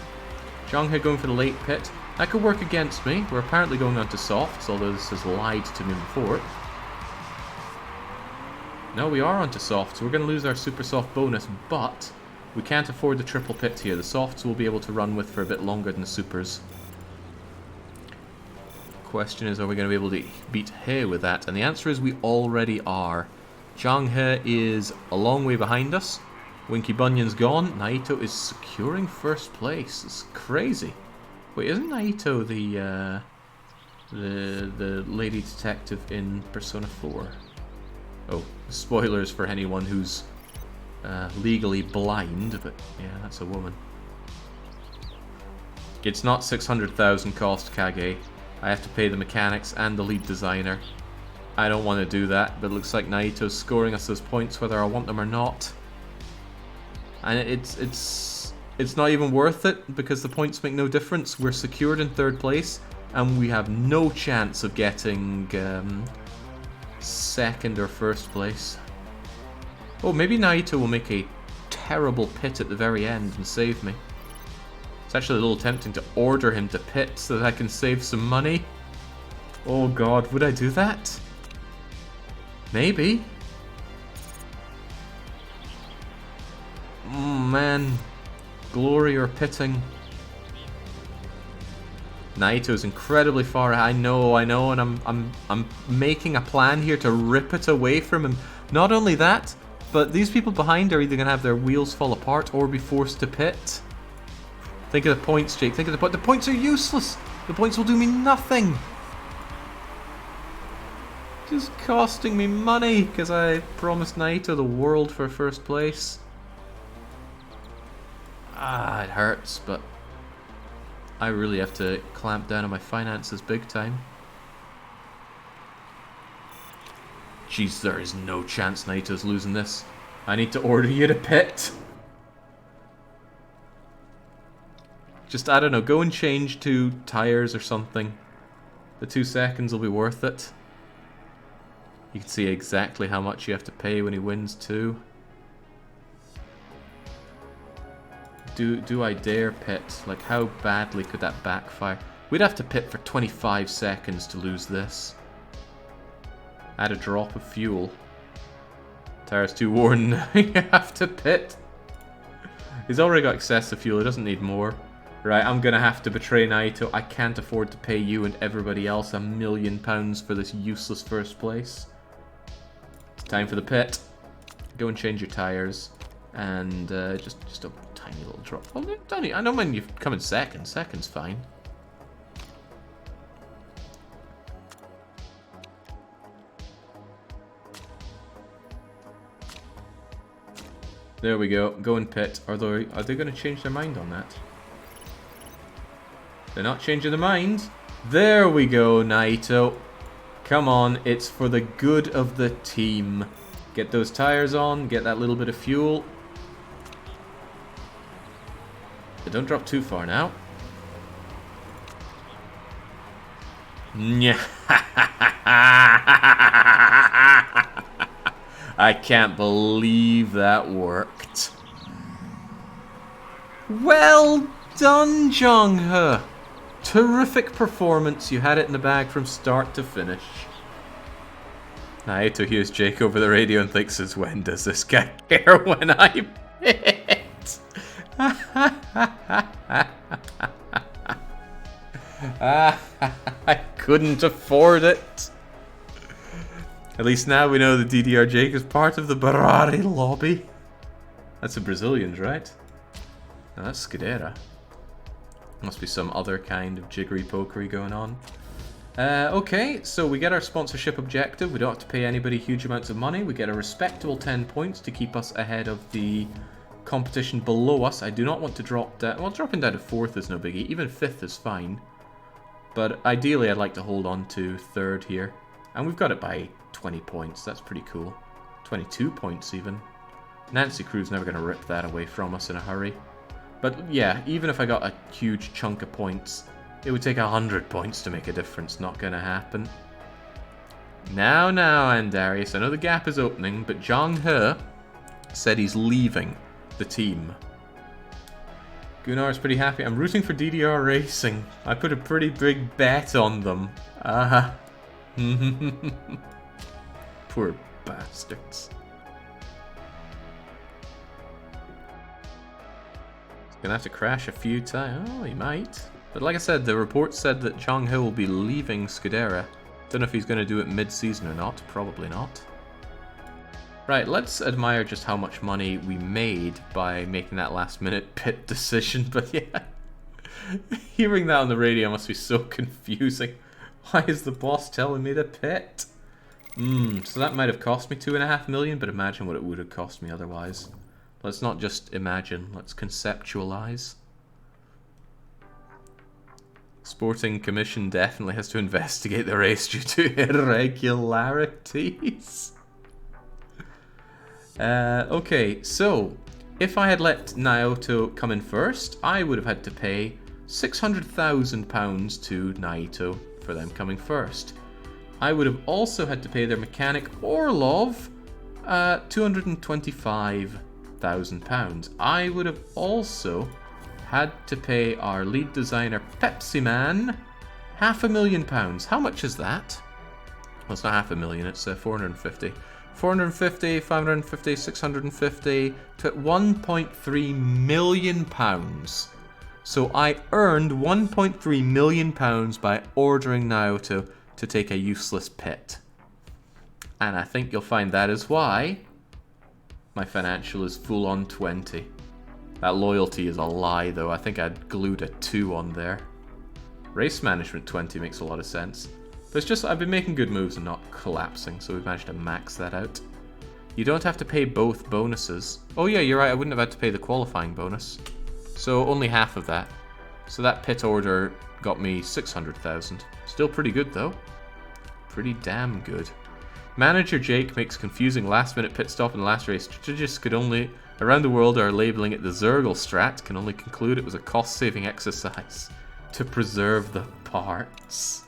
Zhang He going for the late pit. That could work against me. We're apparently going on to softs, although this has lied to me before. No, we are onto softs. We're going to lose our super soft bonus, but we can't afford the triple pit here. The softs we'll be able to run with for a bit longer than the supers. Question is, are we going to be able to beat He with that? And the answer is we already are. Zhang is a long way behind us. Winky Bunyan's gone. Naito is securing first place. It's crazy. Wait, isn't Naito the lady detective in Persona 4? Oh, spoilers for anyone who's legally blind, but yeah, that's a woman. It's not 600,000 cost Kage. I have to pay the mechanics and the lead designer. I don't want to do that, but it looks like Naito's scoring us those points whether I want them or not. And it's not even worth it because the points make no difference. We're secured in third place and we have no chance of getting second or first place. Oh, maybe Naito will make a terrible pit at the very end and save me. It's actually a little tempting to order him to pit so that I can save some money. Oh god, would I do that? Maybe. Man. Glory or pitting. Naito's incredibly far. I know, and I'm making a plan here to rip it away from him. Not only that, but these people behind are either gonna have their wheels fall apart or be forced to pit. Think of the points, Jake. Think of the points. The points are useless. The points will do me nothing. Just costing me money because I promised Naito the world for first place. Ah, it hurts, but I really have to clamp down on my finances big time. Jeez, there is no chance Naito's losing this. I need to order you to pit. Just, I don't know, go and change to tires or something. The 2 seconds will be worth it. You can see exactly how much you have to pay when he wins too. Do I dare pit? Like, how badly could that backfire? We'd have to pit for 25 seconds to lose this. Add a drop of fuel. Tire's too worn. You have to pit. He's already got excessive fuel. He doesn't need more. Right, I'm gonna have to betray Naito. I can't afford to pay you and everybody else £1 million for this useless first place. It's time for the pit. Go and change your tires. And just a tiny little drop. Well, I don't mind you come in second. Second's fine. There we go. Go and pit. Are they going to change their mind on that? They're not changing their mind. There we go, Naito. Come on, it's for the good of the team. Get those tires on, get that little bit of fuel. But don't drop too far now. I can't believe that worked. Well done, Zhang. Terrific performance. You had it in the bag from start to finish. Naito hears Jake over the radio and thinks, when does this guy care when I pit? I couldn't afford it. At least now we know the DDR Jake is part of the Barari lobby. That's the Brazilians, right? No, that's Scuderia. Must be some other kind of jiggery-pokery going on. Okay, so we get our sponsorship objective. We don't have to pay anybody huge amounts of money. We get a respectable 10 points to keep us ahead of the competition below us. I do not want to drop down. Well, dropping down to 4th is no biggie. Even 5th is fine. But ideally, I'd like to hold on to 3rd here. And we've got it by 20 points. That's pretty cool. 22 points even. Nancy Crew's never going to rip that away from us in a hurry. But yeah, even if I got a huge chunk of points, it would take 100 points to make a difference. Not going to happen. Now, Andarius. I know the gap is opening, but Zhang He said he's leaving the team. Gunnar's pretty happy. I'm rooting for DDR Racing. I put a pretty big bet on them. Poor bastards. Gonna have to crash a few times. Oh, he might. But like I said, the report said that Zhang He will be leaving Scuderia. Don't know if he's going to do it mid-season or not. Probably not. Right, let's admire just how much money we made by making that last minute pit decision, but yeah. Hearing that on the radio must be so confusing. Why is the boss telling me to pit? So that might have cost me 2.5 million, but imagine what it would have cost me otherwise. Let's not just imagine, let's conceptualize. Sporting Commission definitely has to investigate the race due to irregularities. Okay, so if I had let Naoto come in first, I would have had to pay £600,000 to Naito for them coming first. I would have also had to pay their mechanic Orlov £225,000. I would have also had to pay our lead designer Pepsi Man £500,000. How much is that? Well, it's not 500,000, it's 450. 450, 550, 650 to £1.3 million. So I earned £1.3 million by ordering Naoto to take a useless pit. And I think you'll find that is why my financial is full on 20. That loyalty is a lie though. I think I'd glued a 2 on there. Race management 20 makes a lot of sense. But it's just I've been making good moves and not collapsing, so we've managed to max that out. You don't have to pay both bonuses. Oh yeah, you're right, I wouldn't have had to pay the qualifying bonus. So only half of that. So that pit order got me 600,000. Still pretty good though. Pretty damn good. Manager Jake makes confusing last minute pit stop in the last race. Strategists could only, around the world are labeling it the Zergle strat, can only conclude it was a cost saving exercise to preserve the parts.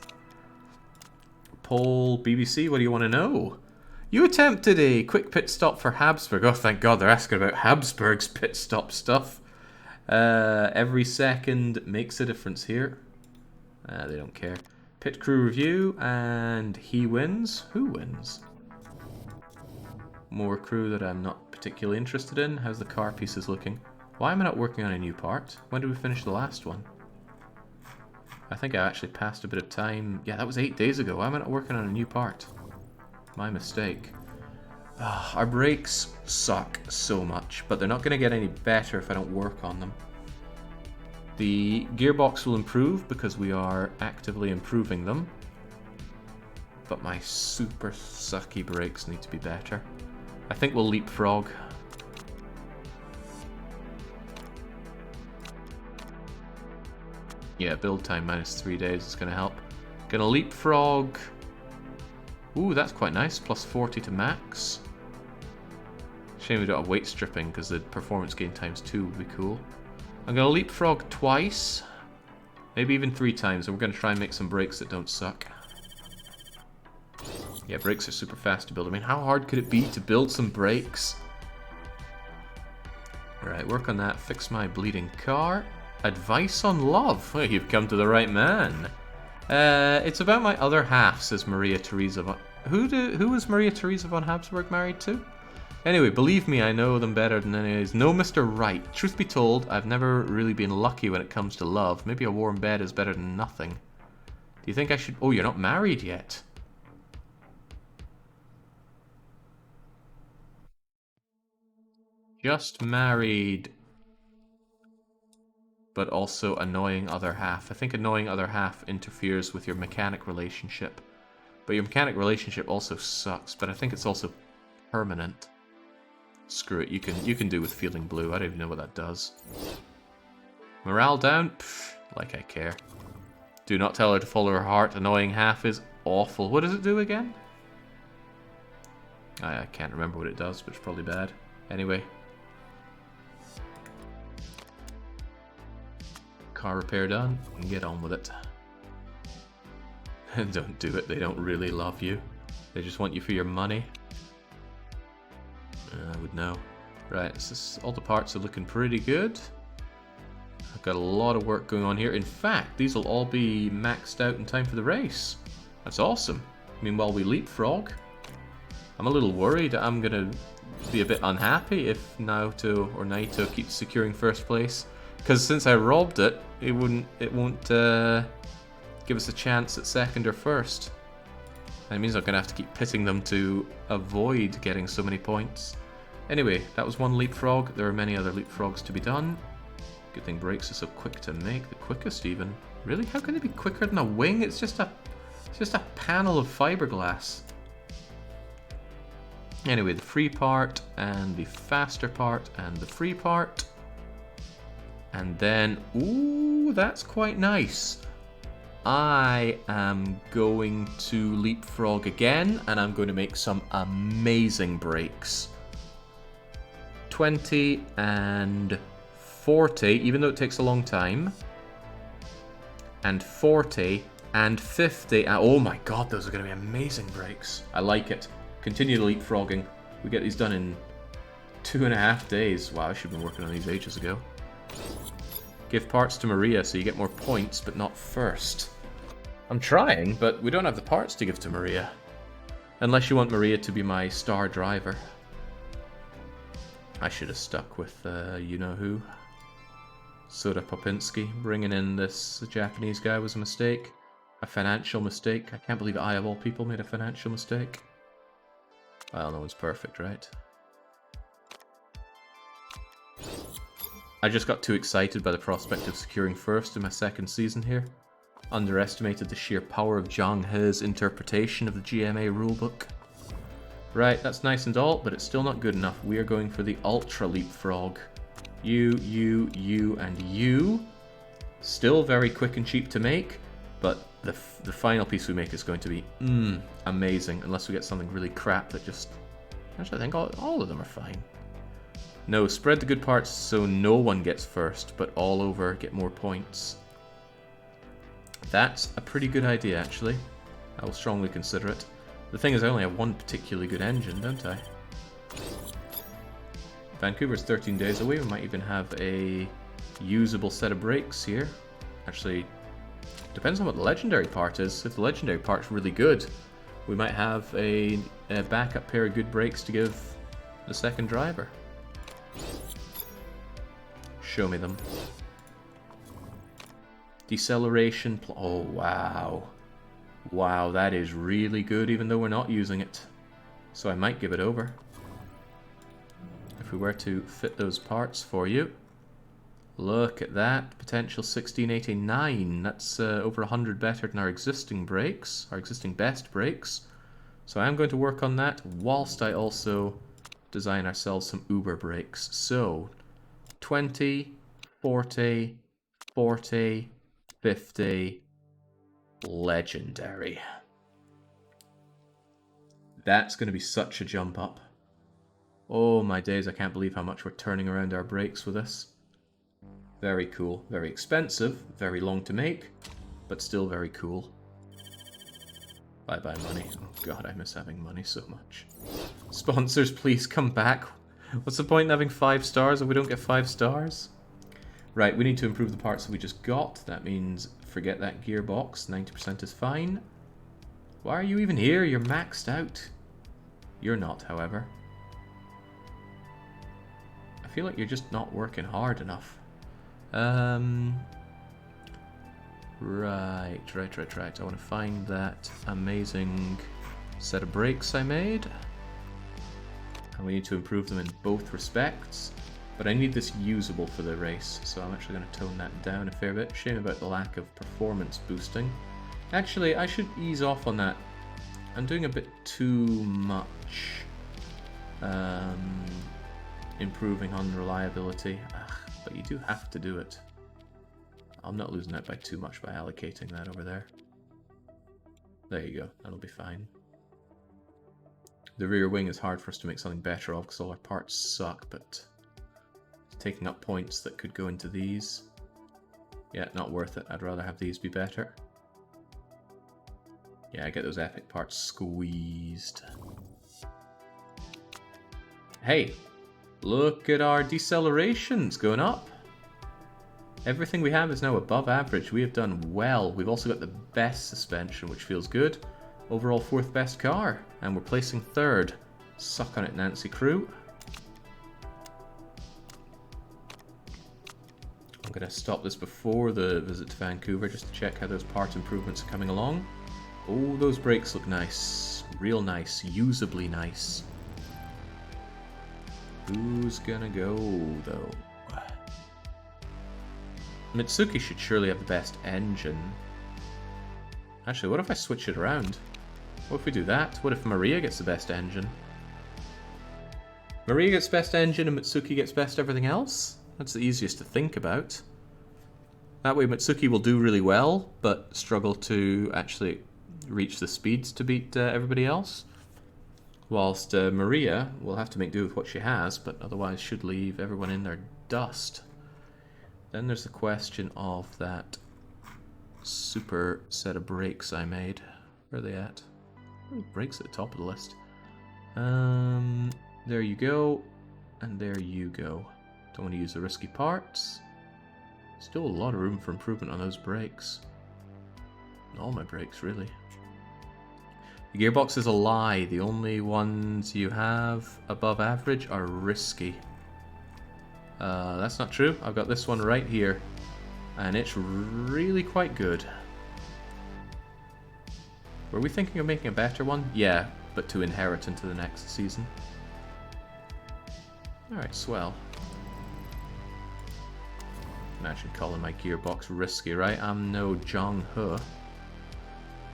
Paul BBC, what do you want to know? You attempted a quick pit stop for Habsburg. Oh, thank God, they're asking about Habsburg's pit stop stuff. Every second makes a difference here. They don't care. Pit crew review, and he wins. Who wins? More crew that I'm not particularly interested in. How's the car pieces looking? Why am I not working on a new part? When did we finish the last one? I think I actually passed a bit of time. Yeah, that was 8 days ago. Why am I not working on a new part? My mistake. Our brakes suck so much, but they're not going to get any better if I don't work on them. The gearbox will improve because we are actively improving them. But my super sucky brakes need to be better. I think we'll leapfrog. Yeah, build time minus 3 days is going to help. Gonna leapfrog. Ooh, that's quite nice. Plus 40 to max. Shame we don't have weight stripping because the performance gain times 2 would be cool. I'm gonna leapfrog twice. Maybe even 3 times. And we're gonna try and make some brakes that don't suck. Yeah, brakes are super fast to build. I mean, how hard could it be to build some brakes? Alright, work on that. Fix my bleeding car. Advice on love. Well, you've come to the right man. It's about my other half, says Maria Theresa von... Who was Maria Theresa von Habsburg married to? Anyway, believe me, I know them better than anyways. No, Mr. Right. Truth be told, I've never really been lucky when it comes to love. Maybe a warm bed is better than nothing. Do you think I should... Oh, you're not married yet. Just married... but also annoying other half. I think annoying other half interferes with your mechanic relationship. But your mechanic relationship also sucks, but I think it's also permanent. Screw it, you can do with feeling blue. I don't even know what that does. Morale down? Pfft, like I care. Do not tell her to follow her heart. Annoying half is awful. What does it do again? I can't remember what it does, but it's probably bad. Anyway. Car repair done, and get on with it. Don't do it, they don't really love you. They just want you for your money. I would know. Right, all the parts are looking pretty good. I've got a lot of work going on here. In fact, these will all be maxed out in time for the race. That's awesome. Meanwhile, we leapfrog. I'm a little worried. I'm going to be a bit unhappy if Naito keeps securing first place. Because since I robbed it, it won't give us a chance at second or first. That means I'm going to have to keep pitting them to avoid getting so many points. Anyway, that was one leapfrog. There are many other leapfrogs to be done. Good thing brakes are so quick to make. The quickest even. Really? How can they be quicker than a wing? It's just a panel of fiberglass. Anyway, the free part and the faster part and the free part. And then, ooh, that's quite nice. I am going to leapfrog again, and I'm going to make some amazing brakes. 20 and 40, even though it takes a long time. And 40 and 50. Oh my god, those are going to be amazing brakes. I like it. Continue the leapfrogging. We get these done in 2.5 days. Wow, I should have been working on these ages ago. Give parts to Maria so you get more points, but not first. I'm trying, but we don't have the parts to give to Maria. Unless you want Maria to be my star driver. I should have stuck with you-know-who. Soda Popinski. Bringing in this Japanese guy was a mistake. A financial mistake. I can't believe I, of all people, made a financial mistake. Well, no one's perfect, right? I just got too excited by the prospect of securing first in my second season here. Underestimated the sheer power of Zhang He's interpretation of the GMA rulebook. Right, that's nice and all, but it's still not good enough. We are going for the Ultra Leapfrog. You, and you. Still very quick and cheap to make, but the final piece we make is going to be amazing, unless we get something really crap that just... Actually, I think all of them are fine. No, spread the good parts so no one gets first, but all over get more points. That's a pretty good idea, actually. I will strongly consider it. The thing is, I only have one particularly good engine, don't I? Vancouver's 13 days away. We might even have a usable set of brakes here. Actually, depends on what the legendary part is. If the legendary part's really good, we might have a backup pair of good brakes to give the second driver. Show me them. Deceleration. Oh, wow. Wow, that is really good, even though we're not using it. So I might give it over. If we were to fit those parts for you. Look at that. Potential 1689. That's over 100 better than our existing brakes. Our existing best brakes. So I'm going to work on that, whilst I also design ourselves some Uber brakes. So, 20, 40, 40, 50, legendary. That's going to be such a jump up. Oh my days, I can't believe how much we're turning around our brakes with this. Very cool. Very expensive, very long to make, but still very cool. Bye-bye money. Oh god, I miss having money so much. Sponsors, please come back. What's the point in having 5 stars if we don't get 5 stars? Right, we need to improve the parts that we just got. That means forget that gearbox. 90% is fine. Why are you even here? You're maxed out. You're not, however. I feel like you're just not working hard enough. Right. I want to find that amazing set of brakes I made. And we need to improve them in both respects. But I need this usable for the race, so I'm actually going to tone that down a fair bit. Shame about the lack of performance boosting. Actually, I should ease off on that. I'm doing a bit too much. Improving on reliability. But you do have to do it. I'm not losing that by too much by allocating that over there. There you go, that'll be fine. The rear wing is hard for us to make something better of because all our parts suck, but taking up points that could go into these. Yeah, not worth it. I'd rather have these be better. Yeah, I get those epic parts squeezed. Hey, look at our decelerations going up. Everything we have is now above average. We have done well. We've also got the best suspension, which feels good. Overall 4th best car, and we're placing 3rd. Suck on it, Nancy Crew. I'm going to stop this before the visit to Vancouver just to check how those part improvements are coming along. Oh, those brakes look nice. Real nice. Usably nice. Who's gonna go, though? Mitsuki should surely have the best engine. Actually, what if I switch it around? What if we do that? What if Maria gets the best engine? Maria gets best engine and Mitsuki gets best everything else? That's the easiest to think about. That way Mitsuki will do really well, but struggle to actually reach the speeds to beat everybody else. Whilst Maria will have to make do with what she has, but otherwise should leave everyone in their dust. Then there's the question of that super set of brakes I made. Where are they at? Oh, brakes at the top of the list. There you go. And there you go. Don't want to use the risky parts. Still a lot of room for improvement on those brakes. All my brakes, really. The gearbox is a lie. The only ones you have above average are risky. That's not true. I've got this one right here. And it's really quite good. Were we thinking of making a better one? Yeah, but to inherit into the next season. Alright, swell. Imagine calling my gearbox risky, right? I'm no Zhang.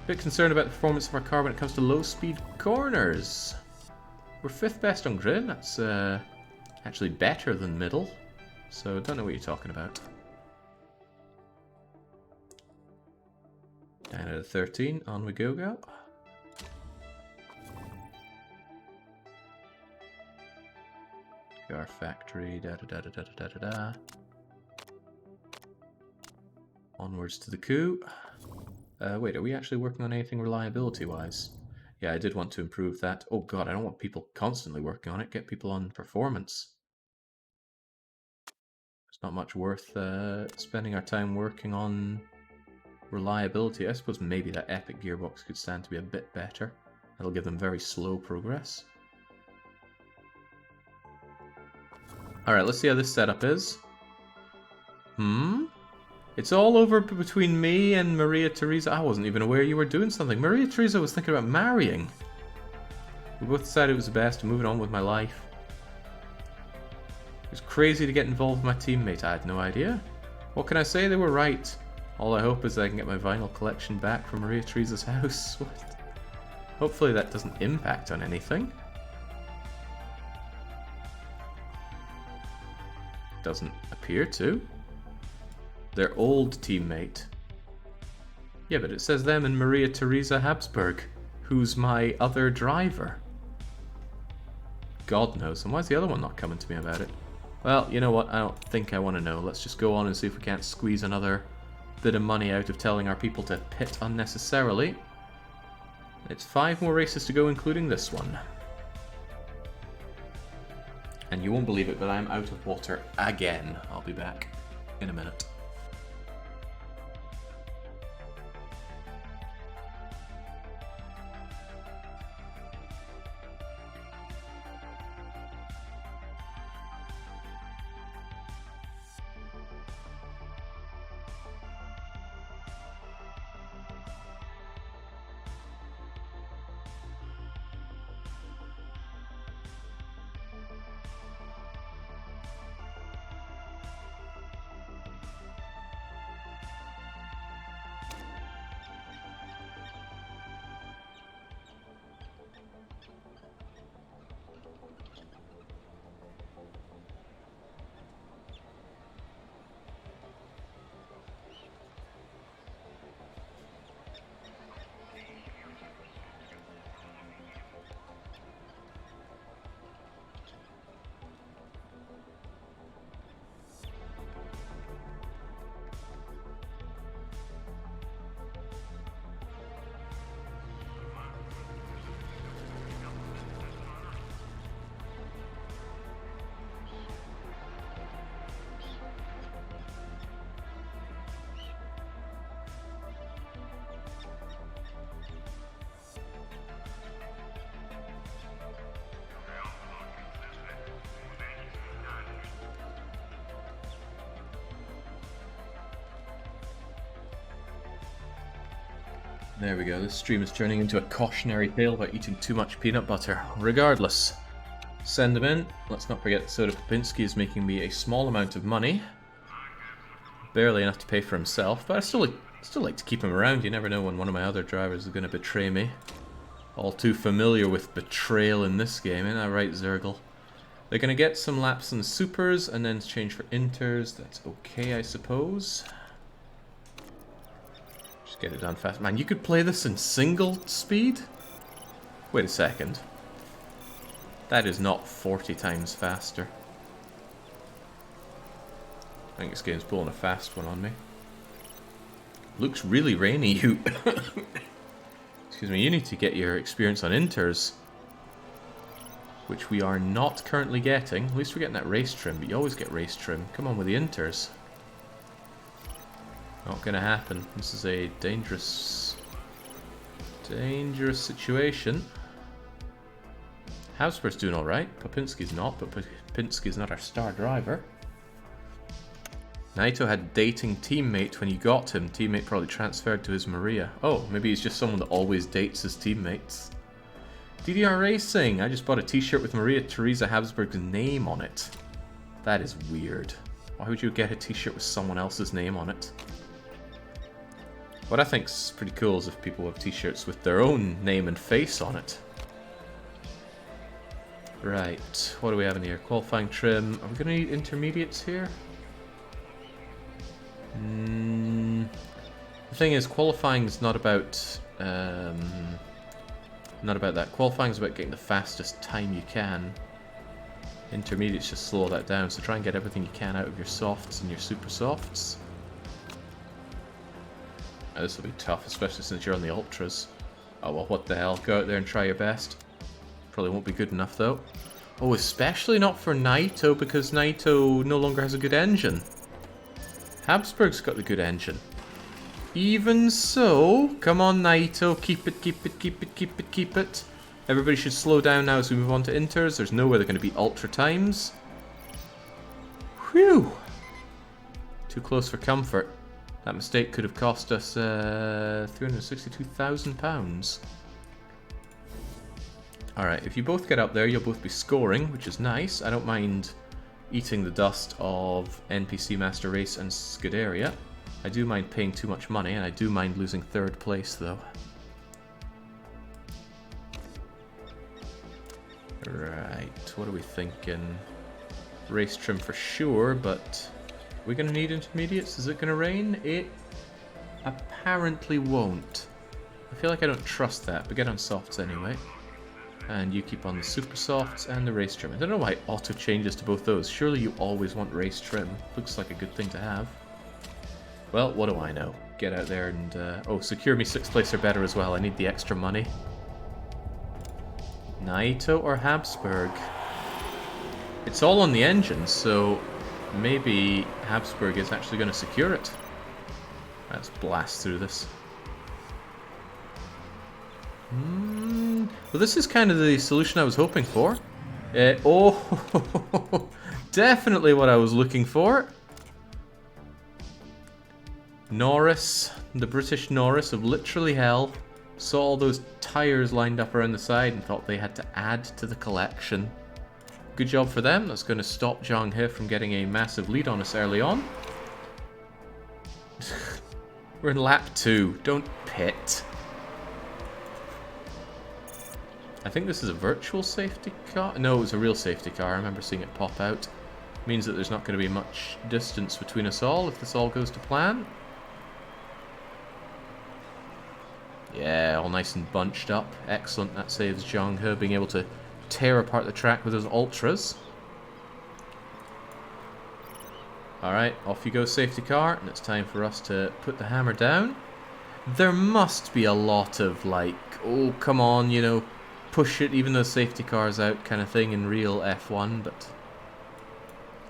Bit concerned about the performance of our car when it comes to low-speed corners. We're 5th best on grid. That's actually better than middle. So don't know what you're talking about. 9 out of 13. On we go. Car factory. Da. Onwards to the coup. Wait, are we actually working on anything reliability-wise? Yeah, I did want to improve that. Oh god, I don't want people constantly working on it. Get people on performance. It's not much worth spending our time working on reliability. I suppose maybe that epic gearbox could stand to be a bit better. That'll give them very slow progress. Alright, let's see how this setup is. It's all over between me and Maria Teresa. I wasn't even aware you were doing something. Maria Teresa was thinking about marrying. We both decided it was the best, moving on with my life. It was crazy to get involved with my teammate. I had no idea. What can I say? They were right. All I hope is I can get my vinyl collection back from Maria Teresa's house. Hopefully that doesn't impact on anything. Doesn't appear to. Their old teammate. Yeah, but it says them and Maria Teresa Habsburg, who's my other driver. God knows. And why is the other one not coming to me about it? Well, you know what? I don't think I want to know. Let's just go on and see if we can't squeeze another bit of money out of telling our people to pit unnecessarily. It's 5 more races to go, including this one. And you won't believe it, but I'm out of water again. I'll be back in a minute. There we go, this stream is turning into a cautionary tale about eating too much peanut butter. Regardless, send them in. Let's not forget that Soda Popinski is making me a small amount of money. Barely enough to pay for himself, but I still like to keep him around. You never know when one of my other drivers is going to betray me. All too familiar with betrayal in this game, ain't that right, Zergle? They're going to get some laps in supers and then change for inters. That's okay, I suppose. Just get it done fast. Man, you could play this in single speed? Wait a second. That is not 40 times faster. I think this game's pulling a fast one on me. Looks really rainy, you. Excuse me, you need to get your experience on inters. Which we are not currently getting. At least we're getting that race trim, but you always get race trim. Come on with the inters. Not gonna happen. This is a dangerous situation. Habsburg's doing alright. Popinski's not, but Popinski's not our star driver. Naito had dating teammate when you got him. Teammate probably transferred to his Maria. Oh, maybe he's just someone that always dates his teammates. DDR Racing. I just bought a t-shirt with Maria Theresa Habsburg's name on it. That is weird. Why would you get a t-shirt with someone else's name on it? What I think's pretty cool is if people have t-shirts with their own name and face on it. Right, what do we have in here? Qualifying trim. Are we going to need intermediates here? The thing is, qualifying is not about that. Qualifying is about getting the fastest time you can. Intermediates just slow that down, so try and get everything you can out of your softs and your super softs. Now, this will be tough, especially since you're on the ultras. Oh well, what the hell, go out there and try your best. Probably won't be good enough though. Oh, especially not for Naito, because Naito no longer has a good engine. Habsburg's got the good engine. Even so, come on Naito, keep it, keep it, keep it, keep it, keep it. Everybody should slow down now as we move on to inters. There's no way they're going to be ultra times. Whew. Too close for comfort. That mistake could have cost us £362,000. Alright, if you both get up there, you'll both be scoring, which is nice. I don't mind eating the dust of NPC Master Race and Scuderia. I do mind paying too much money, and I do mind losing third place, though. Right, what are we thinking? Race trim for sure, but are we going to need intermediates? Is it going to rain? It apparently won't. I feel like I don't trust that, but get on softs anyway. And you keep on the super softs and the race trim. I don't know why it auto changes to both those. Surely you always want race trim. Looks like a good thing to have. Well, what do I know? Get out there and... oh, secure me 6th place or better as well. I need the extra money. Naito or Habsburg? It's all on the engine, so maybe Habsburg is actually going to secure it. Let's blast through this. Well, this is kind of the solution I was hoping for. Oh, definitely what I was looking for. Norris, the British Norris of literally hell, saw all those tyres lined up around the side and thought they had to add to the collection. Good job for them. That's going to stop Zhang He from getting a massive lead on us early on. We're in lap 2. Don't pit. I think this is a virtual safety car. No, it was a real safety car. I remember seeing it pop out. Means that there's not going to be much distance between us all if this all goes to plan. Yeah, all nice and bunched up. Excellent. That saves Zhang He being able to tear apart the track with his ultras. Alright, off you go, safety car. And it's time for us to put the hammer down. There must be a lot of like, oh, come on, you know, push it even though safety car's out kind of thing in real F1, but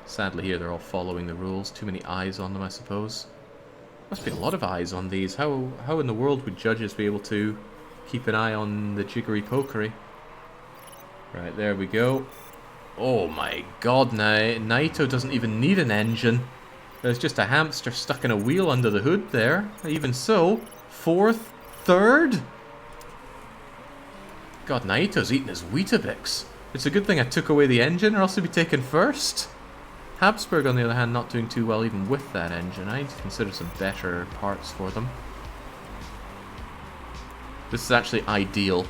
sadly here they're all following the rules. Too many eyes on them, I suppose. Must be a lot of eyes on these. How in the world would judges be able to keep an eye on the jiggery pokery? Right, there we go. Oh my god, Naito doesn't even need an engine. There's just a hamster stuck in a wheel under the hood there. Even so, 4th, third? God, Naito's eating his Weetabix. It's a good thing I took away the engine, or else he'd be taken first. Habsburg, on the other hand, not doing too well even with that engine. I'd consider some better parts for them. This is actually ideal.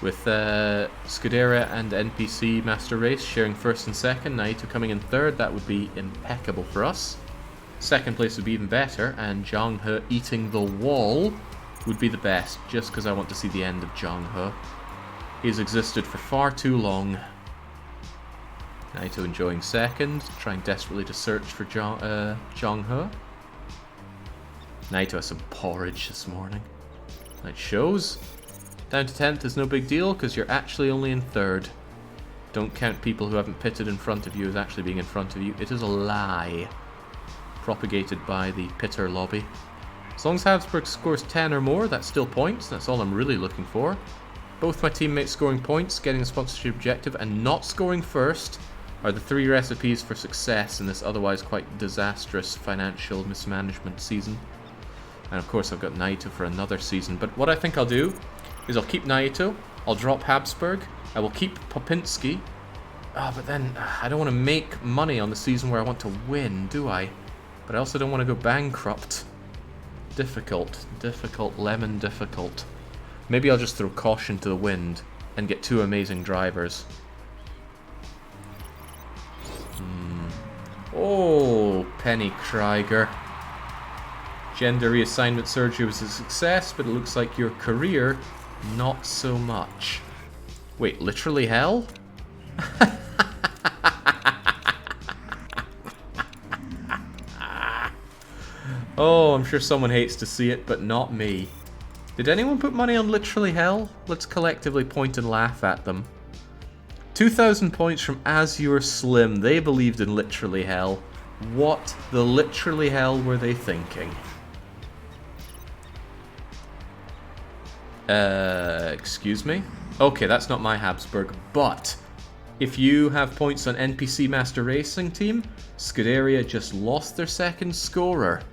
With Scuderia and NPC Master Race sharing first and second, Naito coming in third, that would be impeccable for us. Second place would be even better, and Zhang He eating the wall would be the best, just because I want to see the end of Zhang He. He's existed for far too long. Naito enjoying second, trying desperately to search for Zhang He. Naito has some porridge this morning. That shows. Down to 10th is no big deal, because you're actually only in third. Don't count people who haven't pitted in front of you as actually being in front of you. It is a lie. Propagated by the pitter lobby. As long as Habsburg scores 10 or more, that's still points. That's all I'm really looking for. Both my teammates scoring points, getting a sponsorship objective, and not scoring first are the 3 recipes for success in this otherwise quite disastrous financial mismanagement season. And of course I've got Naito for another season. But what I think I'll do is I'll keep Naito, I'll drop Habsburg, I will keep Popinski. But then I don't want to make money on the season where I want to win, do I? But I also don't want to go bankrupt. Difficult, lemon difficult. Maybe I'll just throw caution to the wind and get 2 amazing drivers. Oh, Penny Krieger. Gender reassignment surgery was a success, but it looks like your career, not so much. Wait, literally hell? Oh, I'm sure someone hates to see it, but not me. Did anyone put money on literally hell? Let's collectively point and laugh at them. 2,000 points from Azure Slim. They believed in literally hell. What the literally hell were they thinking? Excuse me? Okay, that's not my Habsburg, but if you have points on NPC Master Racing Team, Scuderia just lost their second scorer.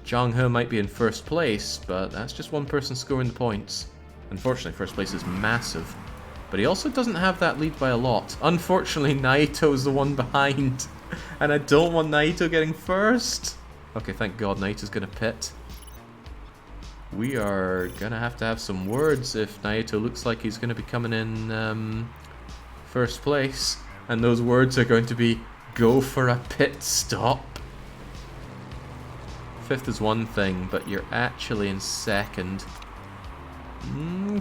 Zhang He might be in first place, but that's just one person scoring the points. Unfortunately, first place is massive. But he also doesn't have that lead by a lot. Unfortunately, Naito's the one behind. And I don't want Naito getting first. Okay, thank God Naito's going to pit. We are going to have some words if Naito looks like he's going to be coming in first place. And those words are going to be, go for a pit stop. Fifth is one thing, but you're actually in second.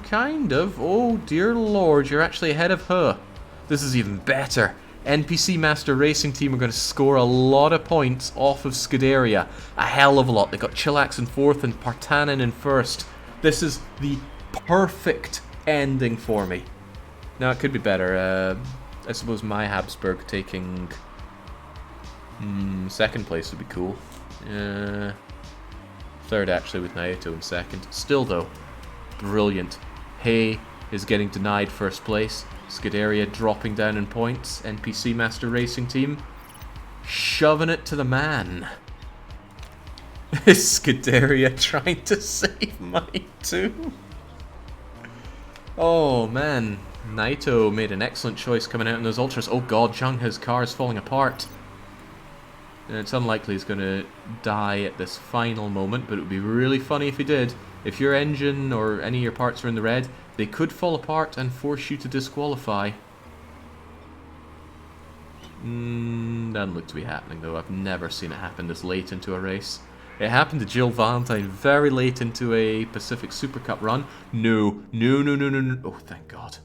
Kind of. Oh, dear lord, you're actually ahead of her. This is even better. NPC Master Racing Team are going to score a lot of points off of Scuderia. A hell of a lot. They got Chillax in fourth and Partanen in first. This is the perfect ending for me. Now, it could be better. I suppose my Habsburg taking second place would be cool. Third, actually, with Naito in second. Still, though, brilliant. Hay is getting denied first place. Scuderia dropping down in points. NPC Master Racing Team shoving it to the man. Is Scuderia trying to save money too? Oh man, Naito made an excellent choice coming out in those ultras. Oh god, Zhang He's car is falling apart. And it's unlikely he's going to die at this final moment, but it would be really funny if he did. If your engine or any of your parts are in the red, they could fall apart and force you to disqualify. Doesn't look to be happening though. I've never seen it happen this late into a race. It happened to Jill Valentine very late into a Pacific Super Cup run. No. Oh, thank God.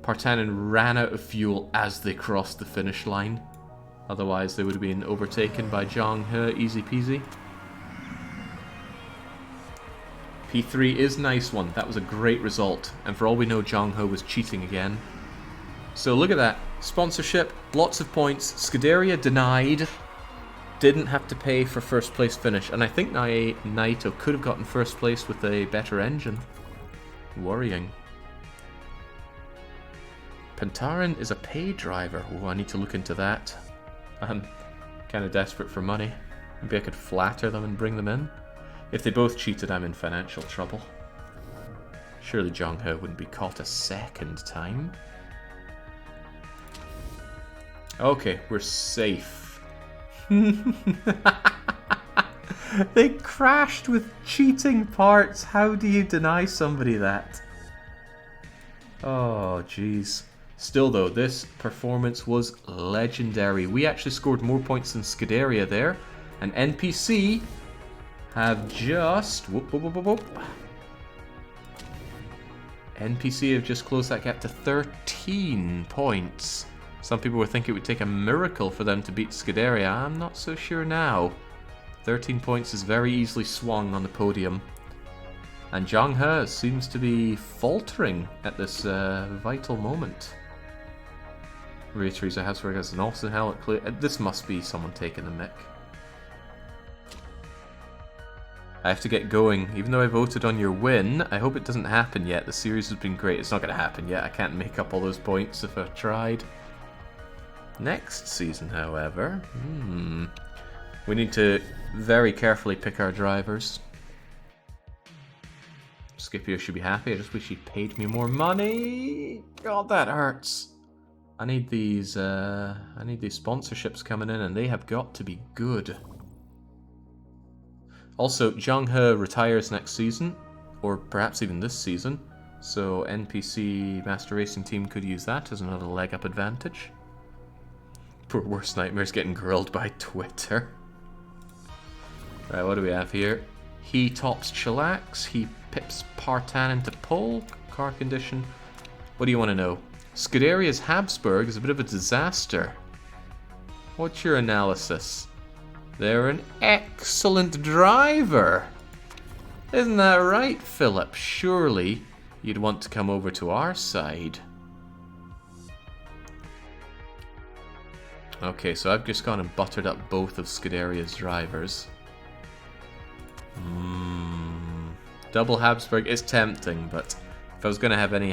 Partanen ran out of fuel as they crossed the finish line. Otherwise, they would have been overtaken by Zhang He, easy peasy. P3 is nice one. That was a great result. And for all we know, Zhang He was cheating again. So look at that. Sponsorship, lots of points. Scuderia denied. Didn't have to pay for first place finish. And I think Naito could have gotten first place with a better engine. Worrying. Pentarin is a pay driver. Oh, I need to look into that. I'm kind of desperate for money. Maybe I could flatter them and bring them in. If they both cheated, I'm in financial trouble. Surely Zhang wouldn't be caught a second time. Okay, we're safe. They crashed with cheating parts. How do you deny somebody that? Oh, jeez. Still though, this performance was legendary. We actually scored more points than Scuderia there. And NPC have just... Whoop, whoop, whoop, whoop, whoop. NPC have just closed that gap to 13 points. Some people would think it would take a miracle for them to beat Scuderia. I'm not so sure now. 13 points is very easily swung on the podium. And Zhang seems to be faltering at this vital moment. Ray Teresa Habsburg has an Austin Hallett clear. This must be someone taking the mick. I have to get going. Even though I voted on your win, I hope it doesn't happen yet. The series has been great. It's not going to happen yet. I can't make up all those points if I tried. Next season, however, we need to very carefully pick our drivers. Scipio should be happy. I just wish he paid me more money. God, that hurts. I need these sponsorships coming in, and they have got to be good. Also, Zhang retires next season, or perhaps even this season, so NPC Master Racing Team could use that as another leg up advantage. Poor Worst Nightmare's getting grilled by Twitter. Right, what do we have here? He tops Chillax, he pips Partan into pole, car condition. What do you want to know? Scuderia's Habsburg is a bit of a disaster. What's your analysis? They're an excellent driver. Isn't that right, Philip? Surely you'd want to come over to our side. Okay, so I've just gone and buttered up both of Scuderia's drivers. Double Habsburg is tempting, but if I was going to have any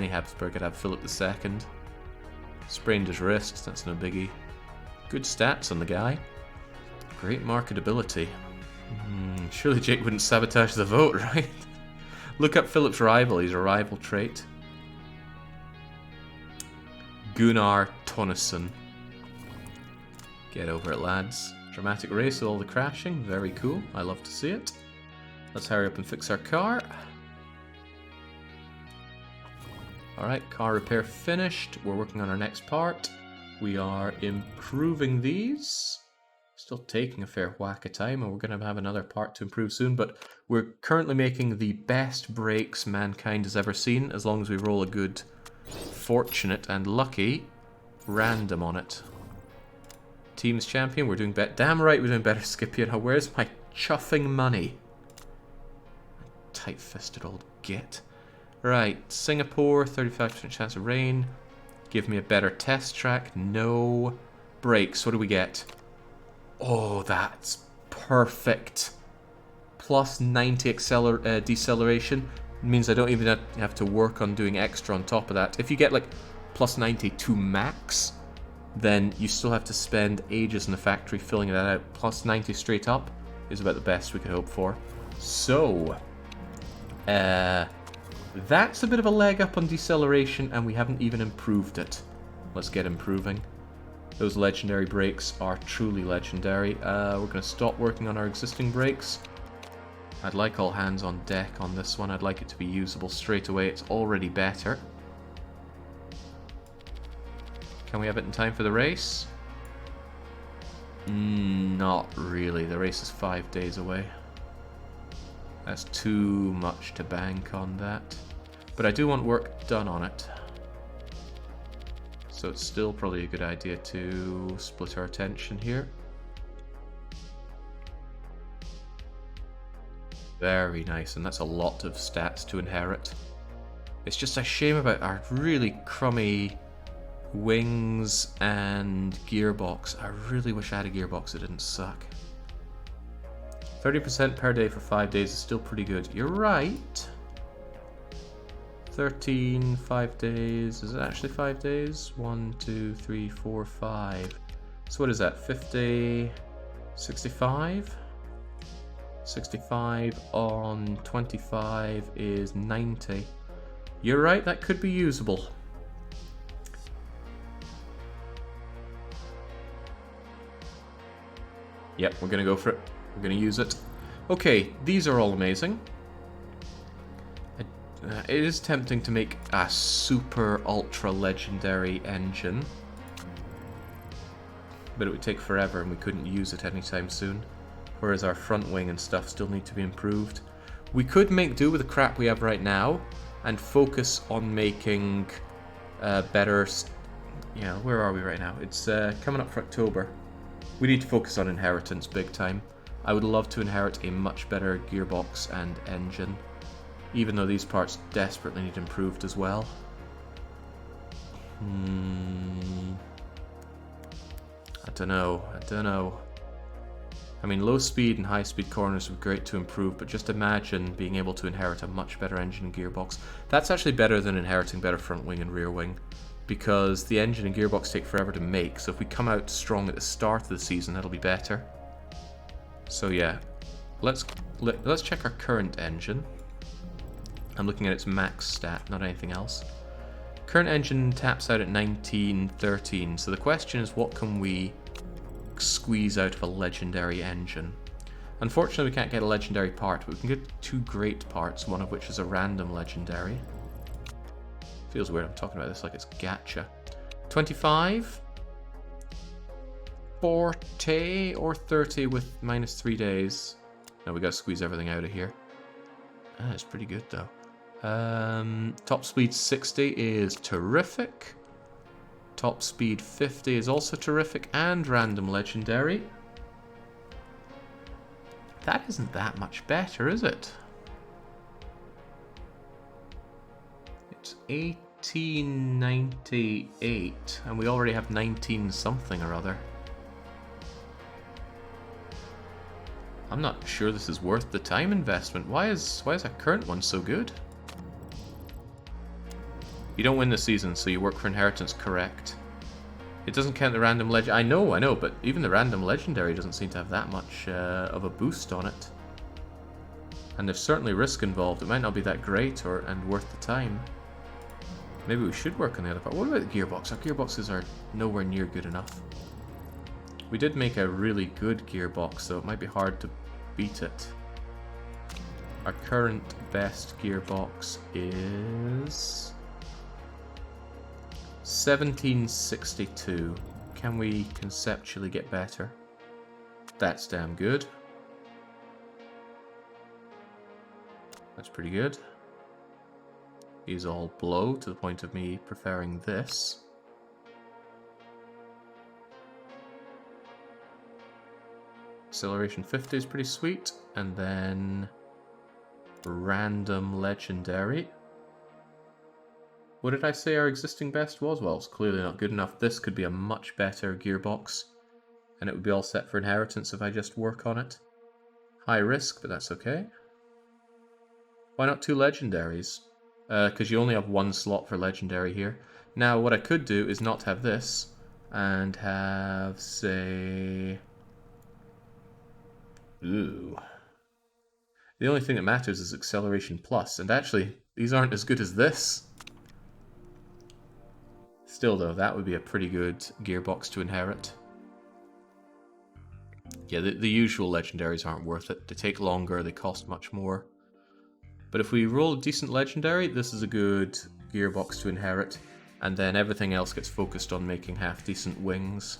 Habsburg, I'd have Philip II. Sprained his wrist, that's no biggie. Good stats on the guy. Great marketability. Surely Jake wouldn't sabotage the vote, right? Look up Philip's rival, he's a rival trait. Gunnar Tonnesson. Get over it, lads. Dramatic race with all the crashing, very cool. I love to see it. Let's hurry up and fix our car. Alright, car repair finished. We're working on our next part. We are improving these. Still taking a fair whack of time, and we're going to have another part to improve soon, but we're currently making the best brakes mankind has ever seen, as long as we roll a good fortunate and lucky random on it. Team's champion, we're doing better. Damn right we're doing better, Scipio. Now where's my chuffing money? Tight-fisted old git. Right, Singapore, 35% chance of rain. Give me a better test track. No brakes. What do we get? Oh, that's perfect. Plus 90 deceleration. Means I don't even have to work on doing extra on top of that. If you get like plus 90 to max, then you still have to spend ages in the factory filling that out. Plus 90 straight up is about the best we could hope for. So, that's a bit of a leg up on deceleration, and we haven't even improved it. Let's get improving. Those legendary brakes are truly legendary. We're going to stop working on our existing brakes. I'd like all hands on deck on this one. I'd like it to be usable straight away. It's already better. Can we have it in time for the race? Not really. The race is 5 days away. That's too much to bank on that. But I do want work done on it. So it's still probably a good idea to split our attention here. Very nice, and that's a lot of stats to inherit. It's just a shame about our really crummy wings and gearbox. I really wish I had a gearbox that didn't suck. 30% per day for 5 days is still pretty good. You're right. 13, 5 days. Is it actually 5 days? 1, 2, 3, 4, 5. So what is that? 50, 65? 65 on 25 is 90. You're right, that could be usable. Yep, we're gonna go for it. We're gonna use it. Okay, these are all amazing. It is tempting to make a super ultra legendary engine, but it would take forever and we couldn't use it anytime soon. Whereas our front wing and stuff still need to be improved. We could make do with the crap we have right now and focus on making better... Yeah, where are we right now? It's coming up for October. We need to focus on inheritance big time. I would love to inherit a much better gearbox and engine, even though these parts desperately need improved as well. I don't know. I mean, low speed and high speed corners would be great to improve, but just imagine being able to inherit a much better engine and gearbox. That's actually better than inheriting better front wing and rear wing, because the engine and gearbox take forever to make, so if we come out strong at the start of the season, that'll be better. So yeah, let's check our current engine. I'm looking at its max stat, not anything else. Current engine taps out at 1913, so the question is, what can we squeeze out of a legendary engine? Unfortunately, we can't get a legendary part, but we can get two great parts, one of which is a random legendary. Feels weird, I'm talking about this like it's gacha. 25, 40, or 30 with minus 3 days. No, we gotta squeeze everything out of here. It's pretty good though. Top speed 60 is terrific. Top speed 50 is also terrific, and random legendary. That isn't that much better, is it? It's 1898, and we already have 19 something or other. I'm not sure this is worth the time investment. Why is our current one so good? You don't win the season, so you work for inheritance, correct. It doesn't count the random I know, but even the random legendary doesn't seem to have that much of a boost on it. And there's certainly risk involved. It might not be that great and worth the time. Maybe we should work on the other part. What about the gearbox? Our gearboxes are nowhere near good enough. We did make a really good gearbox, so it might be hard to beat it. Our current best gearbox is 1762. Can we conceptually get better? That's damn good. That's pretty good. These all blow to the point of me preferring this. Acceleration 50 is pretty sweet, and then random legendary. What did I say our existing best was? Well, it's clearly not good enough. This could be a much better gearbox, and it would be all set for inheritance if I just work on it. High risk, but that's okay. Why not two legendaries? Because you only have one slot for legendary here. Now, what I could do is not have this, and have, say... Ooh. The only thing that matters is acceleration plus, and actually, these aren't as good as this. Still though, that would be a pretty good gearbox to inherit. Yeah, the usual legendaries aren't worth it. They take longer, they cost much more. But if we roll a decent legendary, this is a good gearbox to inherit, and then everything else gets focused on making half-decent wings.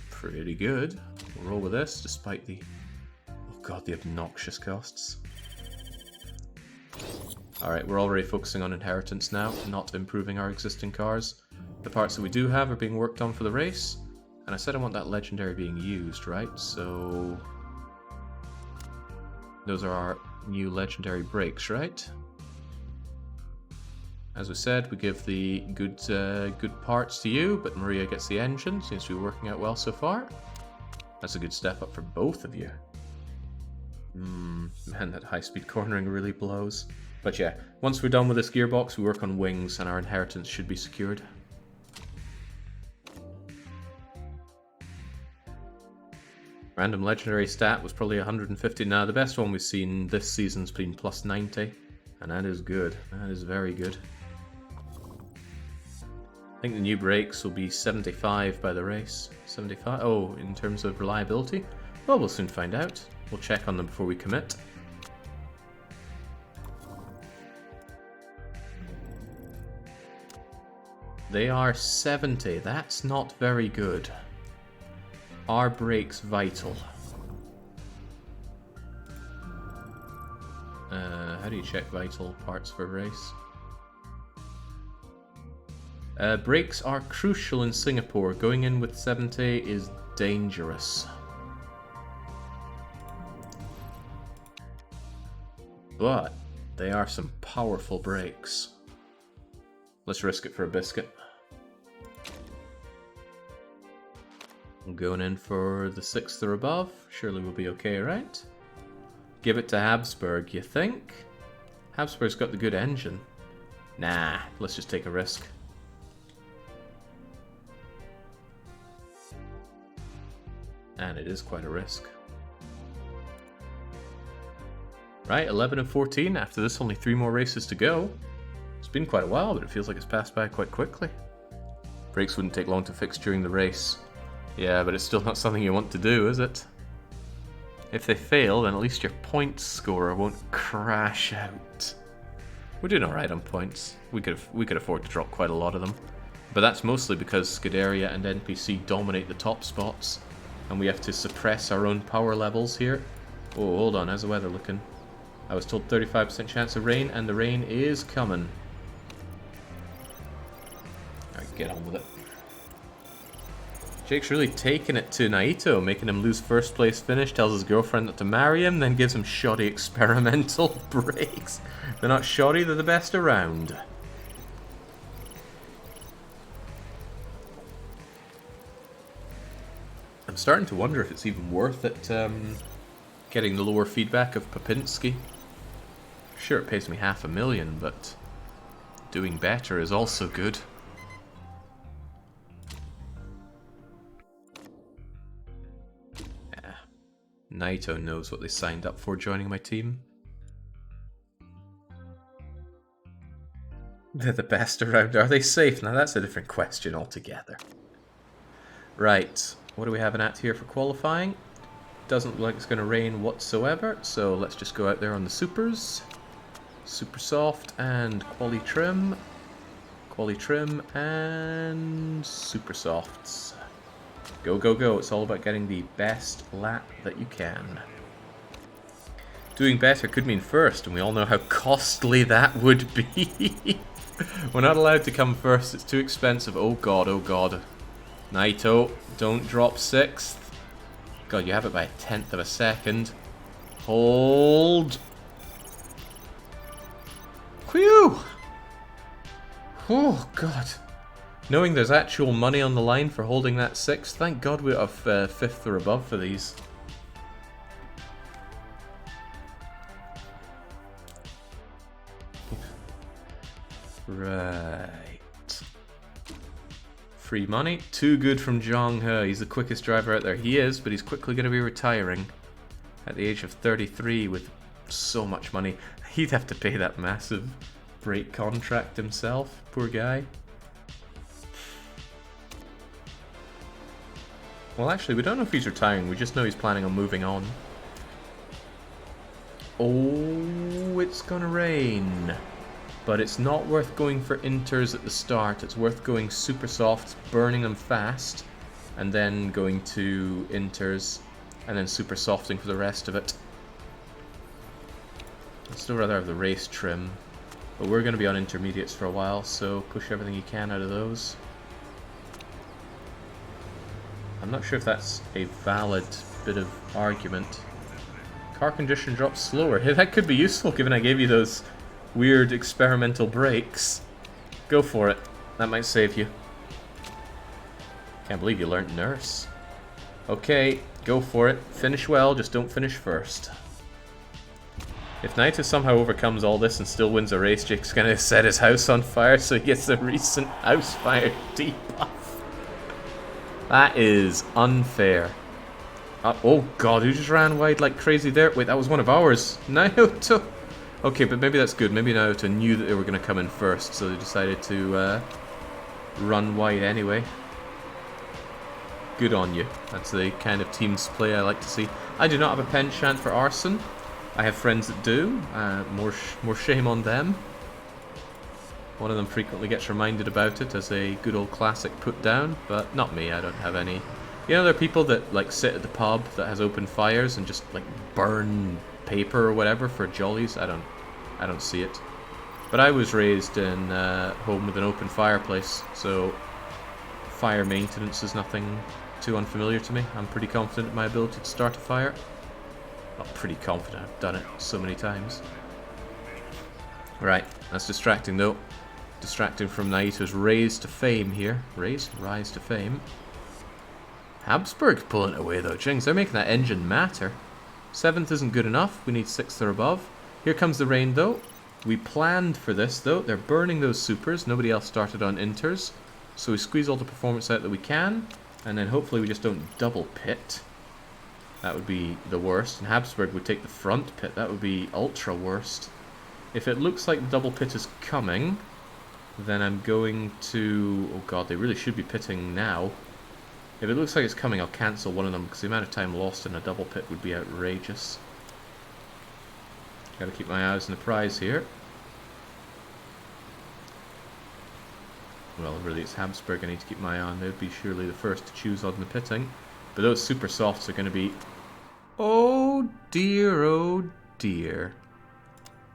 Pretty good. We'll roll with this, despite the... Oh god, the obnoxious costs. Alright, we're already focusing on inheritance now, not improving our existing cars. The parts that we do have are being worked on for the race, and I said I want that legendary being used, right? So... those are our new legendary brakes, right? As we said, we give the good parts to you, but Maria gets the engine. Seems to be working out well so far. That's a good step up for both of you. Man, that high-speed cornering really blows. But yeah, once we're done with this gearbox, we work on wings, and our inheritance should be secured. Random legendary stat was probably 150. Now, the best one we've seen this season's been plus 90. And that is good. That is very good. I think the new brakes will be 75 by the race. 75? Oh, in terms of reliability? Well, we'll soon find out. We'll check on them before we commit. They are 70. That's not very good. Are brakes vital? How do you check vital parts for a race? Brakes are crucial in Singapore. Going in with 70 is dangerous. But they are some powerful brakes. Let's risk it for a biscuit. I'm going in for the 6th or above. Surely we'll be okay, right? Give it to Habsburg, you think? Habsburg's got the good engine. Nah, let's just take a risk. And it is quite a risk. Right, 11 and 14. After this, only 3 more races to go. It's been quite a while, but it feels like it's passed by quite quickly. Brakes wouldn't take long to fix during the race. Yeah, but it's still not something you want to do, is it? If they fail, then at least your points scorer won't crash out. We're doing alright on points. We could afford to drop quite a lot of them. But that's mostly because Scuderia and NPC dominate the top spots. And we have to suppress our own power levels here. Oh, hold on, how's the weather looking? I was told 35% chance of rain, and the rain is coming. Alright, get on with it. Jake's really taking it to Naito, making him lose first place finish, tells his girlfriend not to marry him, then gives him shoddy experimental brakes. They're not shoddy, they're the best around. I'm starting to wonder if it's even worth it getting the lower feedback of Popinski. Sure, it pays me $500,000, but doing better is also good. Yeah. Naito knows what they signed up for joining my team. They're the best around. Are they safe? Now that's a different question altogether. Right. What are we having at here for qualifying? Doesn't look like it's going to rain whatsoever, so let's just go out there on the supers. Super soft and quali trim. Quali trim and super softs. Go, go, go. It's all about getting the best lap that you can. Doing better could mean first, and we all know how costly that would be. We're not allowed to come first. It's too expensive. Oh god, oh god. Naito, don't drop 6th. God, you have it by 1/10 of a second. Hold. Whew! Oh, God. Knowing there's actual money on the line for holding that 6th, thank God we're of 5th or above for these. Right. Free money. Too good from Zhang. He's the quickest driver out there. He is, but he's quickly going to be retiring at the age of 33 with so much money. He'd have to pay that massive brake contract himself. Poor guy. Well, actually, we don't know if he's retiring. We just know he's planning on moving on. Oh, it's going to rain. But it's not worth going for inters at the start. It's worth going super softs, burning them fast, and then going to inters, and then super softing for the rest of it. I'd still rather have the race trim, but we're going to be on intermediates for a while, so push everything you can out of those. I'm not sure if that's a valid bit of argument. Car condition drops slower. That could be useful given I gave you those weird experimental brakes. Go for it. That might save you. Can't believe you learnt nurse. Okay, go for it. Finish well, just don't finish first. If Naito somehow overcomes all this and still wins a race, Jake's gonna set his house on fire so he gets a recent house fire debuff. That is unfair. Oh god, who just ran wide like crazy there? Wait, that was one of ours. Naoto. Okay, but maybe that's good. Maybe Naoto knew that they were going to come in first, so they decided to run wide anyway. Good on you. That's the kind of teams play I like to see. I do not have a penchant for arson. I have friends that do. More shame on them. One of them frequently gets reminded about it as a good old classic put down, but not me. I don't have any. You know, there are people that like sit at the pub that has open fires and just like burn paper or whatever for jollies. I don't see it. But I was raised in home with an open fireplace, so fire maintenance is nothing too unfamiliar to me. I'm pretty confident in my ability to start a fire. Not pretty confident, I've done it so many times. Right, that's distracting though. Distracting from Naito's rise to fame here. Rise to fame. Habsburg pulling it away though. Jings, they're making that engine matter. 7th isn't good enough. We need 6th or above. Here comes the rain though. We planned for this though. They're burning those supers. Nobody else started on inters. So we squeeze all the performance out that we can. And then hopefully we just don't double pit. That would be the worst. And Habsburg would take the front pit. That would be ultra worst. If it looks like the double pit is coming, then I'm going to... Oh god, they really should be pitting now. If it looks like it's coming, I'll cancel one of them, because the amount of time lost in a double pit would be outrageous. Gotta keep my eyes on the prize here. Well, really, it's Habsburg I need to keep my eye on. They'd be surely the first to choose on the pitting. But those super softs are going to be... Oh dear, oh dear.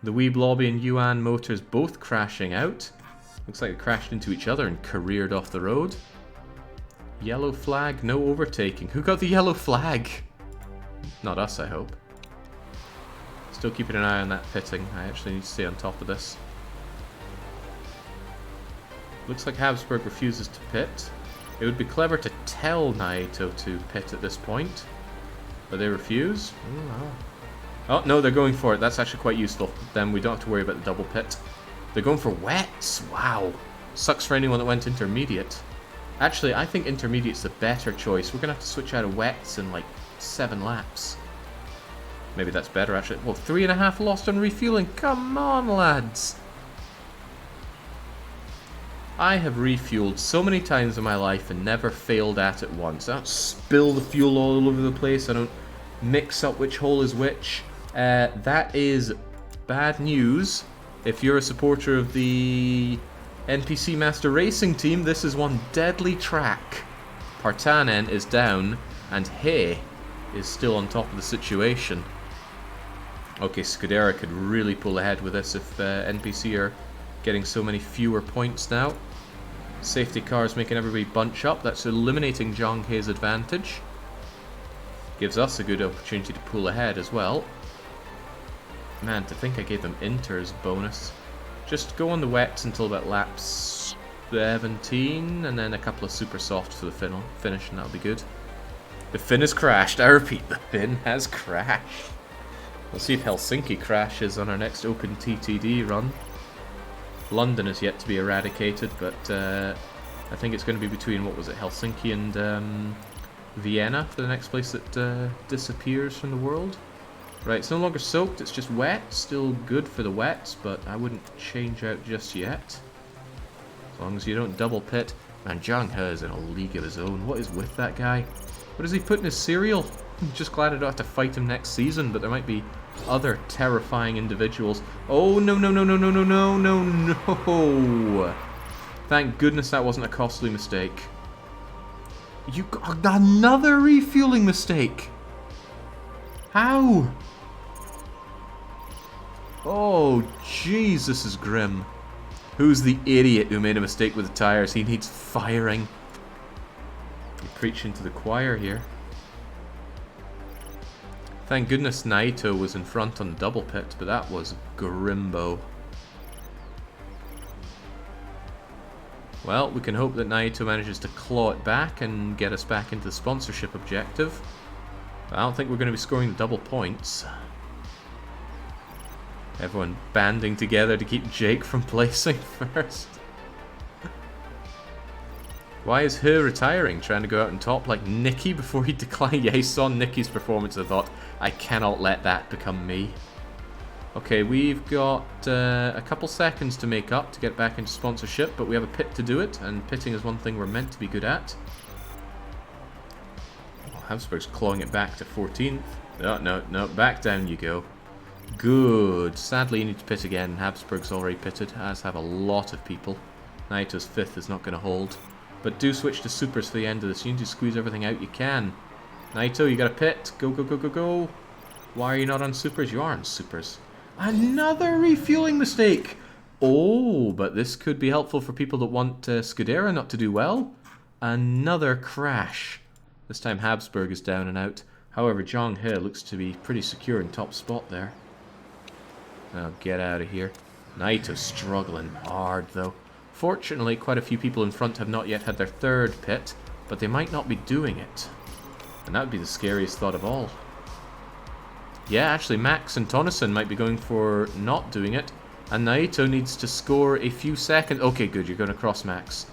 The Weeb Lobby and Yuan Motors both crashing out. Looks like they crashed into each other and careered off the road. Yellow flag, no overtaking. Who got the yellow flag? Not us, I hope. Still keeping an eye on that pitting. I actually need to stay on top of this. Looks like Habsburg refuses to pit. It would be clever to tell Naito to pit at this point. But they refuse. Oh, no, they're going for it. That's actually quite useful. Then we don't have to worry about the double pit. They're going for wets. Wow. Sucks for anyone that went intermediate. Actually, I think intermediate's the better choice. We're going to have to switch out of wets in like 7 laps. Maybe that's better, actually. Well, 3.5 lost on refueling. Come on, lads. I have refueled so many times in my life and never failed at it once. I don't spill the fuel all over the place. I don't mix up which hole is which. That is bad news. If you're a supporter of the NPC Master Racing team, this is one deadly track. Partanen is down, and He is still on top of the situation. Okay, Scudera could really pull ahead with this if NPC are getting so many fewer points now. Safety cars making everybody bunch up. That's eliminating Zhang He's advantage. Gives us a good opportunity to pull ahead as well. Man, to think I gave them Inter's bonus. Just go on the wets until about lap 17, and then a couple of super softs for the finish, and that'll be good. The fin has crashed. I repeat, the fin has crashed. We'll see if Helsinki crashes on our next Open TTD run. London is yet to be eradicated, but I think it's going to be between, what was it, Helsinki and Vienna for the next place that disappears from the world. Right, it's no longer soaked, it's just wet. Still good for the wets, but I wouldn't change out just yet. As long as you don't double pit. Man, Zhang He is in a league of his own. What is with that guy? What does he put in his cereal? I'm just glad I don't have to fight him next season, but there might be other terrifying individuals. Oh, no, no, no, no, no, no, no, no, no. Thank goodness that wasn't a costly mistake. You got another refueling mistake. How? Oh, jeez, this is grim. Who's the idiot who made a mistake with the tires? He needs firing. You're preaching to the choir here. Thank goodness Naito was in front on the double pit, but that was grimbo. Well, we can hope that Naito manages to claw it back and get us back into the sponsorship objective. But I don't think we're going to be scoring the double points. Everyone banding together to keep Jake from placing first. Why is he retiring? Trying to go out on top like Nicky before he declined? Yeah, he saw Nicky's performance and thought, I cannot let that become me. Okay, we've got a couple seconds to make up to get back into sponsorship, but we have a pit to do it, and pitting is one thing we're meant to be good at. Oh, Habsburg's clawing it back to 14th. Oh, no, back down you go. Good. Sadly, you need to pit again. Habsburg's already pitted, as have a lot of people. Naito's 5th is not going to hold. But do switch to supers for the end of this. You need to squeeze everything out you can. Naito, you got to pit. Go, go, go, go, go. Why are you not on supers? You are on supers. Another refueling mistake. Oh, but this could be helpful for people that want Scuderia not to do well. Another crash. This time Habsburg is down and out. However, Zhang looks to be pretty secure in top spot there. Now get out of here. Naito's struggling hard though. Fortunately, quite a few people in front have not yet had their 3rd pit, but they might not be doing it. And that would be the scariest thought of all. Yeah, actually, Max and Tonneson might be going for not doing it. And Naito needs to score a few seconds. Okay, good, you're going to cross Max.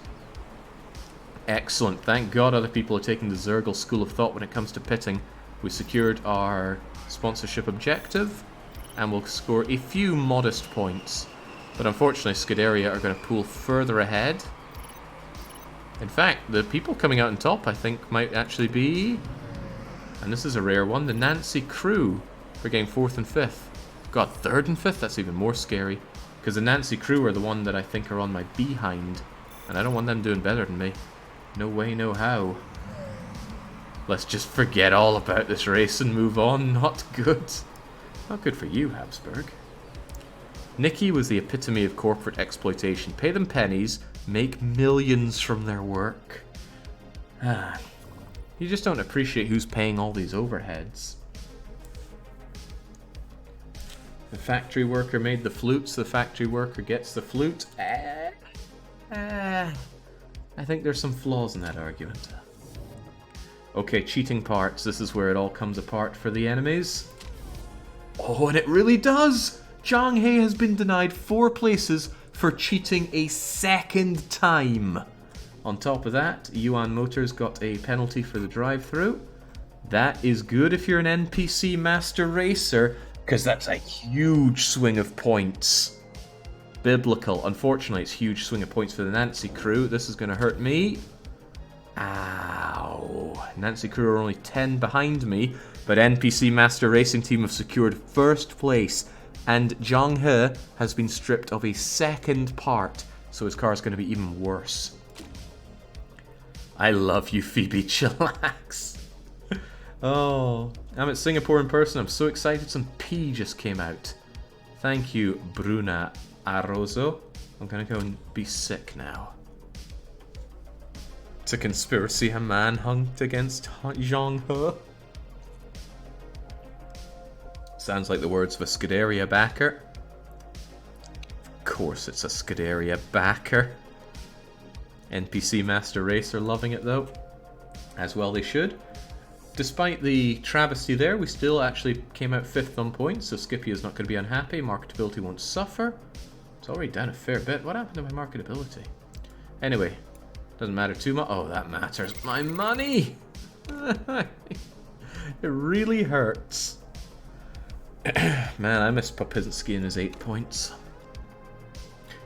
Excellent. Thank God other people are taking the Zergel school of thought when it comes to pitting. We secured our sponsorship objective, and we'll score a few modest points. But unfortunately, Scuderia are going to pull further ahead. In fact, the people coming out on top, I think, might actually be... And this is a rare one, the Nancy crew. We're getting 4th and 5th. God, 3rd and 5th? That's even more scary. Because the Nancy crew are the one that I think are on my behind. And I don't want them doing better than me. No way, no how. Let's just forget all about this race and move on. Not good. Not good for you, Habsburg. Nicky was the epitome of corporate exploitation. Pay them pennies, make millions from their work. You just don't appreciate who's paying all these overheads. The factory worker made the flutes, the factory worker gets the flute. I think there's some flaws in that argument. Okay, cheating parts. This is where it all comes apart for the enemies. Oh, and it really does! Zhang has been denied 4 places for cheating a 2nd time. On top of that, Yuan Motors got a penalty for the drive-through. That is good if you're an NPC Master Racer, because that's a huge swing of points. Biblical. Unfortunately, it's a huge swing of points for the Nancy crew. This is going to hurt me. Ow. Nancy crew are only 10 behind me, but NPC Master Racing Team have secured 1st place. And Zhang He has been stripped of a 2nd part, so his car is going to be even worse. I love you, Phoebe. Chillax. Oh, I'm at Singapore in person. I'm so excited. Some pee just came out. Thank you, Bruna Arrozo. I'm going to go and be sick now. It's a conspiracy, a manhunt against Zhang He. Sounds like the words of a Scuderia backer. Of course it's a Scuderia backer. NPC Master Racer loving it though. As well they should. Despite the travesty there, we still actually came out 5th on points, so Scipio is not going to be unhappy. Marketability won't suffer. It's already down a fair bit. What happened to my marketability? Anyway, doesn't matter too much. Oh, that matters. My money! It really hurts. Man, I miss Popinski and his 8 points.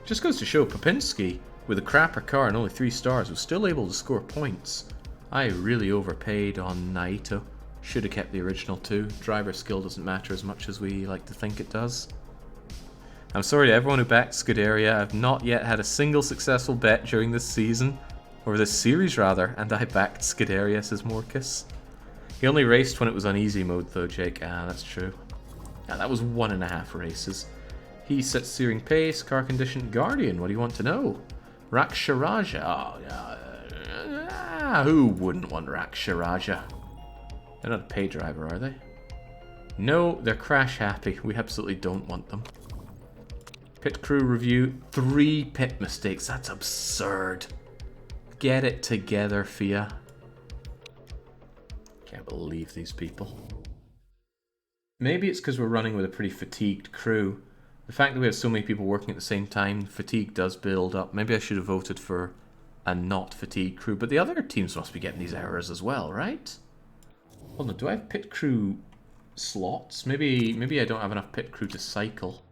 Just goes to show Popinski, with a crapper car and only 3 stars, was still able to score points. I really overpaid on Naito. Should have kept the original 2. Driver skill doesn't matter as much as we like to think it does. I'm sorry to everyone who backed Scuderia. I've not yet had a single successful bet during this season, or this series rather, and I backed Scuderia, says Morcus. He only raced when it was on easy mode though, Jake. Ah, that's true. Yeah, that was 1.5 races. He sets steering pace, car condition, Guardian. What do you want to know? Raksharaja. Oh, who wouldn't want Raksharaja? They're not a pay driver, are they? No, they're crash happy. We absolutely don't want them. Pit crew review. 3 pit mistakes. That's absurd. Get it together, Fia. Can't believe these people. Maybe it's because we're running with a pretty fatigued crew. The fact that we have so many people working at the same time, fatigue does build up. Maybe I should have voted for a not fatigued crew. But the other teams must be getting these errors as well, right? Hold on, do I have pit crew slots? Maybe I don't have enough pit crew to cycle.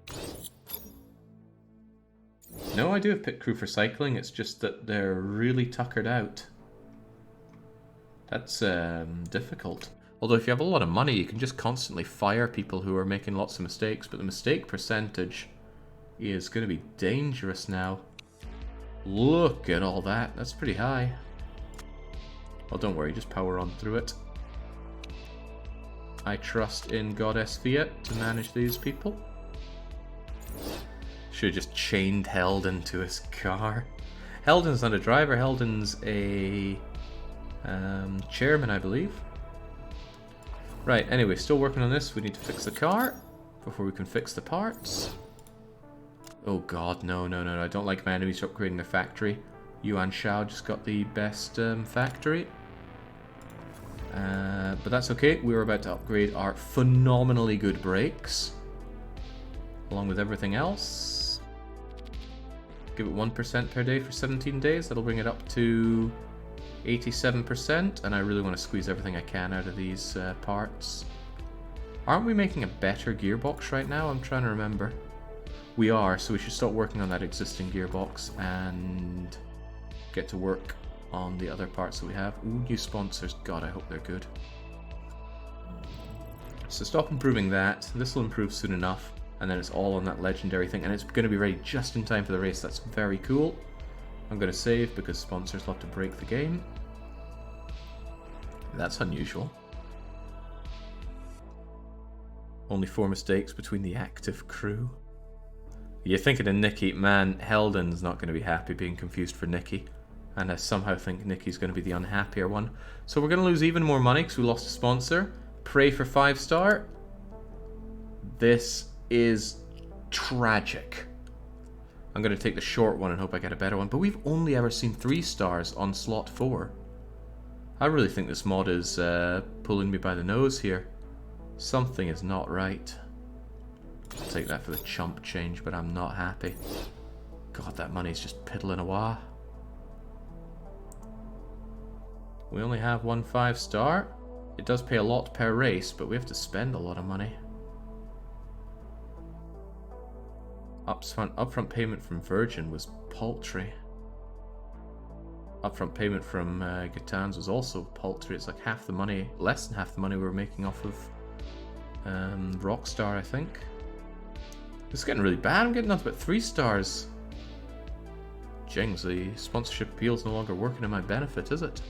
No, I do have pit crew for cycling, it's just that they're really tuckered out. That's difficult. Although if you have a lot of money, you can just constantly fire people who are making lots of mistakes, but the mistake percentage is going to be dangerous now. Look at all that, that's pretty high. Well, don't worry, just power on through it. I trust in Goddess Fiat to manage these people. Should have just chained Heldon to his car. Heldon's not a driver, Heldon's a chairman, I believe. Right, anyway, still working on this. We need to fix the car before we can fix the parts. Oh god, no, no, no, I don't like my enemies upgrading their factory. Yuan Shao just got the best factory. But that's okay, we were about to upgrade our phenomenally good brakes. Along with everything else. Give it 1% per day for 17 days, that'll bring it up to 87%, and I really want to squeeze everything I can out of these parts. Aren't we making a better gearbox right now? I'm trying to remember. We are, so we should start working on that existing gearbox and get to work on the other parts that we have. Ooh, new sponsors. God, I hope they're good. So stop improving that. This will improve soon enough, and then it's all on that legendary thing, and it's going to be ready just in time for the race. That's very cool. I'm going to save because sponsors love to break the game. That's unusual. Only 4 mistakes between the active crew. You're thinking of Nikki. Man, Heldon's not going to be happy being confused for Nikki. And I somehow think Nikki's going to be the unhappier one. So we're going to lose even more money because we lost a sponsor. Pray for 5-star. This is tragic. I'm going to take the short one and hope I get a better one. But we've only ever seen 3 stars on slot 4. I really think this mod is pulling me by the nose here. Something is not right. I'll take that for the chump change, but I'm not happy. God, that money's just piddling away. We only have 1 5-star. It does pay a lot per race, but we have to spend a lot of money. Upfront payment from Virgin was paltry. Upfront payment from Gitans was also paltry. It's like half the money, less than half the money we were making off of Rockstar, I think. It's getting really bad. I'm getting nothing but 3 stars. Jings, the sponsorship appeal is no longer working in my benefit, is it?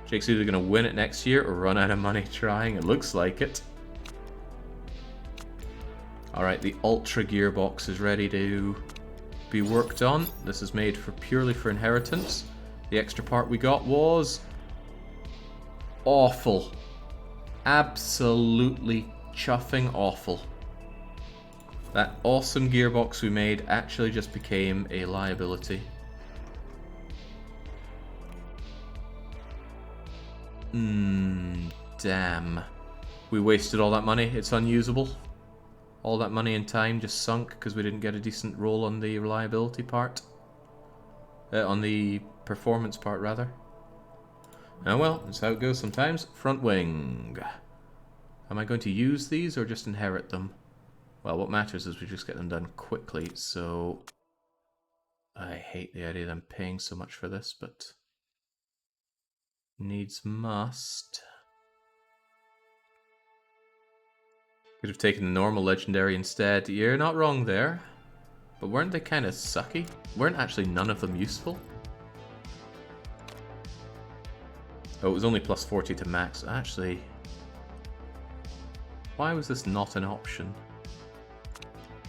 Jake's either going to win it next year or run out of money trying. It looks like it. Alright, the Ultra Gearbox is ready to be worked on. This is made purely for inheritance. The extra part we got was awful. Absolutely chuffing awful. That awesome gearbox we made actually just became a liability. Damn. We wasted all that money. It's unusable. All that money and time just sunk because we didn't get a decent roll on the reliability part. On the performance part, rather. Oh well, that's how it goes sometimes. Front wing. Am I going to use these or just inherit them? Well, what matters is we just get them done quickly, so... I hate the idea that I'm paying so much for this, but... needs must. Could have taken the normal legendary instead. You're not wrong there. But weren't they kind of sucky? Weren't actually none of them useful? Oh, it was only plus 40 to max. Actually... why was this not an option?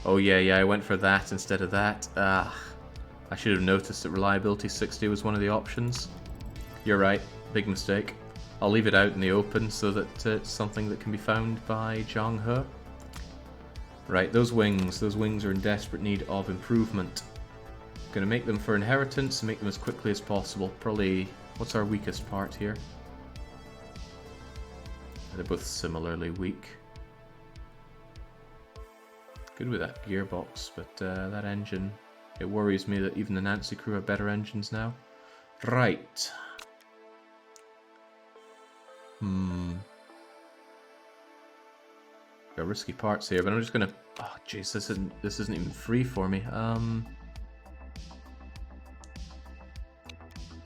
Oh yeah, I went for that instead of that. I should have noticed that reliability 60 was one of the options. You're right, big mistake. I'll leave it out in the open so that it's something that can be found by Zhang. Right, those wings are in desperate need of improvement. Gonna make them for inheritance and make them as quickly as possible. Probably, what's our weakest part here? They're both similarly weak. Good with that gearbox, but that engine, it worries me that even the Nancy crew have better engines now. Right. Got risky parts here, but I'm just gonna... Oh, jeez, this isn't even free for me.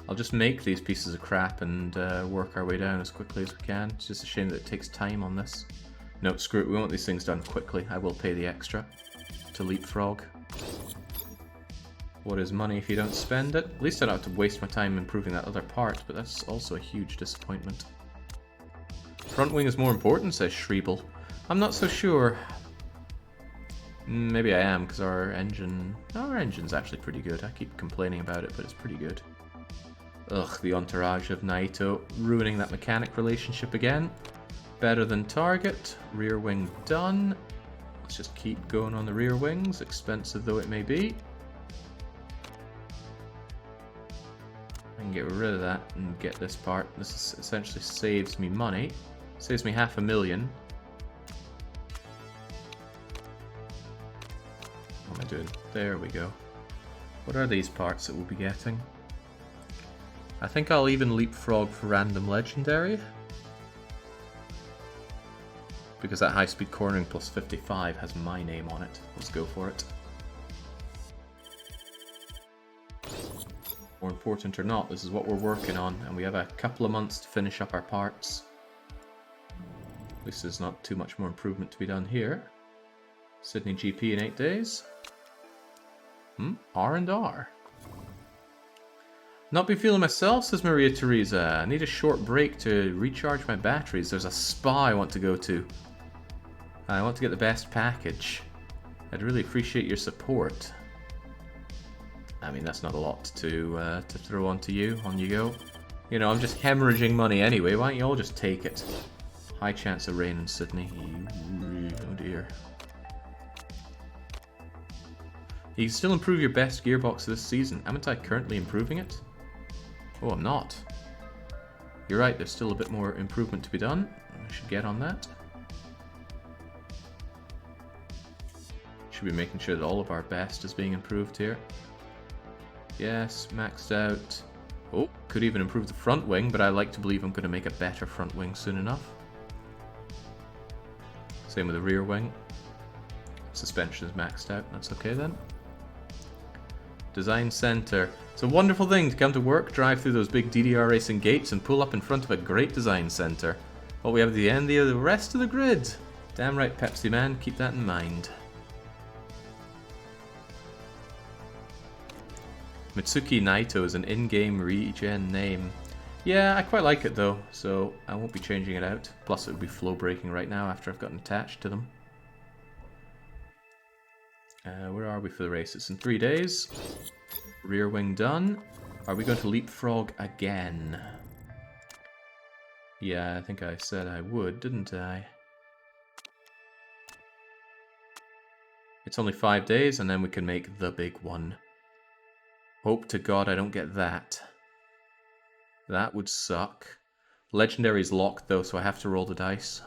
I'll just make these pieces of crap and work our way down as quickly as we can. It's just a shame that it takes time on this. No, screw it. We want these things done quickly. I will pay the extra to leapfrog. What is money if you don't spend it? At least I don't have to waste my time improving that other part, but that's also a huge disappointment. Front wing is more important, says Schriebel. I'm not so sure. Maybe I am, because our engine's actually pretty good. I keep complaining about it, but it's pretty good. Ugh, the entourage of Naito, ruining that mechanic relationship again. Better than target. Rear wing done. Let's just keep going on the rear wings, expensive though it may be. I can get rid of that and get this part. This essentially saves me money. Saves me $500,000. What am I doing? There we go. What are these parts that we'll be getting? I think I'll even leapfrog for random legendary. Because that high-speed cornering plus 55 has my name on it. Let's go for it. More important or not, this is what we're working on, and we have a couple of months to finish up our parts. At least there's not too much more improvement to be done here. Sydney GP in 8 days. R&R. Not be feeling myself, says Maria Teresa. I need a short break to recharge my batteries. There's a spa I want to go to. I want to get the best package. I'd really appreciate your support. I mean, that's not a lot to throw onto you. On you go. You know, I'm just hemorrhaging money anyway. Why don't you all just take it? High chance of rain in Sydney. Oh dear. You can still improve your best gearbox this season. Haven't I currently improving it? Oh, I'm not. You're right, there's still a bit more improvement to be done. I should get on that. Should be making sure that all of our best is being improved here. Yes, maxed out. Oh, could even improve the front wing, but I like to believe I'm going to make a better front wing soon enough. Same with the rear wing. Suspension is maxed out, that's okay then. Design Center. It's a wonderful thing to come to work, drive through those big DDR racing gates and pull up in front of a great design center. What we have at the end, the rest of the grid. Damn right, Pepsi man, keep that in mind. Mitsuki Naito is an in-game regen name. Yeah, I quite like it though, so I won't be changing it out. Plus it would be flow breaking right now after I've gotten attached to them. Where are we for the race? It's in 3 days. Rear wing done. Are we going to leapfrog again? Yeah, I think I said I would, didn't I? It's only 5 days and then we can make the big one. Hope to God I don't get that. That would suck. Legendary's locked though, so I have to roll the dice.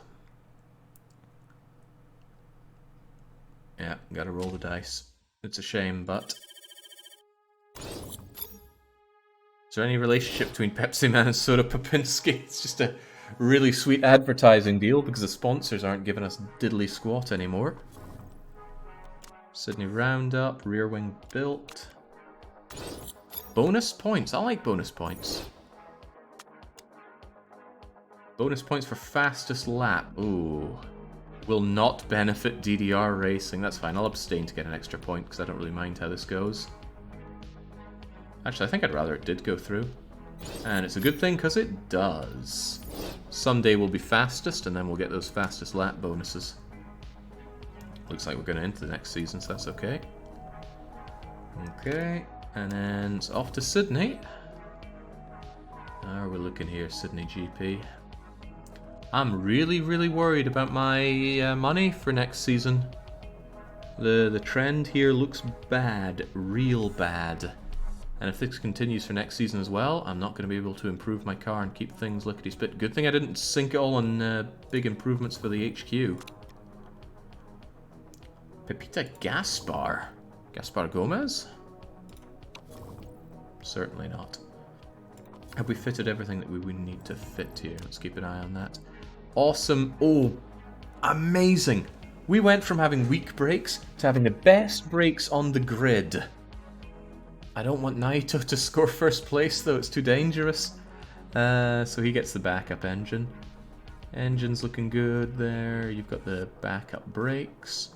Yeah, gotta roll the dice. It's a shame, but... Is there any relationship between Pepsi Man and Soda Popinski? It's just a really sweet advertising deal because the sponsors aren't giving us diddly squat anymore. Sydney Roundup, rear wing built. Bonus points. I like bonus points. Bonus points for fastest lap. Ooh. Will not benefit DDR racing. That's fine. I'll abstain to get an extra point because I don't really mind how this goes. Actually, I think I'd rather it did go through. And it's a good thing because it does. Someday we'll be fastest and then we'll get those fastest lap bonuses. Looks like we're going to enter the next season, so that's okay. Okay. And then it's off to Sydney. How are we looking here, Sydney GP? I'm really, really worried about my money for next season. The trend here looks bad, real bad. And if this continues for next season as well, I'm not going to be able to improve my car and keep things lickety-split. Good thing I didn't sink it all on big improvements for the HQ. Pepita Gaspar? Gaspar Gomez? Certainly not. Have we fitted everything that we would need to fit here? Let's keep an eye on that. Awesome. Oh, amazing. We went from having weak brakes to having the best brakes on the grid. I don't want Naito to score first place, though. It's too dangerous. So he gets the backup engine. Engine's looking good there. You've got the backup brakes.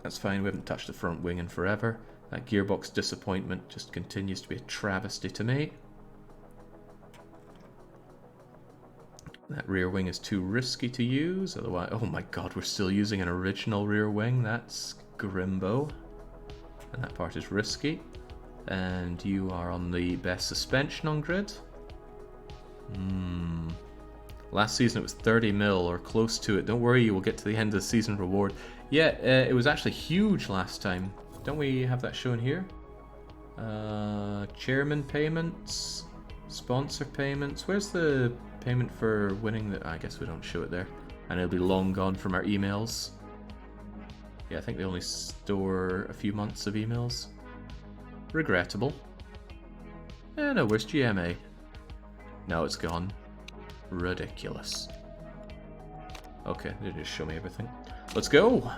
That's fine. We haven't touched the front wing in forever. That gearbox disappointment just continues to be a travesty to me. That rear wing is too risky to use. Otherwise, oh my god, we're still using an original rear wing. That's Grimbo. And that part is risky. And you are on the best suspension on grid. Last season it was 30 mil or close to it. Don't worry, you will get to the end of the season reward. Yeah, it was actually huge last time. Don't we have that shown here? Chairman payments, sponsor payments. Where's the payment for winning the... I guess we don't show it there. And it'll be long gone from our emails. Yeah, I think they only store a few months of emails. Regrettable. No, where's GMA? No, it's gone. Ridiculous. Okay, they just show me everything. Let's go!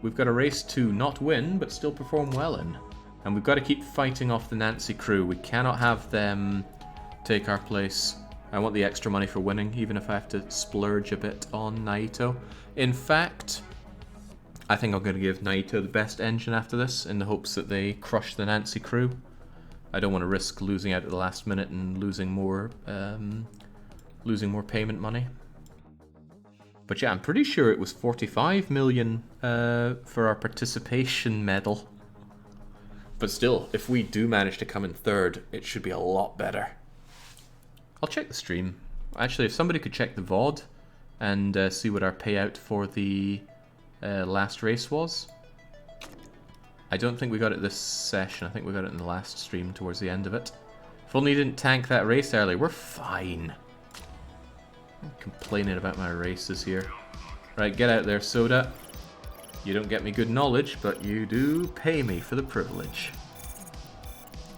We've got a race to not win, but still perform well in. And we've got to keep fighting off the Nancy crew. We cannot have them take our place. I want the extra money for winning, even if I have to splurge a bit on Naito. In fact, I think I'm going to give Naito the best engine after this, in the hopes that they crush the Nancy crew. I don't want to risk losing out at the last minute and losing more payment money. But yeah, I'm pretty sure it was 45 million for our participation medal. But still, if we do manage to come in third, it should be a lot better. I'll check the stream. Actually, if somebody could check the VOD and see what our payout for the last race was. I don't think we got it this session. I think we got it in the last stream towards the end of it. If only you didn't tank that race early. We're fine. I'm complaining about my races here. Right, get out there, Soda. You don't get me good knowledge, but you do pay me for the privilege.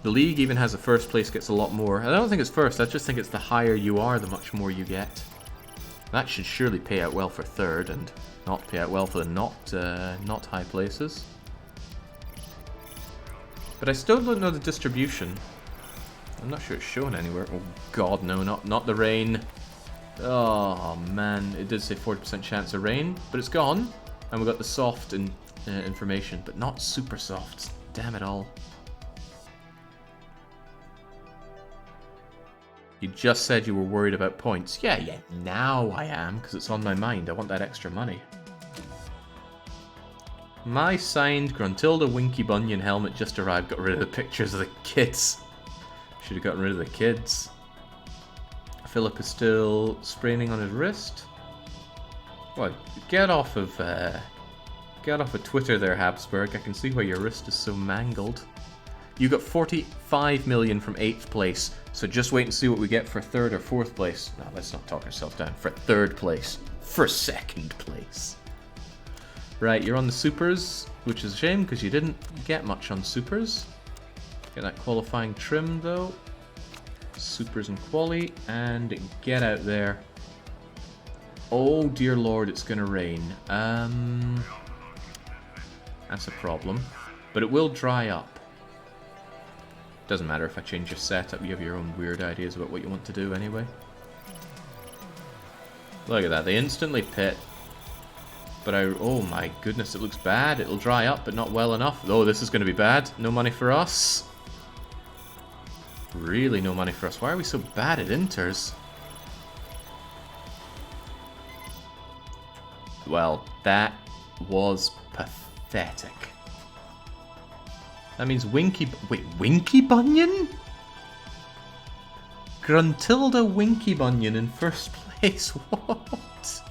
The league even has a first place gets a lot more. I don't think it's first, I just think it's the higher you are, the much more you get. That should surely pay out well for third and not pay out well for the not high places. But I still don't know the distribution. I'm not sure it's shown anywhere. Oh god, no, not the rain. Oh man, it did say 40% chance of rain, but it's gone. And we got the soft information, but not super soft. Damn it all. You just said you were worried about points. Yeah, now I am, because it's on my mind. I want that extra money. My signed Gruntilda Winky Bunyan helmet just arrived. Got rid of the pictures of the kids. Should have gotten rid of the kids. Philip is still spraining on his wrist. What? Get off of Twitter there, Habsburg. I can see why your wrist is so mangled. You got 45 million from 8th place, so just wait and see what we get for 3rd or 4th place. No, let's not talk ourselves down. For 3rd place. For 2nd place. Right, you're on the supers, which is a shame because you didn't get much on supers. Get that qualifying trim though. Supers and quali, and get out there. Oh dear lord, it's gonna rain. That's a problem. But it will dry up. Doesn't matter if I change your setup, you have your own weird ideas about what you want to do anyway. Look at that, they instantly pit. But oh my goodness, it looks bad. It'll dry up, but not well enough. Oh, this is going to be bad. No money for us. Really no money for us. Why are we so bad at inters? Well, that was pathetic. That means Winky... Wait, Winky Bunyan? Gruntilda Winky Bunyan in first place? What?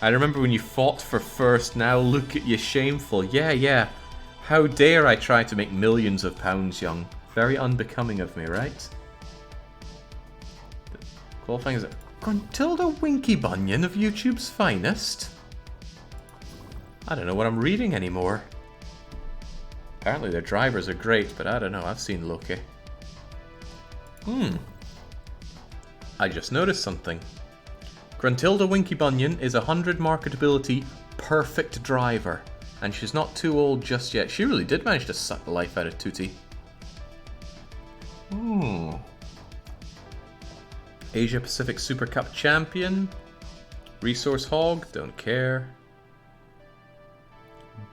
I remember when you fought for first, now look at you, shameful. Yeah. How dare I try to make millions of pounds, young. Very unbecoming of me, right? The qualifying is... Gruntilda Winky Bunyan of YouTube's finest? I don't know what I'm reading anymore. Apparently their drivers are great, but I don't know, I've seen Loki. I just noticed something. Gruntilda Winky Bunyan is 100 marketability, perfect driver. And she's not too old just yet. She really did manage to suck the life out of Tootie. Asia Pacific Super Cup champion. Resource hog, don't care.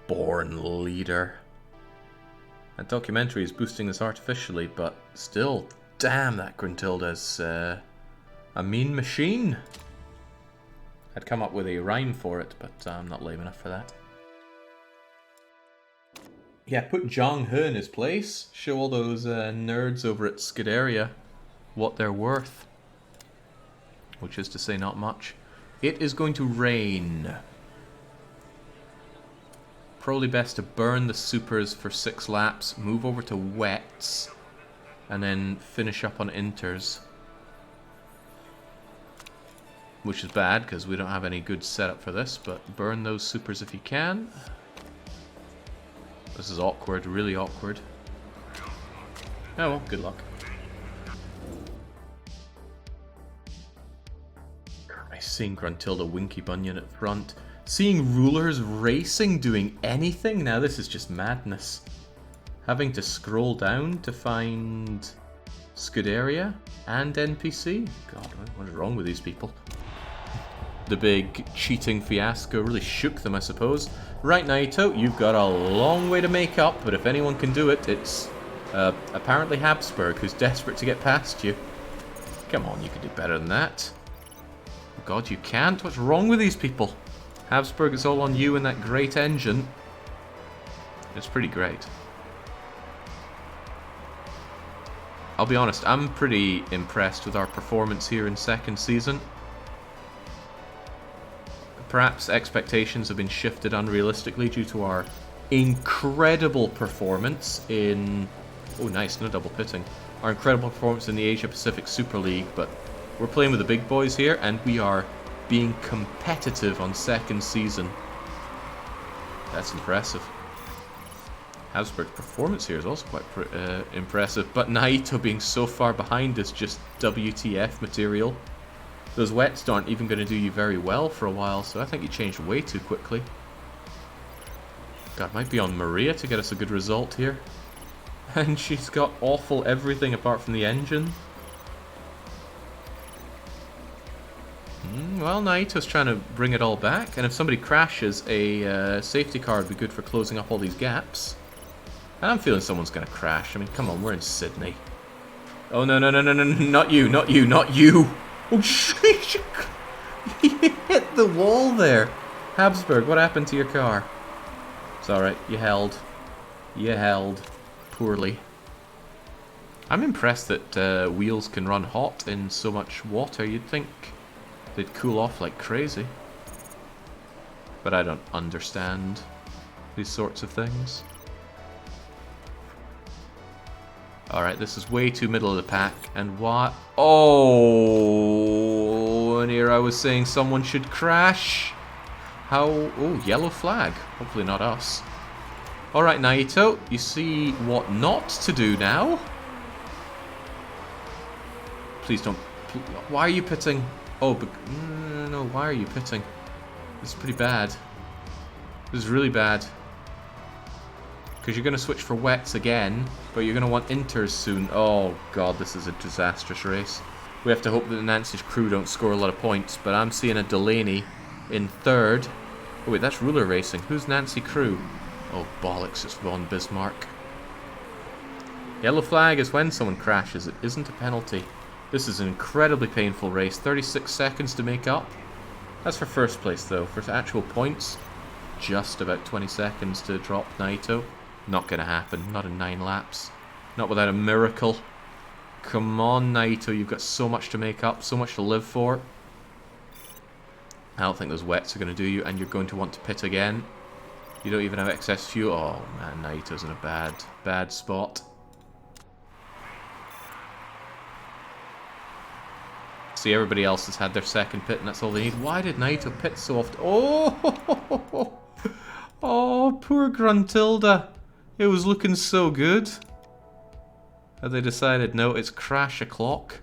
Born leader. That documentary is boosting this artificially, but still, damn, that Gruntilda's a mean machine. I'd come up with a rhyme for it, but I'm not lame enough for that. Yeah, put Zhang in his place. Show all those nerds over at Scuderia what they're worth. Which is to say not much. It is going to rain. Probably best to burn the supers for 6 laps, move over to wets, and then finish up on inters. Which is bad, because we don't have any good setup for this, but burn those supers if you can. This is awkward, really awkward. Oh well, good luck. Nice seeing Gruntilda Winky Bunyan at front. Seeing Rulers Racing doing anything? Now this is just madness. Having to scroll down to find Scuderia and NPC? God, what is wrong with these people? The big cheating fiasco really shook them, I suppose. Right, Naito, you've got a long way to make up, but if anyone can do it, it's apparently Habsburg, who's desperate to get past you. Come on, you can do better than that. Oh God, you can't? What's wrong with these people? Habsburg, it's all on you and that great engine. It's pretty great. I'll be honest, I'm pretty impressed with our performance here in second season. Perhaps expectations have been shifted unrealistically due to our incredible performance in... Oh nice, no double pitting. Our incredible performance in the Asia Pacific Super League, but we're playing with the big boys here and we are being competitive on second season. That's impressive. Habsburg's performance here is also quite impressive, but Naito being so far behind is just WTF material. Those wets aren't even going to do you very well for a while, so I think you changed way too quickly. God, might be on Maria to get us a good result here. And she's got awful everything apart from the engine. Well, Naito's trying to bring it all back, and if somebody crashes, a safety car would be good for closing up all these gaps. And I'm feeling someone's going to crash. I mean, come on, we're in Sydney. Oh, no, no, no, no, no, not you, not you, not you! Oh, shit! You hit the wall there! Habsburg, what happened to your car? It's alright, you held. You held. Poorly. I'm impressed that wheels can run hot in so much water. You'd think they'd cool off like crazy. But I don't understand these sorts of things. Alright, this is way too middle of the pack. And what? Oh, and here I was saying someone should crash. How? Oh, yellow flag. Hopefully not us. Alright, Naito, you see what not to do now? Please don't... Why are you pitting? Oh, but... No, why are you pitting? This is pretty bad. This is really bad. Because you're going to switch for wets again, but you're going to want inters soon. Oh, God, this is a disastrous race. We have to hope that the Nancy's crew don't score a lot of points, but I'm seeing a Delaney in third. Oh, wait, that's Ruler Racing. Who's Nancy crew? Oh, bollocks, it's Von Bismarck. Yellow flag is when someone crashes. It isn't a penalty. This is an incredibly painful race. 36 seconds to make up. That's for first place, though. For actual points, just about 20 seconds to drop Naito. Not going to happen. Not in 9 laps. Not without a miracle. Come on, Naito. You've got so much to make up. So much to live for. I don't think those wets are going to do you. And you're going to want to pit again. You don't even have excess fuel. Oh, man. Naito's in a bad, bad spot. See, everybody else has had their second pit, and that's all they need. Why did Naito pit so often? Oh! Oh, poor Gruntilda. It was looking so good. Have they decided, no, it's crash o'clock?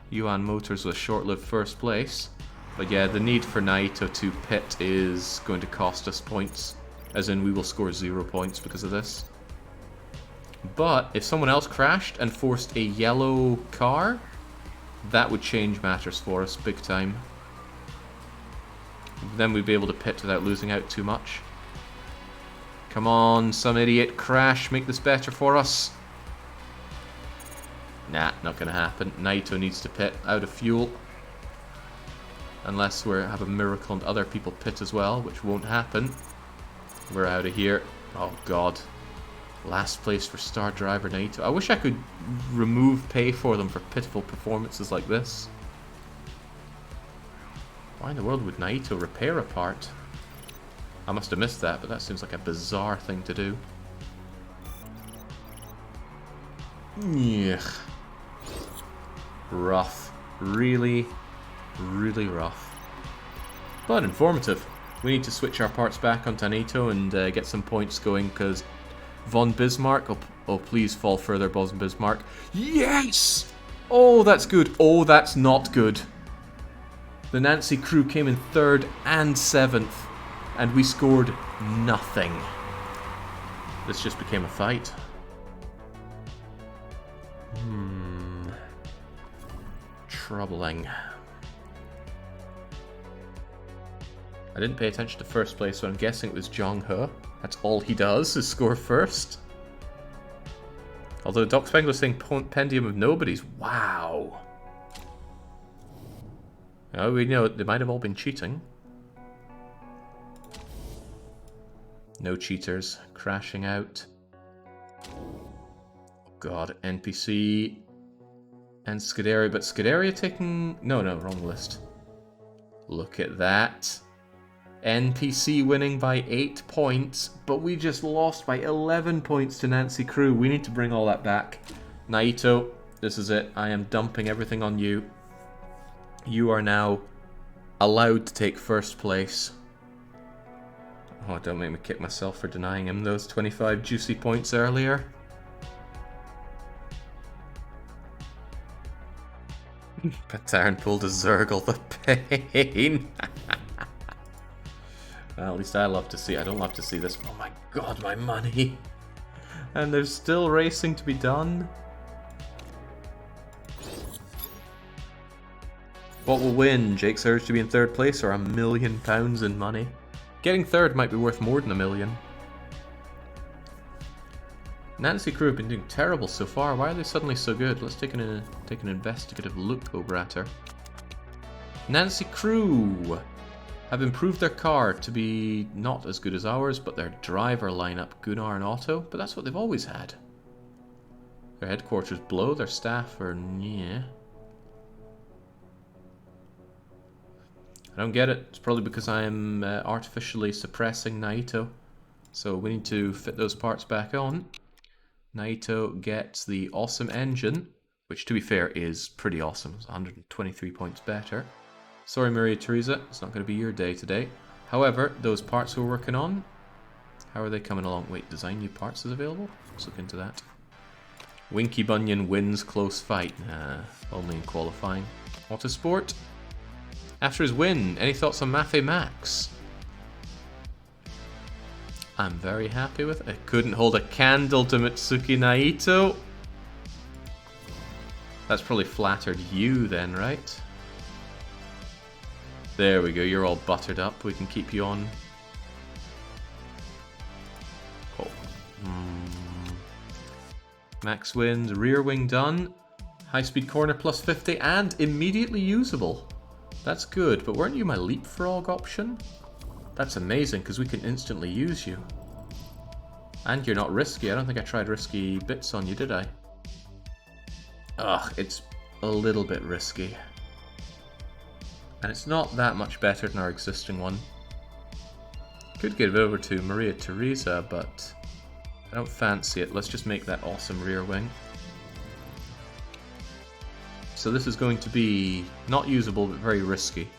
Yuan Motors with short-lived first place. But yeah, the need for Naito to pit is going to cost us points. As in, we will score 0 points because of this. But if someone else crashed and forced a yellow car, that would change matters for us big time. Then we'd be able to pit without losing out too much. Come on, some idiot, crash, make this better for us. Nah, not gonna happen. Naito needs to pit out of fuel. Unless we have a miracle and other people pit as well, which won't happen. We're out of here. Oh god. Last place for star driver Naito. I wish I could remove pay for them for pitiful performances like this. Why in the world would Naito repair a part? I must have missed that, but that seems like a bizarre thing to do. Yuck. Rough. Really, really rough. But informative. We need to switch our parts back onto Naito and get some points going, because Von Bismarck... Oh, please fall further, Von Bismarck. Yes! Oh, that's good. Oh, that's not good. The Nancy crew came in 3rd and 7th, and we scored nothing. This just became a fight. Troubling. I didn't pay attention to first place, so I'm guessing it was Zhang. That's all he does, is score first. Although Doc Spengler's saying Pendium of Nobodies. Wow. Oh, we know they might have all been cheating. No cheaters. Crashing out. God, NPC and Scuderia, but Scuderia taking... No, wrong list. Look at that. NPC winning by 8 points, but we just lost by 11 points to Nancy Crew. We need to bring all that back. Naito, this is it. I am dumping everything on you. You are now allowed to take first place. Oh, don't make me kick myself for denying him those 25 juicy points earlier. Pattern pulled a Zergle, the pain. Well, at least I love to see. I don't love to see this. Oh my god, my money. And there's still racing to be done. What will win? Jake's urge to be in 3rd place or £1 million in money? Getting 3rd might be worth more than $1 million. Nancy Crew have been doing terrible so far. Why are they suddenly so good? Let's take an investigative look over at her. Nancy Crew have improved their car to be not as good as ours, but their driver lineup, Gunnar and Otto, but that's what they've always had. Their headquarters blow, their staff are yeah. I don't get it. It's probably because I'm artificially suppressing Naito. So we need to fit those parts back on. Naito gets the awesome engine, which to be fair is pretty awesome. It's 123 points better. Sorry, Maria Teresa, it's not going to be your day today. However, those parts we're working on, how are they coming along? Wait, design new parts is available? Let's look into that. Winky Bunyan wins close fight. Nah, only in qualifying. Motorsport. After his win, any thoughts on Maffei Max? I'm very happy with it. I couldn't hold a candle to Mitsuki Naito. That's probably flattered you then, right? There we go, you're all buttered up. We can keep you on. Oh. Max wins, rear wing done. High speed corner plus 50 and immediately usable. That's good, but weren't you my leapfrog option? That's amazing, because we can instantly use you. And you're not risky. I don't think I tried risky bits on you, did I? Ugh, it's a little bit risky. And it's not that much better than our existing one. Could give it over to Maria Teresa, but I don't fancy it. Let's just make that awesome rear wing. So this is going to be not usable, but very risky.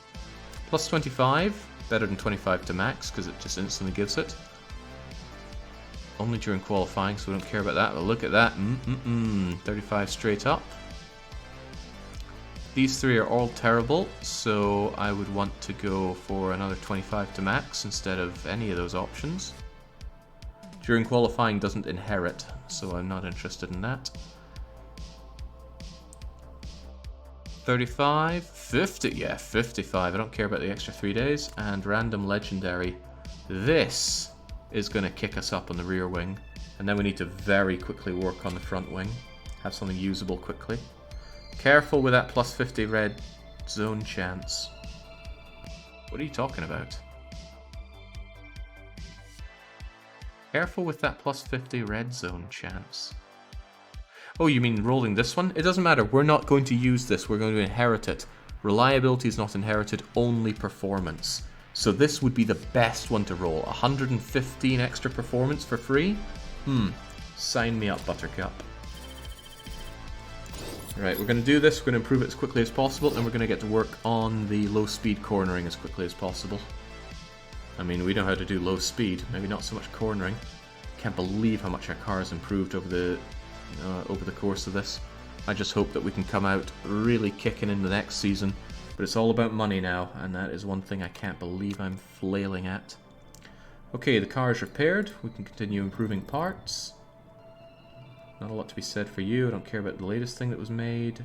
Plus 25, better than 25 to max, because it just instantly gives it. Only during qualifying, so we don't care about that. But look at that. 35 straight up. These three are all terrible, so I would want to go for another 25 to max instead of any of those options. During qualifying doesn't inherit, so I'm not interested in that. 35, 50, yeah, 55. I don't care about the extra 3 days. And random legendary. This is going to kick us up on the rear wing. And then we need to very quickly work on the front wing. Have something usable quickly. Careful with that plus 50 red zone chance. What are you talking about? Careful with that plus 50 red zone chance. Oh, you mean rolling this one? It doesn't matter. We're not going to use this. We're going to inherit it. Reliability is not inherited, only performance. So this would be the best one to roll. 115 extra performance for free? Sign me up, Buttercup. Right, we're going to do this. We're going to improve it as quickly as possible, and we're going to get to work on the low-speed cornering as quickly as possible. I mean, we know how to do low speed, maybe not so much cornering. Can't believe how much our car has improved over the course of this. I just hope that we can come out really kicking in the next season. But it's all about money now, and that is one thing I can't believe I'm flailing at. Okay, the car is repaired. We can continue improving parts. Not a lot to be said for you. I don't care about the latest thing that was made.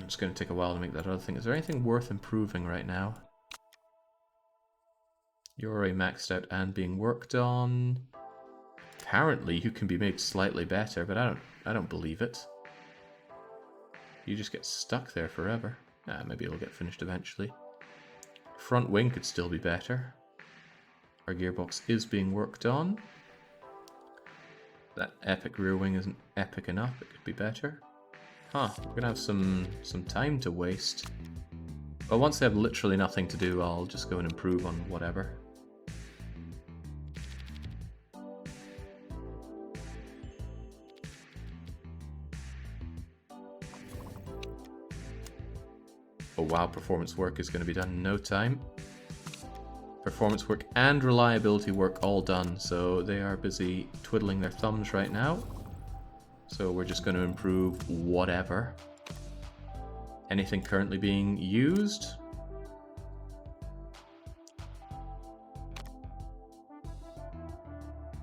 It's going to take a while to make that other thing. Is there anything worth improving right now? You're already maxed out and being worked on. Apparently, you can be made slightly better, but I don't believe it. You just get stuck there forever. Maybe it'll get finished eventually. Front wing could still be better. Our gearbox is being worked on. That epic rear wing isn't epic enough. It could be better. Huh, we're gonna have some time to waste. But once they have literally nothing to do, I'll just go and improve on whatever. Oh wow, performance work is going to be done in no time. Performance work and reliability work all done, so they are busy twiddling their thumbs right now. So we're just going to improve whatever. Anything currently being used?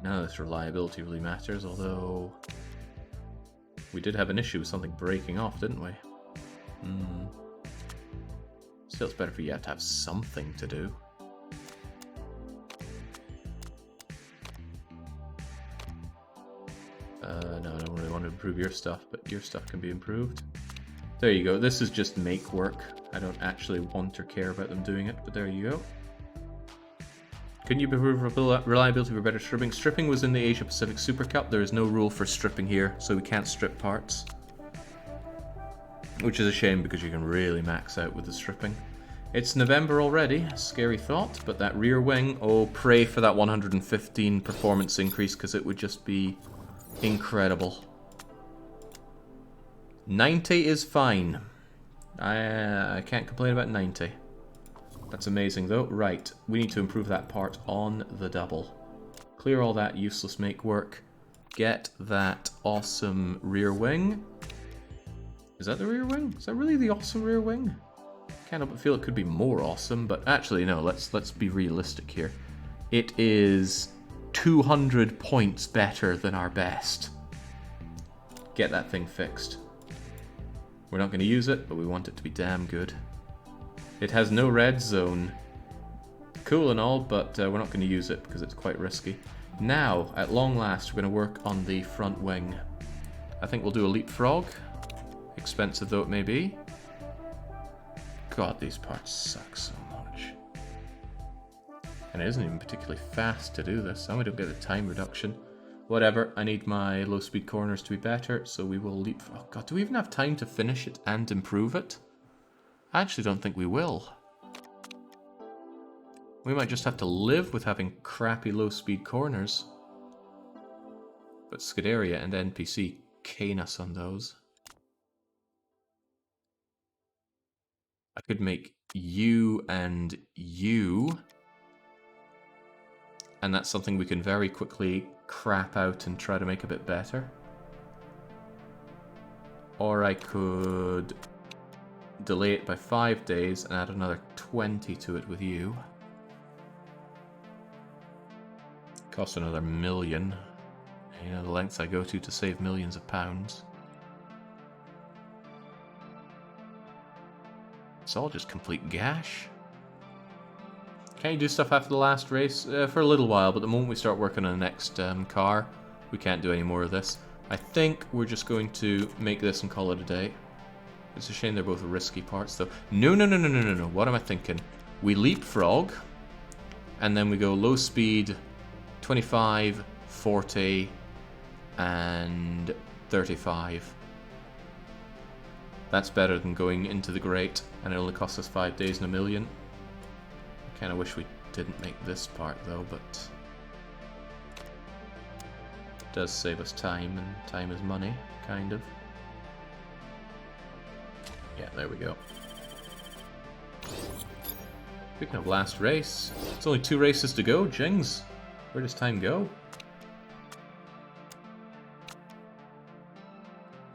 None of this reliability really matters, although we did have an issue with something breaking off, didn't we? Still, it's better for you to have something to do. No, I don't really want to improve your stuff, but your stuff can be improved. There you go. This is just make work. I don't actually want or care about them doing it, but there you go. Couldn't you improve reliability for better stripping? Stripping was in the Asia Pacific Super Cup. There is no rule for stripping here, so we can't strip parts. Which is a shame because you can really max out with the stripping. It's November already, scary thought, but that rear wing, oh, pray for that 115 performance increase because it would just be incredible. 90 is fine. I can't complain about 90. That's amazing though. Right, we need to improve that part on the double. Clear all that useless make work. Get that awesome rear wing. Is that the rear wing? Is that really the awesome rear wing? Can't help but feel it could be more awesome, but actually no, let's be realistic here. It is 200 points better than our best. Get that thing fixed. We're not going to use it, but we want it to be damn good. It has no red zone. Cool and all, but we're not going to use it because it's quite risky. Now, at long last, we're going to work on the front wing. I think we'll do a leapfrog. Expensive though it may be. God, these parts suck so much. And it isn't even particularly fast to do this. And we don't get the time reduction. Whatever, I need my low speed corners to be better, so we will leapfrog. Oh god, do we even have time to finish it and improve it? I actually don't think we will. We might just have to live with having crappy low speed corners. But Scuderia and NPC cane us on those. I could make you and you And that's something we can very quickly crap out and try to make a bit better. Or I could delay it by 5 days and add another 20 to it with you. Cost another million. You know the lengths I go to save millions of pounds. It's all just complete gash. Can you do stuff after the last race? For a little while, but the moment we start working on the next car, we can't do any more of this. I think we're just going to make this and call it a day. It's a shame they're both risky parts, though. No. What am I thinking? We leapfrog, and then we go low speed, 25, 40, and 35. That's better than going into the great, and it only costs us 5 days and $1 million. I kind of wish we didn't make this part, though, but it does save us time, and time is money, kind of. Yeah, there we go. Speaking of last race, it's only 2 races to go. Jings, where does time go?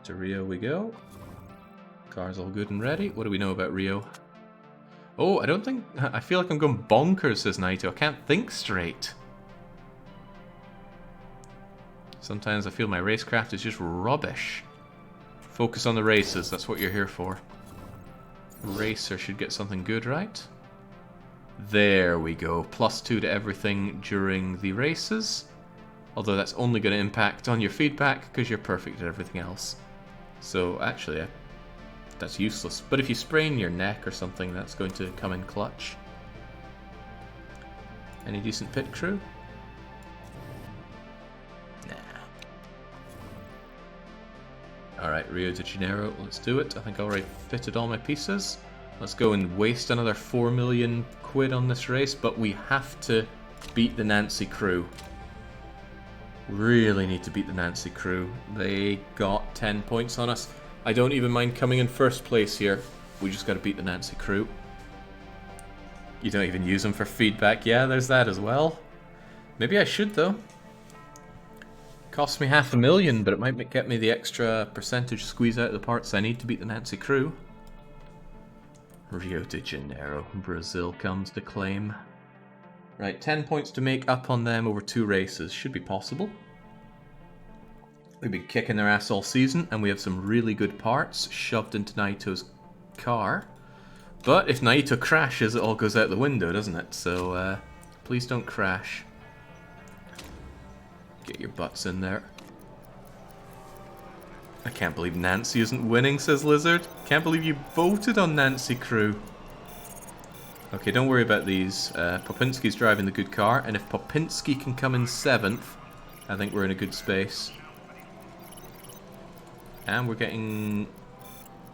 To Rio we go. Car's all good and ready. What do we know about Rio? Oh, I feel like I'm going bonkers, says Naito. I can't think straight. Sometimes I feel my racecraft is just rubbish. Focus on the races, that's what you're here for. Racer should get something good, right? There we go. +2 to everything during the races. Although that's only going to impact on your feedback because you're perfect at everything else. So actually, that's useless. But if you sprain your neck or something, that's going to come in clutch. Any decent pit crew? Nah. Alright, Rio de Janeiro, let's do it. I think I already fitted all my pieces. Let's go and waste another 4 million quid on this race, but we have to beat the Nancy crew. Really need to beat the Nancy crew. They got 10 points on us. I don't even mind coming in first place here. We just got to beat the Nancy crew. You don't even use them for feedback. Yeah, there's that as well. Maybe I should, though. Costs me $500,000, but it might get me the extra percentage squeeze out of the parts I need to beat the Nancy crew. Rio de Janeiro, Brazil comes to claim. Right, 10 points to make up on them over 2 races. Should be possible. We've been kicking their ass all season, and we have some really good parts shoved into Naito's car. But if Naito crashes, it all goes out the window, doesn't it? So, please don't crash. Get your butts in there. I can't believe Nancy isn't winning, says Lizard. Can't believe you voted on Nancy crew. Okay, don't worry about these. Popinski's driving the good car, and if Popinski can come in 7th, I think we're in a good space. And we're getting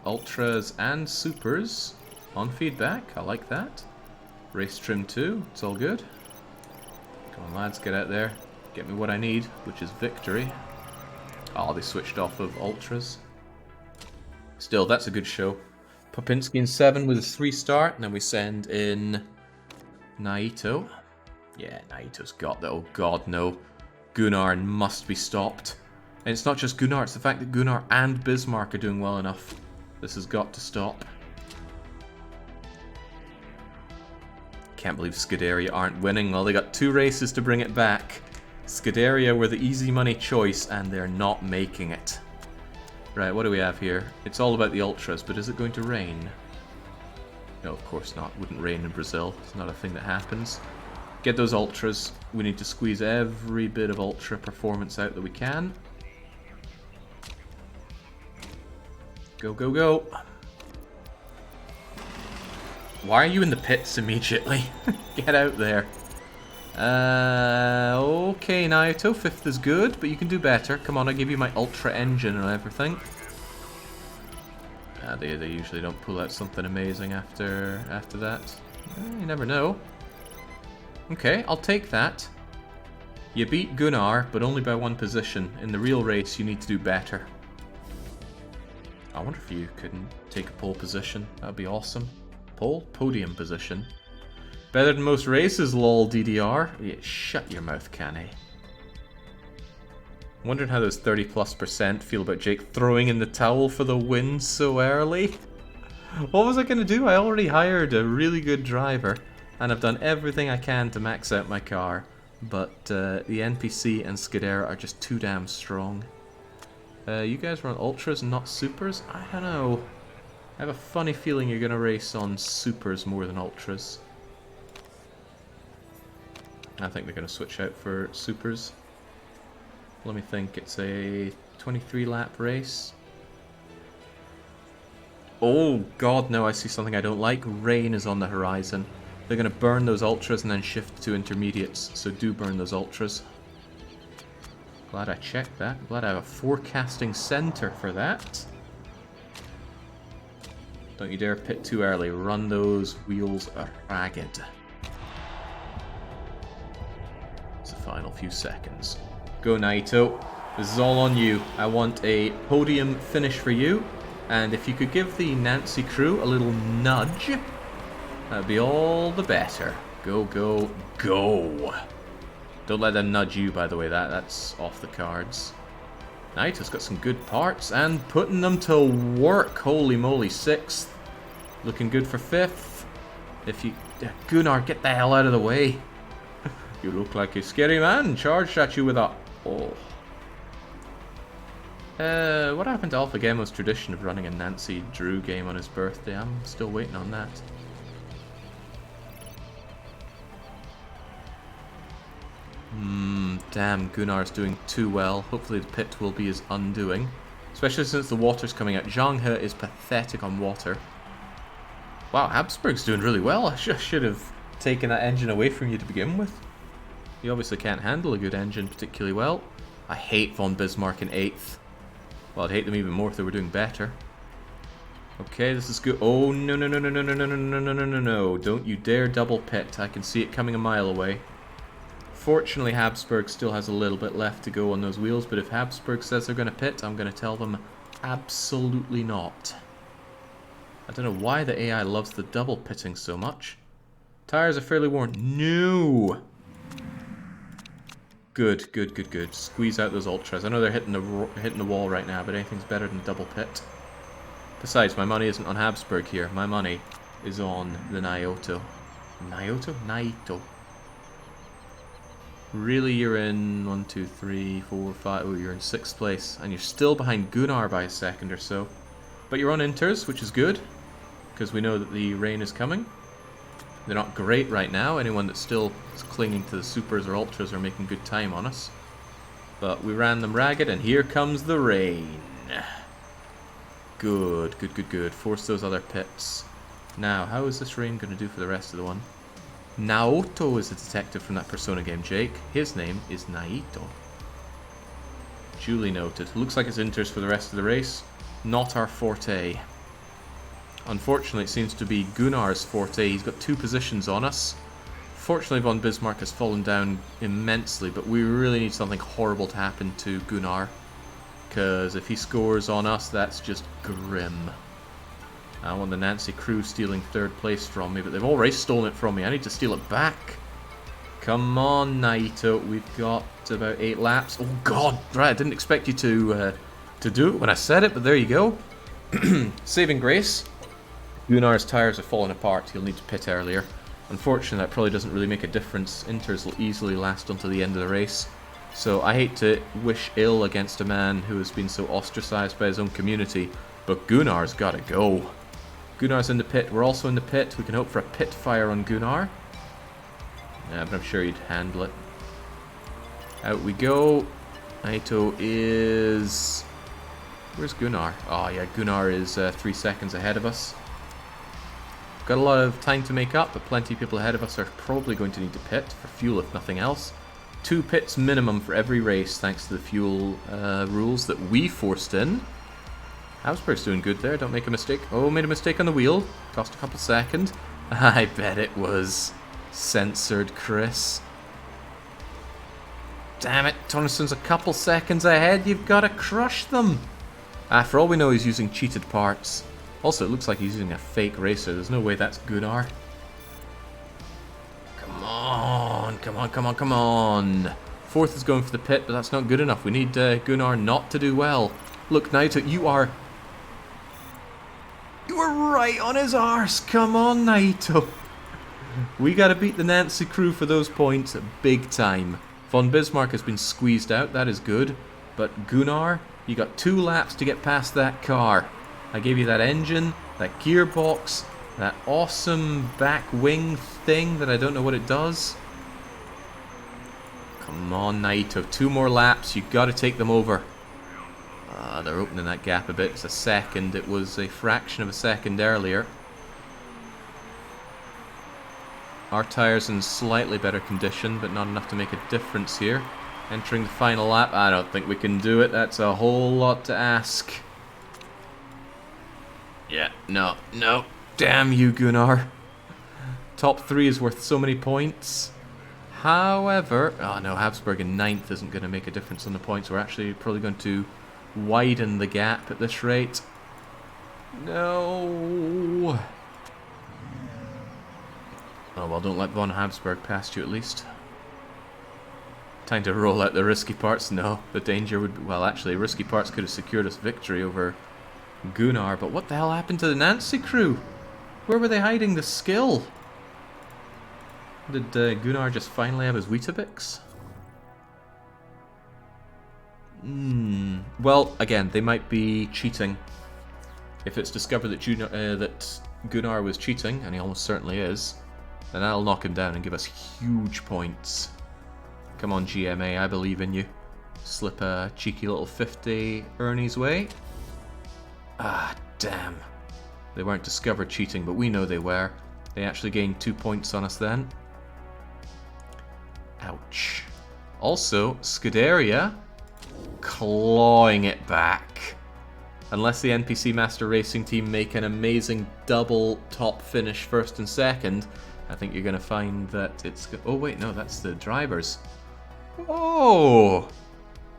ultras and supers on feedback. I like that. Race trim 2. It's all good. Come on, lads, get out there. Get me what I need, which is victory. Oh, they switched off of ultras. Still, that's a good show. Popinski in 7 with a 3-star, and then we send in Naito. Yeah, Naito's got that. Oh god, no. Gunnar must be stopped. And it's not just Gunnar, it's the fact that Gunnar and Bismarck are doing well enough. This has got to stop. Can't believe Scuderia aren't winning. Well, they got 2 races to bring it back. Scuderia were the easy money choice, and they're not making it. Right, what do we have here? It's all about the ultras, but is it going to rain? No, of course not. It wouldn't rain in Brazil. It's not a thing that happens. Get those ultras. We need to squeeze every bit of ultra performance out that we can. Go, go, go. Why are you in the pits immediately? Get out there. Okay, Naito, 5th is good, but you can do better. Come on, I give you my ultra engine and everything. They usually don't pull out something amazing after that. You never know. Okay, I'll take that. You beat Gunnar, but only by 1 position. In the real race, you need to do better. I wonder if you can take a pole position. That would be awesome. Pole? Podium position. Better than most races, lol, DDR. Yeah, shut your mouth, Canny. Wondering how those 30+% feel about Jake throwing in the towel for the win so early. What was I going to do? I already hired a really good driver, and I've done everything I can to max out my car. But the NPC and Scudera are just too damn strong. You guys were on Ultras and not Supers? I don't know. I have a funny feeling you're going to race on Supers more than Ultras. I think they're going to switch out for Supers. Let me think, it's a 23 lap race. Oh god, no, I see something I don't like. Rain is on the horizon. They're going to burn those Ultras and then shift to intermediates, so do burn those Ultras. Glad I checked that. Glad I have a forecasting center for that. Don't you dare pit too early. Run those wheels ragged. It's the final few seconds. Go, Naito. This is all on you. I want a podium finish for you. And if you could give the Nancy crew a little nudge, that'd be all the better. Go, go, go. Don't let them nudge you, by the way. That's off the cards. Naito's got some good parts and putting them to work. Holy moly, 6th. Looking good for 5th. If you... Gunnar, get the hell out of the way. You look like a scary man charged at you with a... Oh. What happened to Alpha Gemo's tradition of running a Nancy Drew game on his birthday? I'm still waiting on that. Damn, Gunnar's doing too well. Hopefully the pit will be his undoing. Especially since the water's coming out. Zhang is pathetic on water. Wow, Habsburg's doing really well. I should have taken that engine away from you to begin with. You obviously can't handle a good engine particularly well. I hate von Bismarck in 8th. Well, I'd hate them even more if they were doing better. Okay, this is good. Oh, no, no, no, no, no, no, no, no, no, no, no, no, no. Don't you dare double pit. I can see it coming a mile away. Fortunately, Habsburg still has a little bit left to go on those wheels, but if Habsburg says they're going to pit, I'm going to tell them absolutely not. I don't know why the AI loves the double pitting so much. Tires are fairly worn. No! Good, good, good, good. Squeeze out those Ultras. I know they're hitting the wall right now, but anything's better than double pit. Besides, my money isn't on Habsburg here. My money is on the Naito. Naito? Naito. Really, you're in 1, 2, 3, 4, 5. Oh, you're in 6th place, and you're still behind Gunnar by a second or so. But you're on Inters, which is good, because we know that the rain is coming. They're not great right now. Anyone that still is clinging to the Supers or Ultras are making good time on us. But we ran them ragged, and here comes the rain. Good, good, good, good. Force those other pits. Now, how is this rain going to do for the rest of the one? Naoto is a detective from that Persona game, Jake. His name is Naito. Duly noted. Looks like it's Inters for the rest of the race. Not our forte. Unfortunately, it seems to be Gunnar's forte. He's got 2 positions on us. Fortunately, von Bismarck has fallen down immensely, but we really need something horrible to happen to Gunnar. Because if he scores on us, that's just grim. I want the Nancy crew stealing 3rd place from me, but they've already stolen it from me. I need to steal it back. Come on, Naito. We've got about 8 laps. Oh, God. Right, I didn't expect you to do it when I said it, but there you go. Saving grace. Gunnar's tyres are falling apart. He'll need to pit earlier. Unfortunately, that probably doesn't really make a difference. Inters will easily last until the end of the race. So I hate to wish ill against a man who has been so ostracized by his own community, but Gunnar's got to go. Gunnar's in the pit. We're also in the pit. We can hope for a pit fire on Gunnar. Yeah, but I'm sure he'd handle it. Out we go. Naito is... Where's Gunnar? Oh yeah, Gunnar is 3 seconds ahead of us. Got a lot of time to make up, but plenty of people ahead of us are probably going to need to pit for fuel if nothing else. 2 pits minimum for every race thanks to the fuel rules that we forced in. Habsburg's doing good there, don't make a mistake. Oh, made a mistake on the wheel. Cost a couple seconds. I bet it was censored, Chris. Damn it, Tonnison's a couple seconds ahead. You've got to crush them. For all we know, he's using cheated parts. Also, it looks like he's using a fake racer. There's no way that's Gunnar. Come on, come on, come on. Fourth is going for the pit, but that's not good enough. We need Gunnar not to do well. Look, Naito, you are right on his arse. Come on, Naito. We got to beat the Nancy crew for those points big time. Von Bismarck has been squeezed out. That is good. But Gunnar, you got 2 laps to get past that car. I gave you that engine, that gearbox, that awesome back wing thing that I don't know what it does. Come on, Naito. 2 more laps. You got to take them over. They're opening that gap a bit. It's a second. It was a fraction of a second earlier. Our tyres in slightly better condition, but not enough to make a difference here. Entering the final lap. I don't think we can do it. That's a whole lot to ask. Yeah, no. Damn you, Gunnar. Top 3 is worth so many points. However, oh no, Habsburg in 9th isn't going to make a difference on the points. We're actually probably going to widen the gap at this rate. No. Oh well, don't let Von Habsburg past you at least. Time to roll out the risky parts. No, the danger would be, well, actually, risky parts could have secured us victory over Gunnar, but what the hell happened to the Nancy crew? Where were they hiding the skill? Did Gunnar just finally have his Weetabix? Well, again, they might be cheating. If it's discovered that Gunnar was cheating, and he almost certainly is, then that'll knock him down and give us huge points. Come on, GMA, I believe in you. Slip a cheeky little 50 Ernie's way. Ah, damn. They weren't discovered cheating, but we know they were. They actually gained 2 points on us then. Ouch. Also, Scuderia clawing it back. Unless the NPC Master Racing team make an amazing double top finish first and second, I think you're going to find that it's... Oh wait, no, that's the drivers. Oh!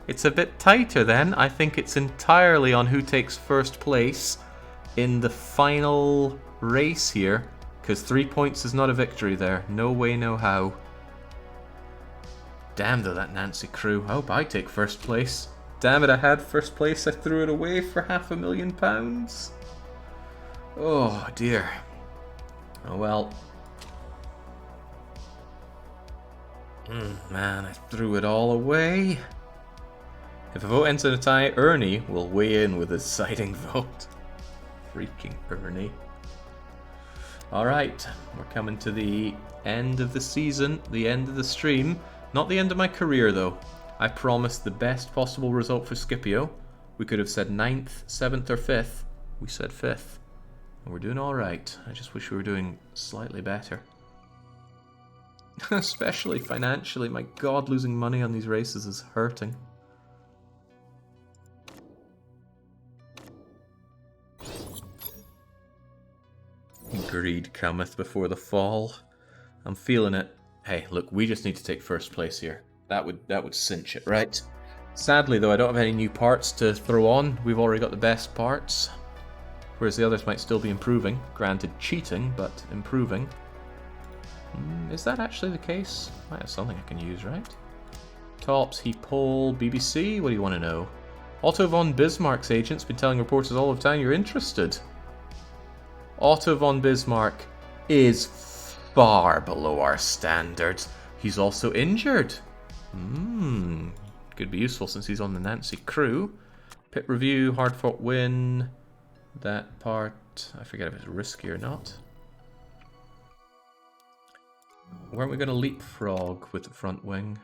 It's a bit tighter then. I think it's entirely on who takes first place in the final race here, because 3 points is not a victory there. No way, no how. Damn though, that Nancy crew. I hope I take first place. Damn it, I had first place. I threw it away for £500,000. Oh dear. Oh well. Man, I threw it all away. If a vote ends in a tie, Ernie will weigh in with his deciding vote. Freaking Ernie. Alright, we're coming to the end of the season, the end of the stream. Not the end of my career though. I promised the best possible result for Scipio. We could have said 9th, 7th or 5th. We said 5th. And we're doing alright. I just wish we were doing slightly better. Especially financially. My god, losing money on these races is hurting. Greed cometh before the fall. I'm feeling it. Hey, look, we just need to take first place here. That would cinch it, right? Sadly, though, I don't have any new parts to throw on. We've already got the best parts. Whereas the others might still be improving. Granted, cheating, but improving. Is that actually the case? Might have something I can use, right? Tops, heat pole, BBC, what do you want to know? Otto von Bismarck's agent's been telling reporters all the time you're interested. Otto von Bismarck is far below our standards. He's also injured. Could be useful since he's on the Nancy crew. Pit review, hard fought win. That part, I forget if it's risky or not. Weren't we going to leapfrog with the front wing?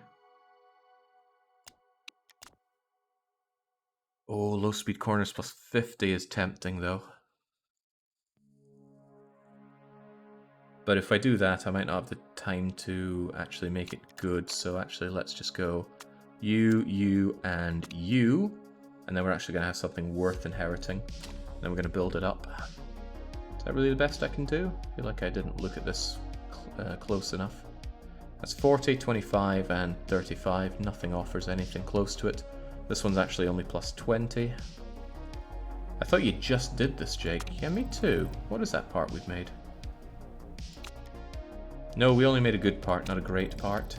Oh, low speed corners plus 50 is tempting though. But if I do that, I might not have the time to actually make it good. So actually, let's just go you, and you. And then we're actually going to have something worth inheriting. Then we're going to build it up. Is that really the best I can do? I feel like I didn't look at this close enough. That's 40, 25, and 35. Nothing offers anything close to it. This one's actually only plus 20. I thought you just did this, Jake. Yeah, me too. What is that part we've made? No, we only made a good part, not a great part.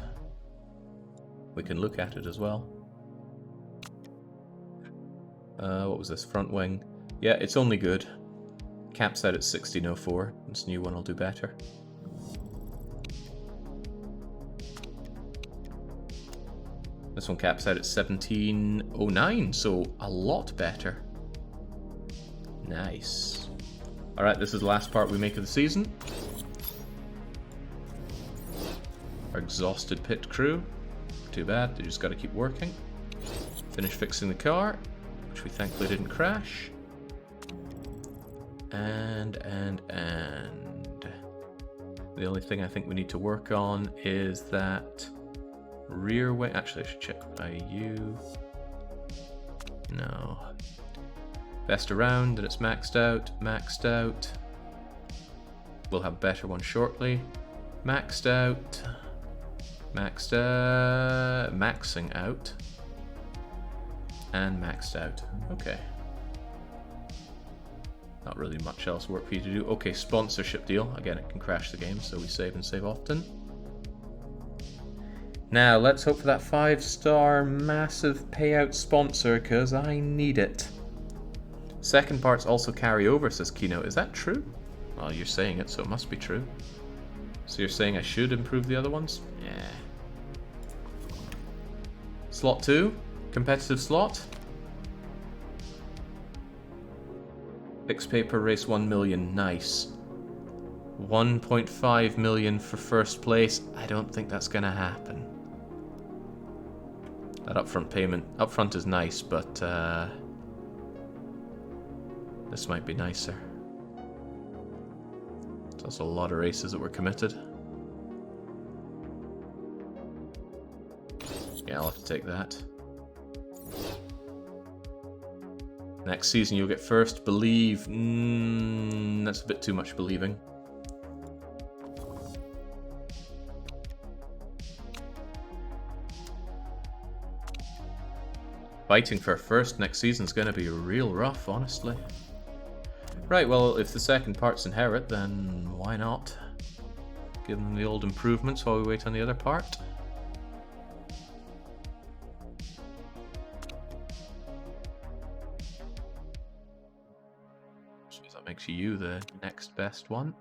we can look at it as well. What was this? Front wing. Yeah, it's only good. Caps out at 1604. This new one will do better. This one caps out at 1709, so a lot better. Nice. Alright, this is the last part we make of the season. Our exhausted pit crew. Too bad, they just got to keep working. Finish fixing the car, which we thankfully didn't crash. And. The only thing I think we need to work on is that rear wing. Actually, I should check IU. No. Best around, and it's maxed out. Maxed out. We'll have a better one shortly. Maxed out. Maxed out. Maxing out. And maxed out. Okay. Not really much else work for you to do. Okay, sponsorship deal. Again, it can crash the game, so we save and save often. Now, let's hope for that 5-star massive payout sponsor, because I need it. Second parts also carry over, says Keynote. Is that true? Well, you're saying it, so it must be true. So you're saying I should improve the other ones? Yeah. Slot 2. Competitive slot. Fixed paper race 1 million. Nice. 1.5 million for first place. I don't think that's going to happen. That upfront payment. Upfront is nice, but this might be nicer. It's also a lot of races that were committed. Yeah, I'll have to take that. Next season you'll get first. Believe. That's a bit too much believing. Fighting for first next season's going to be real rough, honestly. Right, well, if the second part's inherit, then why not? Give them the old improvements while we wait on the other part. Suppose that makes you the next best one.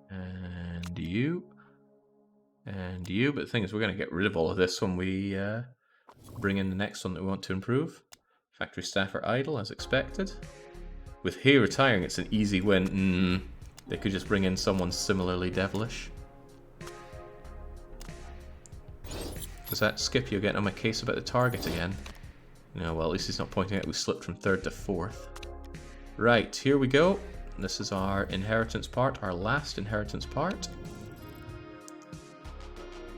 And you. And you, but the thing is, we're going to get rid of all of this when we bring in the next one that we want to improve. Factory staff are idle, as expected. With Hay retiring, it's an easy win. They could just bring in someone similarly devilish. Does that skip you getting on my case about the target again? No, well, at least he's not pointing out we slipped from 3rd to 4th. Right, here we go. This is our inheritance part, our last inheritance part.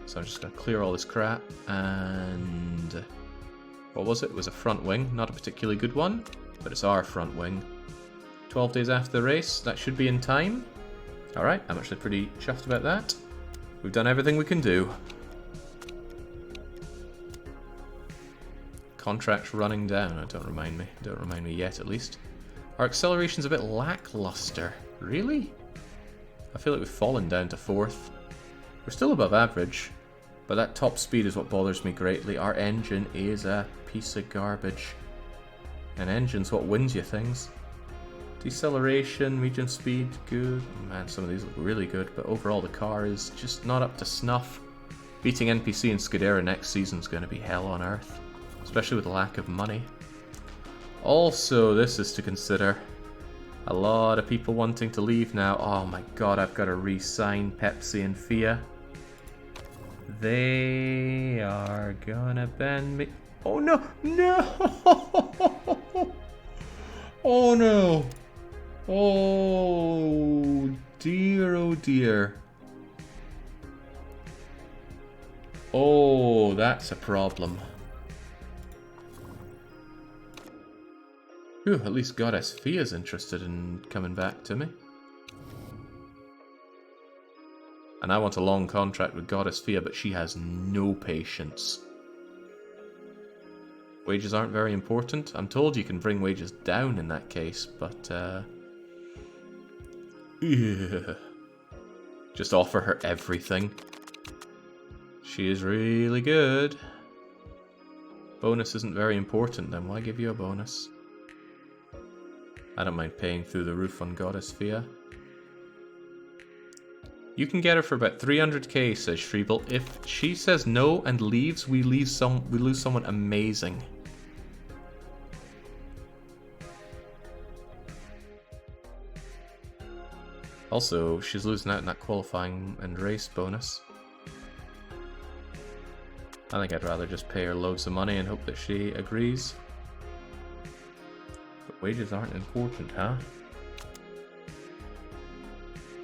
So I'm just going to clear all this crap, and what was it? It was a front wing, not a particularly good one, but it's our front wing. 12 days after the race, that should be in time. Alright, I'm actually pretty chuffed about that. We've done everything we can do. Contract's running down. Oh, don't remind me. Don't remind me yet, at least. Our acceleration's a bit lackluster. Really? I feel like we've fallen down to 4th. We're still above average, but that top speed is what bothers me greatly. Our engine is a piece of garbage. An engine's what wins you things. Deceleration, medium speed, good. Man, some of these look really good, but overall the car is just not up to snuff. Beating NPC and Scudera next season is going to be hell on earth, especially with the lack of money. Also, this is to consider. A lot of people wanting to leave now. Oh my god, I've got to re-sign Pepsi and FIA. They are gonna ban me. Oh no! No! Oh no! Oh dear, oh dear. Oh, that's a problem. Whew, at least Goddess Fia's interested in coming back to me. And I want a long contract with Goddess Fia, but she has no patience. Wages aren't very important. I'm told you can bring wages down in that case, but Ugh. Just offer her everything. She is really good. Bonus isn't very important, then why give you a bonus? I don't mind paying through the roof on Goddess Fia. You can get her for about 300k, says Shriebel. If she says no and leaves, we lose someone amazing. Also, she's losing out in that qualifying and race bonus. I think I'd rather just pay her loads of money and hope that she agrees. But wages aren't important, huh?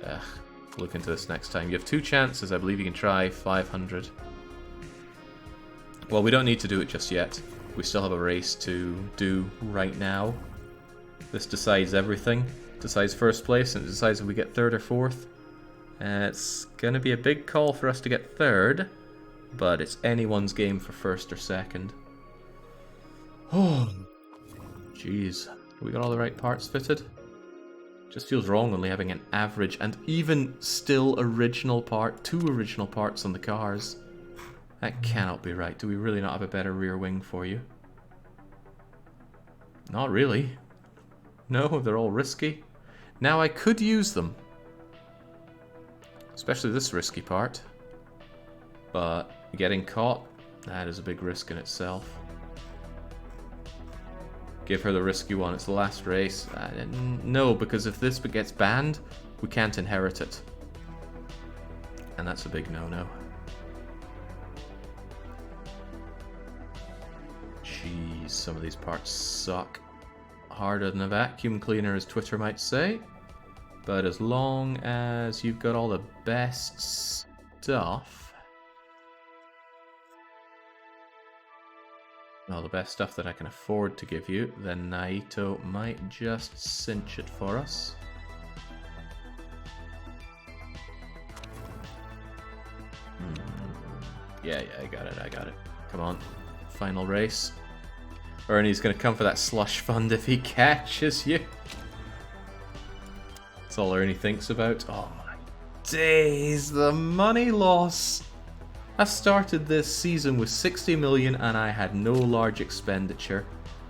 Ugh. Look into this next time. You have 2 chances. I believe you can try 500. Well, we don't need to do it just yet. We still have a race to do right now. This decides everything. Decides first place, and it decides if we get 3rd or 4th. It's going to be a big call for us to get 3rd, but it's anyone's game for 1st or 2nd. Oh, jeez. We got all the right parts fitted? Just feels wrong only having an average and even still original part, 2 original parts on the cars. That cannot be right. Do we really not have a better rear wing for you? Not really. No, they're all risky. Now I could use them. Especially this risky part. But getting caught, that is a big risk in itself. Give her the risky one, it's the last race. No, because if this gets banned, we can't inherit it. And that's a big no-no. Jeez, some of these parts suck. Harder than a vacuum cleaner, as Twitter might say. But as long as you've got all the best stuff... Well, the best stuff that I can afford to give you, then Naito might just cinch it for us. Yeah, I got it. Come on. Final race. Ernie's going to come for that slush fund if he catches you. That's all Ernie thinks about. Oh my days, the money loss. I started this season with 60 million and I had no large expenditure.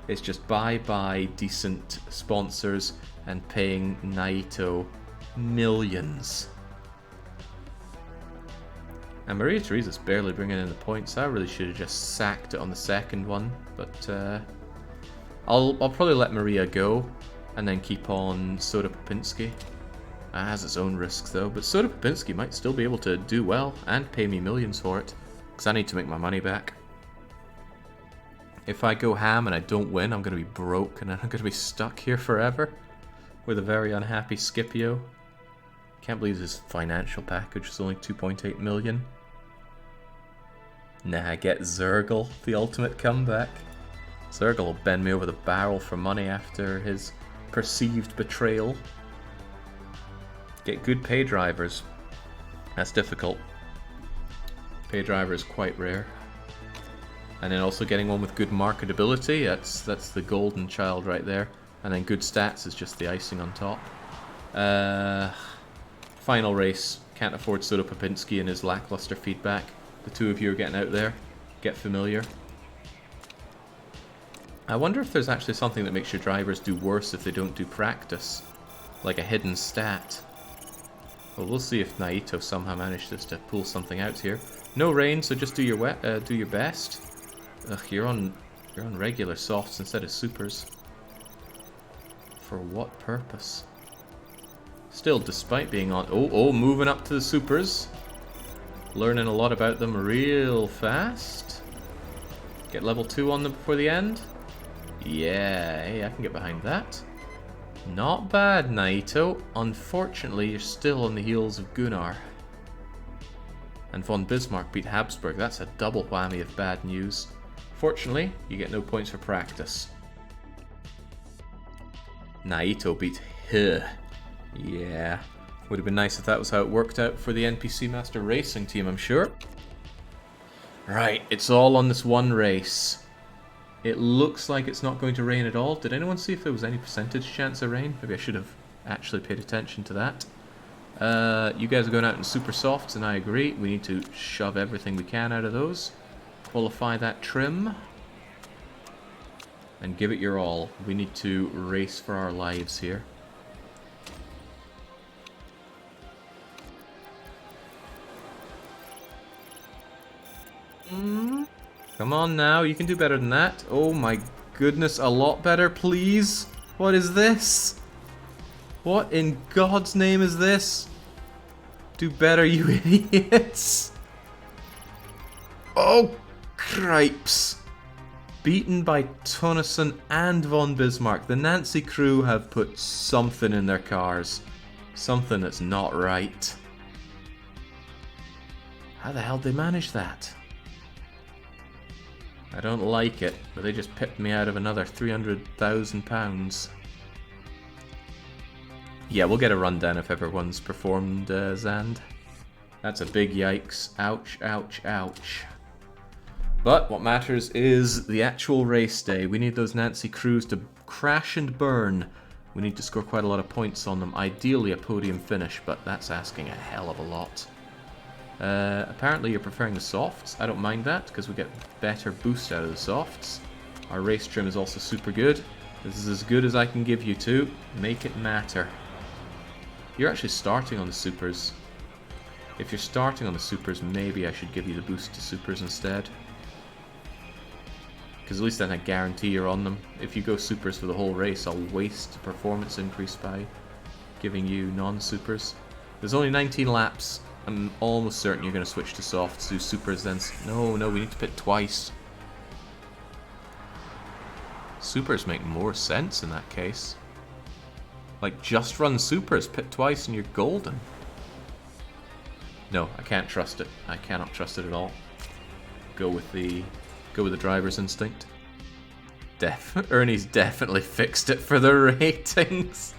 It's just buy decent sponsors and paying Naito millions. And Maria Theresa's barely bringing in the points. I really should have just sacked it on the second one, but I'll probably let Maria go and then keep on Soda Popinski. It has its own risks though, but Soda Popinski might still be able to do well and pay me millions for it, because I need to make my money back. If I go ham and I don't win, I'm going to be broke and I'm going to be stuck here forever with a very unhappy Scipio. Can't believe his financial package is only 2.8 million. Nah, get Zergle, the ultimate comeback. Zergle will bend me over the barrel for money after his perceived betrayal. Get good pay drivers. That's difficult. Pay driver is quite rare. And then also getting one with good marketability, that's the golden child right there. And then good stats is just the icing on top. Final race. Can't afford Soda Popinski and his lackluster feedback. The two of you are getting out there. Get familiar. I wonder if there's actually something that makes your drivers do worse if they don't do practice. Like a hidden stat. Well, we'll see if Naito somehow manages to pull something out here. No rain, so just do your best. Ugh, you're on regular softs instead of supers. For what purpose? Still, despite being on... Oh, moving up to the supers. Learning a lot about them real fast. Get level 2 on them before the end. Yeah, hey, I can get behind that. Not bad, Naito. Unfortunately, you're still on the heels of Gunnar. And von Bismarck beat Habsburg. That's a double whammy of bad news. Fortunately, you get no points for practice. Naito beat He. Yeah. Would have been nice if that was how it worked out for the NPC Master Racing team, I'm sure. Right, it's all on this one race. It looks like it's not going to rain at all. Did anyone see if there was any percentage chance of rain? Maybe I should have actually paid attention to that. You guys are going out in super softs, and I agree. We need to shove everything we can out of those. Qualify that trim. And give it your all. We need to race for our lives here. Come on now, you can do better than that. Oh my goodness, a lot better, please. What is this? What in God's name is this? Do better, you idiots. Oh, cripes. Beaten by Tonneson and von Bismarck. The Nancy crew have put something in their cars. Something that's not right. How the hell did they manage that? I don't like it, but they just pipped me out of another £300,000. Yeah, we'll get a rundown if everyone's performed, Zand. That's a big yikes. Ouch, ouch, ouch. But what matters is the actual race day. We need those Nancy crews to crash and burn. We need to score quite a lot of points on them. Ideally a podium finish, but that's asking a hell of a lot. Apparently you're preferring the softs. I don't mind that, because we get better boost out of the softs. Our race trim is also super good. This is as good as I can give you two. Make it matter. You're actually starting on the supers. If you're starting on the supers, maybe I should give you the boost to supers instead. Because at least then I guarantee you're on them. If you go supers for the whole race, I'll waste the performance increase by giving you non-supers. There's only 19 laps. I'm almost certain you're going to switch to softs, do supers, then... No, we need to pit twice. Supers make more sense in that case. Like, just run supers, pit twice, and you're golden. No, I can't trust it. I cannot trust it at all. Go with the driver's instinct. Ernie's definitely fixed it for the ratings.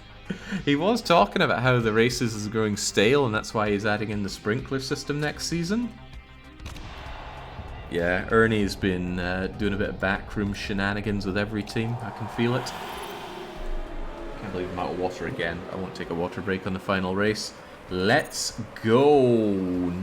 He was talking about how the races is growing stale and that's why he's adding in the sprinkler system next season. Yeah, Ernie's been doing a bit of backroom shenanigans with every team. I can feel it. Can't believe I'm out of water again. I won't take a water break on the final race. Let's go!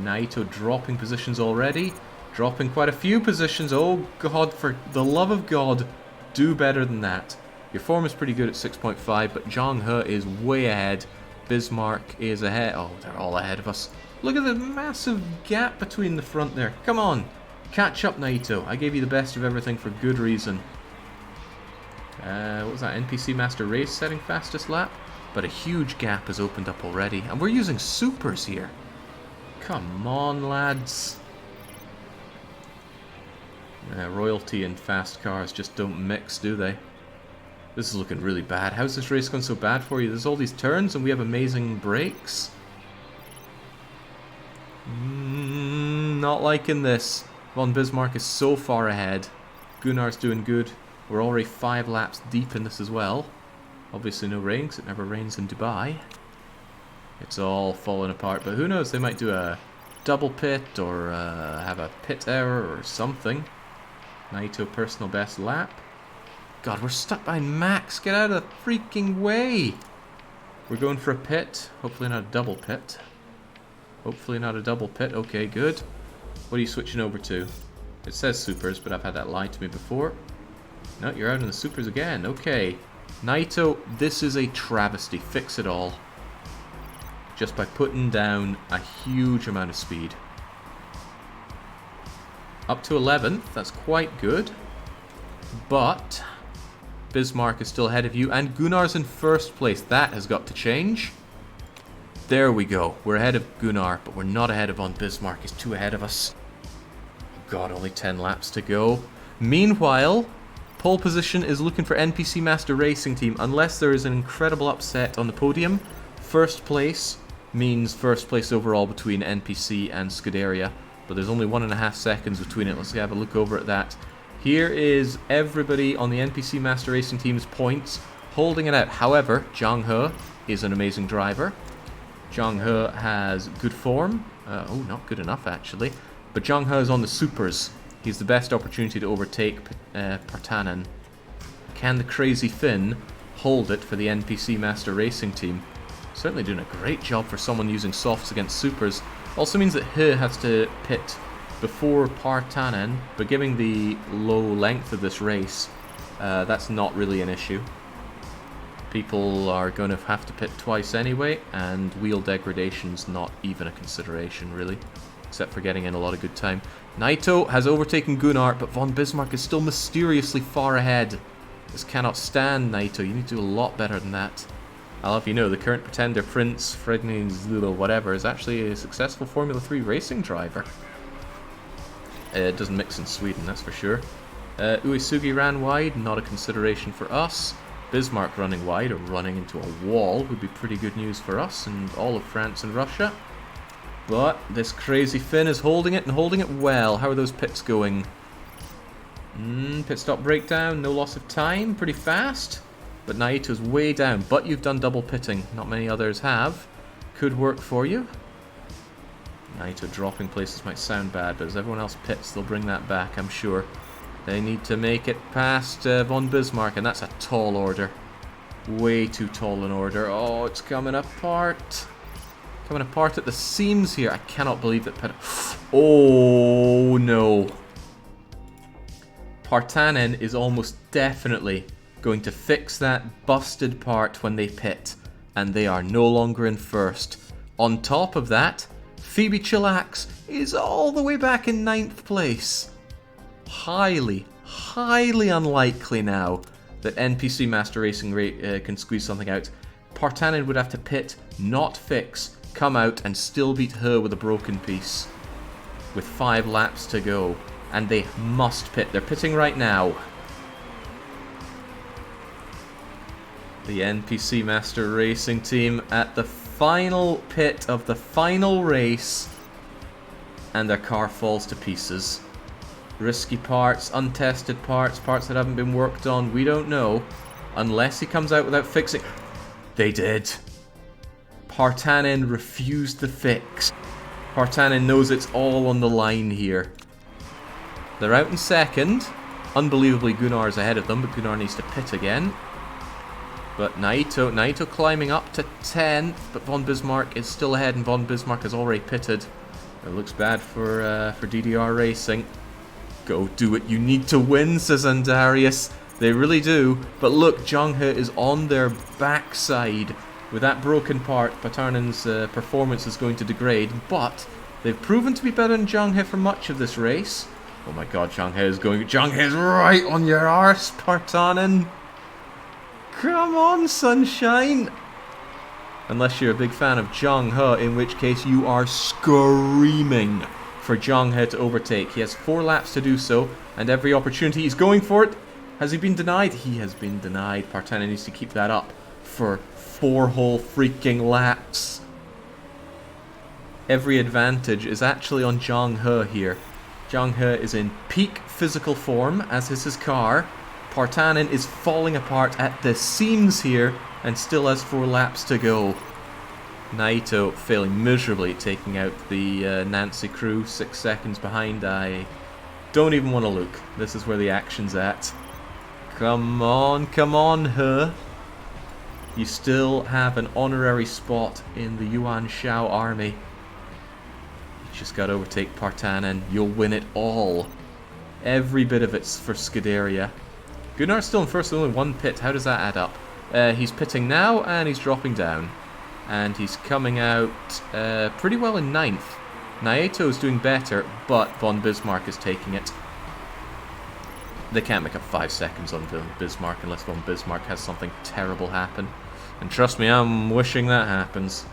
Naito dropping positions already. Dropping quite a few positions. Oh God, for the love of God, do better than that. Your form is pretty good at 6.5, but Zhang is way ahead. Bismarck is ahead. Oh, they're all ahead of us. Look at the massive gap between the front there. Come on. Catch up, Naito. I gave you the best of everything for good reason. What was that? NPC Master Race setting fastest lap? But a huge gap has opened up already. And we're using supers here. Come on, lads. Royalty and fast cars just don't mix, do they? This is looking really bad. How's this race going so bad for you? There's all these turns and we have amazing brakes. Not liking this. Von Bismarck is so far ahead. Gunnar's doing good. We're already 5 laps deep in this as well. Obviously no rain, because it never rains in Dubai. It's all falling apart, but who knows? They might do a double pit or have a pit error or something. Naito personal best lap. God, we're stuck behind Max. Get out of the freaking way. We're going for a pit. Hopefully not a double pit. Hopefully not a double pit. Okay, good. What are you switching over to? It says supers, but I've had that lied to me before. No, you're out in the supers again. Okay. Naito, this is a travesty. Fix it all. Just by putting down a huge amount of speed. Up to 11th. That's quite good. But Bismarck is still ahead of you, and Gunnar's in first place. That has got to change. There we go. We're ahead of Gunnar, but we're not ahead of von Bismarck. He's too ahead of us. God, only 10 laps to go. Meanwhile, pole position is looking for NPC Master Racing Team. Unless there is an incredible upset on the podium, first place means first place overall between NPC and Scuderia. But there's only 1.5 seconds between it. Let's have a look over at that. Here is everybody on the NPC Master Racing Team's points, holding it out. However, Zhang is an amazing driver. Zhang has good form. Oh, not good enough, actually. But Zhang is on the supers. He's the best opportunity to overtake Partanen. Can the Crazy Finn hold it for the NPC Master Racing Team? Certainly doing a great job for someone using softs against supers. Also means that He has to pit before Partanen, but given the low length of this race, that's not really an issue. People are going to have to pit twice anyway, and wheel degradation's not even a consideration, really, except for getting in a lot of good time. Naito has overtaken Gunnar, but Von Bismarck is still mysteriously far ahead. This cannot stand, Naito. You need to do a lot better than that. I'll have you know, the current pretender, Prince Frednings whatever, is actually a successful Formula 3 racing driver. It doesn't mix in Sweden, that's for sure. Uesugi ran wide, not a consideration for us. Bismarck running wide or running into a wall would be pretty good news for us and all of France and Russia. But this crazy Finn is holding it and holding it well. How are those pits going? Pit stop breakdown, no loss of time, pretty fast. But Naito's way down, but you've done double pitting. Not many others have. Could work for you. Naito dropping places might sound bad, but as everyone else pits, they'll bring that back, I'm sure. They need to make it past Von Bismarck, and that's a tall order. Way too tall an order. Oh, it's coming apart. Coming apart at the seams here. I cannot believe that... Oh, no. Partanen is almost definitely going to fix that busted part when they pit, and they are no longer in first. On top of that, Phoebe Chillax is all the way back in 9th place. Highly, highly unlikely now that NPC Master Racing can squeeze something out. Partanen would have to pit, not fix, come out and still beat her with a broken piece. With 5 laps to go. And they must pit. They're pitting right now. The NPC Master Racing team at the final pit of the final race. And their car falls to pieces. Risky parts, untested parts, parts that haven't been worked on. We don't know. Unless he comes out without fixing. They did. Partanen refused the fix. Partanen knows it's all on the line here. They're out in second. Unbelievably, Gunnar's ahead of them, but Gunnar needs to pit again. But Naito climbing up to 10th, but Von Bismarck is still ahead, and Von Bismarck has already pitted. It looks bad for DDR Racing. Go do it, you need to win, says Andarius. They really do. But look, Zhang is on their backside. With that broken part, Partanen's performance is going to degrade, but they've proven to be better than Zhang for much of this race. Oh my god, Zhang is going... Zhang is right on your arse, Partanen. Come on, sunshine. Unless you're a big fan of Zhang He, in which case you are screaming for Zhang He to overtake. He has 4 laps to do so, and every opportunity he's going for it. Has he been denied? He has been denied. Partanen needs to keep that up for 4 whole freaking laps. Every advantage is actually on Zhang He here. Zhang He is in peak physical form, as is his car. Partanen is falling apart at the seams here, and still has 4 laps to go. Naito failing miserably at taking out the Nancy crew, 6 seconds behind. I don't even want to look. This is where the action's at. Come on, He. You still have an honorary spot in the Yuan Shao army. You just got to overtake Partanen. You'll win it all. Every bit of it's for Scuderia. Gunnar's still in first with only 1 pit. How does that add up? He's pitting now, and he's dropping down. And he's coming out pretty well in 9th. Naito's doing better, but Von Bismarck is taking it. They can't make up 5 seconds on Von Bismarck unless Von Bismarck has something terrible happen. And trust me, I'm wishing that happens.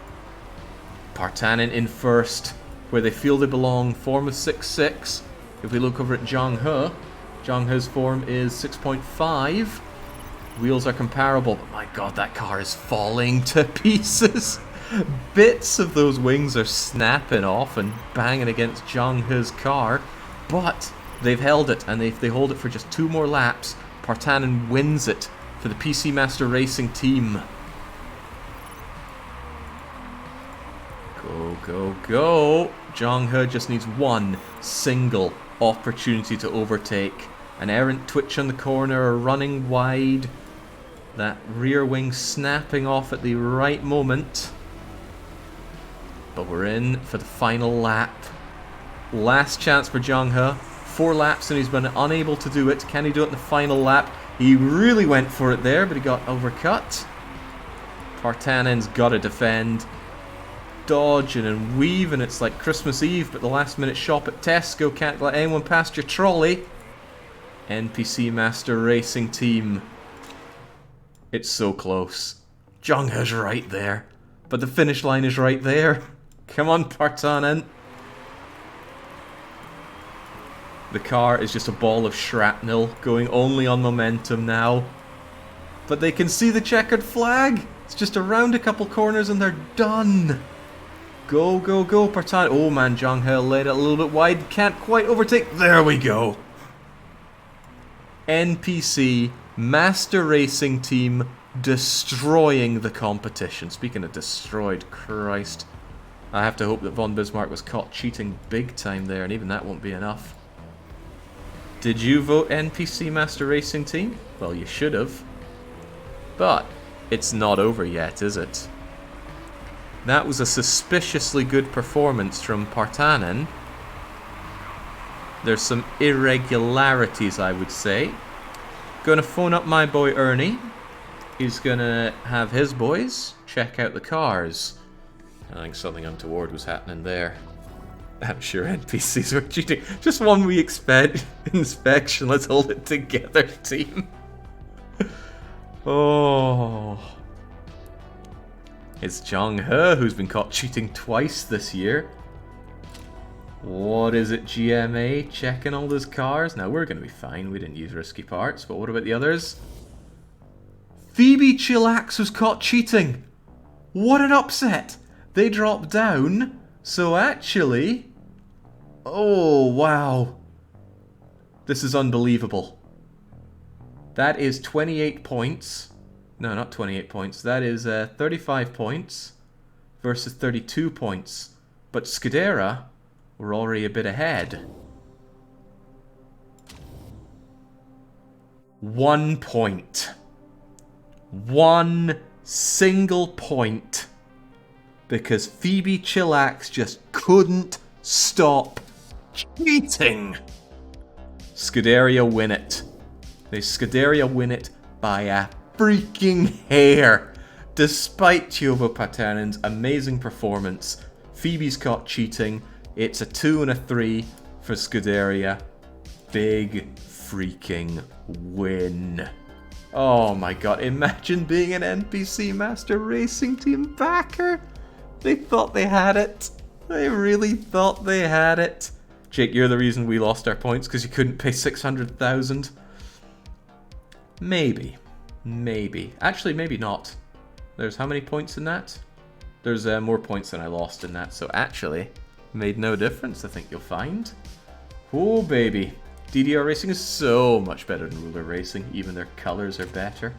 Partanen in first, where they feel they belong. Form of 6.6. If we look over at Zhang He's form is 6.5. Wheels are comparable, but my god, that car is falling to pieces. Bits of those wings are snapping off and banging against Zhang He's car, but they've held it, and if they hold it for just 2 more laps, Partanen wins it for the PC Master Racing team. Go. Zhang He just needs 1 single opportunity to overtake. An errant twitch on the corner, running wide. That rear wing snapping off at the right moment. But we're in for the final lap. Last chance for Zhang. 4 laps and he's been unable to do it. Can he do it in the final lap? He really went for it there, but he got overcut. Partanen's got to defend. Dodging and weaving. It's like Christmas Eve, but the last minute shop at Tesco. Can't let anyone past your trolley. NPC Master Racing Team. It's so close. Zhang's right there. But the finish line is right there. Come on, Partanen. The car is just a ball of shrapnel, going only on momentum now. But they can see the checkered flag. It's just around a couple corners and they're done. Go, go, go, Partanen. Oh man, Zhang laid it a little bit wide. Can't quite overtake. There we go. NPC Master Racing Team destroying the competition. Speaking of destroyed, Christ. I have to hope that Von Bismarck was caught cheating big time there, and even that won't be enough. Did you vote NPC Master Racing Team? Well, you should have. But it's not over yet, is it? That was a suspiciously good performance from Partanen. There's some irregularities, I would say. Gonna phone up my boy Ernie. He's gonna have his boys check out the cars. I think something untoward was happening there. I'm sure NPCs were cheating. Just one wee inspection. Let's hold it together, team. Oh. It's Zhang who's been caught cheating twice this year. What is it, GMA? Checking all those cars? Now, we're going to be fine. We didn't use risky parts. But what about the others? Phoebe Chillax was caught cheating. What an upset. They dropped down. So actually... Oh, wow. This is unbelievable. That is 28 points. No, not 28 points. That is 35 points versus 32 points. But Scudera were already a bit ahead. 1 point. 1 single point. Because Phoebe Chillax just couldn't stop cheating. Scuderia win it. Scuderia win it by a freaking hair. Despite Tiovo Partanen's amazing performance, Phoebe's caught cheating. It's a 2 and a 3 for Scuderia. Big freaking win. Oh my god, imagine being an NPC Master Racing Team backer. They thought they had it. They really thought they had it. Jake, you're the reason we lost our points because you couldn't pay 600,000. Maybe. Maybe. Actually, maybe not. There's how many points in that? There's more points than I lost in that, so actually, made no difference, I think you'll find. Oh, baby. DDR Racing is so much better than Ruler Racing. Even their colors are better.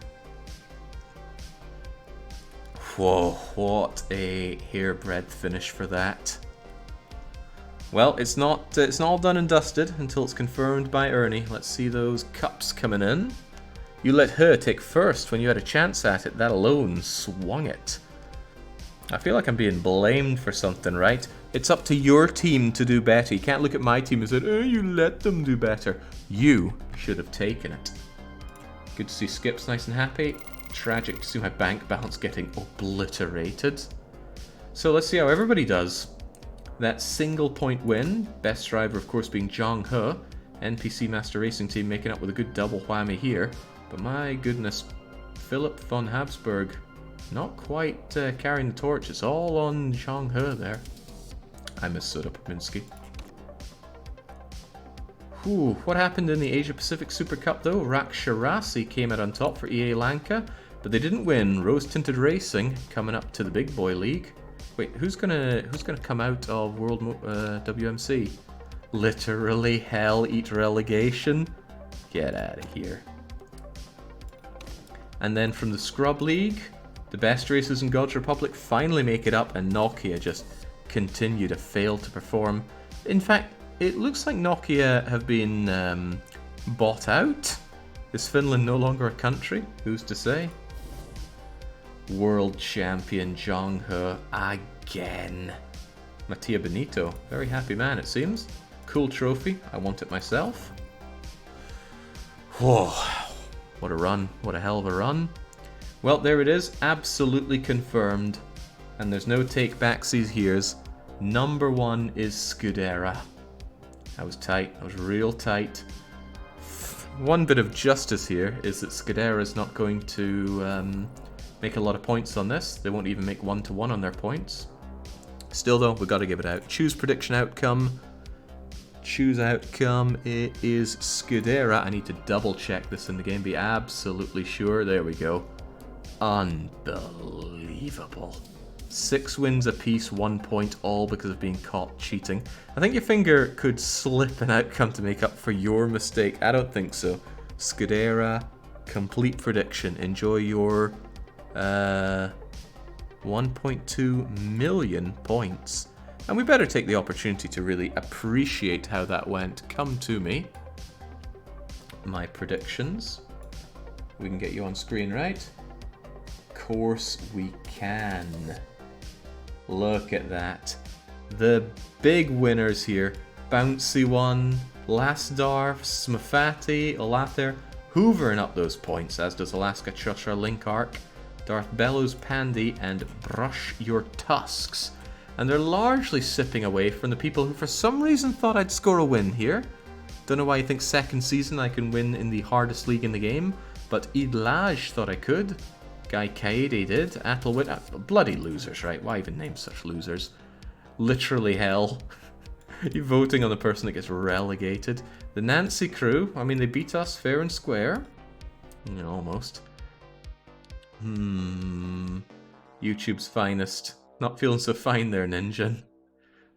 Whoa, what a hairbreadth finish for that. Well, it's not all done and dusted until it's confirmed by Ernie. Let's see those cups coming in. You let her take first when you had a chance at it. That alone swung it. I feel like I'm being blamed for something, right? It's up to your team to do better. You can't look at my team and say, oh, you let them do better. You should have taken it. Good to see Skip's nice and happy. Tragic to see my bank balance getting obliterated. So let's see how everybody does. That single point win. Best driver, of course, being Zhang He. NPC Master Racing Team making up with a good double whammy here. But my goodness, Philip von Habsburg not quite carrying the torch. It's all on Zhang He there. I miss Soda Popinski. Whew, what happened in the Asia Pacific Super Cup though? Raksharasi came out on top for EA Lanka, but they didn't win. Rose Tinted Racing coming up to the Big Boy League. Wait, who's gonna come out of World WMC? Literally hell eat relegation. Get out of here. And then from the Scrub League, the best racers in God's Republic finally make it up, and Nokia just continue to fail to perform. In fact, it looks like Nokia have been bought out. Is Finland no longer a country? Who's to say? World champion Zhang He again. Mattia Benito. Very happy man, it seems. Cool trophy. I want it myself. Whoa. What a run. What a hell of a run. Well, there it is. Absolutely confirmed. And there's no take-backsies here. Number 1 is Scudera. That was tight. That was real tight. One bit of justice here is that Scudera is not going to make a lot of points on this. They won't even make 1-to-1 on their points. Still though, we've got to give it out. Choose prediction outcome. Choose outcome. It is Scudera. I need to double check this in the game. Be absolutely sure. There we go. Unbelievable. 6 wins apiece, 1 point, all because of being caught cheating. I think your finger could slip an outcome to make up for your mistake. I don't think so. Scudera, complete prediction. Enjoy your 1.2 million points. And we better take the opportunity to really appreciate how that went. Come to me. My predictions. We can get you on screen, right? Of course we can. Look at that. The big winners here. Bouncy One, Lasdorf, Smafati, Olather, hoovering up those points, as does Alaska Chushar, Linkark, Darth Bellows, Pandy, and Brush Your Tusks. And they're largely sipping away from the people who for some reason thought I'd score a win here. Don't know why you think second season I can win in the hardest league in the game, but Idlaj thought I could. Guy Kaede did. Athelwit, bloody losers, right? Why even name such losers? Literally hell. You're voting on the person that gets relegated. The Nancy crew, I mean, they beat us fair and square. You know, almost. YouTube's finest. Not feeling so fine there, Ninja.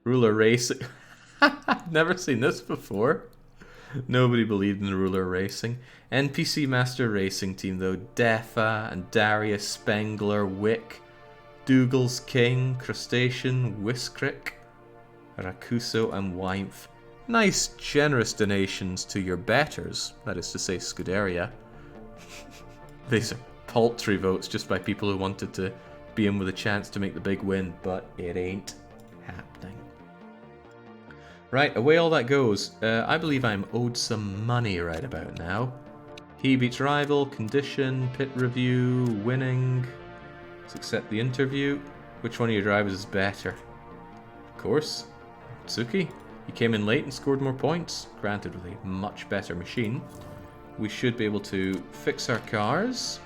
Ruler Racing. Never seen this before. Nobody believed in the Ruler Racing. NPC Master Racing Team, though. Defa and Darius, Spengler, Wick, Dougal's King, Crustacean, Whiskrick, Rakuso, and Wymph. Nice, generous donations to your betters, that is to say, Scuderia. These are paltry votes just by people who wanted to be in with a chance to make the big win, but it ain't happening. Right, away all that goes. I believe I'm owed some money right about now. He beats rival, condition, pit review, winning. Let's accept the interview. Which one of your drivers is better? Of course, Tsuki. He came in late and scored more points, granted with a much better machine. We should be able to fix our cars.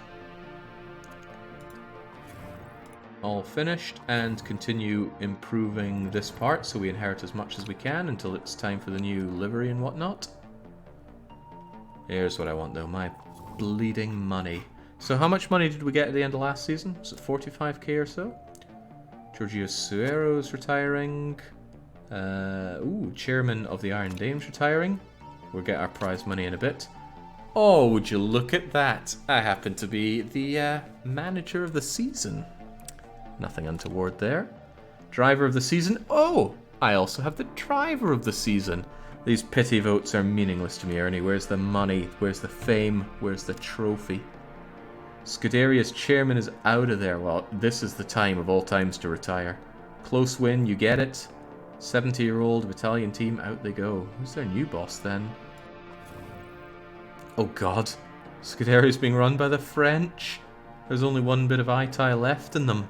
All finished, and continue improving this part so we inherit as much as we can until it's time for the new livery and whatnot. Here's what I want though, my bleeding money. So how much money did we get at the end of last season? Was it 45k or so? Giorgio Suero's retiring. Chairman of the Iron Dame's retiring. We'll get our prize money in a bit. Oh, would you look at that? I happen to be the manager of the season. Nothing untoward there. Driver of the season. Oh, I also have the driver of the season. These pity votes are meaningless to me, Ernie. Where's the money? Where's the fame? Where's the trophy? Scuderia's chairman is out of there. Well, this is the time of all times to retire. Close win, you get it. 70-year-old Italian team, out they go. Who's their new boss then? Oh god. Scuderia's being run by the French. There's only one bit of eye-tie left in them.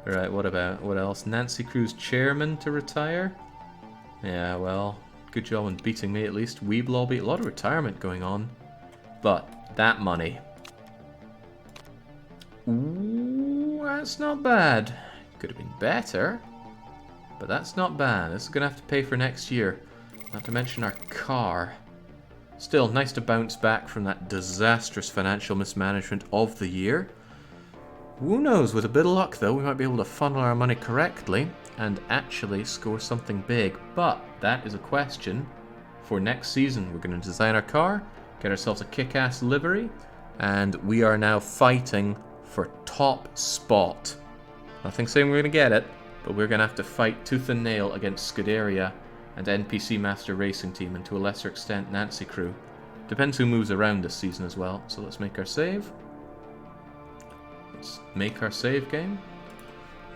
Right, what else? Nancy Crew's chairman to retire? Yeah, well, good job on beating me at least. Weeblaw beat a lot of retirement going on. But, that money. Ooh, that's not bad. Could have been better. But that's not bad. This is going to have to pay for next year. Not to mention our car. Still, nice to bounce back from that disastrous financial mismanagement of the year. Who knows, with a bit of luck though, we might be able to funnel our money correctly and actually score something big. But that is a question for next season. We're going to design our car, get ourselves a kick-ass livery, and we are now fighting for top spot. Nothing saying we're going to get it, but we're going to have to fight tooth and nail against Scuderia and NPC Master Racing Team, and to a lesser extent Nancy Crew. Depends who moves around this season as well. So let's make our save. Let's make our save game.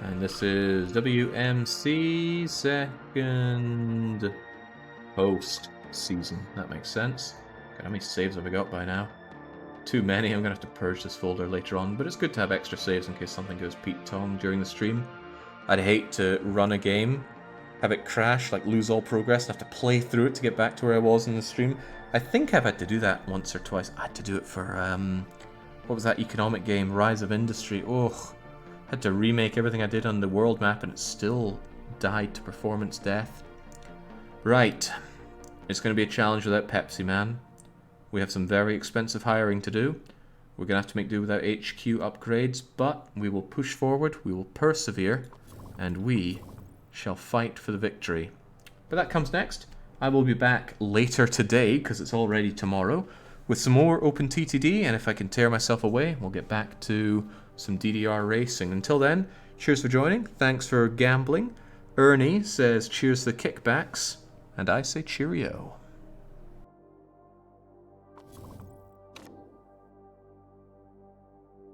And this is WMC second post season. That makes sense. God, how many saves have I got by now? Too many. I'm going to have to purge this folder later on, but it's good to have extra saves in case something goes Pete Tong during the stream. I'd hate to run a game, have it crash, like lose all progress, and have to play through it to get back to where I was in the stream. I think I've had to do that once or twice. I had to do it for, what was that economic game? Rise of Industry. Oh, had to remake everything I did on the world map, and it still died to performance death. Right. It's going to be a challenge without Pepsi Man. We have some very expensive hiring to do. We're going to have to make do without HQ upgrades, but we will push forward, we will persevere, and we shall fight for the victory. But that comes next. I will be back later today, because it's already tomorrow, with some more OpenTTD, and if I can tear myself away, we'll get back to some DDR racing. Until then, cheers for joining, thanks for gambling. Ernie says cheers to the kickbacks, and I say cheerio.